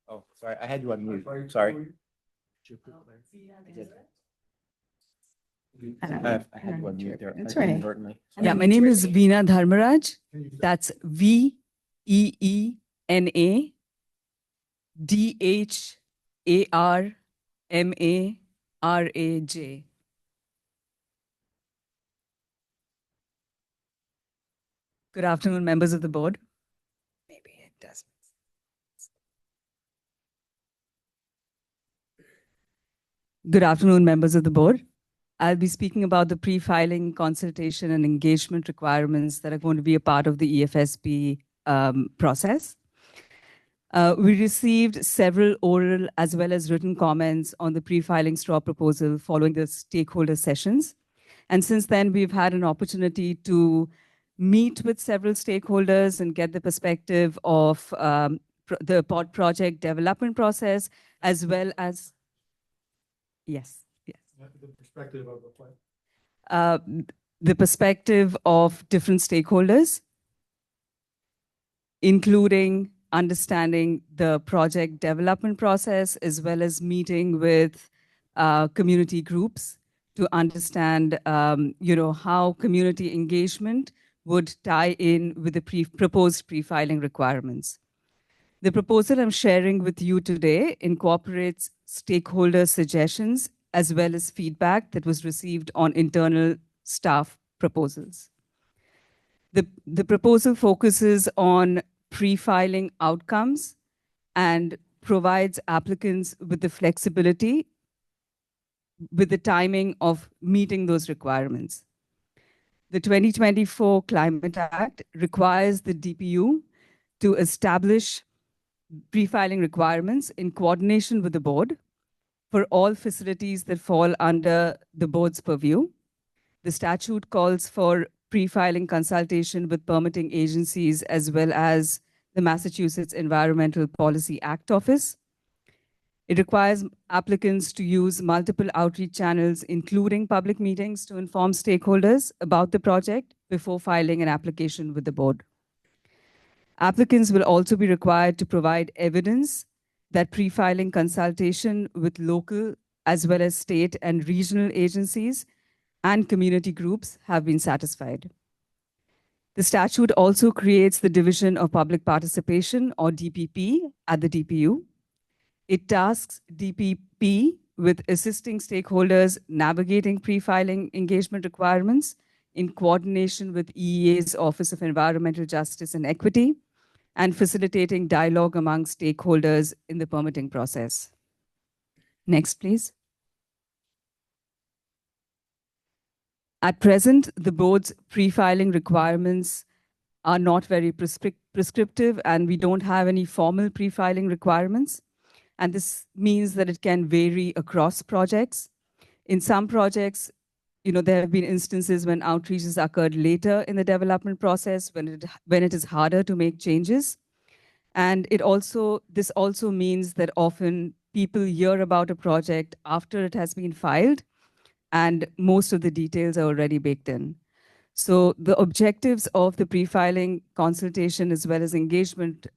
B: Oh, sorry, I had you on mute. Sorry. I had you on mute there.
E: That's
B: I
E: right.
B: inadvertently.
M: Yeah, my name is Veena Dharmaraj. That's VEENA DHARMARAJ. Good afternoon, members of the board. Maybe it doesn't. Good afternoon, members of the board. I'll be speaking about the pre-filing consultation and engagement requirements that are going to be a part of the EFSP process. We received several oral as well as written comments on the pre-filing straw proposal following the stakeholder sessions. And since then, we've had an opportunity to meet with several stakeholders and get the perspective of the pod project development process, as well as, yes.
D: The perspective of the plan.
M: The perspective of different stakeholders, including understanding the project development process, as well as meeting with community groups to understand, how community engagement would tie in with the proposed pre-filing requirements. The proposal I'm sharing with you today incorporates stakeholder suggestions as well as feedback that was received on internal staff proposals. The proposal focuses on pre-filing outcomes and provides applicants with the flexibility with the timing of meeting those requirements. The 2024 Climate Act requires the DPU to establish pre-filing requirements in coordination with the board for all facilities that fall under the board's purview. The statute calls for pre-filing consultation with permitting agencies as well as the Massachusetts Environmental Policy Act Office. It requires applicants to use multiple outreach channels, including public meetings, to inform stakeholders about the project before filing an application with the board. Applicants will also be required to provide evidence that pre-filing consultation with local as well as state and regional agencies and community groups have been satisfied. The statute also creates the Division of Public Participation, or DPP, at the DPU. It tasks DPP with assisting stakeholders navigating pre-filing engagement requirements in coordination with EEA's Office of Environmental Justice and Equity, and facilitating dialogue among stakeholders in the permitting process. Next, please. At present, the board's pre-filing requirements are not very prescriptive, and we don't have any formal pre-filing requirements. And this means that it can vary across projects. In some projects, there have been instances when outreaches occurred later in the development process, when it is harder to make changes. And this also means that often people hear about a project after it has been filed, and most of the details are already baked in. So the objectives of the pre-filing consultation as well as engagement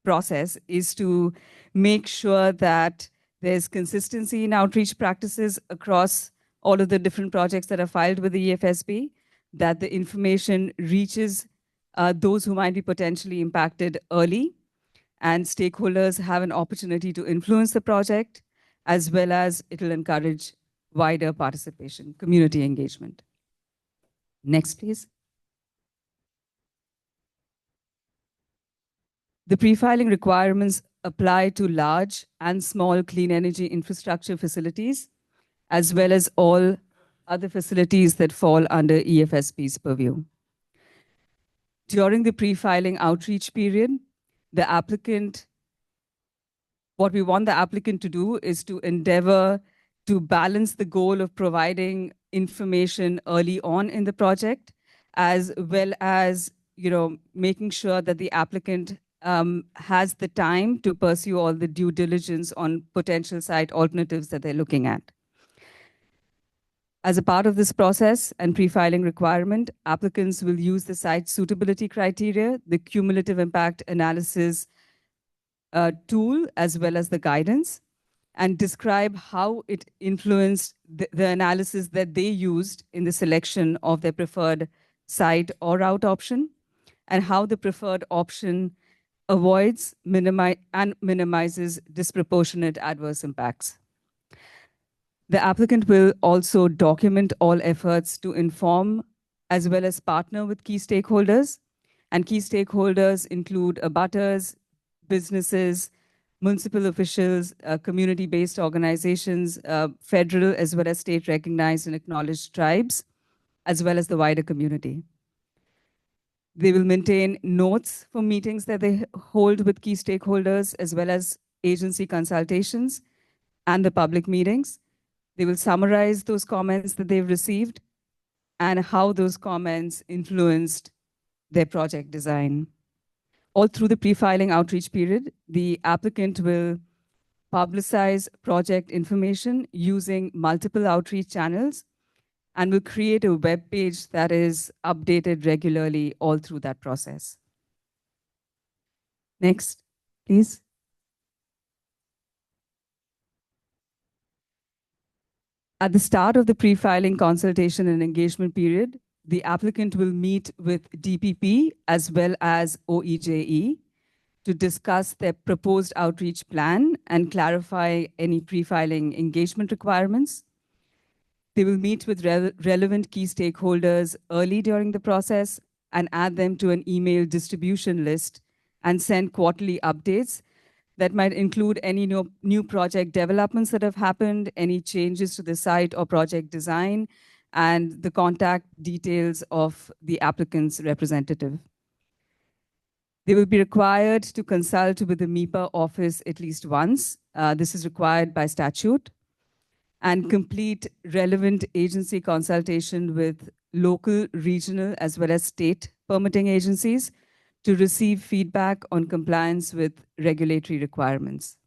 M: process is to make sure that there's consistency in outreach practices across all of the different projects that are filed with the EFSB, that the information reaches those who might be potentially impacted early, and stakeholders have an opportunity to influence the project, as well as it will encourage wider participation, community engagement. Next, please. The pre-filing requirements apply to large and small clean energy infrastructure facilities, as well as all other facilities that fall under EFSB's purview. During the pre-filing outreach period, what we want the applicant to do is to endeavor to balance the goal of providing information early on in the project, as well as making sure that the applicant has the time to pursue all the due diligence on potential site alternatives that they're looking at. As a part of this process and pre-filing requirement, applicants will use the site suitability criteria, the cumulative impact analysis tool, as well as the guidance, and describe how it influenced the analysis that they used in the selection of their preferred site or route option, and how the preferred option avoids and minimizes disproportionate adverse impacts. The applicant will also document all efforts to inform as well as partner with key stakeholders. And key stakeholders include abutters, businesses, municipal officials, community-based organizations, federal as well as state recognized and acknowledged tribes, as well as the wider community. They will maintain notes for meetings that they hold with key stakeholders, as well as agency consultations and the public meetings. They will summarize those comments that they've received and how those comments influenced their project design. All through the pre-filing outreach period, the applicant will publicize project information using multiple outreach channels and will create a web page that is updated regularly all through that process. Next, please. At the start of the pre-filing consultation and engagement period, the applicant will meet with DPP as well as OEJE to discuss their proposed outreach plan and clarify any pre-filing engagement requirements. They will meet with relevant key stakeholders early during the process and add them to an email distribution list and send quarterly updates that might include any new project developments that have happened, any changes to the site or project design, and the contact details of the applicant's representative. They will be required to consult with the MEPA office at least once. This is required by statute, and complete relevant agency consultation with local, regional, as well as state permitting agencies to receive feedback on compliance with regulatory requirements.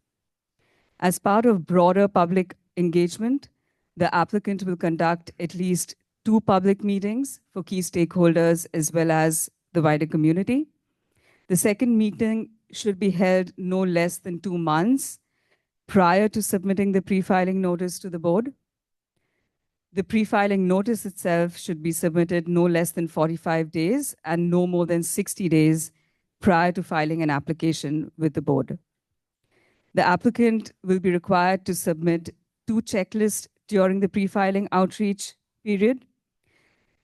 M: As part of broader public engagement, the applicant will conduct at least 2 public meetings for key stakeholders as well as the wider community. The second meeting should be held no less than 2 months prior to submitting the pre-filing notice to the board. The pre-filing notice itself should be submitted no less than 45 days and no more than 60 days prior to filing an application with the board. The applicant will be required to submit 2 checklists during the pre-filing outreach period.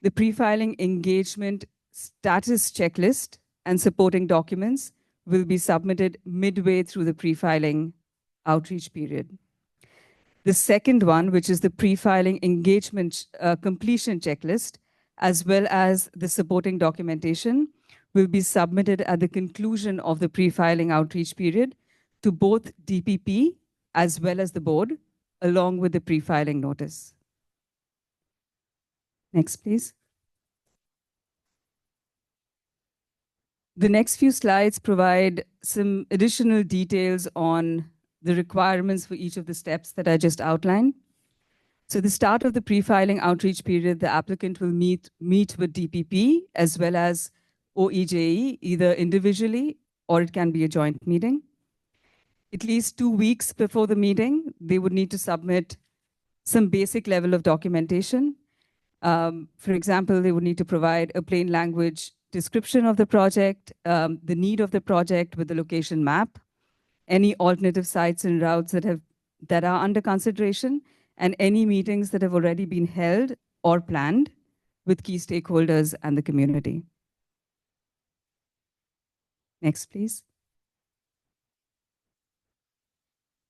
M: The pre-filing engagement status checklist and supporting documents will be submitted midway through the pre-filing outreach period. The second one, which is the pre-filing engagement completion checklist, as well as the supporting documentation, will be submitted at the conclusion of the pre-filing outreach period to both DPP as well as the board, along with the pre-filing notice. Next, please. The next few slides provide some additional details on the requirements for each of the steps that I just outlined. So the start of the pre-filing outreach period, the applicant will meet with DPP as well as OEJE, either individually or it can be a joint meeting. At least 2 weeks before the meeting, they would need to submit some basic level of documentation. For example, they would need to provide a plain language description of the project, the need of the project with the location map, any alternative sites and routes that are under consideration, and any meetings that have already been held or planned with key stakeholders and the community. Next, please.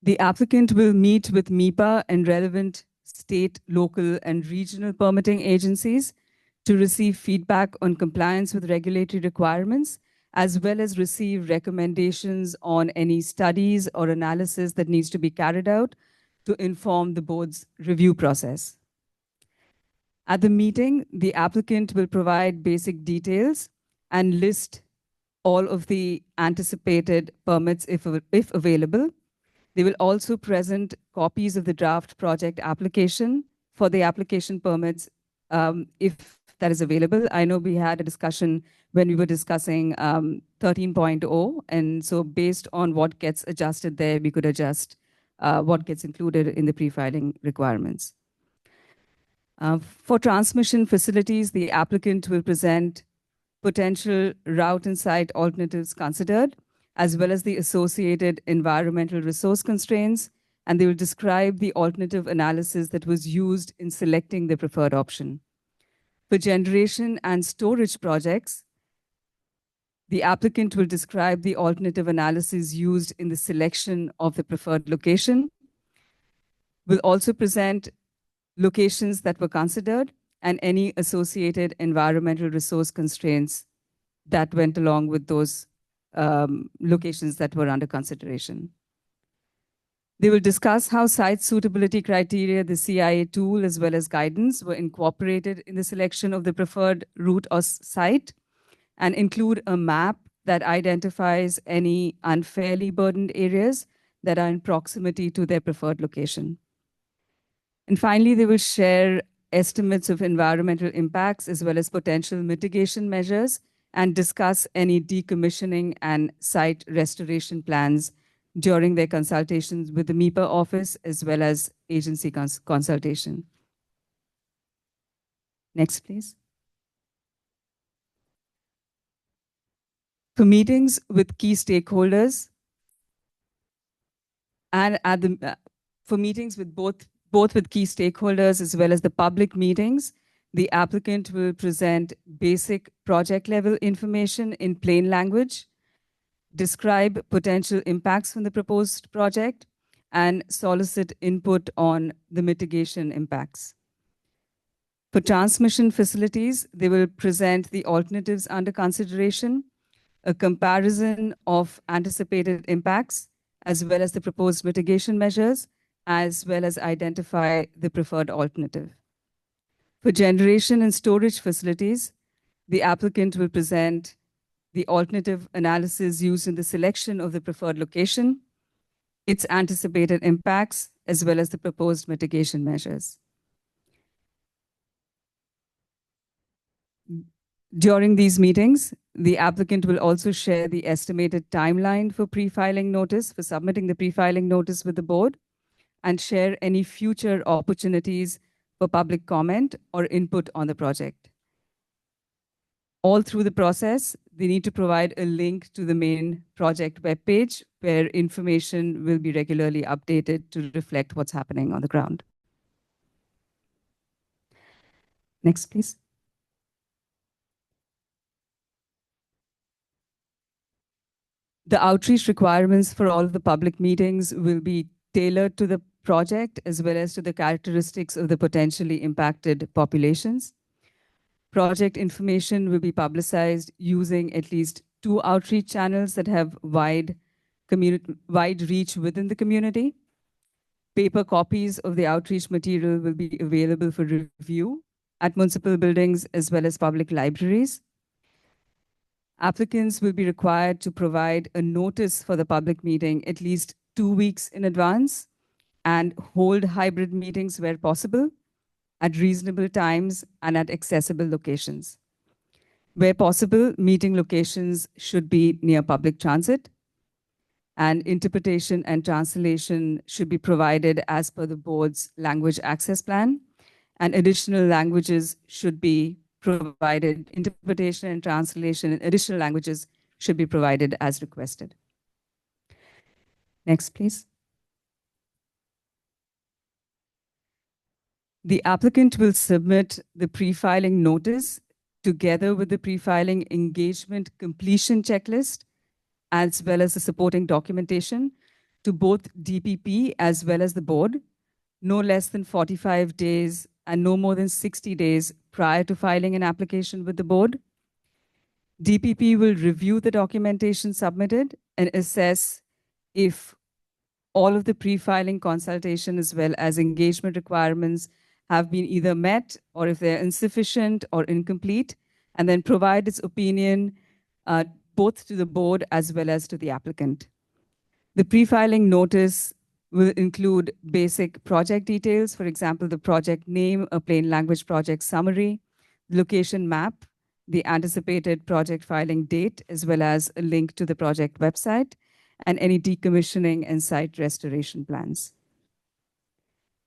M: The applicant will meet with MEPA and relevant state, local, and regional permitting agencies to receive feedback on compliance with regulatory requirements, as well as receive recommendations on any studies or analysis that needs to be carried out to inform the board's review process. At the meeting, the applicant will provide basic details and list all of the anticipated permits if available. They will also present copies of the draft project application for the application permits, if that is available. I know we had a discussion when we were discussing 13.0, and so based on what gets adjusted there, we could adjust what gets included in the pre-filing requirements. For transmission facilities, the applicant will present potential route and site alternatives considered, as well as the associated environmental resource constraints, and they will describe the alternative analysis that was used in selecting the preferred option. For generation and storage projects, the applicant will describe the alternative analysis used in the selection of the preferred location, will also present locations that were considered and any associated environmental resource constraints that went along with those locations that were under consideration. They will discuss how site suitability criteria, the CIA tool, as well as guidance were incorporated in the selection of the preferred route or site, and include a map that identifies any unfairly burdened areas that are in proximity to their preferred location. And finally, they will share estimates of environmental impacts as well as potential mitigation measures and discuss any decommissioning and site restoration plans during their consultations with the MEPA office as well as agency consultation. Next, please. For meetings with key stakeholders and for meetings with both with key stakeholders as well as the public meetings, the applicant will present basic project level information in plain language, describe potential impacts from the proposed project, and solicit input on the mitigation impacts. For transmission facilities, they will present the alternatives under consideration, a comparison of anticipated impacts, as well as the proposed mitigation measures, as well as identify the preferred alternative. For generation and storage facilities, the applicant will present the alternative analysis used in the selection of the preferred location, its anticipated impacts, as well as the proposed mitigation measures. During these meetings, the applicant will also share the estimated timeline for pre-filing notice, for submitting the pre-filing notice with the board, and share any future opportunities for public comment or input on the project. All through the process, they need to provide a link to the main project webpage where information will be regularly updated to reflect what's happening on the ground. Next, please. The outreach requirements for all of the public meetings will be tailored to the project as well as to the characteristics of the potentially impacted populations. Project information will be publicized using at least 2 outreach channels that have wide reach within the community. Paper copies of the outreach material will be available for review at municipal buildings as well as public libraries. Applicants will be required to provide a notice for the public meeting at least 2 weeks in advance and hold hybrid meetings where possible at reasonable times and at accessible locations. Where possible, meeting locations should be near public transit, and interpretation and translation should be provided as per the board's language access plan, and additional languages should be provided. Interpretation and translation in additional languages should be provided as requested. Next, please. The applicant will submit the pre-filing notice together with the pre-filing engagement completion checklist, as well as the supporting documentation to both DPP as well as the board, no less than 45 days and no more than 60 days prior to filing an application with the board. DPP will review the documentation submitted and assess if all of the pre-filing consultation as well as engagement requirements have been either met or if they're insufficient or incomplete, and then provide its opinion both to the board as well as to the applicant. The pre-filing notice will include basic project details, for example, the project name, a plain language project summary, location map, the anticipated project filing date, as well as a link to the project website, and any decommissioning and site restoration plans.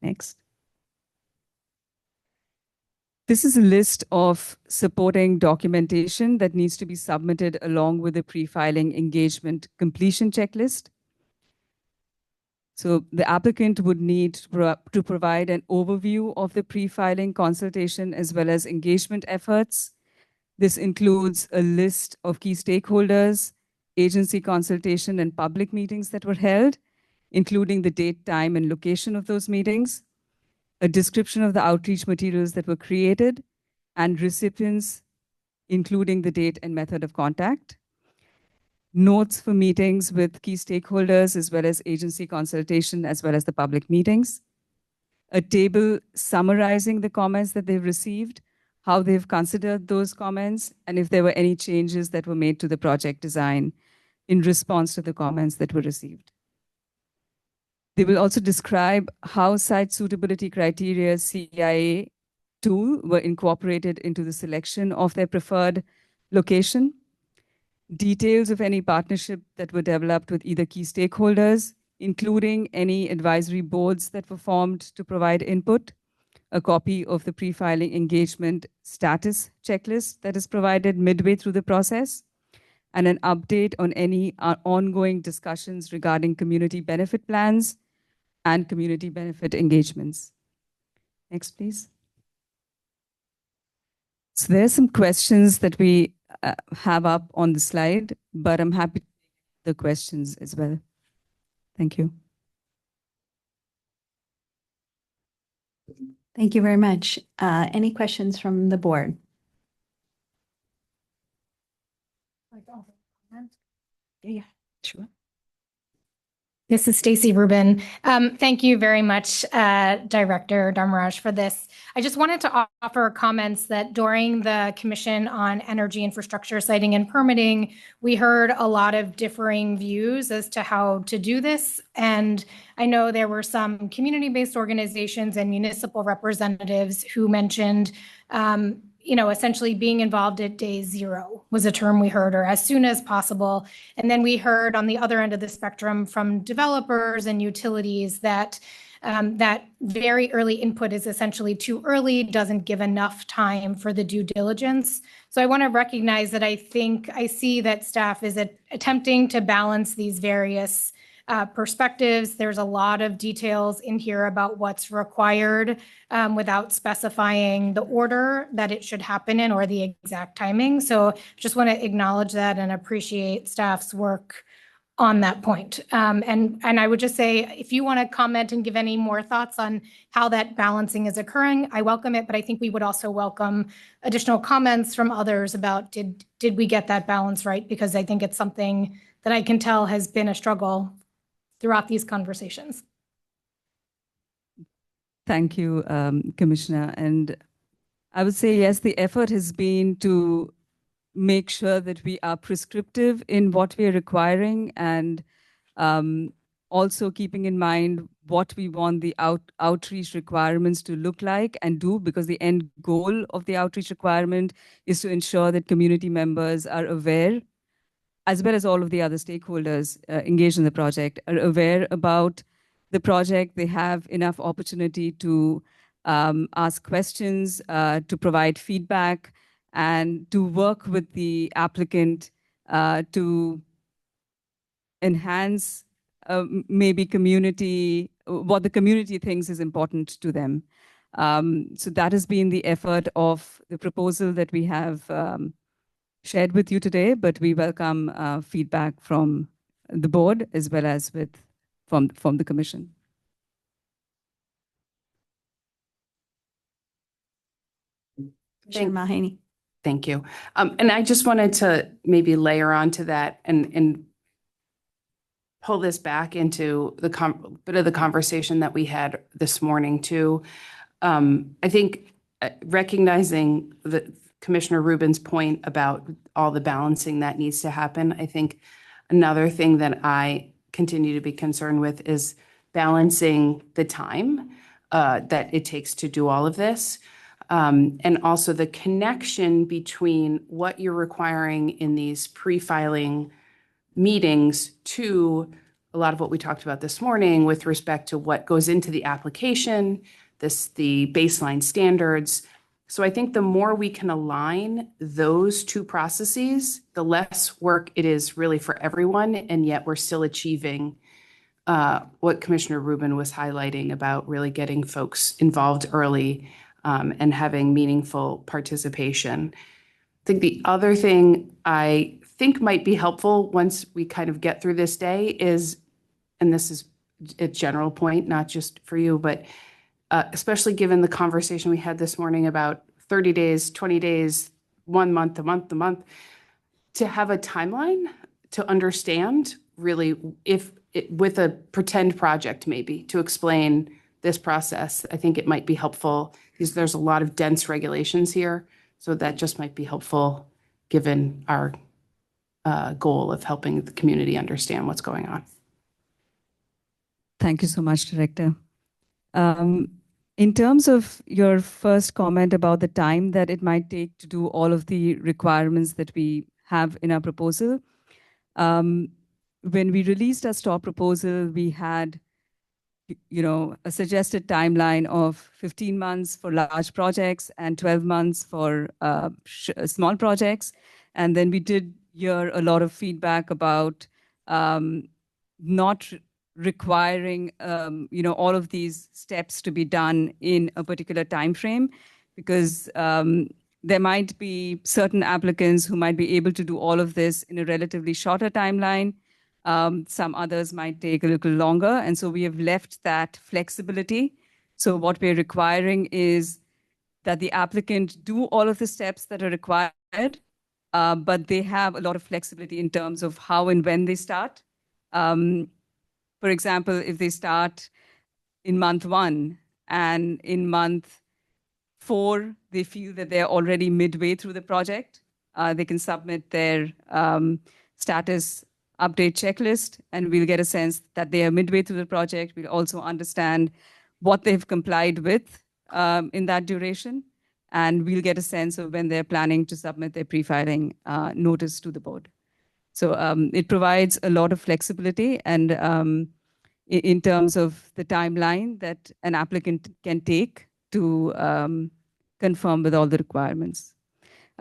M: Next. This is a list of supporting documentation that needs to be submitted along with the pre-filing engagement completion checklist. So the applicant would need to provide an overview of the pre-filing consultation as well as engagement efforts. This includes a list of key stakeholders, agency consultation and public meetings that were held, including the date, time, and location of those meetings, a description of the outreach materials that were created, and recipients, including the date and method of contact, notes for meetings with key stakeholders, as well as agency consultation, as well as the public meetings, a table summarizing the comments that they've received, how they've considered those comments, and if there were any changes that were made to the project design in response to the comments that were received. They will also describe how site suitability criteria CIA tool were incorporated into the selection of their preferred location, details of any partnership that were developed with either key stakeholders, including any advisory boards that were formed to provide input, a copy of the pre-filing engagement status checklist that is provided midway through the process, and an update on any ongoing discussions regarding community benefit plans and community benefit engagements. Next, please. So there's some questions that we have up on the slide, but I'm happy to take the questions as well. Thank you.
E: Thank you very much. Any questions from the board?
R: Yeah, sure. This is Stacy Rubin. Thank you very much, Director Dharmaraj, for this. I just wanted to offer comments that during the Commission on Energy Infrastructure Siting and Permitting, we heard a lot of differing views as to how to do this. And I know there were some community-based organizations and municipal representatives who mentioned essentially being involved at day zero was a term we heard, or as soon as possible. And then we heard on the other end of the spectrum from developers and utilities that that very early input is essentially too early, doesn't give enough time for the due diligence. So I want to recognize that I think I see that staff is attempting to balance these various perspectives. There's a lot of details in here about what's required without specifying the order that it should happen in or the exact timing. So just want to acknowledge that and appreciate staff's work on that point. And I would just say, if you want to comment and give any more thoughts on how that balancing is occurring, I welcome it, but I think we would also welcome additional comments from others about did we get that balance right? Because I think it's something that I can tell has been a struggle throughout these conversations.
M: Thank you, Commissioner. And I would say, yes, the effort has been to make sure that we are prescriptive in what we are requiring, and also keeping in mind what we want the outreach requirements to look like and do, because the end goal of the outreach requirement is to ensure that community members are aware, as well as all of the other stakeholders engaged in the project, are aware about the project. They have enough opportunity to ask questions, to provide feedback, and to work with the applicant to enhance maybe what the community thinks is important to them. So that has been the effort of the proposal that we have shared with you today, but we welcome feedback from the board as well as from the Commission.
E: Mahaney.
O: Thank you. And I just wanted to maybe layer onto that and pull this back into the bit of the conversation that we had this morning too. I think recognizing Commissioner Rubin's point about all the balancing that needs to happen, I think another thing that I continue to be concerned with is balancing the time that it takes to do all of this. And also the connection between what you're requiring in these pre-filing meetings to a lot of what we talked about this morning with respect to what goes into the application, the baseline standards. So I think the more we can align those two processes, the less work it is really for everyone, and yet we're still achieving what Commissioner Rubin was highlighting about really getting folks involved early and having meaningful participation. I think the other thing I think might be helpful once we kind of get through this day is, and this is a general point, not just for you, but especially given the conversation we had this morning about 30 days, 20 days, 1 month, a month, to have a timeline to understand really with a pretend project maybe to explain this process. I think it might be helpful because there's a lot of dense regulations here. So that just might be helpful given our goal of helping the community understand what's going on.
M: Thank you so much, Director. In terms of your first comment about the time that it might take to do all of the requirements that we have in our proposal, when we released our STOP proposal, we had a suggested timeline of 15 months for large projects and 12 months for small projects. And then we did hear a lot of feedback about not requiring all of these steps to be done in a particular time frame, because there might be certain applicants who might be able to do all of this in a relatively shorter timeline. Some others might take a little longer. And so we have left that flexibility. So what we're requiring is that the applicant do all of the steps that are required, but they have a lot of flexibility in terms of how and when they start. For example, if they start in month 1 and in month 4, they feel that they're already midway through the project, they can submit their status update checklist, and we'll get a sense that they are midway through the project. We'll also understand what they've complied with in that duration, and we'll get a sense of when they're planning to submit their pre-filing notice to the board. So it provides a lot of flexibility and in terms of the timeline that an applicant can take to confirm with all the requirements.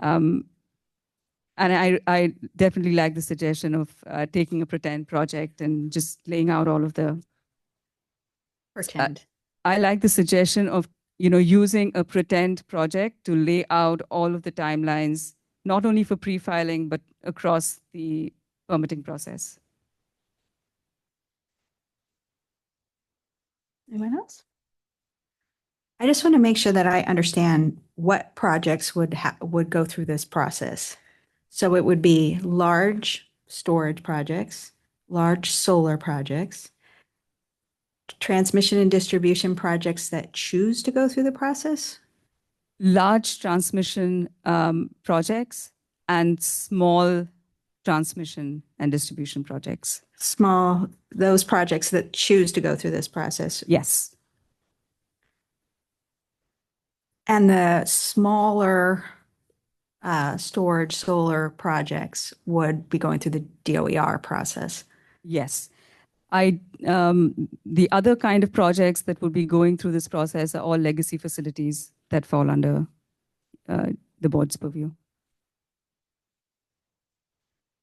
M: And I definitely like the suggestion of taking a pretend project and just laying out all of the
E: Pretend.
M: I like the suggestion of using a pretend project to lay out all of the timelines, not only for pre-filing, but across the permitting process.
E: Anyone else? I just want to make sure that I understand what projects would go through this process. So it would be large storage projects, large solar projects, transmission and distribution projects that choose to go through the process?
M: Large transmission projects and small transmission and distribution projects.
E: Those projects that choose to go through this process?
M: Yes.
E: And the smaller storage solar projects would be going through the DOER process?
M: Yes. The other kind of projects that would be going through this process are all legacy facilities that fall under the board's purview.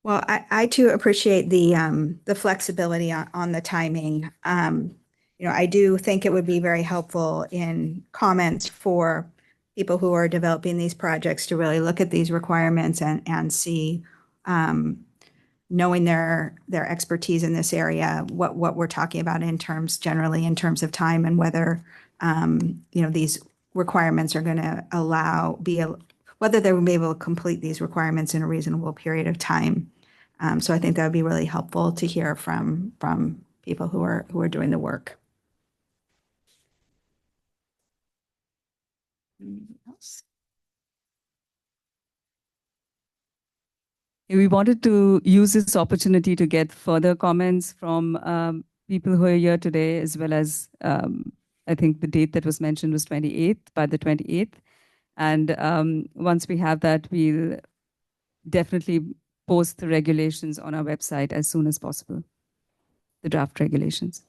E: Well, I too appreciate the flexibility on the timing. I do think it would be very helpful in comments for people who are developing these projects to really look at these requirements and see, knowing their expertise in this area, what we're talking about generally in terms of time and whether these requirements are going to whether they will be able to complete these requirements in a reasonable period of time. So I think that would be really helpful to hear from people who are doing the work. Anything else?
M: We wanted to use this opportunity to get further comments from people who are here today, as well as I think the date that was mentioned was 28th, by the 28th. And once we have that, we'll definitely post the regulations on our website as soon as possible, the draft regulations.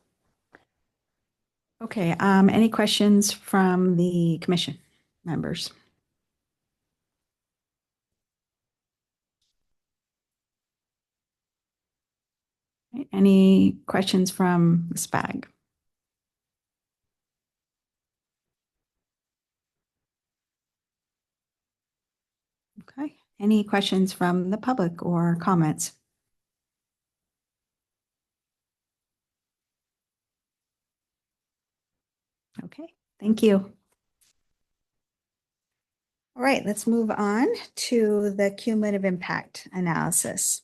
E: Okay, any questions from the commission members? Okay, any questions from the SPAG? Okay, any questions from the public or comments? Okay, thank you. All right, let's move on to the cumulative impact analysis.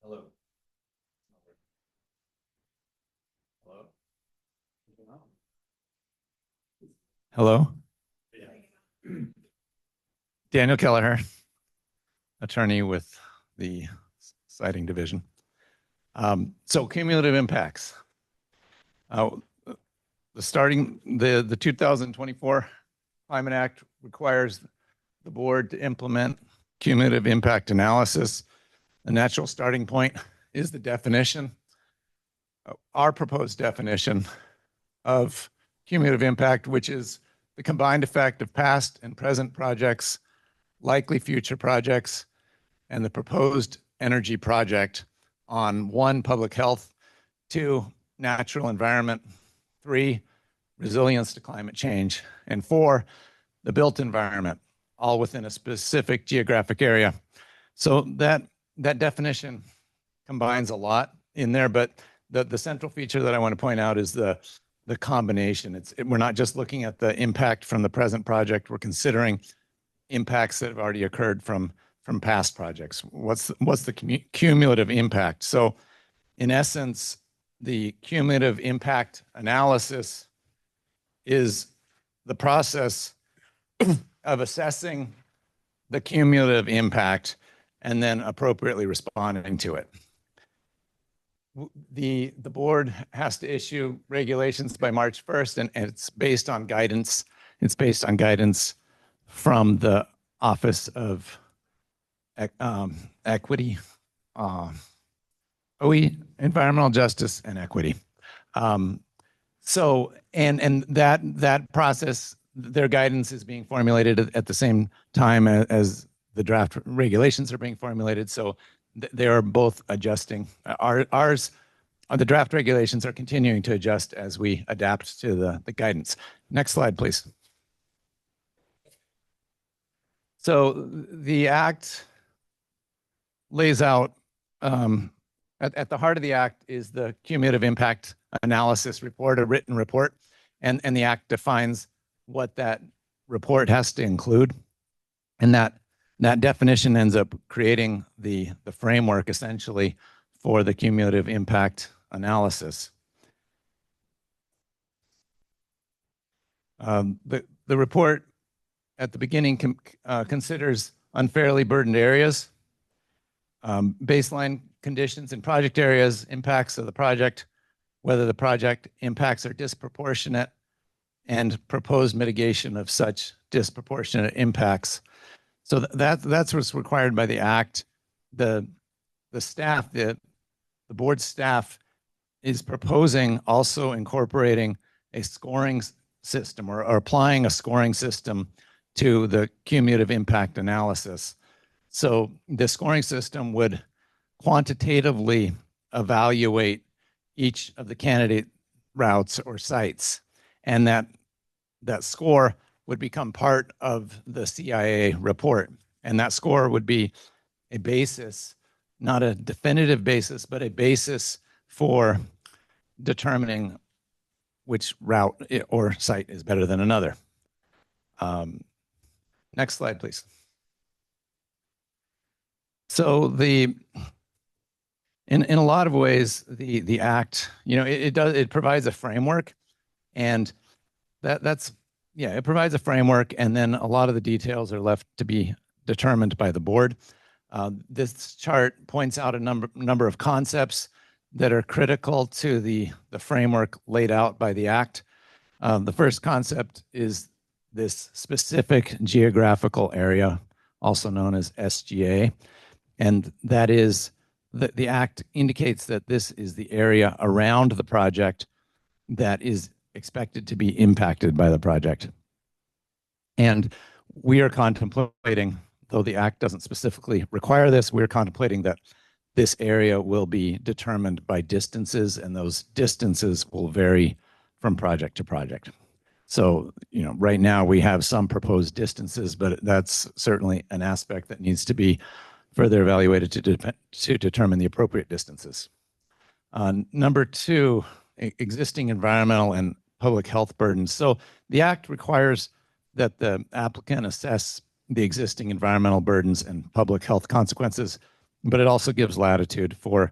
P: Hello. Hello. Hello. Daniel Kelleher, attorney with the Siting Division. So cumulative impacts. The 2024 Climate Act requires the board to implement cumulative impact analysis. The natural starting point is the definition. Our proposed definition of cumulative impact, which is the combined effect of past and present projects, likely future projects, and the proposed energy project on 1, public health, 2, natural environment, 3, resilience to climate change, and 4, the built environment, all within a specific geographic area. So that definition combines a lot in there, but the central feature that I want to point out is the combination. We're not just looking at the impact from the present project, we're considering impacts that have already occurred from past projects. What's the cumulative impact? So in essence, the cumulative impact analysis is the process of assessing the cumulative impact and then appropriately responding to it. The board has to issue regulations by March 1st, and it's based on guidance. It's based on guidance from the Office of Equity, OE, Environmental Justice and Equity. So, and that process, their guidance is being formulated at the same time as the draft regulations are being formulated. So they are both adjusting. The draft regulations are continuing to adjust as we adapt to the guidance. Next slide, please. So the act lays out, at the heart of the act is the cumulative impact analysis report, a written report, and the act defines what that report has to include. And that definition ends up creating the framework essentially for the cumulative impact analysis. The report at the beginning considers unfairly burdened areas, baseline conditions in project areas, impacts of the project, whether the project impacts are disproportionate, and proposed mitigation of such disproportionate impacts. So that's what's required by the act. The staff, the board staff is proposing also incorporating a scoring system or applying a scoring system to the cumulative impact analysis. So the scoring system would quantitatively evaluate each of the candidate routes or sites, and that score would become part of the CIA report. And that score would be a basis, not a definitive basis, but a basis for determining which route or site is better than another. Next slide, please. So in a lot of ways, the act, it provides a framework, and it provides a framework, and then a lot of the details are left to be determined by the board. This chart points out a number of concepts that are critical to the framework laid out by the act. The first concept is this specific geographical area, also known as SGA, and that is the act indicates that this is the area around the project that is expected to be impacted by the project. And we are contemplating, though the act doesn't specifically require this, we're contemplating that this area will be determined by distances, and those distances will vary from project to project. So, right now we have some proposed distances, but that's certainly an aspect that needs to be further evaluated to determine the appropriate distances. Number two, existing environmental and public health burdens. So the act requires that the applicant assess the existing environmental burdens and public health consequences, but it also gives latitude for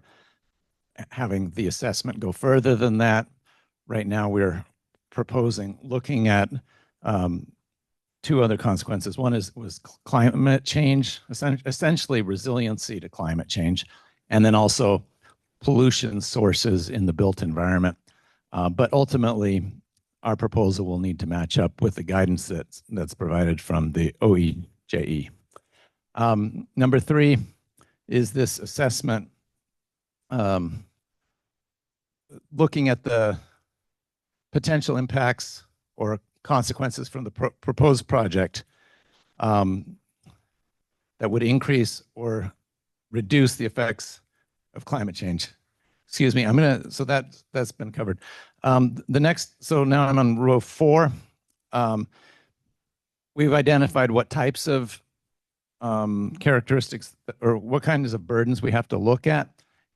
P: having the assessment go further than that. Right now, we're proposing looking at two other consequences. One was climate change, essentially resiliency to climate change, and then also pollution sources in the built environment. But ultimately, our proposal will need to match up with the guidance that's provided from the OEJE. Number three is this assessment looking at the potential impacts or consequences from the proposed project that would increase or reduce the effects of climate change. Excuse me, so that's been covered. So now I'm on row 4. We've identified what types of characteristics or what kinds of burdens we have to look at.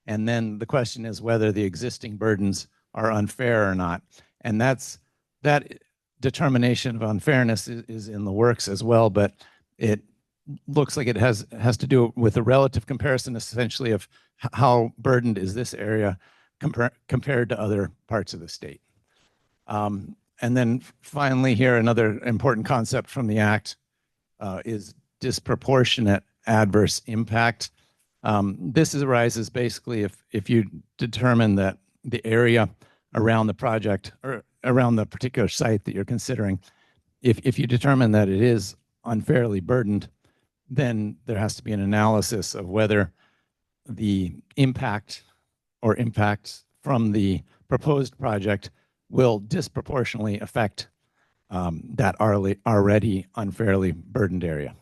P: And then the question is whether the existing burdens are unfair or not. And that determination of unfairness is in the works as well, but it looks like it has to do with a relative comparison, essentially, of how burdened is this area compared to other parts of the state. And then finally here, another important concept from the Act is disproportionate adverse impact. This arises basically if you determine that the area around the project or around the particular site that you're considering, if you determine that it is unfairly burdened, then there has to be an analysis of whether the impact or impacts from the proposed project will disproportionately affect that already unfairly burdened area.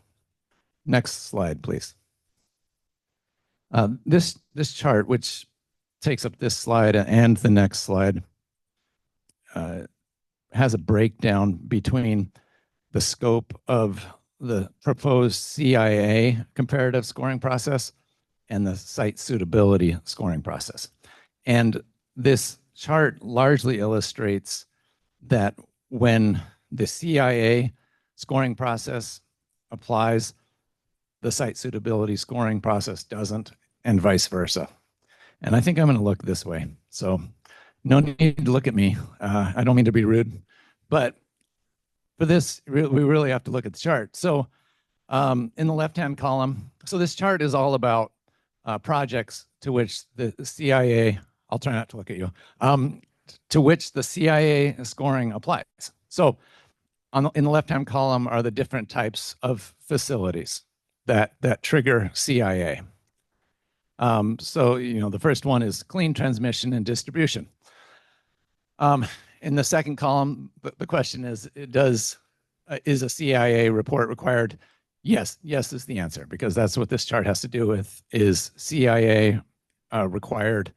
P: Next slide, please. This chart, which takes up this slide and the next slide, has a breakdown between the scope of the proposed CIA comparative scoring process and the site suitability scoring process. And this chart largely illustrates that when the CIA scoring process applies, the site suitability scoring process doesn't, and vice versa. And I think I'm going to look this way. So no need to look at me. I don't mean to be rude, but for this, we really have to look at the chart. So in the left-hand column, so this chart is all about projects to which the CIA, I'll try not to look at you, to which the CIA scoring applies. So in the left-hand column are the different types of facilities that trigger CIA. So, the first one is clean transmission and distribution. In the second column, the question is, is a CIA report required? Yes is the answer, because that's what this chart has to do with, is CIA required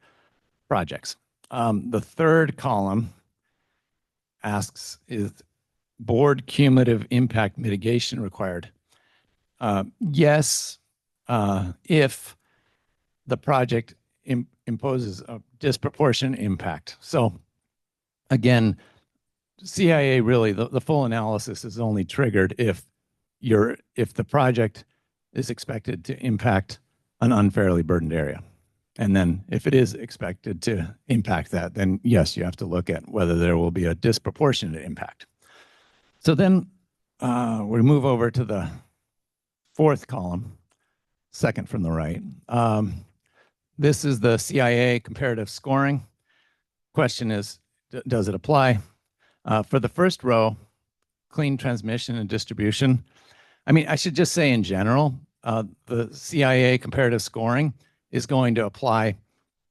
P: projects. The third column asks, board cumulative impact mitigation required? Yes, if the project imposes a disproportionate impact. So again, CIA really, the full analysis is only triggered if the project is expected to impact an unfairly burdened area. And then if it is expected to impact that, then yes, you have to look at whether there will be a disproportionate impact. So then we move over to the fourth column, second from the right. This is the CIA comparative scoring. Question is, does it apply? For the first row, clean transmission and distribution. I mean, I should just say in general, the CIA comparative scoring is going to apply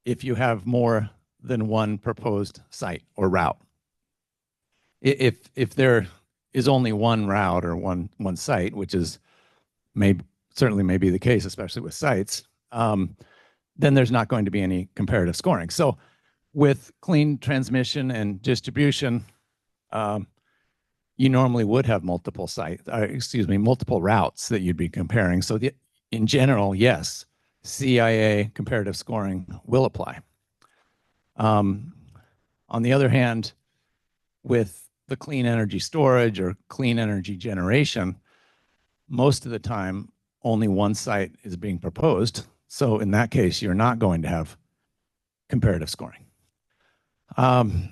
P: if you have more than one proposed site or route. If there is only one route or one site, which is certainly may be the case, especially with sites, then there's not going to be any comparative scoring. So with clean transmission and distribution, you normally would have multiple multiple routes that you'd be comparing. So in general, yes, CIA comparative scoring will apply. On the other hand, with the clean energy storage or clean energy generation, most of the time, only one site is being proposed. So in that case, you're not going to have comparative scoring. And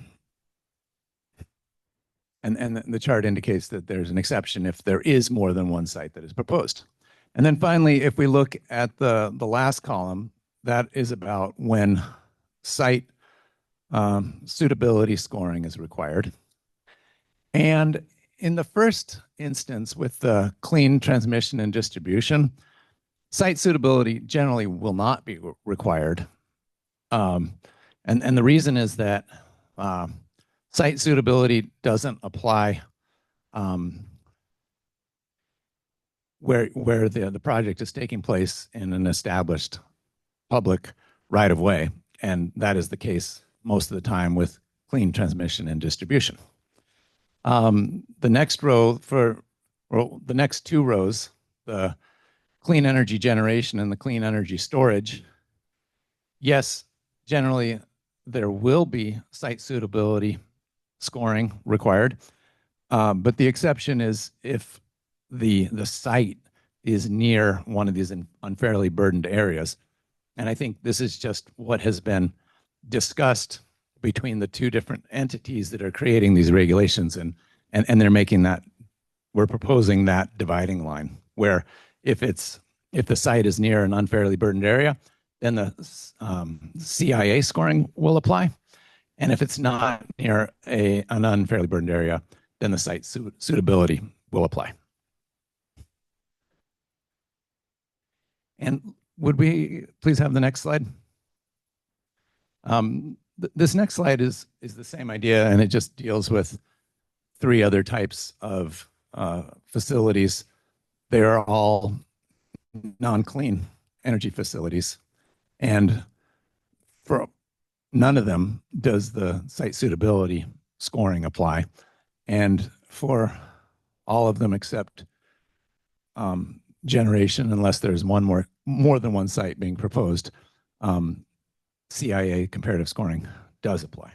P: the chart indicates that there's an exception if there is more than one site that is proposed. And then finally, if we look at the last column, that is about when site suitability scoring is required. And in the first instance with the clean transmission and distribution, site suitability generally will not be required. And the reason is that site suitability doesn't apply where the project is taking place in an established public right-of-way. And that is the case most of the time with clean transmission and distribution. The next row the next two rows, the clean energy generation and the clean energy storage, yes, generally there will be site suitability scoring required, but the exception is if the site is near one of these unfairly burdened areas. And I think this is just what has been discussed between the two different entities that are creating these regulations, and they're making that, we're proposing that dividing line where if the site is near an unfairly burdened area, then the CIA scoring will apply. And if it's not near an unfairly burdened area, then the site suitability will apply. And would we please have the next slide? This next slide is the same idea, and it just deals with three other types of facilities. They are all non-clean energy facilities. And for none of them does the site suitability scoring apply. And for all of them except generation, unless there's more than one site being proposed, CIA comparative scoring does apply.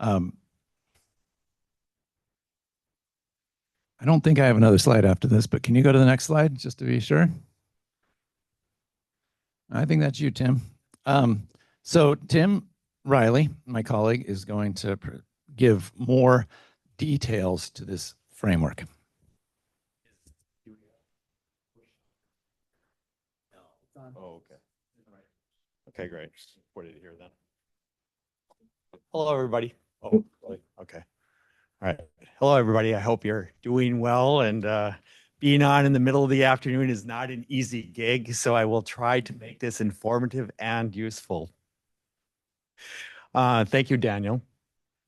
P: I don't think I have another slide after this, but can you go to the next slide just to be sure? I think that's you, Tim. So Tim Riley, my colleague, is going to give more details to this framework.
N: Oh, okay. Okay, great. Ready to hear that. Hello, everybody. Oh, really? Okay. All right. Hello, everybody. I hope you're doing well. And being on in the middle of the afternoon is not an easy gig, so I will try to make this informative and useful. Thank you, Daniel.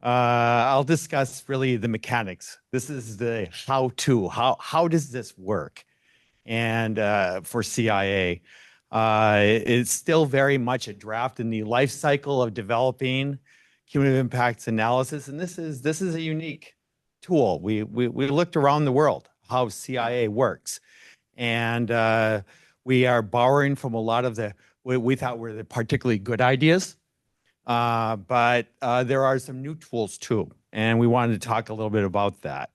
N: I'll discuss really the mechanics. This is the how-to. How does this work? And for CIA, it's still very much a draft in the life cycle of developing cumulative impacts analysis, and this is a unique
Q: tool. We looked around the world how CIA works, and we are borrowing from a lot of the we thought were the particularly good ideas, but there are some new tools too, and we wanted to talk a little bit about that.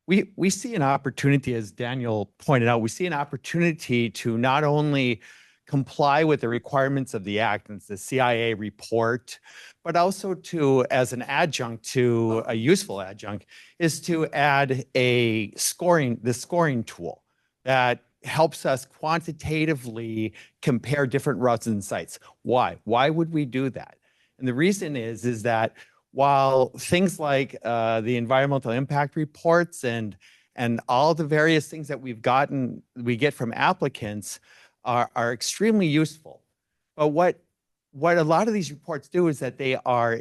Q: We see an opportunity, as Daniel pointed out, we see an opportunity to not only comply with the requirements of the Act and the CIA report, but also to, as an adjunct, to a useful adjunct, is to add the scoring tool that helps us quantitatively compare different routes and sites. Why? Why would we do that? And the reason is that while things like the environmental impact reports and all the various things that we get from applicants are extremely useful, but what a lot of these reports do is that they are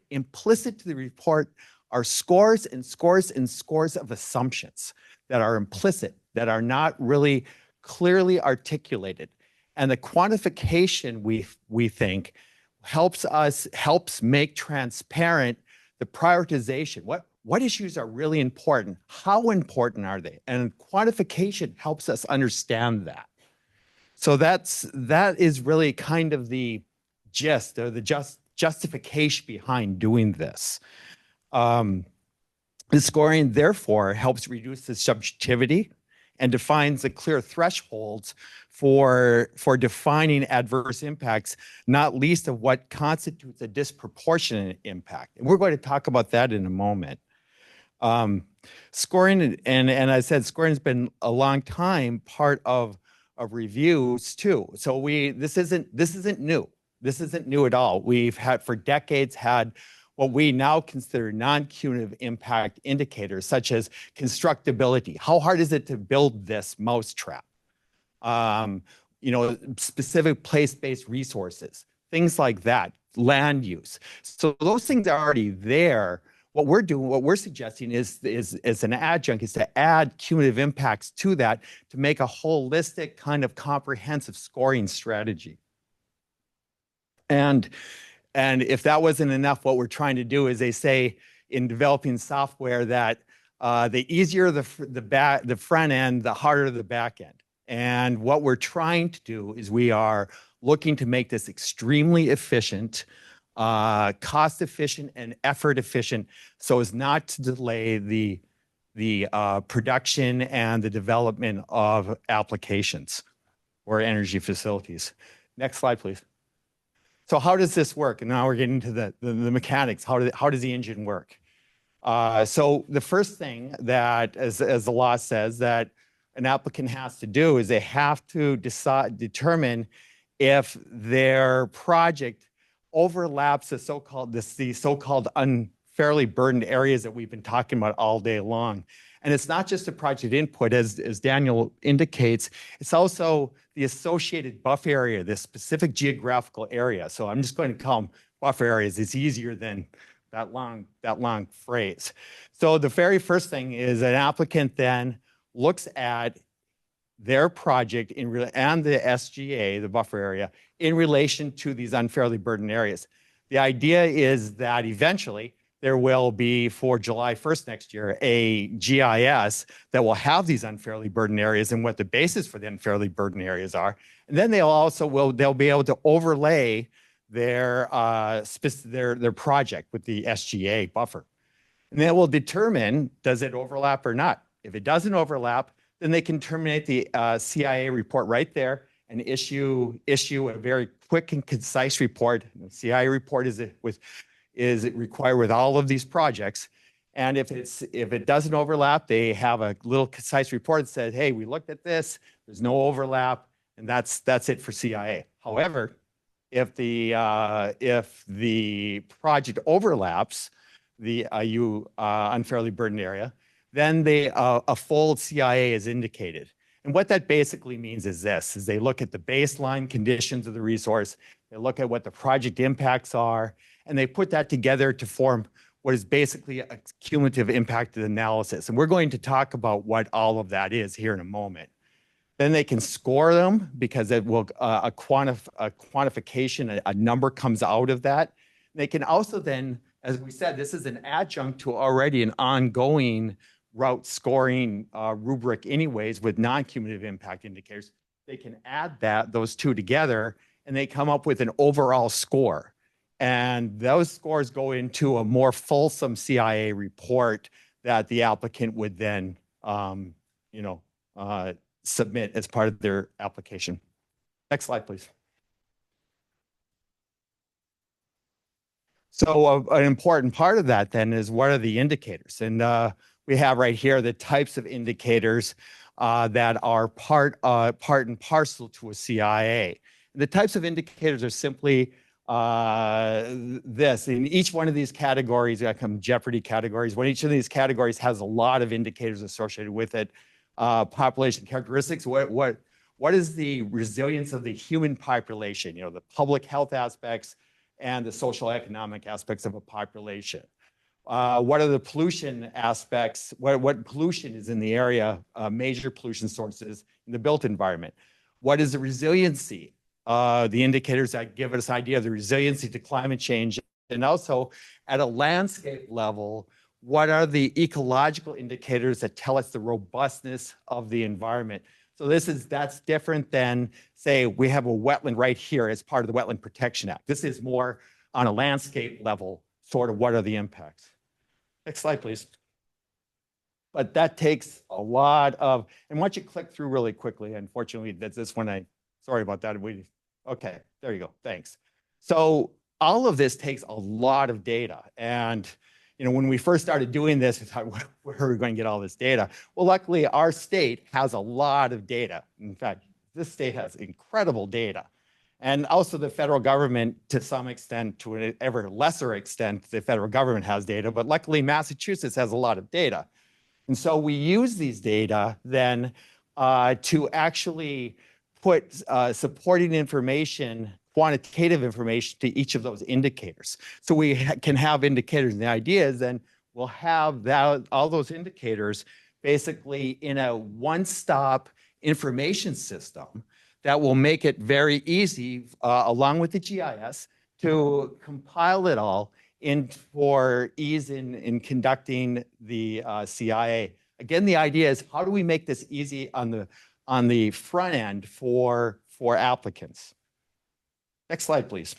Q: implicit to the report are scores and scores and scores of assumptions that are implicit, that are not really clearly articulated. And the quantification, we think, helps make transparent the prioritization. What issues are really important? How important are they? And quantification helps us understand that. So that is really kind of the gist or the justification behind doing this. The scoring, therefore, helps reduce the subjectivity and defines the clear thresholds for defining adverse impacts, not least of what constitutes a disproportionate impact. And we're going to talk about that in a moment. Scoring, and I said scoring has been a long time part of reviews too. So this isn't new. This isn't new at all. We've had for decades had what we now consider non-cumulative impact indicators, such as constructability. How hard is it to build this mousetrap? Specific place-based resources, things like that, land use. So those things are already there. What we're suggesting is an adjunct, is to add cumulative impacts to that to make a holistic kind of comprehensive scoring strategy. And if that wasn't enough, what we're trying to do is, they say in developing software that the easier the front end, the harder the back end. And what we're trying to do is we are looking to make this extremely efficient, cost efficient and effort efficient, so as not to delay the production and the development of applications or energy facilities. Next slide, please. So how does this work? And now we're getting to the mechanics. How does the engine work? So the first thing that, as the law says, that an applicant has to do is they have to determine if their project overlaps the so-called unfairly burdened areas that we've been talking about all day long. And it's not just the project input, as Daniel indicates, it's also the associated buffer area, this specific geographical area. So I'm just going to call them buffer areas. It's easier than that long phrase. So the very first thing is an applicant then looks at their project and the SGA, the buffer area, in relation to these unfairly burdened areas. The idea is that eventually there will be, for July 1st next year, a GIS that will have these unfairly burdened areas and what the basis for the unfairly burdened areas are. And then they'll be able to overlay their project with the SGA buffer. And they will determine, does it overlap or not? If it doesn't overlap, then they can terminate the CIA report right there and issue a very quick and concise report. The CIA report is required with all of these projects. And if it doesn't overlap, they have a little concise report that says, hey, we looked at this, there's no overlap, and that's it for CIA. However, if the project overlaps the unfairly burdened area, then a full CIA is indicated. And what that basically means is this, is they look at the baseline conditions of the resource, they look at what the project impacts are, and they put that together to form what is basically a cumulative impact analysis. And we're going to talk about what all of that is here in a moment. Then they can score them because it will a quantification, a number comes out of that. They can also then, as we said, this is an adjunct to already an ongoing route scoring rubric anyways with non-cumulative impact indicators. They can add those two together and they come up with an overall score. And those scores go into a more fulsome CIA report that the applicant would then, submit as part of their application. Next slide, please. So an important part of that then is what are the indicators? And we have right here the types of indicators that are part and parcel to a CIA. The types of indicators are simply this. In each one of these categories, I come Jeopardy categories. When each of these categories has a lot of indicators associated with it, population characteristics. What is the resilience of the human population? The public health aspects and the social economic aspects of a population. What are the pollution aspects? What pollution is in the area? Major pollution sources in the built environment. What is the resiliency? The indicators that give us an idea of the resiliency to climate change. And also at a landscape level, what are the ecological indicators that tell us the robustness of the environment? So that's different than, say, we have a wetland right here as part of the Wetland Protection Act. This is more on a landscape level, sort of what are the impacts. Next slide, please. But that takes a lot of, and once you click through really quickly, unfortunately, that's this one, sorry about that. Okay, there you go, thanks. So all of this takes a lot of data. And when we first started doing this, we thought, where are we going to get all this data? Well, luckily, our state has a lot of data. In fact, this state has incredible data. And also the federal government, to some extent, to an ever lesser extent, the federal government has data, but luckily Massachusetts has a lot of data. And so we use these data then to actually put supporting information, quantitative information to each of those indicators. So we can have indicators, and the idea is then we'll have all those indicators basically in a one-stop information system that will make it very easy, along with the GIS, to compile it all for ease in conducting the CIA. Again, the idea is how do we make this easy on the front end for applicants? Next slide, please.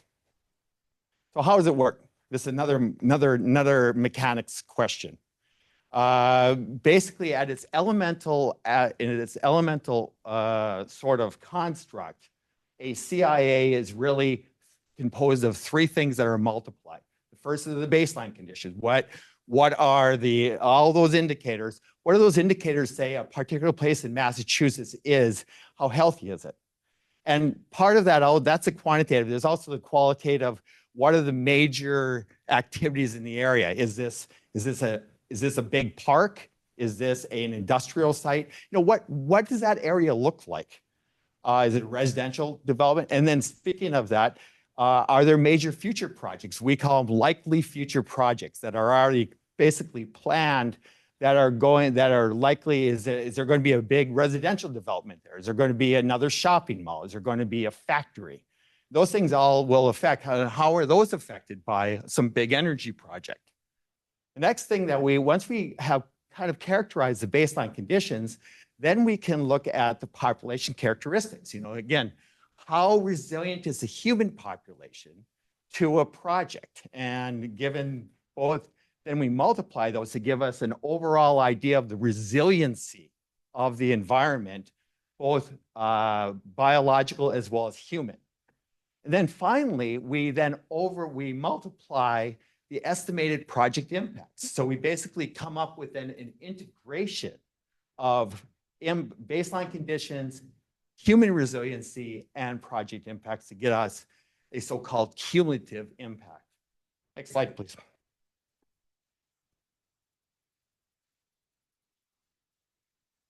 Q: So how does it work? This is another mechanics question. Basically, in its elemental sort of construct, a CIA is really composed of three things that are multiplied. The first is the baseline conditions. What are all those indicators? What do those indicators say a particular place in Massachusetts is? How healthy is it? And part of that, that's a quantitative. There's also the qualitative. What are the major activities in the area? Is this a big park? Is this an industrial site? What does that area look like? Is it a residential development? And then speaking of that, are there major future projects? We call them likely future projects that are already basically planned that are likely. Is there going to be a big residential development there? Is there going to be another shopping mall? Is there going to be a factory? Those things all will affect how are those affected by some big energy project. The next thing that once we have kind of characterized the baseline conditions, then we can look at the population characteristics. Again, how resilient is the human population to a project? And given both, then we multiply those to give us an overall idea of the resiliency of the environment, both biological as well as human. And then finally, we multiply the estimated project impacts. So we basically come up with an integration of baseline conditions, human resiliency, and project impacts to get us a so-called cumulative impact. Next slide, please.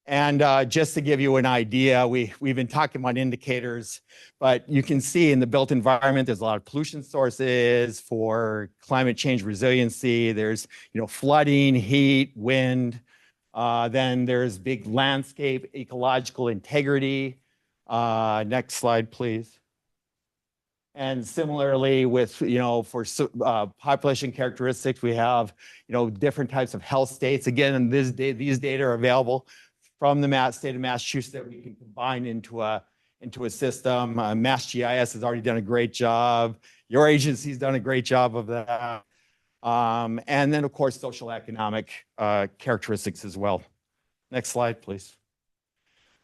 Q: And just to give you an idea, we've been talking about indicators, but you can see in the built environment, there's a lot of pollution sources for climate change resiliency. There's flooding, heat, wind. Then there's big landscape, ecological integrity. Next slide, please. And similarly with, for population characteristics, we have, different types of health states. Again, these data are available from the state of Massachusetts that we can combine into a system. MassGIS has already done a great job. Your agency's done a great job of that. And then, of course, social economic characteristics as well. Next slide, please.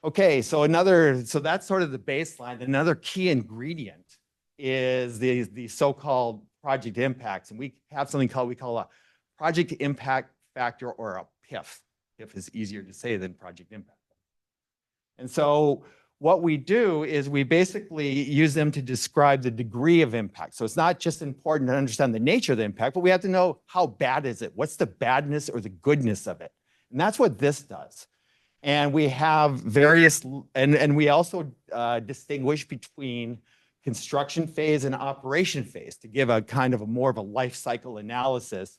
Q: Okay, so that's sort of the baseline. Another key ingredient is the so-called project impacts. And we have something we call a project impact factor, or a PIF. PIF is easier to say than project impact. And so what we do is we basically use them to describe the degree of impact. So it's not just important to understand the nature of the impact, but we have to know how bad is it? What's the badness or the goodness of it? And that's what this does. And we have various, and we also distinguish between construction phase and operation phase to give a kind of more of a life cycle analysis.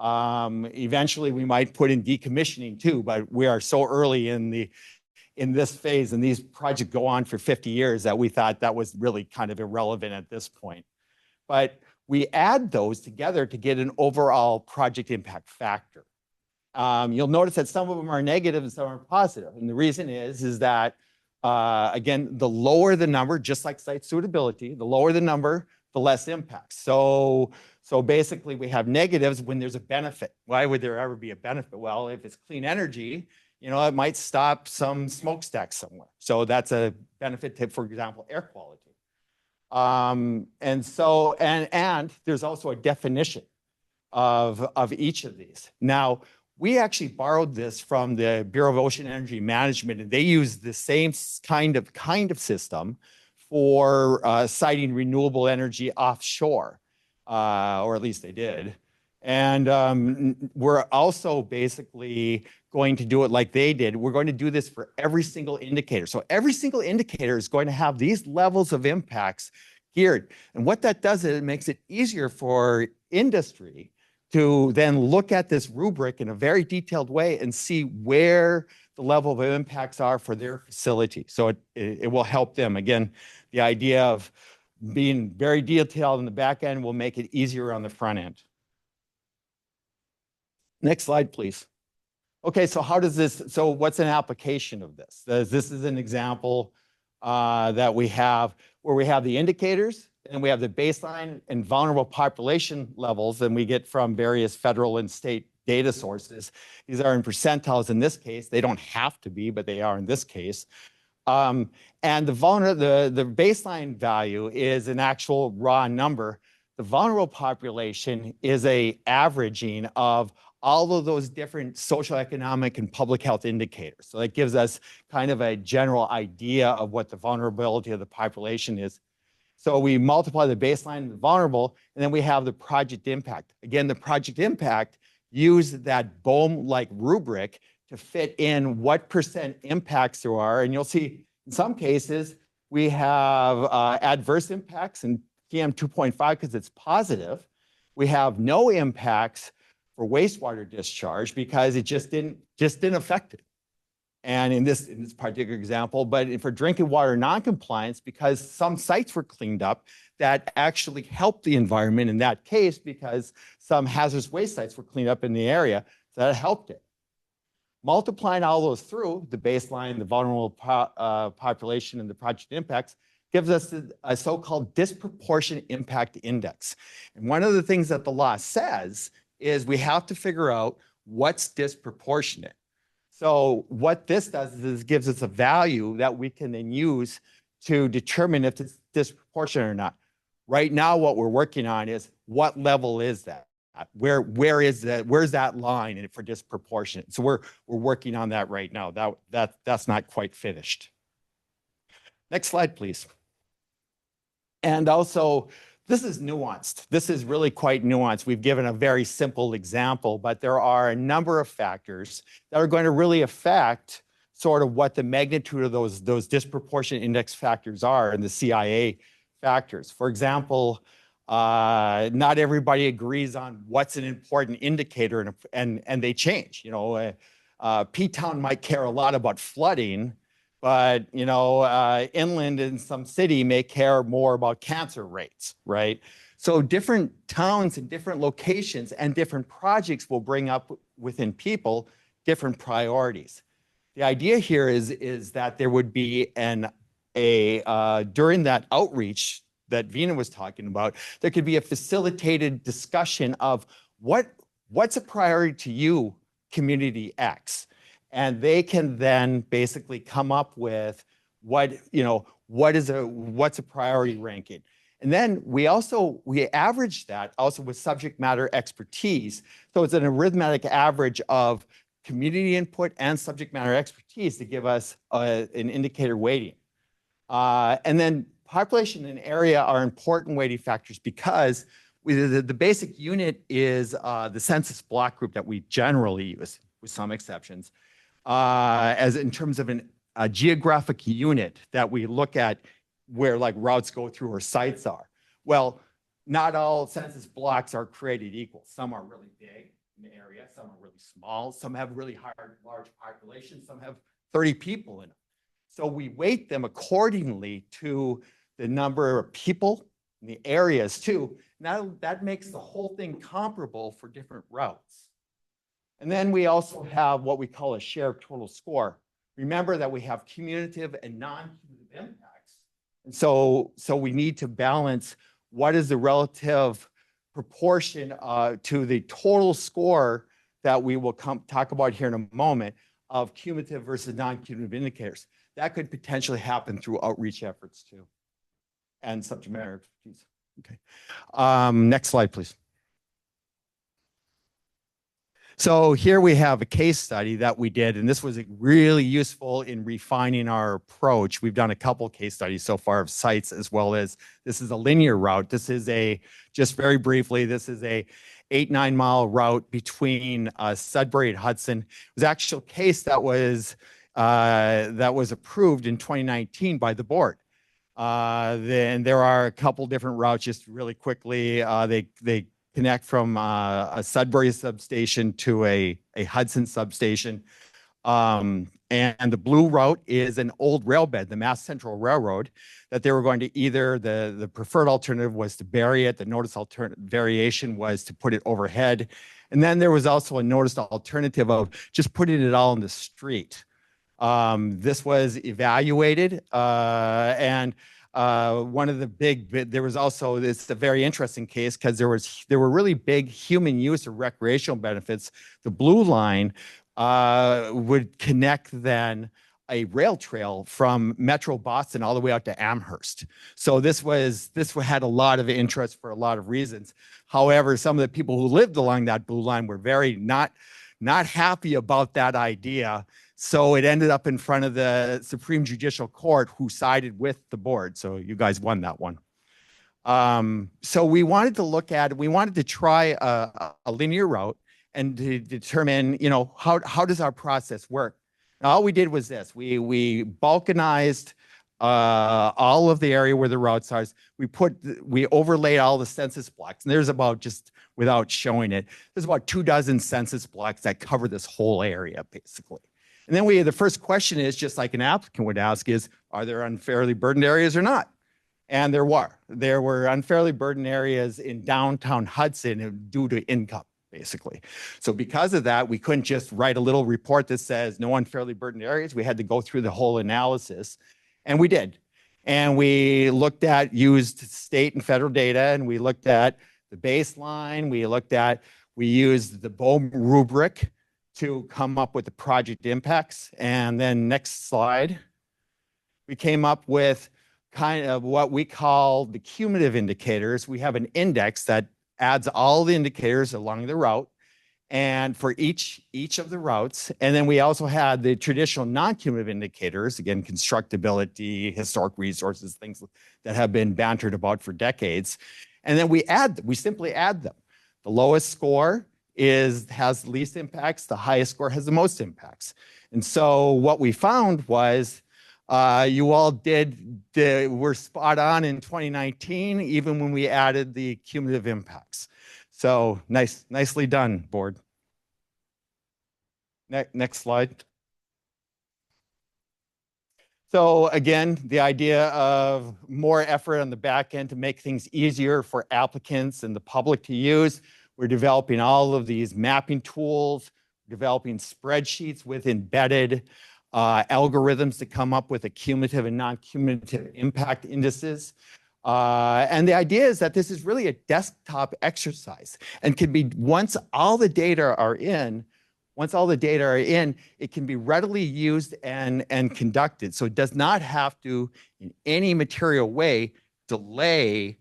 Q: Eventually we might put in decommissioning too, but we are so early in this phase, and these projects go on for 50 years that we thought that was really kind of irrelevant at this point. But we add those together to get an overall project impact factor. You'll notice that some of them are negative and some are positive. And the reason is that, again, the lower the number, just like site suitability, the lower the number, the less impact. So basically we have negatives when there's a benefit. Why would there ever be a benefit? Well, if it's clean energy, it might stop some smokestacks somewhere. So that's a benefit to, for example, air quality. And there's also a definition of each of these. Now, we actually borrowed this from the Bureau of Ocean Energy Management, and they use the same kind of system for siting renewable energy offshore, or at least they did. And we're also basically going to do it like they did. We're going to do this for every single indicator. So every single indicator is going to have these levels of impacts geared. And what that does is it makes it easier for industry to then look at this rubric in a very detailed way and see where the level of impacts are for their facility. So it will help them. Again, the idea of being very detailed in the back end will make it easier on the front end. Next slide, please. Okay, so what's an application of this? This is an example that we have where we have the indicators, and we have the baseline and vulnerable population levels, and we get from various federal and state data sources. These are in percentiles in this case. They don't have to be, but they are in this case. And the baseline value is an actual raw number. The vulnerable population is a averaging of all of those different social, economic, and public health indicators. So that gives us kind of a general idea of what the vulnerability of the population is. So we multiply the baseline and the vulnerable, and then we have the project impact. Again, the project impact used that BOEM-like rubric to fit in what percent impacts there are. And you'll see in some cases, we have adverse impacts in PM 2.5 because it's positive. We have no impacts for wastewater discharge because it just didn't affect it. And in this particular example, but for drinking water noncompliance, because some sites were cleaned up, that actually helped the environment in that case because some hazardous waste sites were cleaned up in the area, so that helped it. Multiplying all those through, the baseline, the vulnerable population, and the project impacts, gives us a so-called disproportionate impact index. And one of the things that the law says is we have to figure out what's disproportionate. So what this does is gives us a value that we can then use to determine if it's disproportionate or not. Right now, what we're working on is what level is that? Where is that? Where's that line for disproportionate? So we're working on that right now. That's not quite finished. Next slide, please. And also, this is nuanced. This is really quite nuanced. We've given a very simple example, but there are a number of factors that are going to really affect sort of what the magnitude of those disproportionate index factors are in the CIA factors. For example, not everybody agrees on what's an important indicator, and they change. P-Town might care a lot about flooding, but inland in some city may care more about cancer rates, right? So different towns and different locations and different projects will bring up within people different priorities. The idea here is that there would be during that outreach that Vina was talking about, there could be a facilitated discussion of what's a priority to you, community X. And they can then basically come up with what's a priority ranking. And then we average that also with subject matter expertise. So it's an arithmetic average of community input and subject matter expertise to give us an indicator weighting. And then population and area are important weighting factors because the basic unit is the census block group that we generally use, with some exceptions, as in terms of a geographic unit that we look at where like routes go through or sites are. Well, not all census blocks are created equal. Some are really big in the area, some are really small, some have really large populations, some have 30 people in them. So we weight them accordingly to the number of people in the areas too. Now that makes the whole thing comparable for different routes. And then we also have what we call a share of total score. Remember that we have cumulative and non-cumulative impacts. And so we need to balance what is the relative proportion to the total score that we will talk about here in a moment of cumulative versus non-cumulative indicators. That could potentially happen through outreach efforts too, and subject matter expertise. Okay. Next slide, please. So here we have a case study that we did, and this was really useful in refining our approach. We've done a couple case studies so far of sites, as well as this is a linear route. This is just very briefly, this is a 8-9 mile route between Sudbury and Hudson. It was an actual case that was approved in 2019 by the board. Then there are a couple different routes, just really quickly. They connect from a Sudbury substation to a Hudson substation. And the blue route is an old rail bed, the Mass Central Railroad, that they were going to either, the preferred alternative was to bury it. The notice variation was to put it overhead. And then there was also a noticed alternative of just putting it all in the street. This was evaluated and one of the there was also, it's a very interesting case because there were really big human use or recreational benefits. The blue line would connect then a rail trail from Metro Boston all the way out to Amherst. So this had a lot of interest for a lot of reasons. However, some of the people who lived along that blue line were very not happy about that idea. So it ended up in front of the Supreme Judicial Court, who sided with the board. So you guys won that one. So we wanted to try a linear route and to determine, how does our process work? Now, all we did was this. We balkanized all of the area where the routes are. We overlaid all the census blocks. And there's about, just without showing it, there's about 24 census blocks that cover this whole area, basically. And then the first question is, just like an applicant would ask, is, are there unfairly burdened areas or not? And there were. There were unfairly burdened areas in downtown Hudson due to income, basically. So because of that, we couldn't just write a little report that says no unfairly burdened areas. We had to go through the whole analysis, and we did. And we used state and federal data, and we looked at the baseline. We used the BOEM rubric to come up with the project impacts. And then next slide, we came up with kind of what we call the cumulative indicators. We have an index that adds all the indicators along the route and for each of the routes. And then we also had the traditional non-cumulative indicators, again, constructability, historic resources, things that have been bantered about for decades. And then we simply add them. The lowest score has the least impacts, the highest score has the most impacts. And so what we found was you all were spot on in 2019, even when we added the cumulative impacts. So nicely done, board. Next slide. So again, the idea of more effort on the back end to make things easier for applicants and the public to use. We're developing all of these mapping tools, developing spreadsheets with embedded algorithms to come up with a cumulative and non-cumulative impact indices. And the idea is that this is really a desktop exercise and can be, once all the data are in, it can be readily used and conducted. So it does not have to, in any material way, delay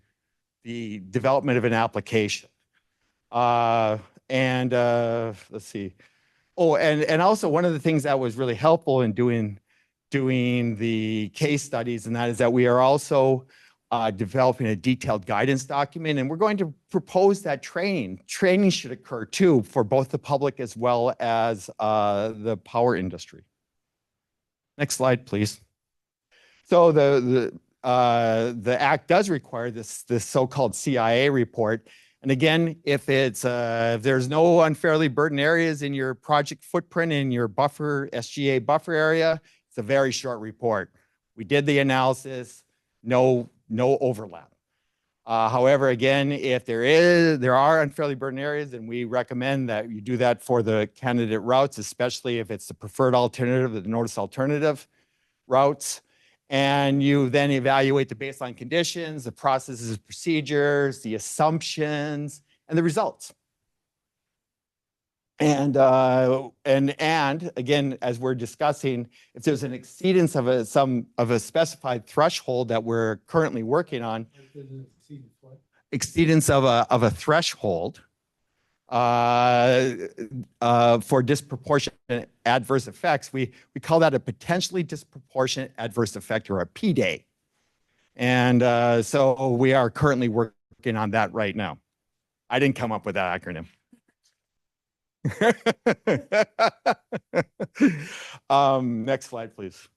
Q: the development of an application. Let's see. Oh, and also one of the things that was really helpful in doing the case studies, and that is that we are also developing a detailed guidance document, and we're going to propose that training. Training should occur too for both the public as well as the power industry. Next slide, please. So the act does require this so-called CIA report. And again, if there's no unfairly burdened areas in your project footprint in your buffer, SGA buffer area, it's a very short report. We did the analysis, no overlap. However, again, if there are unfairly burdened areas, then we recommend that you do that for the candidate routes, especially if it's the preferred alternative, the notice alternative routes. And you then evaluate the baseline conditions, the processes, procedures, the assumptions, and the results. And again, as we're discussing, if there's an exceedance of a specified threshold that we're currently working on, exceedance of a threshold for disproportionate adverse effects, we call that a potentially disproportionate adverse effect, or a PDAE. And so we are currently working on that right now. I didn't come up with that acronym. Next slide, please.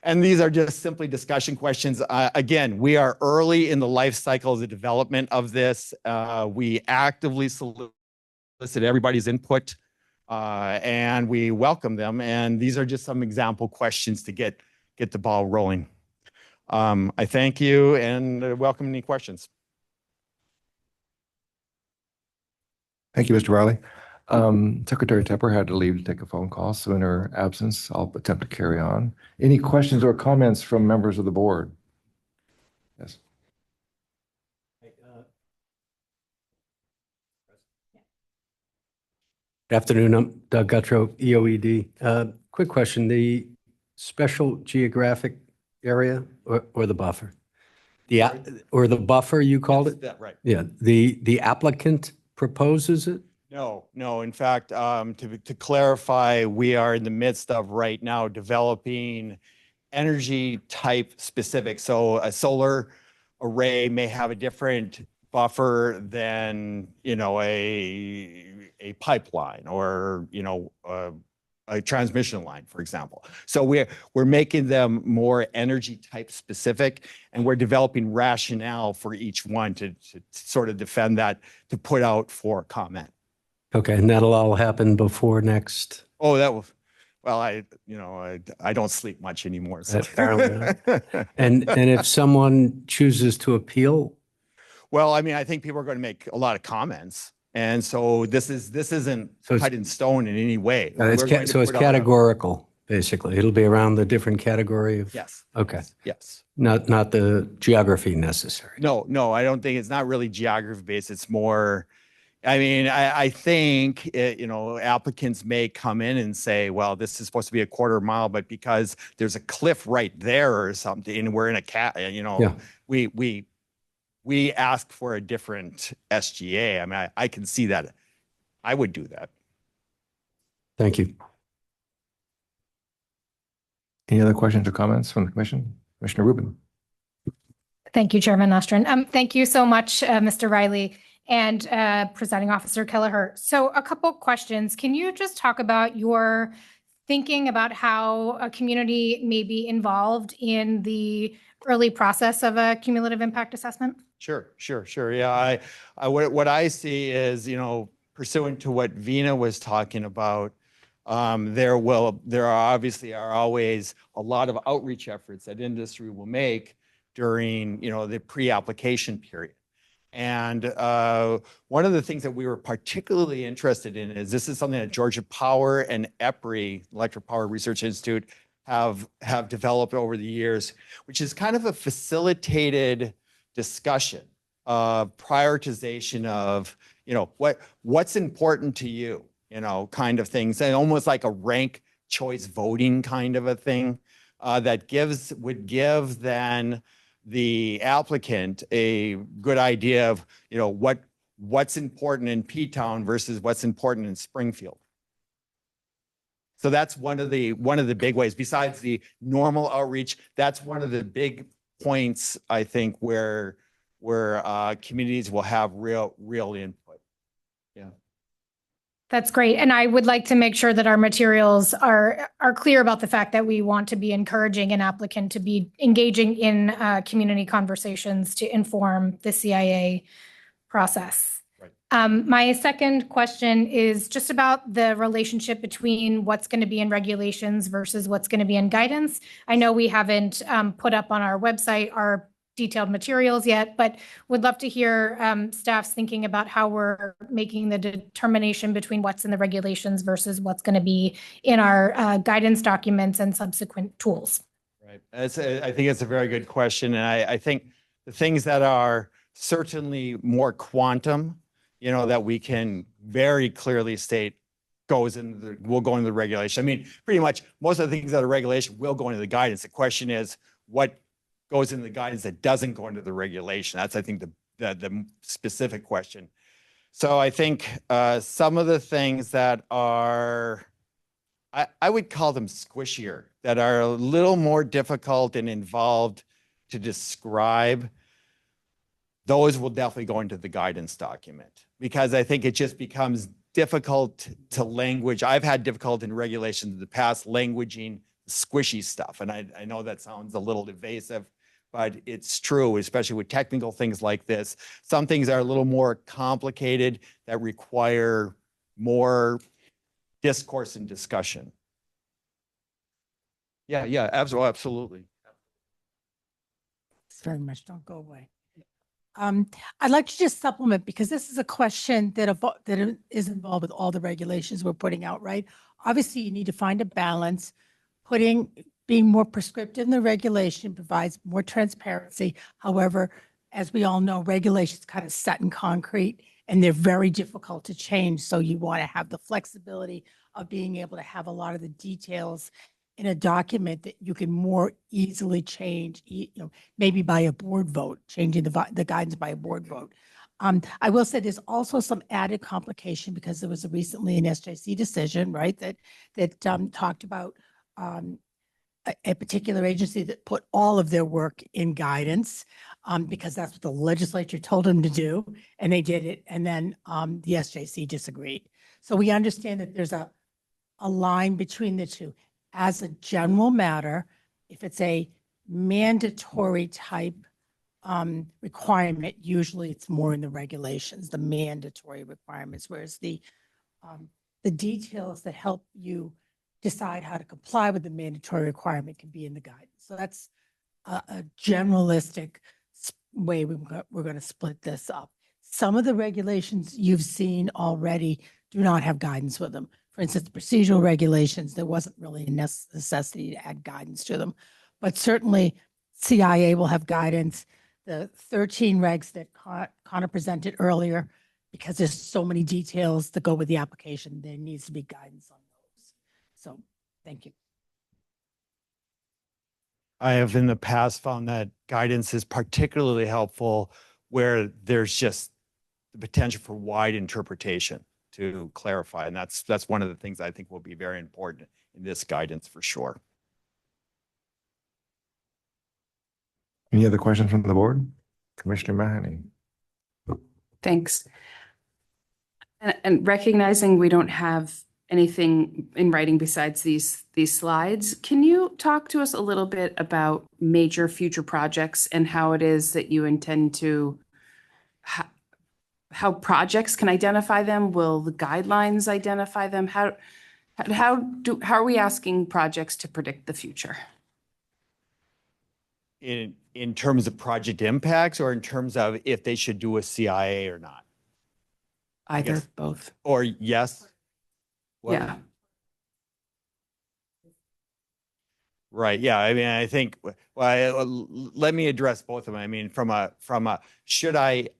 Q: And these are just simply discussion questions. Again, we are early in the life cycle of the development of this. We actively solicit everybody's input and we welcome them. And these are just some example questions to get the ball rolling. I thank you and welcome any questions.
J: Thank you, Mr. Riley. Secretary Tepper had to leave to take a phone call, so in her absence, I'll attempt to carry on. Any questions or comments from members of the board? Yes.
C: Good afternoon. I'm Doug Guttrow, EOED. Quick question, the special geographic area or the buffer? Or the buffer, you called it?
Q: That's right.
C: Yeah, the applicant proposes it?
Q: No. In fact, to clarify, we are in the midst of right now developing energy type specific. So a solar array may have a different buffer than, a pipeline or, a transmission line, for example. So we're making them more energy type specific, and we're developing rationale for each one to sort of defend that, to put out for comment.
C: Okay, and that'll all happen before next?
Q: Oh, that will. Well, I don't sleep much anymore. So.
C: Apparently not. And if someone chooses to appeal?
Q: Well, I mean, I think people are going to make a lot of comments, and so this isn't cut in stone in any way.
C: So it's categorical, basically. It'll be around the different category of.
Q: Yes.
C: Okay.
Q: Yes.
C: Not the geography necessary.
Q: No, I don't think it's not really geography based. It's more. I mean, I think, applicants may come in and say, well, this is supposed to be a quarter mile, but because there's a cliff right there or something, and we're in a we ask for a different SGA. I mean, I can see that. I would do that.
C: Thank you.
J: Any other questions or comments from the commission? Commissioner Rubin.
R: Thank you, Chairman Nostrand. Thank you so much, Mr. Riley and Presiding Officer Kelleher. So a couple questions. Can you just talk about your thinking about how a community may be involved in the early process of a cumulative impact assessment?
Q: Sure. Yeah, what I see is, pursuant to what Veena was talking about, There are obviously always a lot of outreach efforts that industry will make during, the pre-application period. And one of the things that we were particularly interested in is this is something that Georgia Power and EPRI, Electric Power Research Institute, have developed over the years, which is kind of a facilitated discussion of prioritization of, what's important to you, kind of things, and almost like a rank choice voting kind of a thing that would give then the applicant a good idea of, what's important in P-Town versus what's important in Springfield. So that's one of the big ways. Besides the normal outreach, that's one of the big points, I think, where communities will have real input. Yeah.
R: That's great. And I would like to make sure that our materials are clear about the fact that we want to be encouraging an applicant to be engaging in community conversations to inform the CIA process.
Q: Right.
R: My second question is just about the relationship between what's going to be in regulations versus what's going to be in guidance. I know we haven't put up on our website our detailed materials yet, but would love to hear staff's thinking about how we're making the determination between what's in the regulations versus what's going to be in our guidance documents and subsequent tools.
Q: Right. I think it's a very good question. And I think the things that are certainly more quantum, that we can very clearly state will go into the regulation. I mean, pretty much most of the things that are regulation will go into the guidance. The question is what goes into the guidance that doesn't go into the regulation. That's, I think, the specific question. So I think some of the things that are, I would call them squishier, that are a little more difficult and involved to describe, those will definitely go into the guidance document, because I think it just becomes difficult to language. I've had difficulty in regulations in the past languaging squishy stuff. And I know that sounds a little evasive, but it's true, especially with technical things like this. Some things are a little more complicated that require more discourse and discussion. Yeah, absolutely.
A: Thanks very much. Don't go away. I'd like to just supplement, because this is a question that is involved with all the regulations we're putting out, right? Obviously, you need to find a balance. Being more prescriptive in the regulation provides more transparency. However, as we all know, regulations kind of set in concrete and they're very difficult to change. So you want to have the flexibility of being able to have a lot of the details in a document that you can more easily change, maybe by a board vote, changing the guidance by a board vote. I will say there's also some added complication because there was recently an SJC decision, right, that talked about a particular agency that put all of their work in guidance because that's what the legislature told them to do, and they did it. And then the SJC disagreed. So we understand that there's a line between the two. As a general matter, if it's a mandatory type requirement, usually it's more in the regulations, the mandatory requirements, whereas the details that help you decide how to comply with the mandatory requirement can be in the guidance. So that's a generalistic way we're going to split this up. Some of the regulations you've seen already do not have guidance with them. For instance, procedural regulations, there wasn't really a necessity to add guidance to them. But certainly CIA will have guidance. The 13 regs that Connor presented earlier, because there's so many details that go with the application, there needs to be guidance on those. So thank you.
Q: I have in the past found that guidance is particularly helpful where there's just the potential for wide interpretation to clarify. And that's one of the things I think will be very important in this guidance for sure.
J: Any other questions from the board? Commissioner Mahoney.
O: Thanks. And recognizing we don't have anything in writing besides these slides, can you talk to us a little bit about major future projects and how it is that you intend to, how projects can identify them? Will the guidelines identify them? How are we asking projects to predict the future?
Q: In terms of project impacts or in terms of if they should do a CIA or not?
O: Either, both.
Q: Or yes? What?
O: Yeah.
Q: Right. Yeah. I mean, I think, let me address both of them. I mean, from a,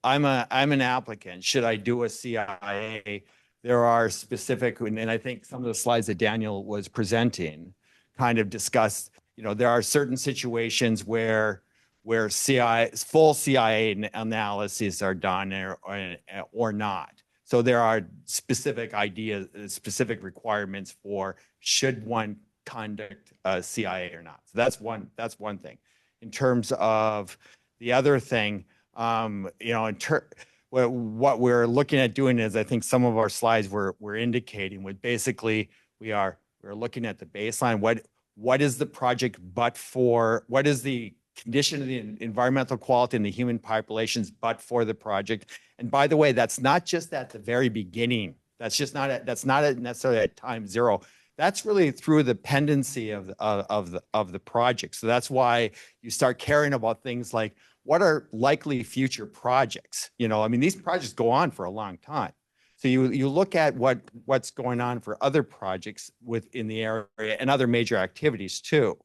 Q: I'm an applicant, should I do a CIA? There are specific, and I think some of the slides that Daniel was presenting kind of discussed, there are certain situations where full CIA analyses are done or not. So there are specific ideas, specific requirements for should one conduct a CIA or not. So that's one thing. In terms of the other thing, what we're looking at doing is, I think some of our slides were indicating, with basically we're looking at the baseline. What is the project but for? What is the condition of the environmental quality and the human populations but for the project? And by the way, that's not just at the very beginning. That's not necessarily at time zero. That's really through the pendency of the project. So that's why you start caring about things like, what are likely future projects? I mean, these projects go on for a long time. So you look at what's going on for other projects within the area and other major activities too.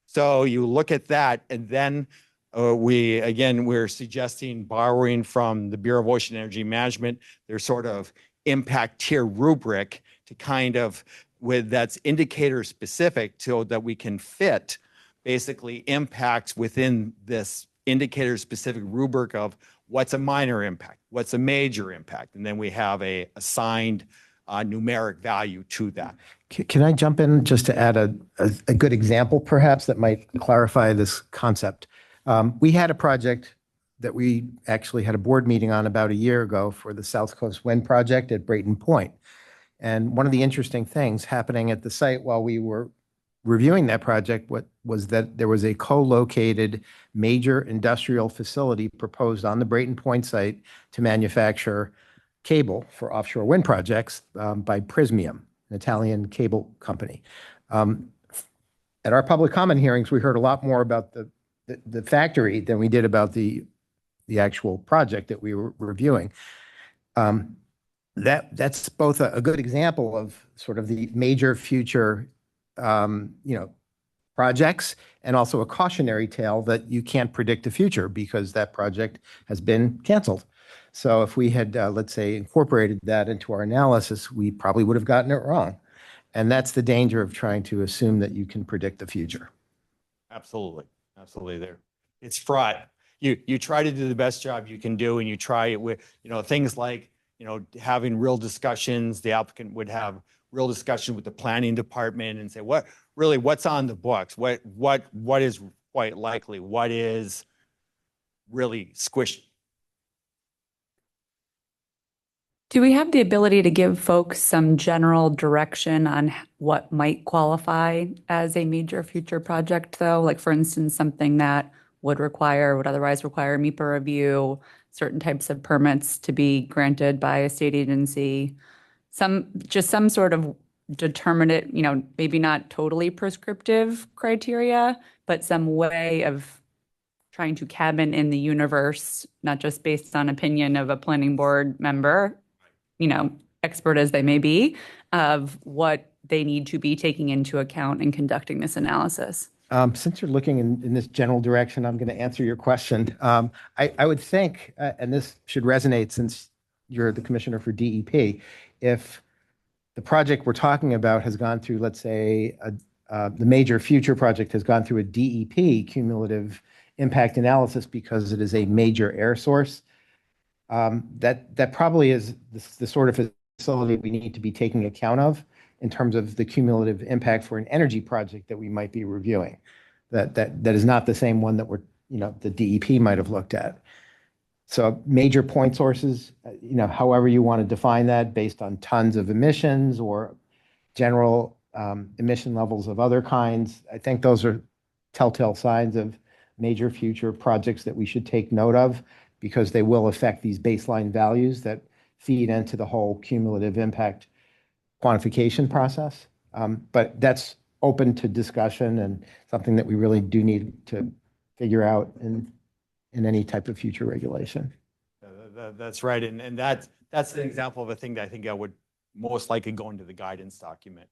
Q: So you look at that, and then we're suggesting borrowing from the Bureau of Ocean Energy Management, their sort of impact tier rubric to kind of that's indicator specific, so that we can fit basically impacts within this indicator specific rubric of what's a minor impact, what's a major impact, and then we have a assigned numeric value to that.
B: Can I jump in just to add a good example perhaps that might clarify this concept? We had a project that we actually had a board meeting on about a year ago for the South Coast Wind Project at Brayton Point. And one of the interesting things happening at the site while we were reviewing that project was that there was a co-located major industrial facility proposed on the Brayton Point site to manufacture cable for offshore wind projects by Prysmian, an Italian cable company. At our public comment hearings, we heard a lot more about the factory than we did about the actual project that we were reviewing. That's both a good example of sort of the major future projects, and also a cautionary tale that you can't predict the future because that project has been canceled. So if we had, let's say, incorporated that into our analysis, we probably would have gotten it wrong. And that's the danger of trying to assume that you can predict the future.
Q: Absolutely. There. It's fraught. You try to do the best job you can do, and you try it with, things like, having real discussions. The applicant would have real discussion with the planning department and say, what's on the books? What is quite likely? What is really squishy?
V: Do we have the ability to give folks some general direction on what might qualify as a major future project, though? Like, for instance, something that would otherwise require MEPA review, certain types of permits to be granted by a state agency, some sort of determinate, maybe not totally prescriptive criteria, but some way of trying to cabin in the universe, not just based on opinion of a planning board member, expert as they may be, of what they need to be taking into account in conducting this analysis.
B: Since you're looking in this general direction, I'm going to answer your question. I would think, and this should resonate since you're the commissioner for DEP, if the project we're talking about has gone through, let's say, the major future project has gone through a DEP cumulative impact analysis because it is a major air source, that probably is the sort of facility we need to be taking account of in terms of the cumulative impact for an energy project that we might be reviewing. That is not the same one that the DEP might have looked at. So major point sources, however you want to define that based on tons of emissions or general emission levels of other kinds, I think those are telltale signs of major future projects that we should take note of, because they will affect these baseline values that feed into the whole cumulative impact quantification process. But that's open to discussion and something that we really do need to figure out in any type of future regulation.
Q: That's right. And that's an example of a thing that I think I would most likely go into the guidance document,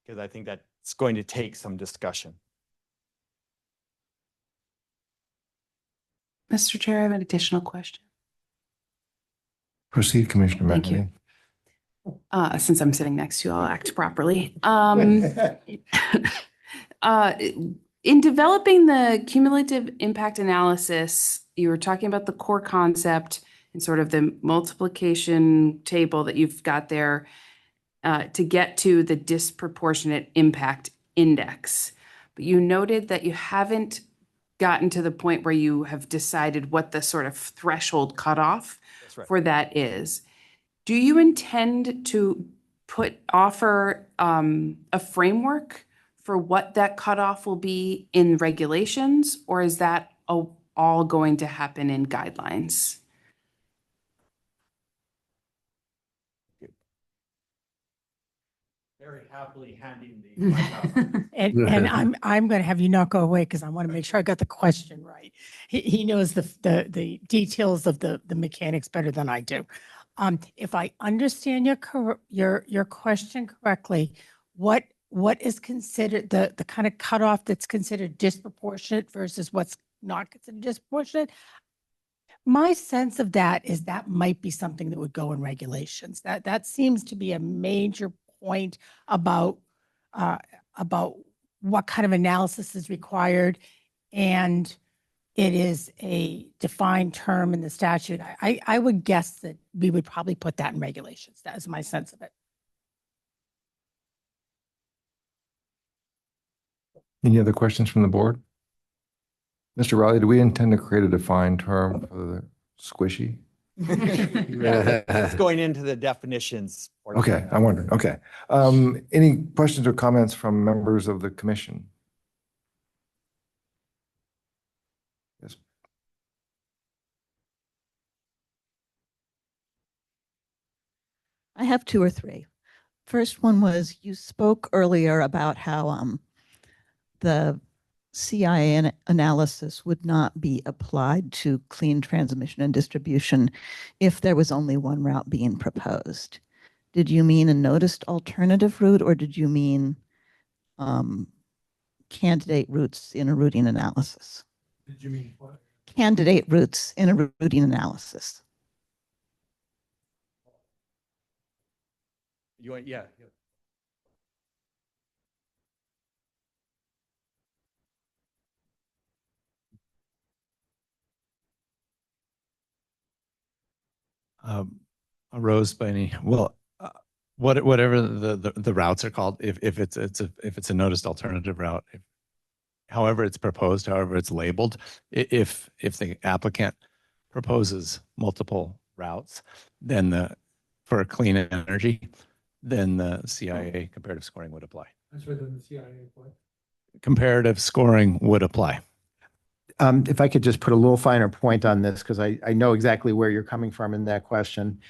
Q: because I think that's going to take some discussion.
O: Mr. Chair, I have an additional question.
J: Proceed, Commissioner
O: Thank you.
J: McNamee.
O: Since I'm sitting next to you, I'll act properly. In developing the cumulative impact analysis, you were talking about the core concept and sort of the multiplication table that you've got there to get to the disproportionate impact index. But you noted that you haven't gotten to the point where you have decided what the sort of threshold cutoff for that is. Do you intend to offer a framework for what that cutoff will be in regulations, or is that all going to happen in guidelines?
Q: Very happily handing the mic off.
A: And I'm going to have you not go away because I want to make sure I got the question right. He knows the details of the mechanics better than I do. If I understand your question correctly, what is considered the kind of cutoff that's considered disproportionate versus what's not considered disproportionate? My sense of that is that might be something that would go in regulations. That seems to be a major point about what kind of analysis is required, and it is a defined term in the statute. I would guess that we would probably put that in regulations. That is my sense of it.
J: Any other questions from the board? Mr. Riley, do we intend to create a defined term for the squishy?
Q: It's going into the definitions.
J: Okay, I wondered. Okay. Any questions or comments from members of the commission? Yes.
G: I have two or three. First one was you spoke earlier about how the CIA analysis would not be applied to clean transmission and distribution if there was only one route being proposed. Did you mean a noticed alternative route, or did you mean candidate routes in a routing analysis?
D: Did you mean what?
G: Candidate routes in a routing analysis.
Q: You want, yeah.
P: A rose by any, well, whatever the routes are called, if it's a noticed alternative route, however it's proposed, however it's labeled, if the applicant proposes multiple routes, then for clean energy, then the CIA comparative scoring would apply.
D: That's where the CIA applied.
P: Comparative scoring would apply.
B: If I could just put a little finer point on this, because I know exactly where you're coming from in that question.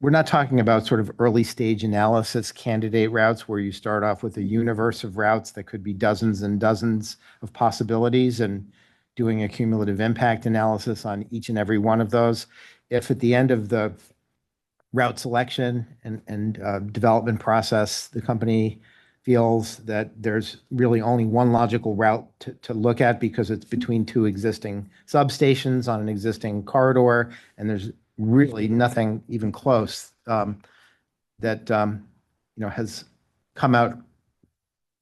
B: We're not talking about sort of early stage analysis candidate routes where you start off with a universe of routes that could be dozens and dozens of possibilities and doing a cumulative impact analysis on each and every one of those. If at the end of the route selection and development process, the company feels that there's really only one logical route to look at because it's between two existing substations on an existing corridor, and there's really nothing even close that has come out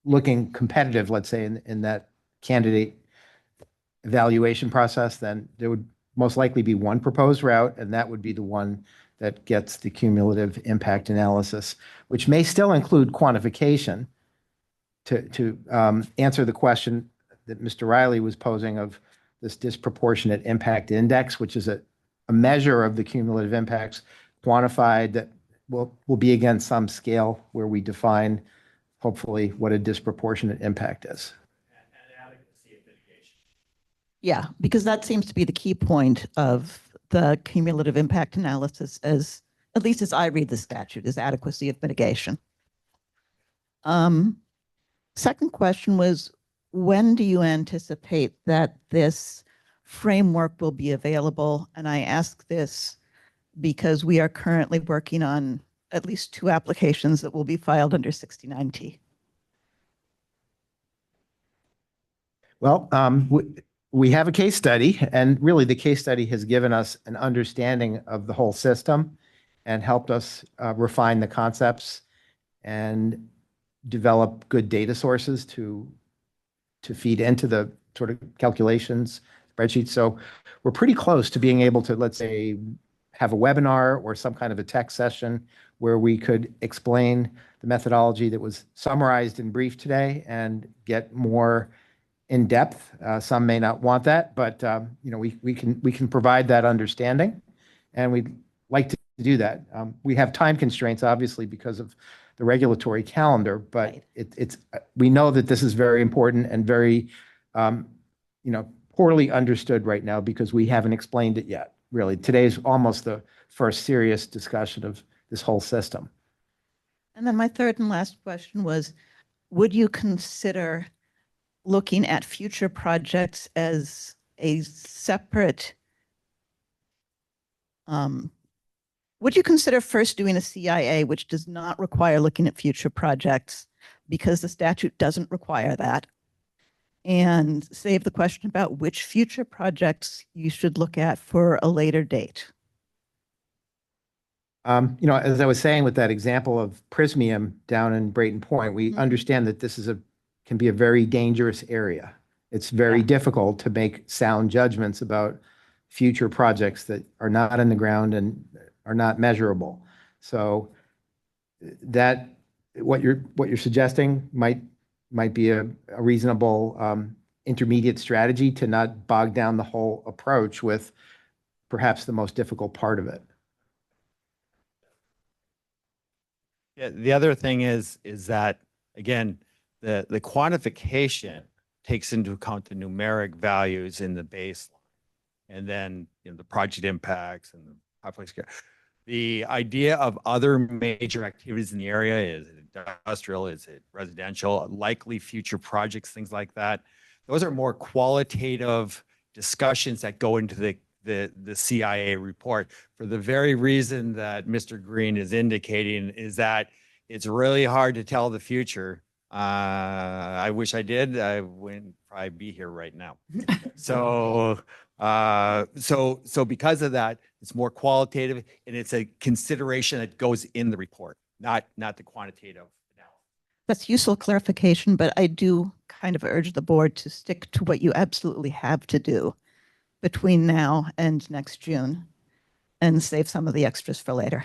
B: looking competitive, let's say, in that candidate evaluation process, then there would most likely be one proposed route, and that would be the one that gets the cumulative impact analysis, which may still include quantification to answer the question that Mr. Riley was posing of this disproportionate impact index, which is a measure of the cumulative impacts quantified that will be again some scale where we define hopefully what a disproportionate impact is.
G: Yeah, because that seems to be the key point of the cumulative impact analysis, as at least as I read the statute, is adequacy of mitigation. Second question was, when do you anticipate that this framework will be available? And I ask this because we are currently working on at least 2 applications that will be filed under 69T.
B: Well, we have a case study, and really the case study has given us an understanding of the whole system and helped us refine the concepts and develop good data sources to feed into the sort of calculations spreadsheets. So we're pretty close to being able to, let's say, have a webinar or some kind of a tech session where we could explain the methodology that was summarized in brief today and get more in depth. Some may not want that, but we can provide that understanding, and we'd like to do that. We have time constraints, obviously, because of the regulatory calendar, but we know that this is very important and very poorly understood right now because we haven't explained it yet. Really, today's almost the first serious discussion of this whole system.
G: And then my third and last question was, would you consider looking at future projects as a separate, would you consider first doing a CIA, which does not require looking at future projects because the statute doesn't require that, and save the question about which future projects you should look at for a later date?
B: As I was saying with that example of Prismium down in Brayton Point, we understand that this can be a very dangerous area. It's very difficult to make sound judgments about future projects that are not in the ground and are not measurable. So that what you're suggesting might be a reasonable intermediate strategy to not bog down the whole approach with perhaps the most difficult part of it.
Q: Yeah, the other thing is that, again, the quantification takes into account the numeric values in the baseline, and then the project impacts and the population care. The idea of other major activities in the area, is it industrial, is it residential, likely future projects, things like that. Those are more qualitative discussions that go into the CIA report for the very reason that Mr. Green is indicating, is that it's really hard to tell the future. I wish I did. I wouldn't probably be here right now. So because of that, it's more qualitative, and it's a consideration that goes in the report, not the quantitative analysis.
G: That's useful clarification, but I do kind of urge the board to stick to what you absolutely have to do between now and next June and save some of the extras for later.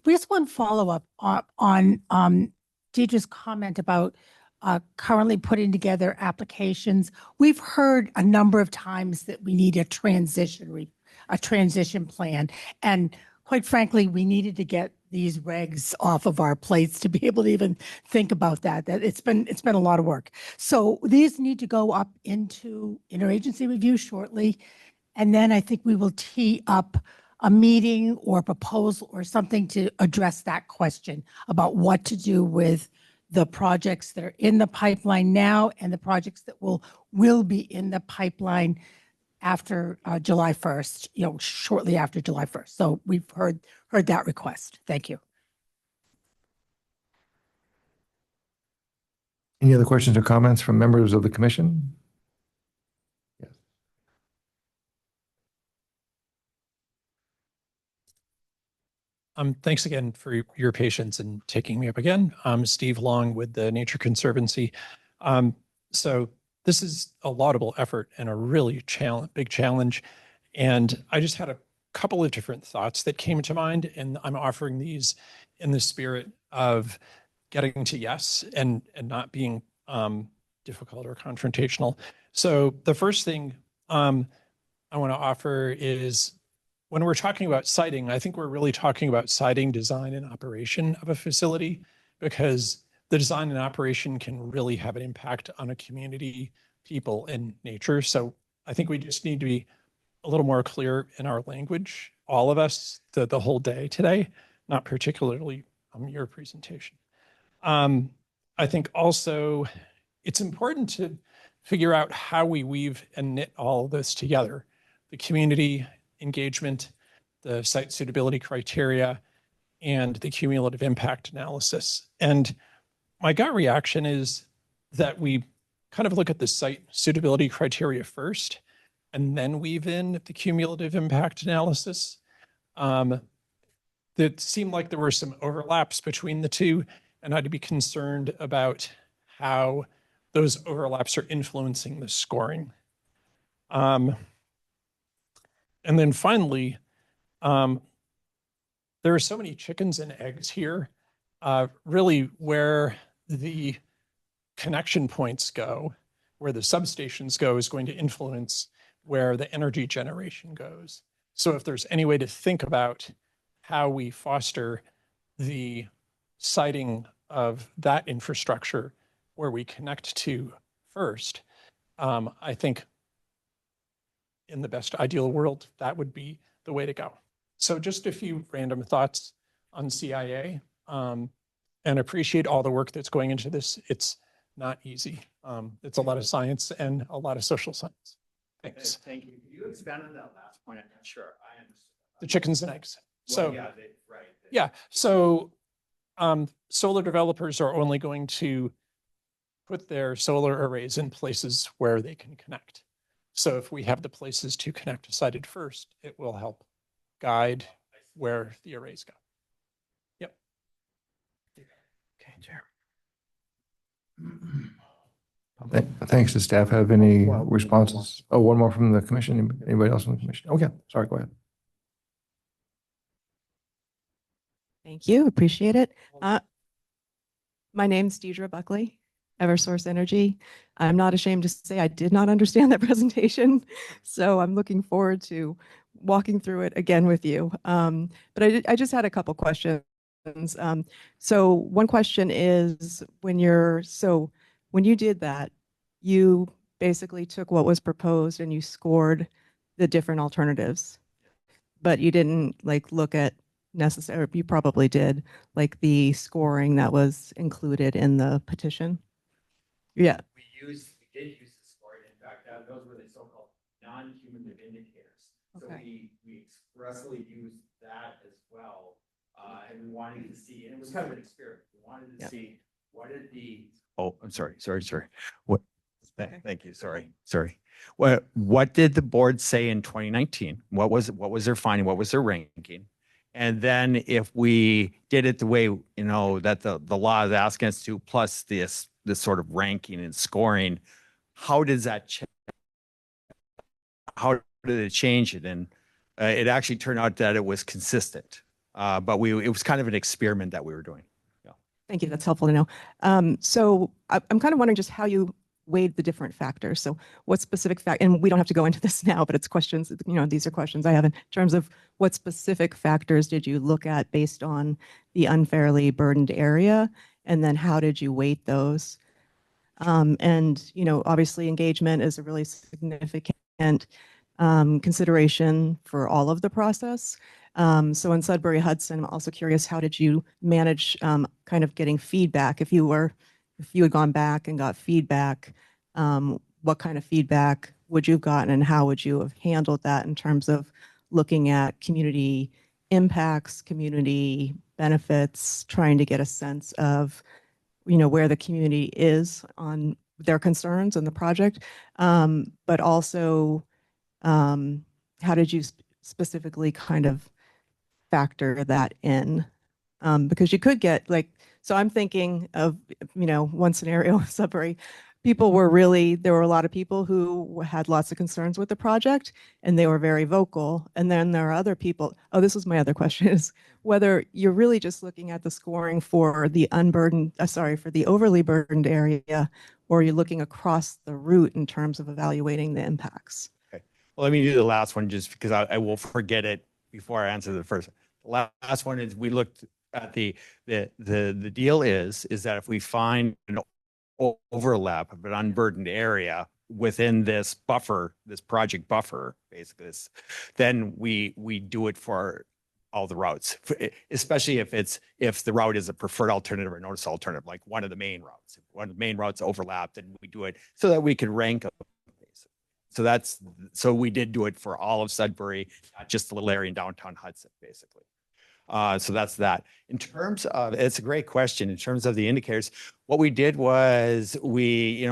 A: Just one follow-up on Deidre's comment about currently putting together applications. We've heard a number of times that we need a transition plan. And quite frankly, we needed to get these regs off of our plates to be able to even think about that. That it's been a lot of work. So these need to go up into interagency review shortly. And then I think we will tee up a meeting or a proposal or something to address that question about what to do with the projects that are in the pipeline now and the projects that will be in the pipeline after July 1st, shortly after July 1st. So we've heard that request. Thank you.
J: Any other questions or comments from members of the commission? Yes.
S: Thanks again for your patience in taking me up again. I'm Steve Long with the Nature Conservancy. So this is a laudable effort and a really big challenge. And I just had a couple of different thoughts that came to mind, and I'm offering these in the spirit of getting to yes and not being difficult or confrontational. So the first thing I want to offer is, when we're talking about siting, I think we're really talking about siting, design, and operation of a facility, because the design and operation can really have an impact on a community, people, and nature. So I think we just need to be a little more clear in our language all of us the whole day today, not particularly your presentation. I think also it's important to figure out how we weave and knit all of this together. The community engagement, the site suitability criteria, and the cumulative impact analysis. And my gut reaction is that we kind of look at the site suitability criteria first, and then weave in the cumulative impact analysis. It seemed like there were some overlaps between the two, and I'd be concerned about how those overlaps are influencing the scoring. And then finally, there are so many chickens and eggs here. Really, where the connection points go, where the substations go, is going to influence where the energy generation goes. So if there's any way to think about how we foster the siting of that infrastructure where we connect to first, I think in the best ideal world, that would be the way to go. So just a few random thoughts on CIA, and appreciate all the work that's going into this. It's not easy. It's a lot of science and a lot of social science. Thanks.
K: Thank you. Could you expand on that last point? I'm not sure I understood.
S: The chickens and eggs. So,
K: Yeah, right.
S: yeah, so solar developers are only going to put their solar arrays in places where they can connect. So if we have the places to connect sited first, it will help guide where the arrays go. Yep.
B: Okay, Chair.
J: Thanks. Does staff have any responses? Oh, one more from the commission. Anybody else from the commission? Okay, sorry, go ahead.
F: Thank you. Appreciate it. My name's Deidre Buckley, Eversource Energy. I'm not ashamed to say I did not understand that presentation, so I'm looking forward to walking through it again with you. But I just had a couple questions. So one question is, when you did that, you basically took what was proposed and you scored the different alternatives, but you didn't like look at necessarily, you probably did, like the scoring that was included in the petition. Yeah.
K: We did use the scoring. In fact, those were the so-called non-cumulative indicators. So we expressly used that as well. And we wanted to see, and it was kind of an experiment. We wanted to see what did the, oh, I'm sorry. What, thank you. Sorry. What did the board say in 2019? What was their finding? What was their ranking? And then if we did it the way, that the law is asking us to, plus this sort of ranking and scoring, how does that change? How did it change it? And it actually turned out that it was consistent. But it was kind of an experiment that we were doing. Yeah.
F: Thank you. That's helpful to know. So I'm kind of wondering just how you weighed the different factors. So what specific and we don't have to go into this now, but it's questions, these are questions I have in terms of what specific factors did you look at based on the unfairly burdened area? And then how did you weight those? And, obviously engagement is a really significant consideration for all of the process. So in Sudbury Hudson, I'm also curious, how did you manage kind of getting feedback? If you had gone back and got feedback, what kind of feedback would you have gotten and how would you have handled that in terms of looking at community impacts, community benefits, trying to get a sense of, where the community is on their concerns in the project, but also how did you specifically kind of factor that in? Because you could get so I'm thinking of, one scenario of Sudbury, there were a lot of people who had lots of concerns with the project and they were very vocal. And then there are other people, this was my other question, is whether you're really just looking at the scoring for the for the overly burdened area, or you're looking across the route in terms of evaluating the impacts.
K: Okay. Well, let me do the last one just because I will forget it before I answer the first. The last one is we looked at the deal is that if we find an overlap of an unburdened area, within this buffer, this project buffer, basically, then we do it for all the routes, especially if the route is a preferred alternative or notice alternative, like one of the main routes. If one of the main routes overlapped, then we do it so that we could rank them. So we did do it for all of Sudbury, not just the little area in downtown Hudson, basically. So that's that. In terms of, it's a great question. In terms of the indicators, what we did was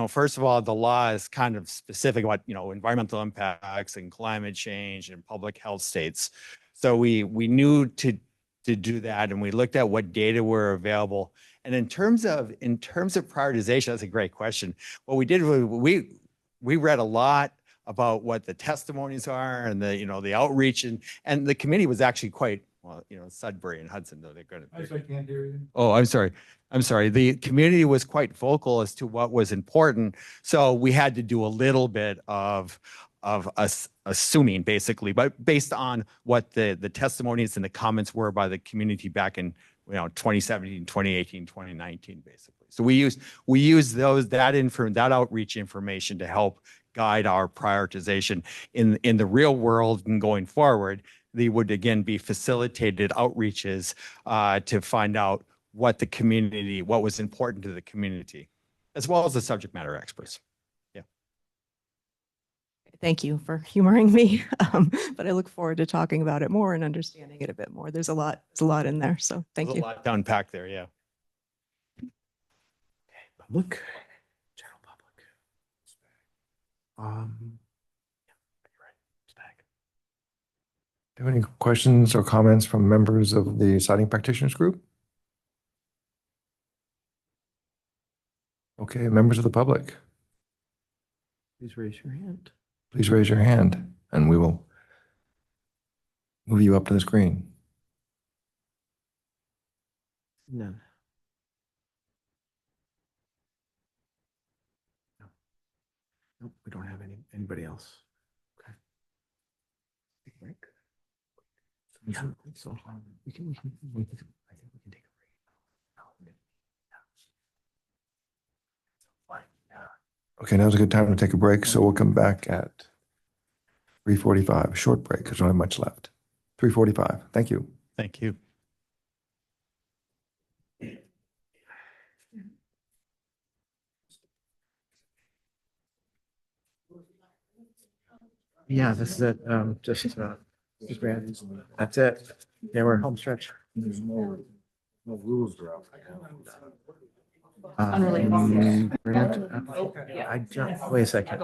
K: first of all, the law is kind of specific about, environmental impacts and climate change and public health states. So we knew to do that, and we looked at what data were available. And in terms of prioritization, that's a great question. What we did was we read a lot about what the testimonies are and the outreach, and the committee was actually quite, Sudbury and Hudson, though they're going to.
D: I can't hear you.
K: Oh, I'm sorry. The community was quite vocal as to what was important. So we had to do a little bit of assuming, basically, but based on what the testimonies and the comments were by the community back in 2017, 2018, 2019, basically. So we used that outreach information to help guide our prioritization in the real world. And going forward, they would again be facilitated outreaches to find out what was important to the community, as well as the subject matter experts. Yeah.
F: Thank you for humoring me. But I look forward to talking about it more and understanding it a bit more. There's a lot in there. So thank you.
K: There's a lot to unpack there. Yeah.
B: Public, general public.
J: Do you have any questions or comments from members of the siting practitioners group? Okay, members of the public,
B: Please raise your hand.
J: please raise your hand and we will move you up to the screen.
B: None. Nope, we don't have anybody else. Okay. Take a break. Yeah, I think so. We can, I think we can take a break.
J: Okay, now's a good time to take a break, so we'll come back at 3:45, a short break, because we don't have much left. 3:45, thank you.
K: Thank you.
B: Yeah, this is it. Just ran. That's it. Yeah, we're home stretch.
J: There's no rules around.
B: I just, wait a second.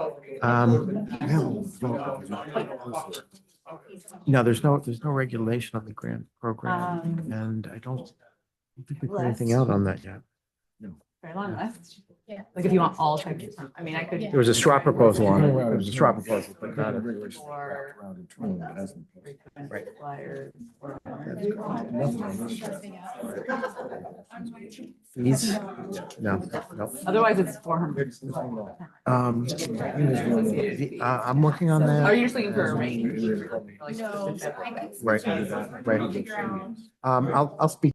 B: No, there's no regulation on the grant program, and I don't think we put anything out on that yet.
V: Very long list. Yeah. Like if you want all types of, I mean, I could.
B: There was a straw proposal on it. There was a straw proposal, but not a.
V: Right.
B: Fees? No, no.
V: Otherwise it's 400.
B: I'm working on that.
V: Are you just looking for a range?
R: No.
B: Right, right. I'll speak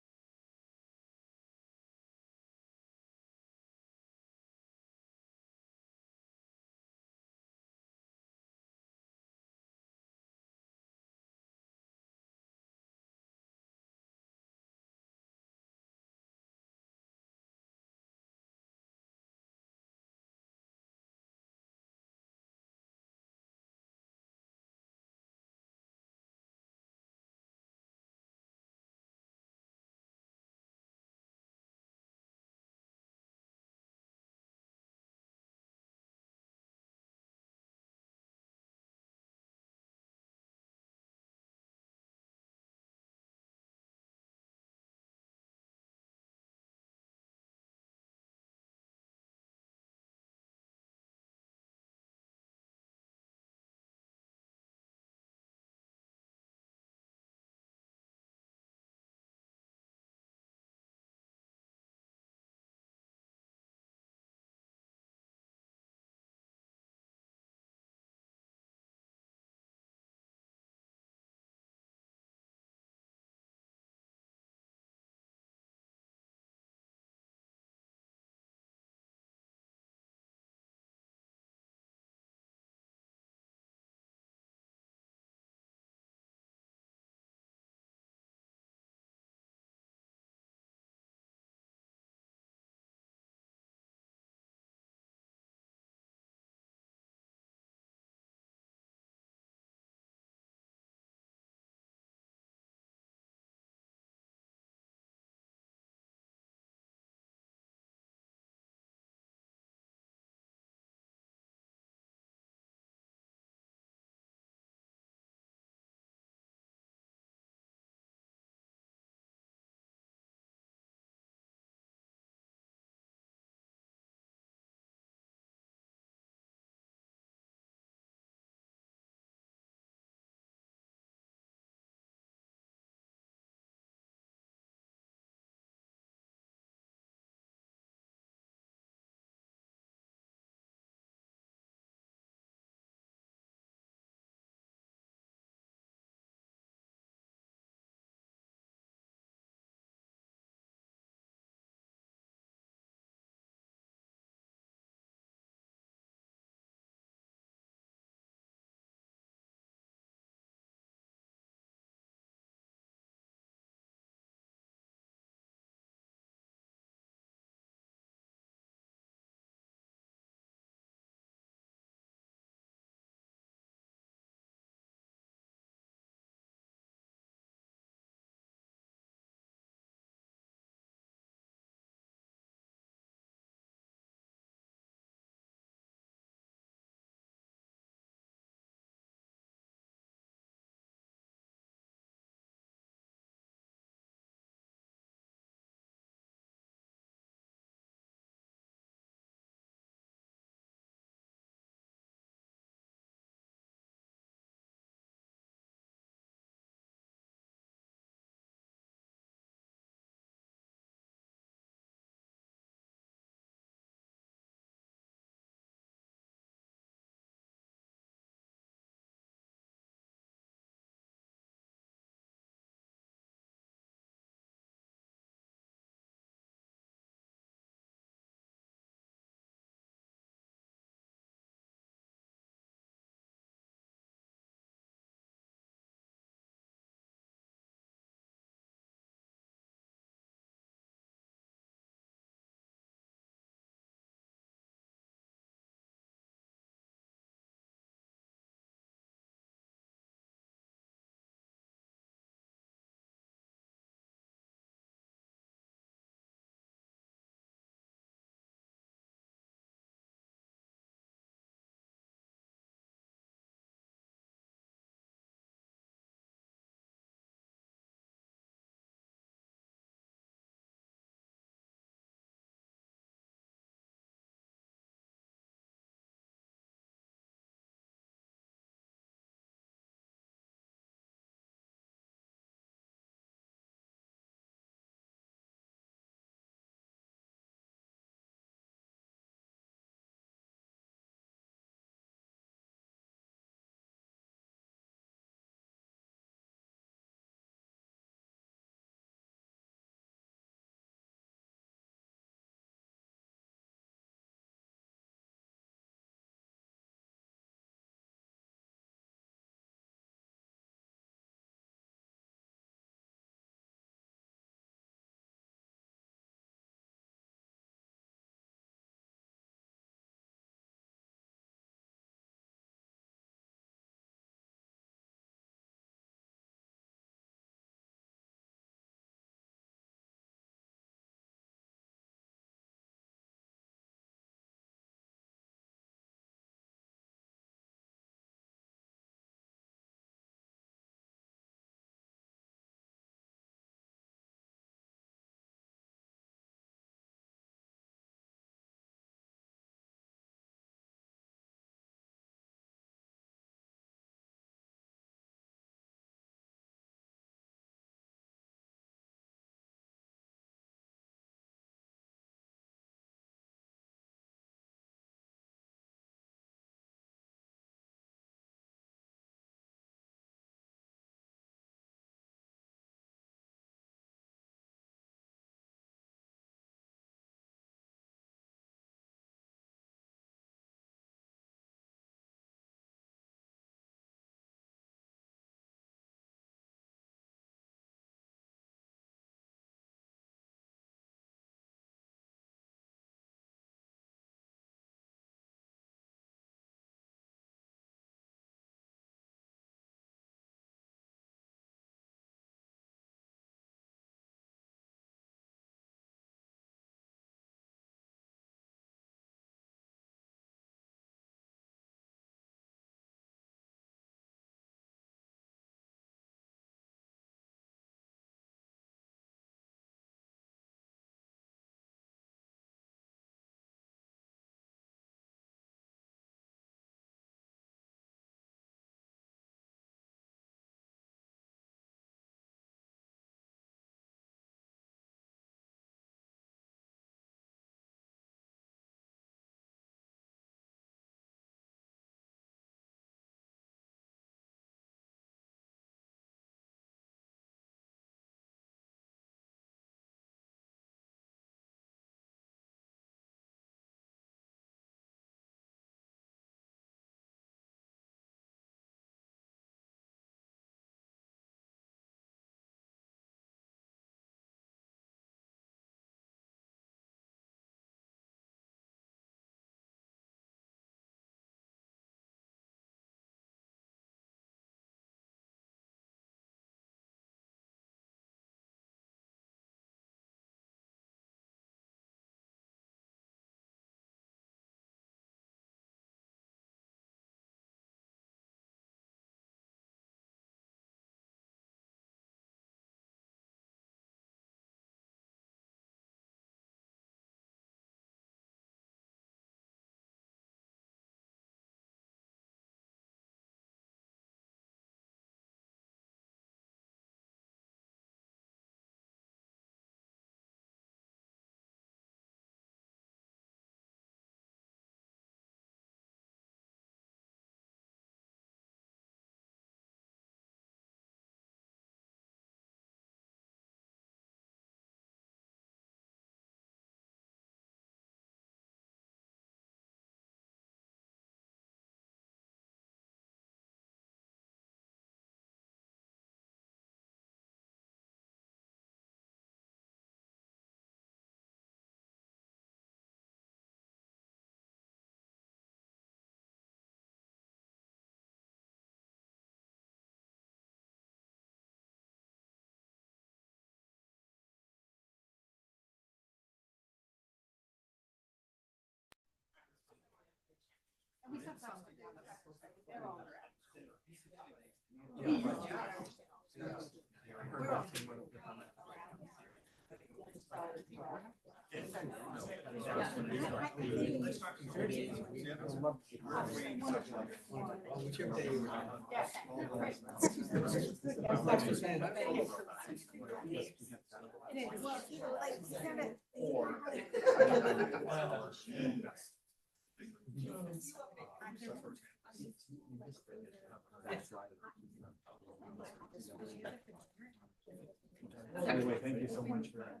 D: Anyway, thank you so much for that.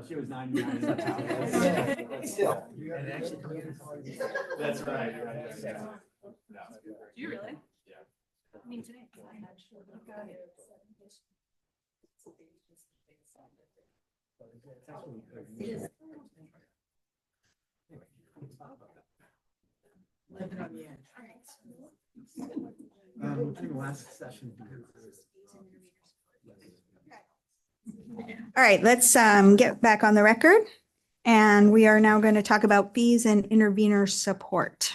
D: She was 99. Still. That's right.
R: Do you really? I mean, today.
B: Last session.
E: All right, let's get back on the record. And we are now going to talk about fees and intervener support.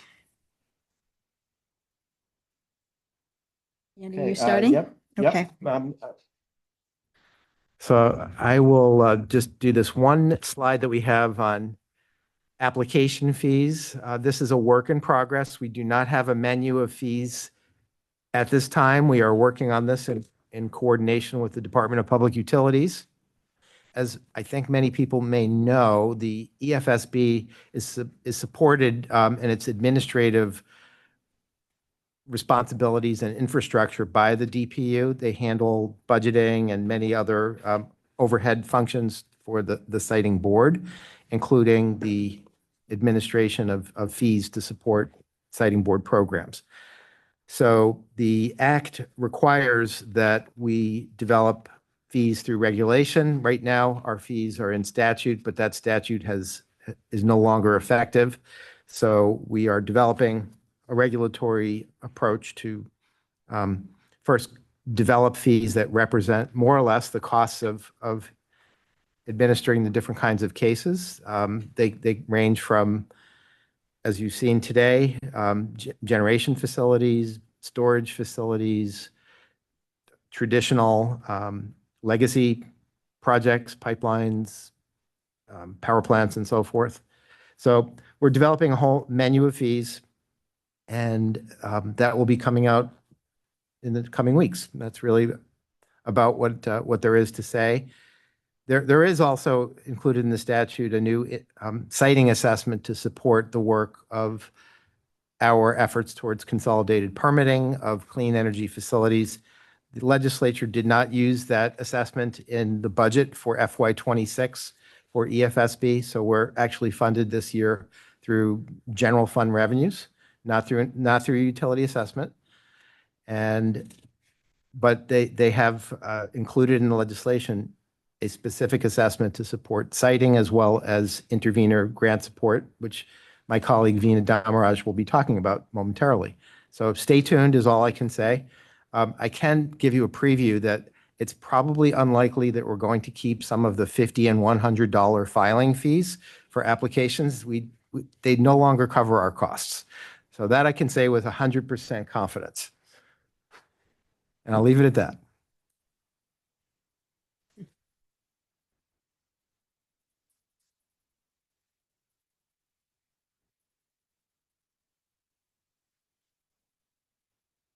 E: Andy,
B: Okay,
E: you starting?
B: Yep.
E: Okay.
B: So I will just do this one slide that we have on application fees. This is a work in progress. We do not have a menu of fees at this time. We are working on this in coordination with the Department of Public Utilities. As I think many people may know, the EFSB is supported in its administrative responsibilities and infrastructure by the DPU. They handle budgeting and many other overhead functions for the siting board, including the administration of fees to support siting board programs. So the act requires that we develop fees through regulation. Right now, our fees are in statute, but that statute is no longer effective. So we are developing a regulatory approach to first develop fees that represent more or less the costs of administering the different kinds of cases. They range from, as you've seen today, generation facilities, storage facilities, traditional legacy projects, pipelines, power plants, and so forth. So we're developing a whole menu of fees, and that will be coming out in the coming weeks. That's really about what there is to say. There is also included in the statute a new siting assessment to support the work of our efforts towards consolidated permitting of clean energy facilities. The legislature did not use that assessment in the budget for FY26 for EFSB, so we're actually funded this year through general fund revenues, not through utility assessment. But they have included in the legislation a specific assessment to support siting as well as intervenor grant support, which my colleague Veena Damaraj will be talking about momentarily. So stay tuned is all I can say. I can give you a preview that it's probably unlikely that we're going to keep some of the $50 and $100 filing fees for applications. They no longer cover our costs. So that I can say with 100% confidence. And I'll leave it at that.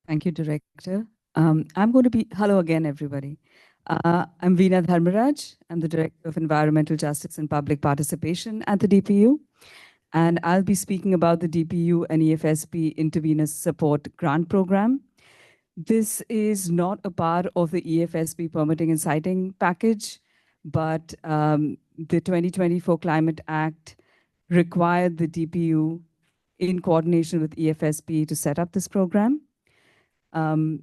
M: Thank you, Director. I'm going to be, hello again, everybody. I'm Veena Dharmaraj. I'm the Director of Environmental Justice and Public Participation at the DPU. And I'll be speaking about the DPU and EFSB Intervenor Support Grant Program. This is not a part of the EFSB permitting and siting package, but the 2024 Climate Act required the DPU in coordination with EFSB to set up this program. The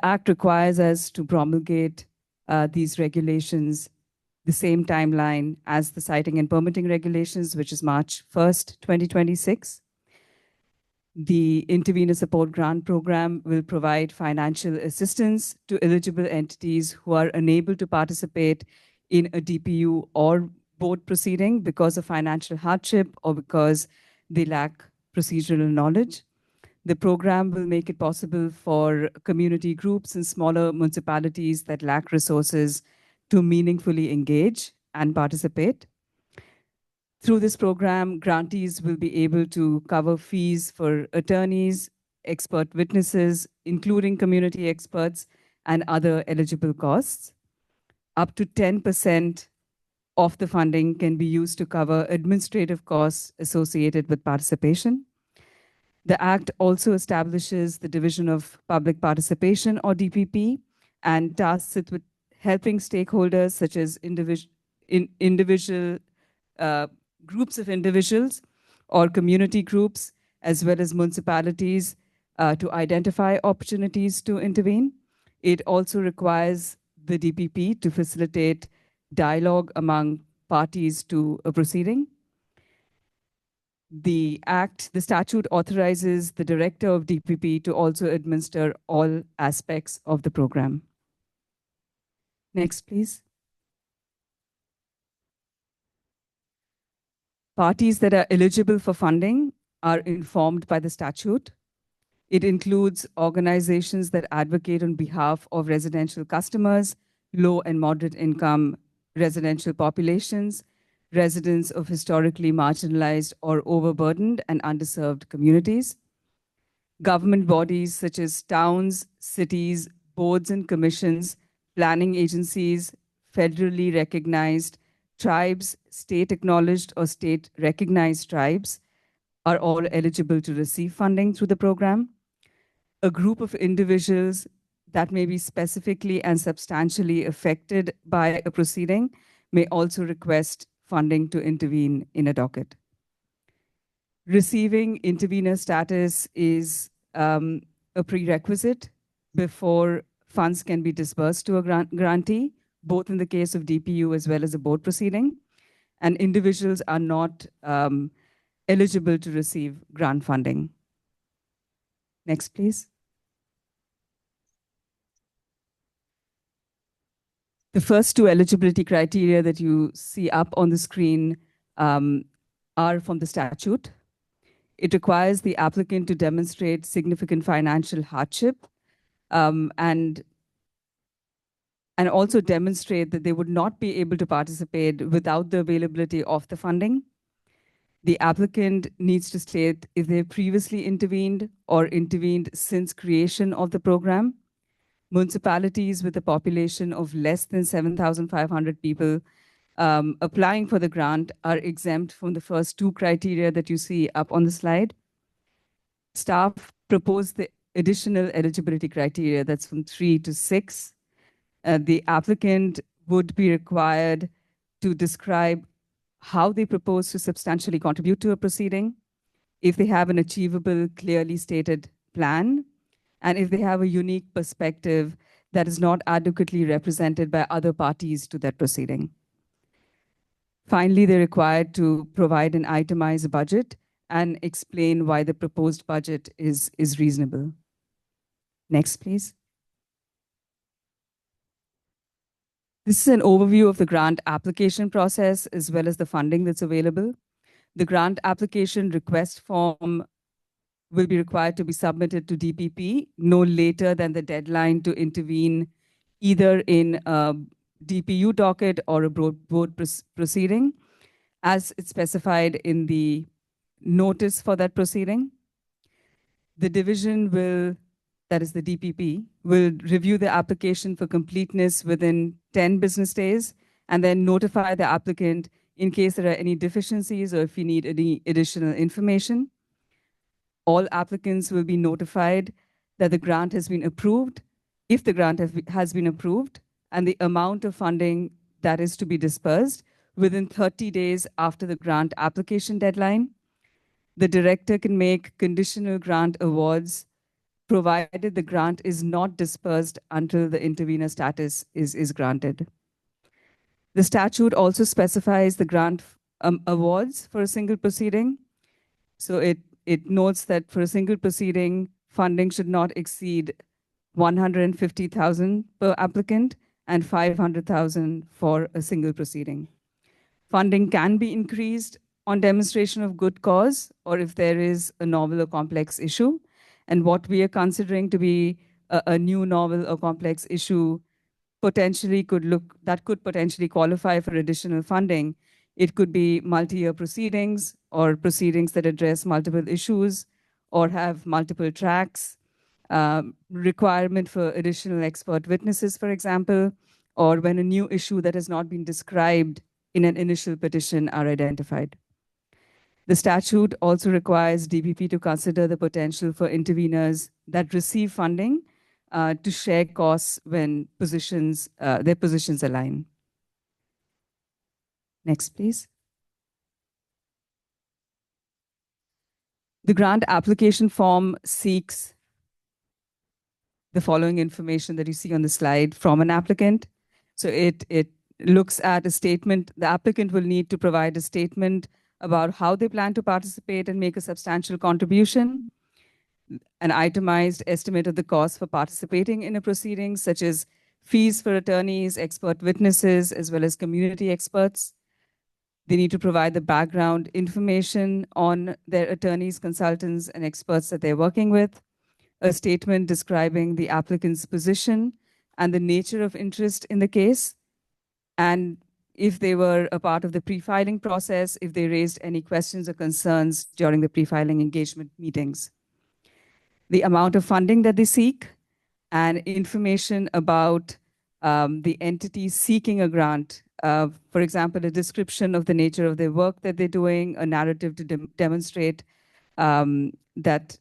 M: Act requires us to promulgate these regulations the same timeline as the siting and permitting regulations, which is March 1st, 2026. The Intervenor Support Grant Program will provide financial assistance to eligible entities who are unable to participate in a DPU or board proceeding because of financial hardship or because they lack procedural knowledge. The program will make it possible for community groups and smaller municipalities that lack resources to meaningfully engage and participate. Through this program, grantees will be able to cover fees for attorneys, expert witnesses, including community experts, and other eligible costs. Up to 10% of the funding can be used to cover administrative costs associated with participation. The Act also establishes the Division of Public Participation, or DPP, and tasks it with helping stakeholders such as individual groups of individuals or community groups, as well as municipalities, to identify opportunities to intervene. It also requires the DPP to facilitate dialogue among parties to a proceeding. The statute authorizes the director of DPP to also administer all aspects of the program. Next, please. Parties that are eligible for funding are informed by the statute. It includes organizations that advocate on behalf of residential customers, low and moderate income residential populations, residents of historically marginalized or overburdened and underserved communities. Government bodies such as towns, cities, boards and commissions, planning agencies, federally recognized tribes, state acknowledged or state recognized tribes are all eligible to receive funding through the program. A group of individuals that may be specifically and substantially affected by a proceeding may also request funding to intervene in a docket. Receiving intervener status is a prerequisite before funds can be disbursed to a grantee, both in the case of DPU as well as a board proceeding, and individuals are not eligible to receive grant funding. Next, please. The first two eligibility criteria that you see up on the screen are from the statute. It requires the applicant to demonstrate significant financial hardship and also demonstrate that they would not be able to participate without the availability of the funding. The applicant needs to state if they previously intervened or intervened since creation of the program. Municipalities with a population of less than 7,500 people applying for the grant are exempt from the first two criteria that you see up on the slide. Staff proposed the additional eligibility criteria, that's from 3 to 6. The applicant would be required to describe how they propose to substantially contribute to a proceeding, if they have an achievable, clearly stated plan, and if they have a unique perspective that is not adequately represented by other parties to that proceeding. Finally, they're required to provide an itemized budget and explain why the proposed budget is reasonable. Next, please. This is an overview of the grant application process as well as the funding that's available. The grant application request form will be required to be submitted to DPP no later than the deadline to intervene either in a DPU docket or a board proceeding, as it's specified in the notice for that proceeding. The division will, that is the DPP, will review the application for completeness within 10 business days and then notify the applicant in case there are any deficiencies or if you need any additional information. All applicants will be notified that the grant has been approved, if the grant has been approved, and the amount of funding that is to be dispersed within 30 days after the grant application deadline. The director can make conditional grant awards provided the grant is not dispersed until the intervener status is granted. The statute also specifies the grant awards for a single proceeding. So it it notes that for a single proceeding, funding should not exceed 150,000 per applicant and 500,000 for a single proceeding. Funding can be increased on demonstration of good cause or if there is a novel or complex issue. And what we are considering to be a new novel or complex issue potentially could potentially qualify for additional funding. It could be multi-year proceedings or proceedings that address multiple issues or have multiple tracks, requirement for additional expert witnesses, for example, or when a new issue that has not been described in an initial petition are identified. The statute also requires DPP to consider the potential for interveners that receive funding to share costs when their positions align. Next, please. The grant application form seeks the following information that you see on the slide from an applicant. So it looks at a statement. The applicant will need to provide a statement about how they plan to participate and make a substantial contribution, an itemized estimate of the cost for participating in a proceeding, such as fees for attorneys, expert witnesses, as well as community experts. They need to provide the background information on their attorneys, consultants, and experts that they're working with, a statement describing the applicant's position and the nature of interest in the case, and if they were a part of the pre-filing process, if they raised any questions or concerns during the pre-filing engagement meetings. The amount of funding that they seek, and information about the entity seeking a grant. For example, a description of the nature of their work that they're doing, a narrative to demonstrate that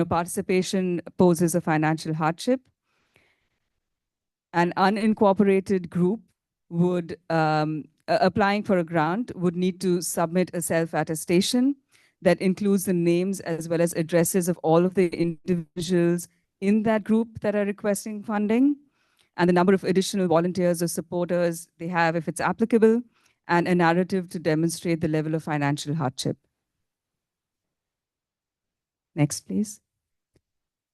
M: participation poses a financial hardship. An unincorporated group would, applying for a grant, would need to submit a self-attestation that includes the names as well as addresses of all of the individuals in that group that are requesting funding, and the number of additional volunteers or supporters they have if it's applicable, and a narrative to demonstrate the level of financial hardship. Next, please.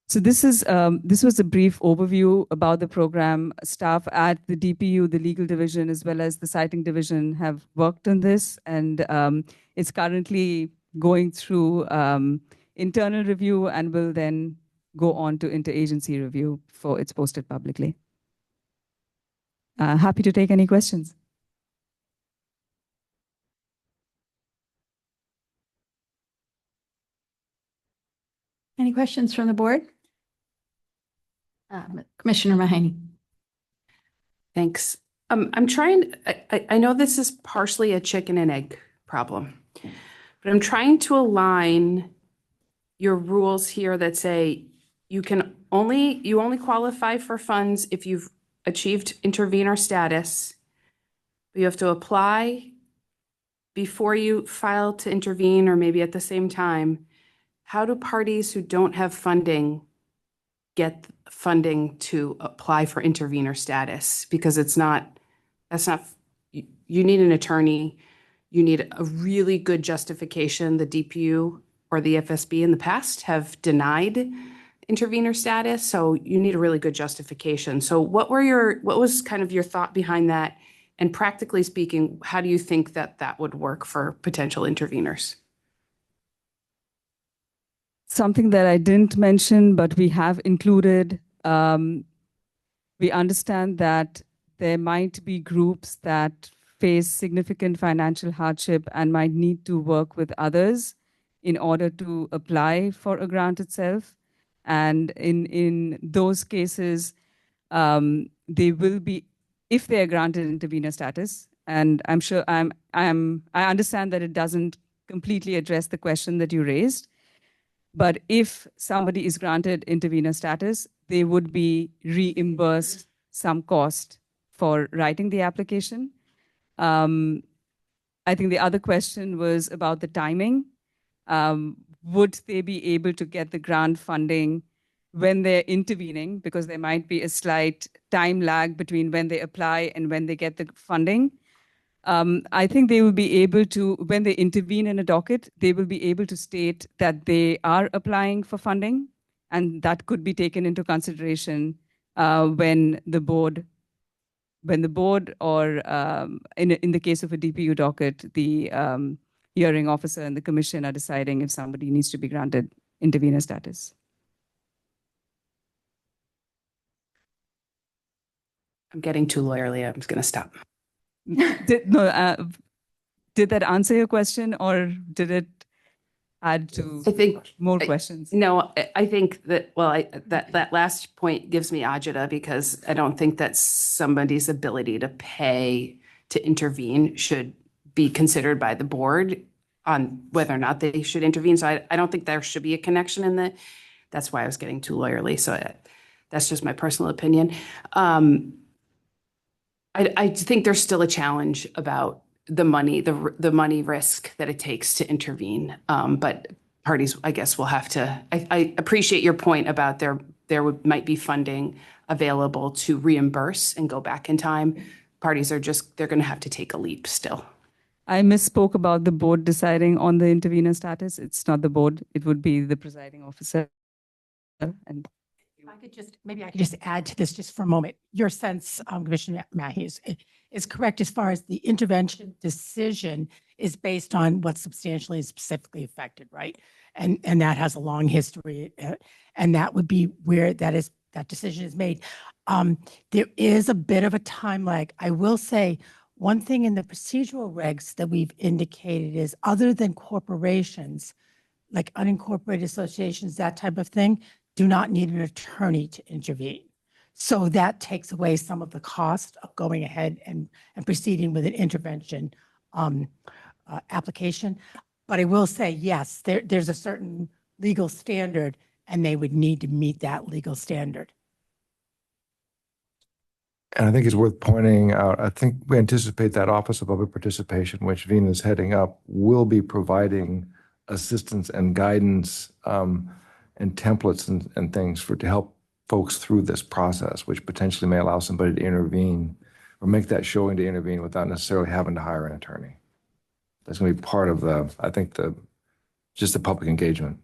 M: So this was a brief overview about the program. Staff at the DPU, the legal division, as well as the citing division have worked on this, and it's currently going through internal review and will then go on to interagency review before it's posted publicly. Happy to take any questions.
E: Any questions from the board? Commissioner Mahaney.
O: Thanks. I know this is partially a chicken and egg problem, but I'm trying to align your rules here that say you only qualify for funds if you've achieved intervenor status. You have to apply before you file to intervene, or maybe at the same time. How do parties who don't have funding get funding to apply for intervenor status? Because you need an attorney, you need a really good justification. The DPU or the FSB in the past have denied intervenor status, so you need a really good justification. So what was kind of your thought behind that? And practically speaking, how do you think that would work for potential intervenors?
M: Something that I didn't mention, but we have included, we understand that there might be groups that face significant financial hardship and might need to work with others in order to apply for a grant itself. And in those cases, they will be, if they are granted intervenor status, and I'm sure I understand that it doesn't completely address the question that you raised, but if somebody is granted intervenor status, they would be reimbursed some cost for writing the application. I think the other question was about the timing. Would they be able to get the grant funding when they're intervening? Because there might be a slight time lag between when they apply and when they get the funding. I think they will be able to, when they intervene in a docket, they will be able to state that they are applying for funding, and that could be taken into consideration when the board or in the case of a DPU docket, the hearing officer and the commission are deciding if somebody needs to be granted intervener status.
O: I'm getting too lawyerly. I'm just going to stop.
M: Did that answer your question, or did it add to
O: I think
M: more questions?
O: No, I think that, well, that last point gives me agita because I don't think that somebody's ability to pay to intervene should be considered by the board on whether or not they should intervene. So I don't think there should be a connection in that. That's why I was getting too lawyerly. So that's just my personal opinion. I think there's still a challenge about the money, the money risk that it takes to intervene. But parties, I guess, will have to. I appreciate your point about might be funding available to reimburse and go back in time. Parties are they're going to have to take a leap still.
M: I misspoke about the board deciding on the intervener status. It's not the board. It would be the presiding officer. And
A: Maybe I could just add to this just for a moment. Your sense, Commissioner Mahi, is correct as far as the intervention decision is based on what's substantially and specifically affected, right? And that has a long history, and that would be where that decision is made. There is a bit of a time lag. I will say one thing in the procedural regs that we've indicated is other than corporations, like unincorporated associations, that type of thing, do not need an attorney to intervene. So that takes away some of the cost of going ahead and proceeding with an intervention application. But I will say, yes, there's a certain legal standard and they would need to meet that legal standard.
J: And I think it's worth pointing out, I think we anticipate that Office of Public Participation, which Veena is heading up, will be providing assistance and guidance and templates and things to help folks through this process, which potentially may allow somebody to intervene or make that showing to intervene without necessarily having to hire an attorney. That's going to be part of just the public engagement.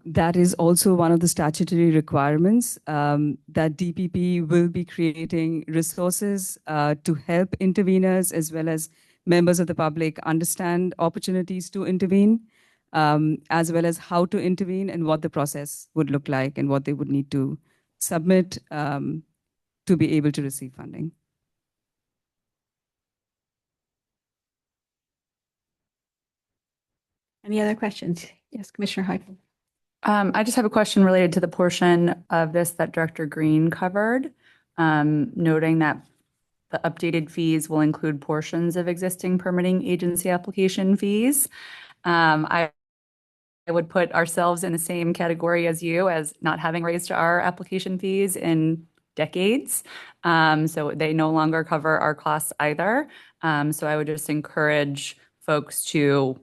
M: That is also one of the statutory requirements that DPP will be creating resources to help interveners as well as members of the public understand opportunities to intervene, as well as how to intervene and what the process would look like and what they would need to submit to be able to receive funding.
E: Any other questions? Yes, Commissioner Heigl.
V: I just have a question related to the portion of this that Director Green covered, noting that the updated fees will include portions of existing permitting agency application fees. I would put ourselves in the same category as you, as not having raised our application fees in decades. So they no longer cover our costs either. So I would just encourage folks to,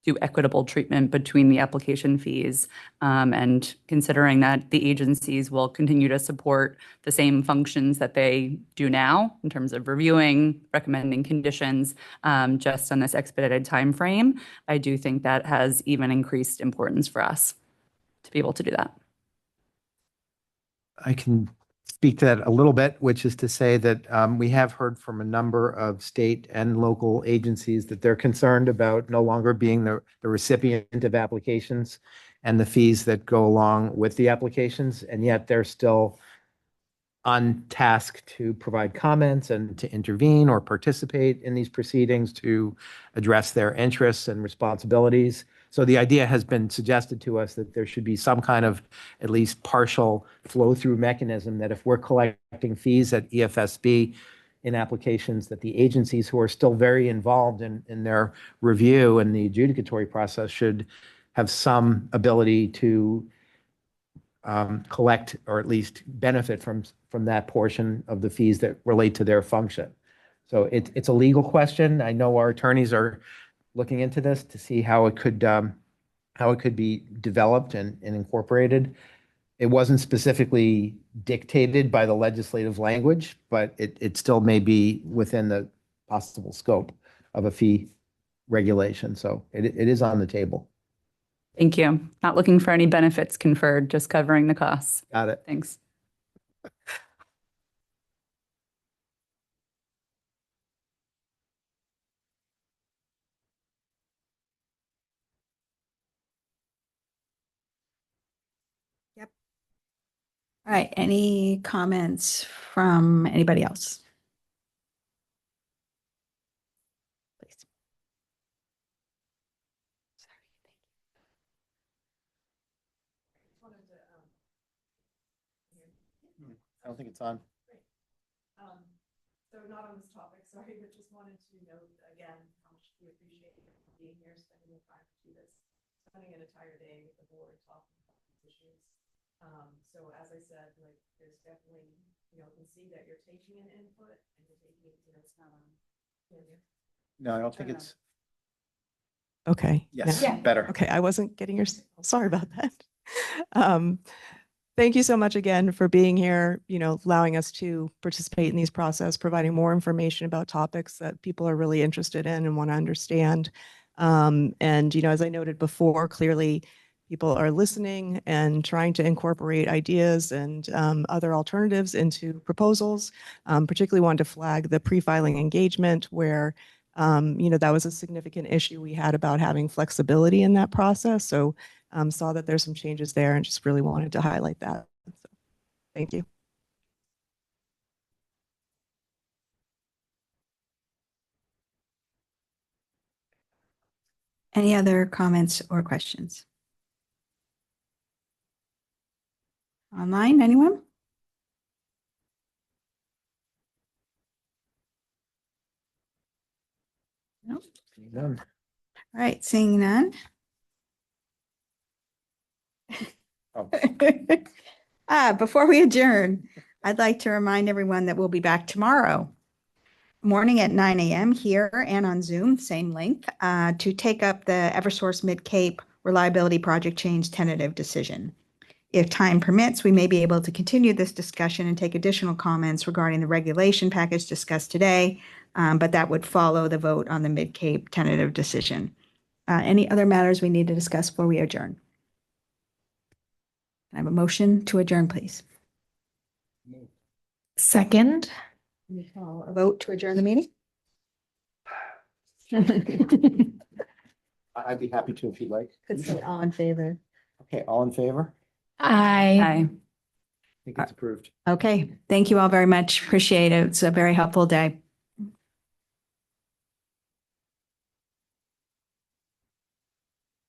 V: do equitable treatment between the application fees, and considering that the agencies will continue to support the same functions that they do now in terms of reviewing, recommending conditions, just on this expedited time frame. I do think that has even increased importance for us to be able to do that.
B: I can speak to that a little bit, which is to say that we have heard from a number of state and local agencies that they're concerned about no longer being the recipient of applications and the fees that go along with the applications, and yet they're still on task to provide comments and to intervene or participate in these proceedings to address their interests and responsibilities. So the idea has been suggested to us that there should be some kind of at least partial flow-through mechanism that if we're collecting fees at EFSB in applications, that the agencies who are still very involved in their review and the adjudicatory process should have some ability to collect or at least benefit from that portion of the fees that relate to their function. So it's a legal question. I know our attorneys are looking into this to see how it could be developed and incorporated. it wasn't specifically dictated by the legislative language, but it still may be within the possible scope of a fee regulation. So it is on the table.
V: Thank you. Not looking for any benefits conferred, just covering the costs.
B: Got it.
V: Thanks.
E: All right, any comments from anybody else? Please.
B: I don't think it's on.
H: So not on this topic, sorry, but just wanted to note again how much we appreciate you being here, spending the time to do this, spending an entire day with the board talking about these issues. So as I said, like there's definitely, can see that you're taking an input and you're taking, it's not on.
B: No, I don't think it's.
F: Okay.
B: Yes,
F: now-
B: better.
F: Okay, I wasn't getting your, sorry about that. Thank you so much again for being here, allowing us to participate in these process, providing more information about topics that people are really interested in and want to understand. And, as I noted before, clearly people are listening and trying to incorporate ideas and other alternatives into proposals. Particularly wanted to flag the pre-filing engagement where that was a significant issue we had about having flexibility in that process. So saw that there's some changes there and just really wanted to highlight that. So, thank you.
E: Any other comments or questions? Online, anyone? No.
B: None.
E: All right, seeing none. Before we adjourn, I'd like to remind everyone that we'll be back tomorrow morning at 9 a.m. here and on Zoom, same link, to take up the Eversource Mid-Cape Reliability Project Change tentative decision. If time permits, we may be able to continue this discussion and take additional comments regarding the regulation package discussed today, but that would follow the vote on the Mid-Cape tentative decision. Any other matters we need to discuss before we adjourn? Can I have a motion to adjourn, please?
R: Second.
E: Can we call a vote to adjourn the meeting?
B: I'd be happy to if you'd like.
E: Could say all in favor.
B: Okay, all in favor?
R: Aye.
B: I think it's approved.
E: Okay, thank you all very much. Appreciate it. It's a very helpful day.